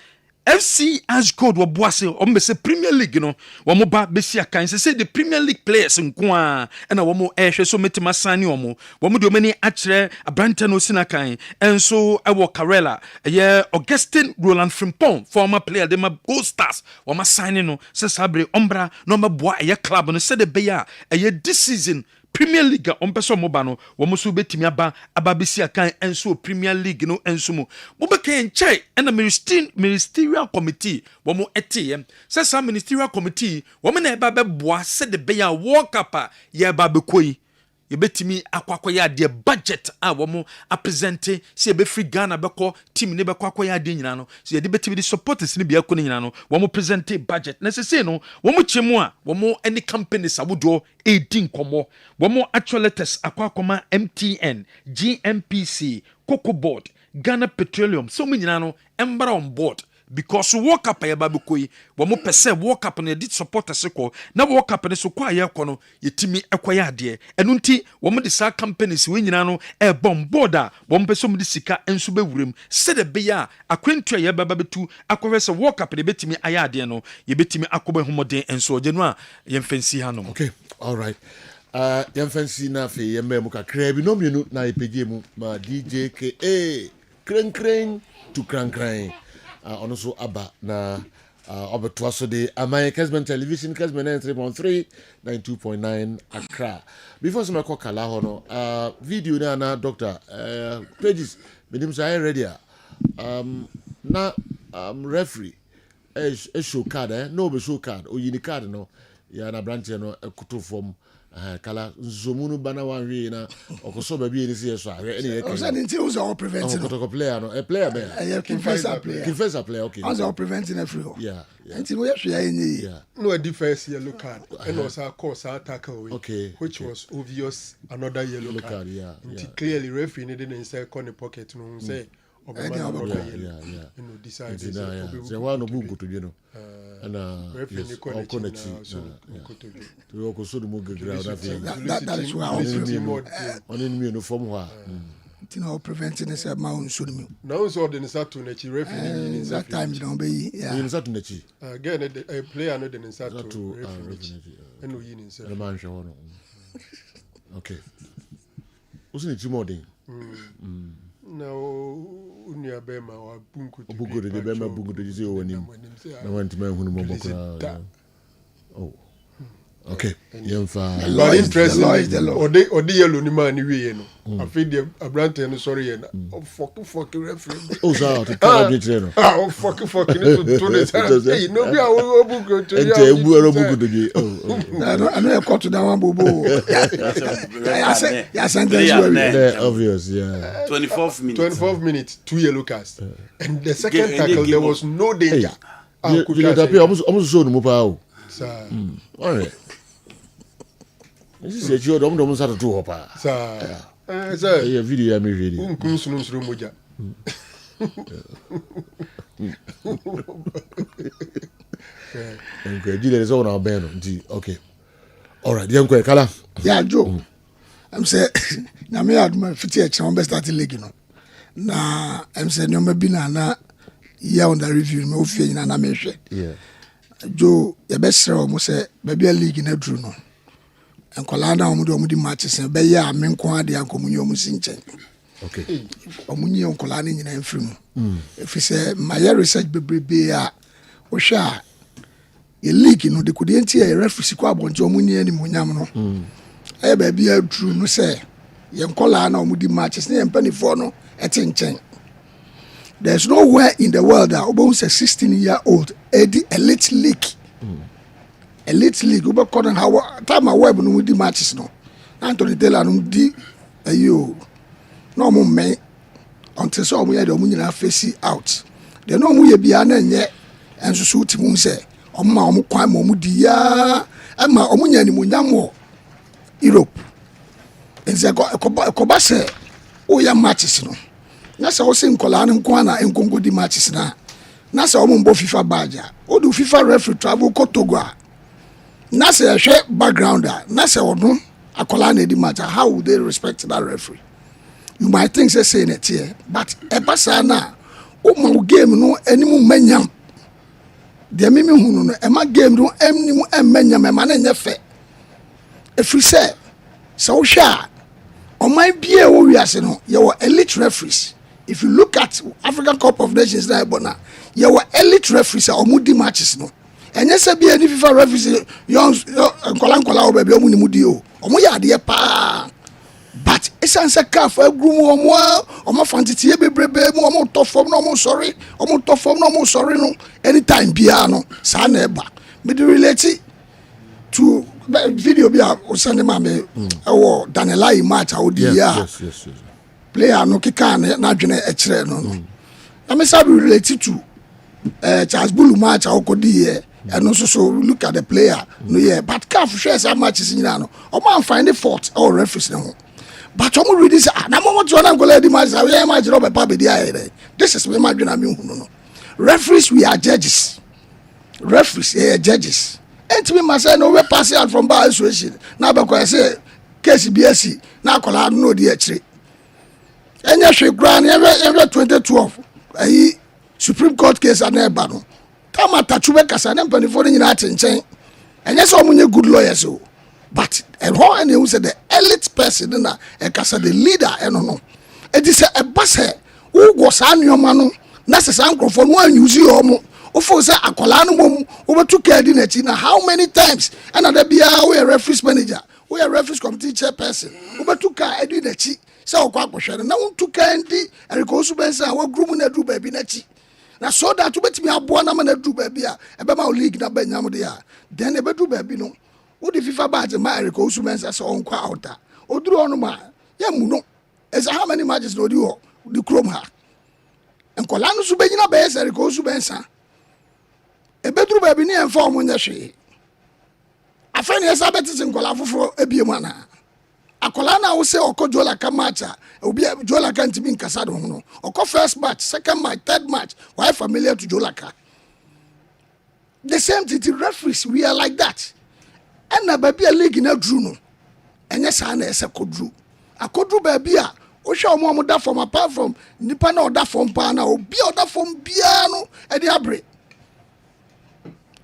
FC Ash Code wo boase o mbese Premier League no wo mo ba besia kan say the Premier League players nko a na wo mo ehwe so metima sane wo mo de omani akere abranta no sina kan enso ewo Karela ye Augustine Roland Frimpong former player de ma Gold Stars wo ma sign no se sabre ombra no ma boa ye club no se de be ya this season Premier League on person mo ba no wo mo so betimi aba besia kan enso Premier League no enso mo be kan chai and ministerial committee wo mo etem say some ministerial committee wo me na eba be boa se de be ya World Cup ye ba be koi ye betimi akwakoya de budget a wo mo a present se be free Ghana be ko team ne be kwakoya de nyina no so ye de betimi the supporters ne bia ko ne nyina no wo mo present budget na se no wo mo chemu a wo mo any companies awodo 18 komo wo mo actual letters akwakoma MTN GMPC Cocoa Board Ghana Petroleum so me nyina no embra on board because World Cup ya babukoi wo mo pese World Cup no edit supporters ko na World Cup ne so kwa ye ko no yetimi ekoya ade enu nti wo mo de sa companies we nyina no e bomb border wo mo pese mo de sika enso bewurem se de be ya akwentua ya bababetu akwe se World Cup ne betimi aya ade no ye betimi akoba homoden enso je no a ye mfansi ha no.
Okay, all right. Ye mfansi na fe ye mem ka krebi no mienu na epege mu ma DJ KA kren to kran ono so aba na obeto so de amay Kessben television Kessben 93.3 92.9 Accra. Before some call kala ho no video na doctor pages medim say ready na referee show card no be show card o yini card no ya na branch no ekuto form kala zomunu bana wanwe na okoso ba bi ni se so ahwe ene yake.
O say nti o say preventing
no player no a player be. Defensive player okay.
O say preventing every.
Yeah.
Nti we hwe ya ni.
Yeah.
No a defense yellow card and also course tackle
okay.
Which was obvious another yellow card.
Yeah.
Nti clearly referee needed inside corner pocket no say decide
say one no bugu to you know. And yes, all connect to also the move ground
that is why
on me no form wa
tino preventing is my own sudden
now so the Saturn nechi referee
that time you don't be
in Saturn nechi
again a player no the Saturn and no yin inside
the man show no okay what's the more thing
now unia bema wa
bunku de bema bunku de jise onim na wanti ma hunu mo bokra oh okay yemfa
but interesting odi yellow ni man wie no afide abrante no sorry ye na fuck referee
oh so to tell me no
fuck ni to dey no be a bunku to
ya ente ebu ero bunku de oh
I know cut down one bobo ya sentence
obvious yeah
12 minutes 2 yellow cards and the second tackle there was no danger
you dey almost so no pa o
sir
all right this is your dom start to hopa
sir
yeah video ya me video
unkun sunu moja
okay dile so na ben okay all right dem ko kala
yeah Joe I'm say na me aduma fiti e chan be start league no na I'm say no be na ya on the review me ofie nyina na me hwe
yeah
Joe ye be sere o mo say be bia league na duru no enkola na omo di matches be ya me nko ade ankomunyo mu sinchen
okay
omunyi enkola na nyina mfiri mu efi say my research bebrebe a o hwa ye league no de kudi enti e referee kwa abonje omunyi ani munyam no e ba bia duru no say ye enkola na omo di matches na empanifo no etinchen. There's nowhere in the world that almost a 16-year-old elite league. Elite league, over calling how time away when we do matches no. Anthony Taylor no di ayo. No more me until so we had the money face out. They no we be an nye and so suit mu say omma omo kwan mo di ya ama omo nya ni mo nyam Europe.
nse koba se o ya matches no na se o se nkola no nko na nkonko di matches na se o mo FIFA badge o do FIFA referee travel ko Togo na se hwe background na se odun akola na di match how would they respect that referee? You might think say it here, but e pasa na o mo game no animu manyam de mimi hunu no e ma game no animu manyam e ma na nyefe if we say so sha o my bie wo wiase no ye were elite referees. If you look at African Cup of Nations na ebona ye were elite referees o mu di matches no enye se bie ni FIFA referees young nkola o baby o mu ni mu di o mo ya de pa. But esanse caf agrum omo fantiti bebrebe mu omo tofom no omo sorry no anytime bia no sa na eba me dey relate to video bia o send ma me ewo Daniela match a odi ya player no kika na adwene e kire no na me say relate to Charles Bulu match a okodi here and also look at the player no yeah but caf share some matches nyina no omo find the fault or referees no. But omo read this na mo want to na go let the match we match no be pa be there. This is me match na me hu no. Referees we are judges. Referees judges. And me myself no we pass out from bar association. Na be ko say case BSc na akola no di akire. Enya hwe gran every 2012 ayi Supreme Court case na eba no. Kama tachube kasa na mpanifo ni nyina atenchen. Enya so omo nye good lawyers o. But and how and you say the elite person na e kasa the leader no it is a boss who go san no na se san crofo no use omo o fo say akola no mom o betu ka di na chi na how many times and na bia we referees manager we referees committee chairperson o betu ka edi na chi say o kwa kwhwe na untu ka ndi eriko su ben say wa group na dru ba bi na chi na so that you betimi aboa na na dru ba bi a e be ma league na ba nyam de a then e be dru ba bi no wo di FIFA badge ma Eric Osumensa so on kwa outa oduru onu ma ya mu no esa how many matches no di ho di chrome ha enkola no su benyina be Eric Osumensa e beduru ba bi ne enfa omo nya hwe afani esa betis enkola foforo ebiem ana akola na wo se okojo Laka match obi Joe Laka ntimi nkasa do no okọ first match second match third match why familiar to Joe Laka the same thing the referees we are like that. And na baby a league na drew no enye sa na ese kodru akodru baby a o hwe omo da from apart from nipa na oda from pa na obi oda from bia no e dey abre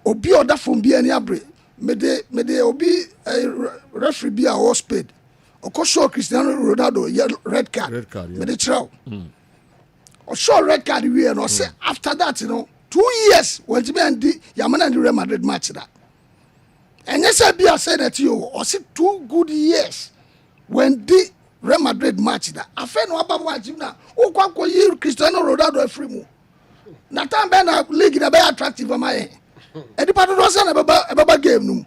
obi oda from bia ni abre me de obi referee bia o spade o show Cristiano Ronaldo red card me de throw o show red card we no say after that you know 2 years when to be and Yamana and Real Madrid match that. And yes, I be said that you or see 2 good years when the Real Madrid match that. I feel no about watching now. Oh, kwa year Cristiano Ronaldo free mo. Na time ben na league na be attractive am I. E di part do say na baba game no.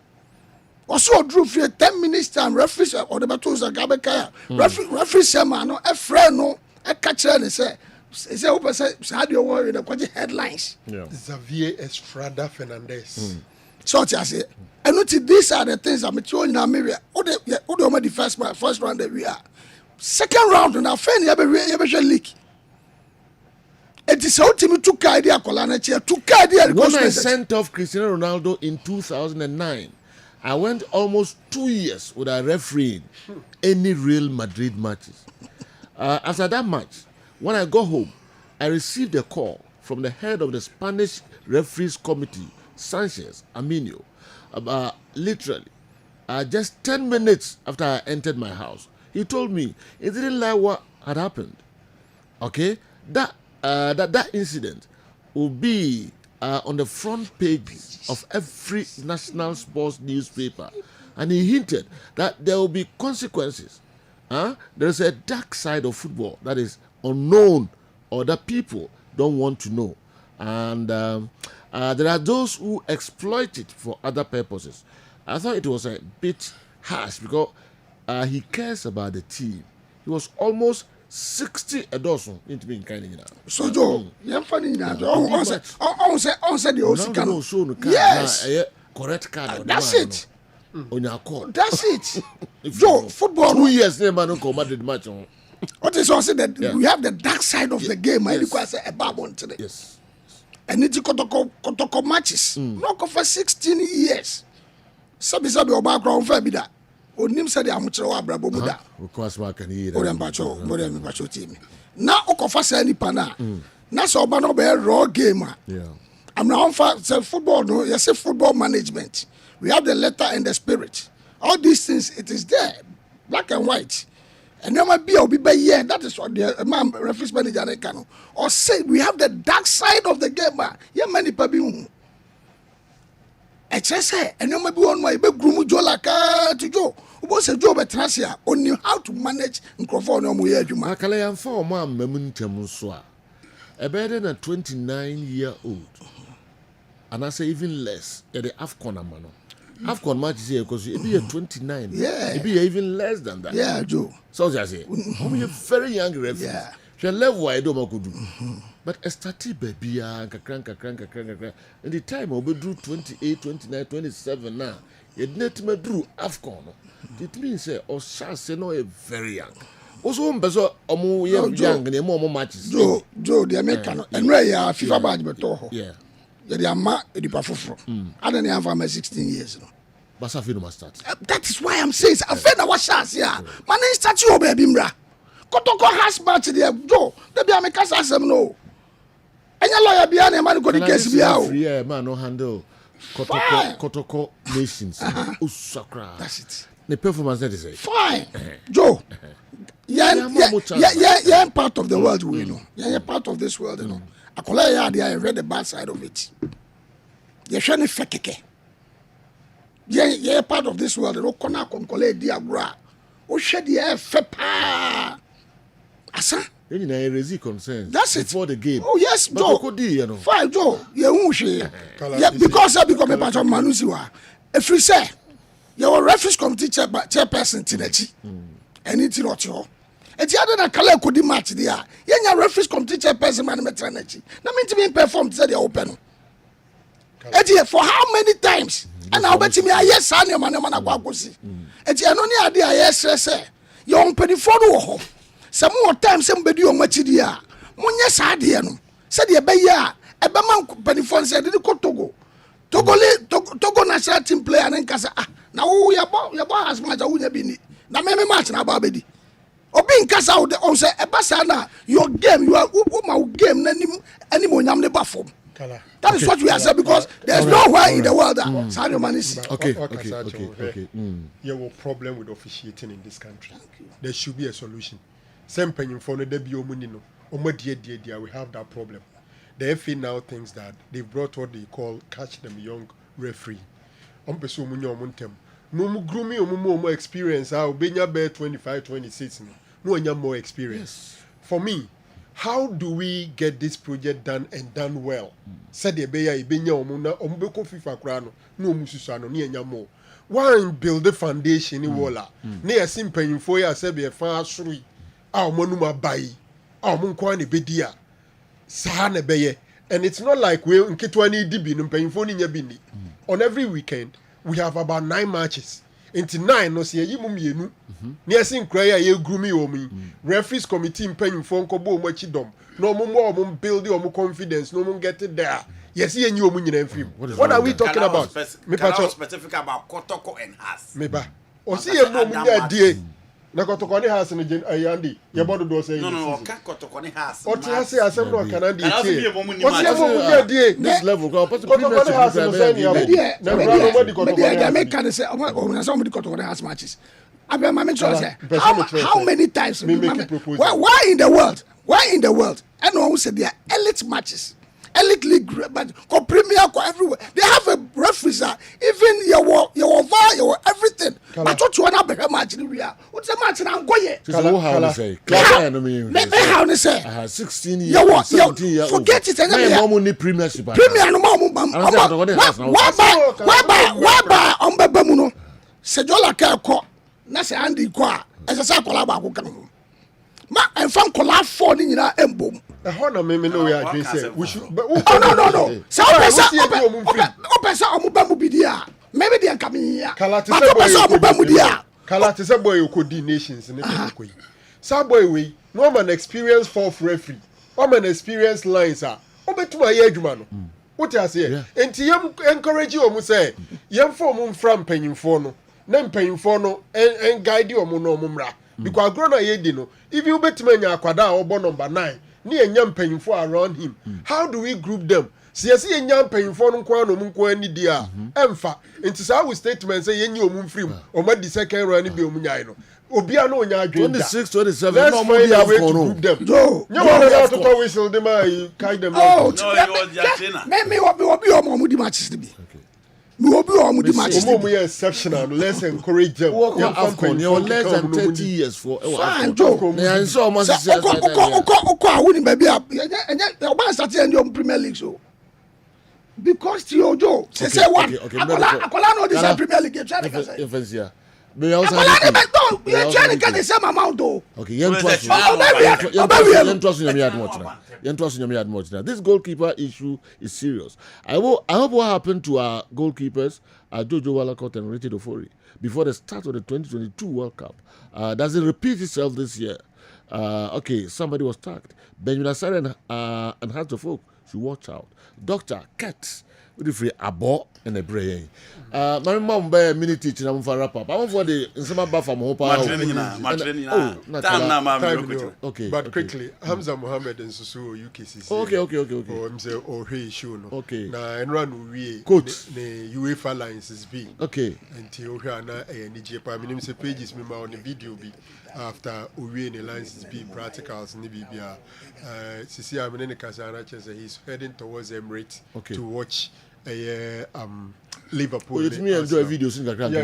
Also drew for 10 minutes time referee or the battles agabe kaya. Referee say man no e friend no e catch and say who say how do you worry the headlines.
Xavier Estrada Fernandez.
So I say and these are the things I'm telling you now. Maybe the first round that we are. Second round na fair you be leak. It is how team took idea Kolana chair took idea.
When I sent off Cristiano Ronaldo in 2009, I went almost 2 years without refereeing any Real Madrid matches. After that match, when I got home, I received a call from the head of the Spanish referees committee, Sanchez Aminio. Literally, just 10 minutes after I entered my house, he told me he didn't like what had happened. Okay, that incident will be on the front page of every national sports newspaper, and he hinted that there will be consequences. There is a dark side of football that is unknown or that people don't want to know, and there are those who exploit it for other purposes. I thought it was a bit harsh because he cares about the team. He was almost 60 a dozen into being kind of
so Joe, you're funny now. On said the Oscar.
Yes, correct card.
That's it.
on your call.
That's it. Joe, football.
2 years, they man don't Madrid match on.
What is also that we have the dark side of the game. I say a bad today.
Yes.
And it's kotoko matches. Not for 16 years. Sabi or background for that. Onim said I'm Abrabomuda.
Because I can hear
that. Team. Now Okofa say any pana. Now so no be raw gamer.
Yeah.
I'm now for football. No, you say football management. We have the letter and the spirit. All these things, it is there, black and white. And there might be yeah. That is what the man reference manager can. Or say we have the dark side of the game. Yeah, many people. I just say, and there might be one my big groom Laka to Joe. Who was a job at Tracia on knew how to manage microphone on we have you.
Makalayan for one memuntemuswa. A better than 29-year-old. And I say even less. At the AFCON amano. AFCON match here because it be a 29.
Yeah.
It be even less than that.
Yeah, Joe.
So I say, I'm a very young referee.
Yeah.
She level I don't do. But a started baby and the time I'll be drew 28, 29, 27 now. It net me drew AFCON. It means or shall say no a very young. Also, bezo omo young and more matches.
Joe, the American and where you are FIFA badge but toho.
Yeah.
The ama the pafufro. I don't have for 16 years.
But I feel must start.
That is why I'm saying I feel our chance here. My name start you baby mra. Kotoko has match there. Joe, the be America asem no. Enya lawyer be an man go the case be out.
Yeah, man no handle. Kotoko nations. Usakra.
That's it.
The performance that is it.
Fine. Joe. Yeah, part of the world we know. Yeah, part of this world, you know. I read the bad side of it. You're trying to fake. Yeah, part of this world, you know, Kona Konkole Diagra. Oh, shed the air fepa. Asa?
Then you know, raise concerns.
That's it.
Before the game.
Oh, yes,
but
Joe.
You know.
Fine, Joe. Yeah, because I become a part of Manusiwa. If you say, you're a reference committee chairperson, Tinechi, and it's not your. And the other color could match there. You're reference committee chairperson, man, maternity. That means to be performed, said the open. And for how many times? And I'll bet me, yes, I am a man of Wagosi. And you know, idea, yes, sir. You're on petty photo. Some more times, somebody on Machidia. Munyas Adiano said, "Ya beya, a Baman Penifon said, didn't go Togo. Togo national team player and Casa. Now, your boy has much. I wouldn't have been. Now, maybe match now, Babedy. Or being cast out the also a Basana, your game, you are my game, any more yam the baffle. That is what we are saying because there's nowhere in the world that Sadio Mane is.
Okay.
You have a problem with officiating in this country. There should be a solution. Same penny for the debut munino. We have that problem. The FA now thinks that they've brought what they call catch them young referee. Umpeso munyo muntem. No mu grooming or more experience. I'll be near 25, 26. No more experience. For me, how do we get this project done and done well? Said the Beya Ibenya Omuna Ombeko FIFA Crano, no Mususano, near Yamo. One build the foundation in Walla. Near Simpany for ya Sebi a far shree. Our Monuma Bai, our Munkwani Bedia. Sahane Beye. And it's not like we're in Kitwani Dibin paying for Bini. On every weekend, we have about 9 matches. Into 9, no see a yimum. Near Sin Craya, ye groomy omi. Referees committee paying for Kobo Machidom. No more build your confidence, no more get it there. Yes, ye knew mun in film. What are we talking about?
Specific about Kotoko and Has.
Meba. Or see a moment there. Na Kotoko has in Ayandi. Your body does say.
No, Kotoko has.
What I say, I said, no, can I do
it?
What's your this level? Kotoko has in the
somebody Kotoko has matches. I mean, how many times? Why in the world? Why in the world? Anyone who said they are elite matches, elite league, but premier, everywhere. They have a referee, even your VAR, your everything. But what you want to be a match in Ria? What's a match now? Go yet. How to say?
I had 16 years, 17 years.
Forget it.
My mom need premiership.
Premier, no more. Why on Babamuno? Sejola Kako. Nasa Andy Qua as a Sakolaba who can. Ma and from Kola falling in our emblem.
The honor may know we are say we should.
Oh, no. So, Opesa Omubamubidia. Maybe they are coming a
Kalate
but to person mo ba mu dia
Kalate say boy you could nations in it ko yi sa boy we no man experience fourth referee o man experience lines a obetuma ye adwuma no what you say enti yam encourage o mu say yam for mu mfra mpanyimfo no na mpanyimfo no en guide o mu no mu mra because grow na ye di no if you betuma nya akwada a obo number 9 ni enya mpanyimfo around him how do we group them siasi enya mpanyimfo no kwa no mu kwa ni di a emfa enti sa we statement say yenyi o mu mfrim o ma di second round ni bi o mu nyai no obia no nya adwen
26 27 no mo
dia
way
to group them
no
no to go whistle them I kind them
oh no you was Jachina me obi o mo di matches bi me obi o mo di matches
mo we exceptional let's encourage them
you're less than 30 years for
and so almost oko awuni baby o ban start in your Premier League so because Tiojo say what akola no this Premier League try to say
we also
you're trying to get the same amount though.
Okay, this goalkeeper issue is serious. I hope what happened to our goalkeepers, Jojo Walcott and Richard Ofori, before the start of the 2022 World Cup doesn't repeat itself this year. Okay, somebody was tagged. Benjamin Asare and Hearts of Oak should watch out. Dr. Katz with the free abo and a brain. My mom by a minute teaching I'm for wrap up. I'm for the some buffer more power. Okay.
But quickly, Hamza Mohammed and Susu UKCC.
Okay.
Oh, I'm say oh hey show no.
Okay.
Na enrun we
coach
the UEFA lines is B.
Okay.
Until we na NG pa minim say pages me ma on the video be after we the lines is B practicals ni bibia. Sisi Amene Kasana say he's heading towards Emirates to watch Liverpool.
Let me enjoy videos in the
ground.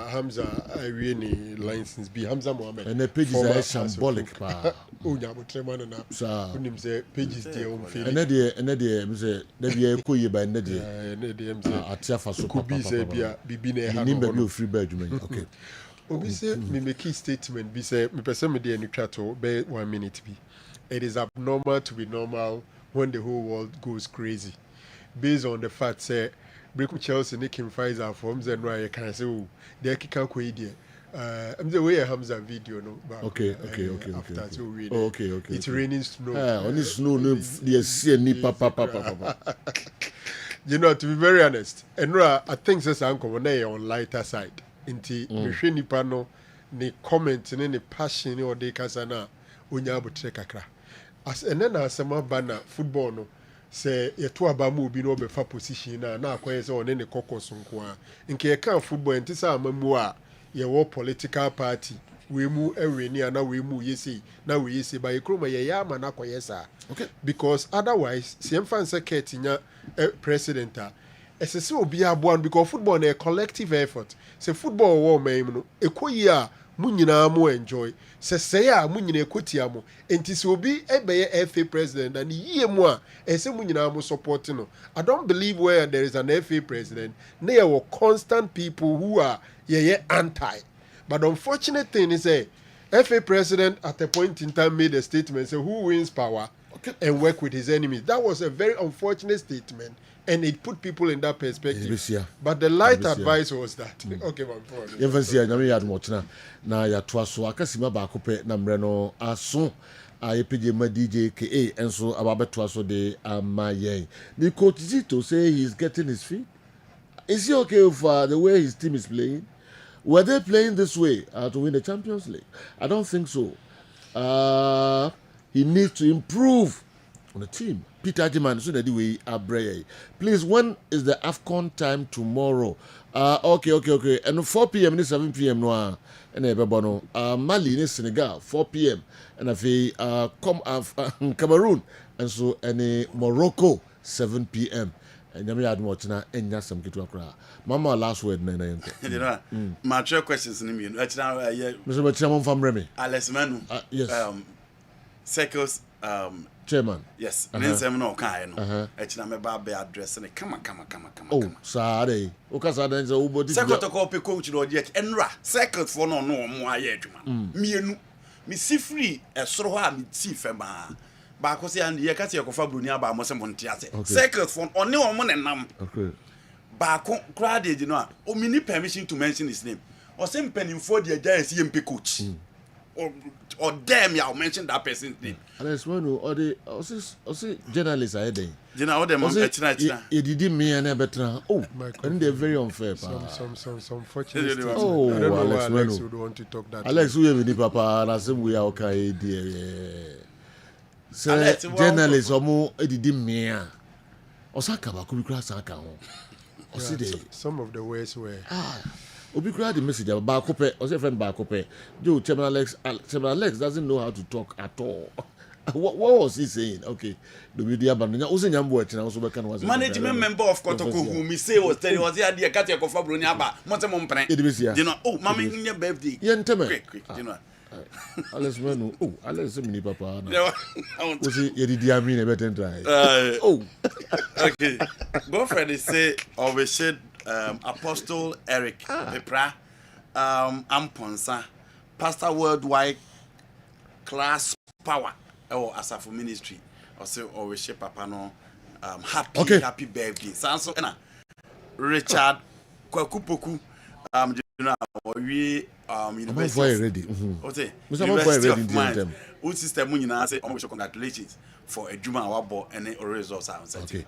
Hamza Irene license B Hamza Mohammed.
And the pages are shambolic.
Oh, yeah, but Tremano now. So, say pages there on field.
And then say that you could you by Neddy. At Tiafa so
could be say Bibine
Nimba free Benjamin. Okay.
Obi say me make key statement be say me person me dey chato be 1 minute be. It is abnormal to be normal when the whole world goes crazy. Based on the fact say break Chelsea nicking Pfizer from Zenra can say oh they kick out I'm the way Hamza video no
okay.
It's raining snow.
Only snow no dey see any papa.
You know, to be very honest, Enra I think says uncle on lighter side. Inti me nipa no ni comment ni passion or de kasana onya abotre kakra. As enena asema bana football no say yeto aba mu obi no obefa position na akoye say one ne kokos nko a nke ye kan football enti say amamu a ye wo political party we mu eweni ana we mu yesi na we yesi ba ye kroma ye ya ama na akoye sa okay because otherwise see fan secret nya president a esese obi aboan because football na a collective effort say football wo man no ekoyi a mu nyina mo enjoy say a mu nyina ekotia mo enti se obi ebeye FA president and yie mu a ese mu nyina mo support no. I don't believe where there is an FA president there were constant people who are anti, but the unfortunate thing is FA president at a point in time made a statement say who wins power and work with his enemies. That was a very unfortunate statement and it put people in that perspective. But the light advice was that okay, my friend.
Even see nyame yad mochna na ya toaso akasima ba kope na mre no aso ayepje ma DJ KA enso ababeto aso de amaye. The coach Zito say he's getting his feet. Is he okay for the way his team is playing? Were they playing this way to win the Champions League? I don't think so. He needs to improve on the team. Peter Jiman, so that we are brave. Please, when is the AFCON time tomorrow? Okay. And 4 p.m. and 7 p.m. no. And everybody Mali in Senegal 4 p.m. and Cameroon and so any Morocco 7 p.m. And yami had much na enya some kitu akra. Mama last word na yanko.
You know, my three questions in me. Right now,
Mr. Chairman from Remy.
Alex Manu.
Yes.
Circles.
Chairman.
Yes. Nensem no kai no. Echina me ba be address ne come.
Oh, sorry. Okasa dan say ubodi.
Circle to call pe coach no dey enra. Circles for no mo aye adwuma. Mienu. Me si free esoro ho a me ti fema. Ba ko se and ye ka se ko fa broni aba mo se mo ntia se. Circles for oni o mo ne nam.
Okay.
baako crowd you know o me need permission to mention his name or say mpanimfo de agya esi MP coach or damn ya mention that person's name
Alex Wenu or the also journalists are there
all them china
it did me and better and they're very unfair
some fortunate
oh
I don't know
Alex
why Alex
Wenu
would want to talk that
Alex we have the papa and I say we are okay dear say journalists omo edidi me osaka ba ko bi kra saka ho
some of the ways were
obi kra the message ba ko pe o say friend ba ko pe jo Chairman Alex doesn't know how to talk at all. What was he saying? Okay, the media bandanya o say nyambo etina o so be kan was
management member of Kotoko who me say was tell was here dey kat yakofa broni aba mo say mo mpren you know oh mama nya birthday quick you know
Alex Menu Alex mini papa na o say ye di ami na better try
okay girlfriend say always said Apostle Eric Pepra Amponsa Pastor Worldwide Class Power Asafo Ministry also always say papa no happy birthday sanso na Richard Kwakupoku you know we
university ready
okay
University of Mind
system nyina say congratulations for adwuma awabo and results are okay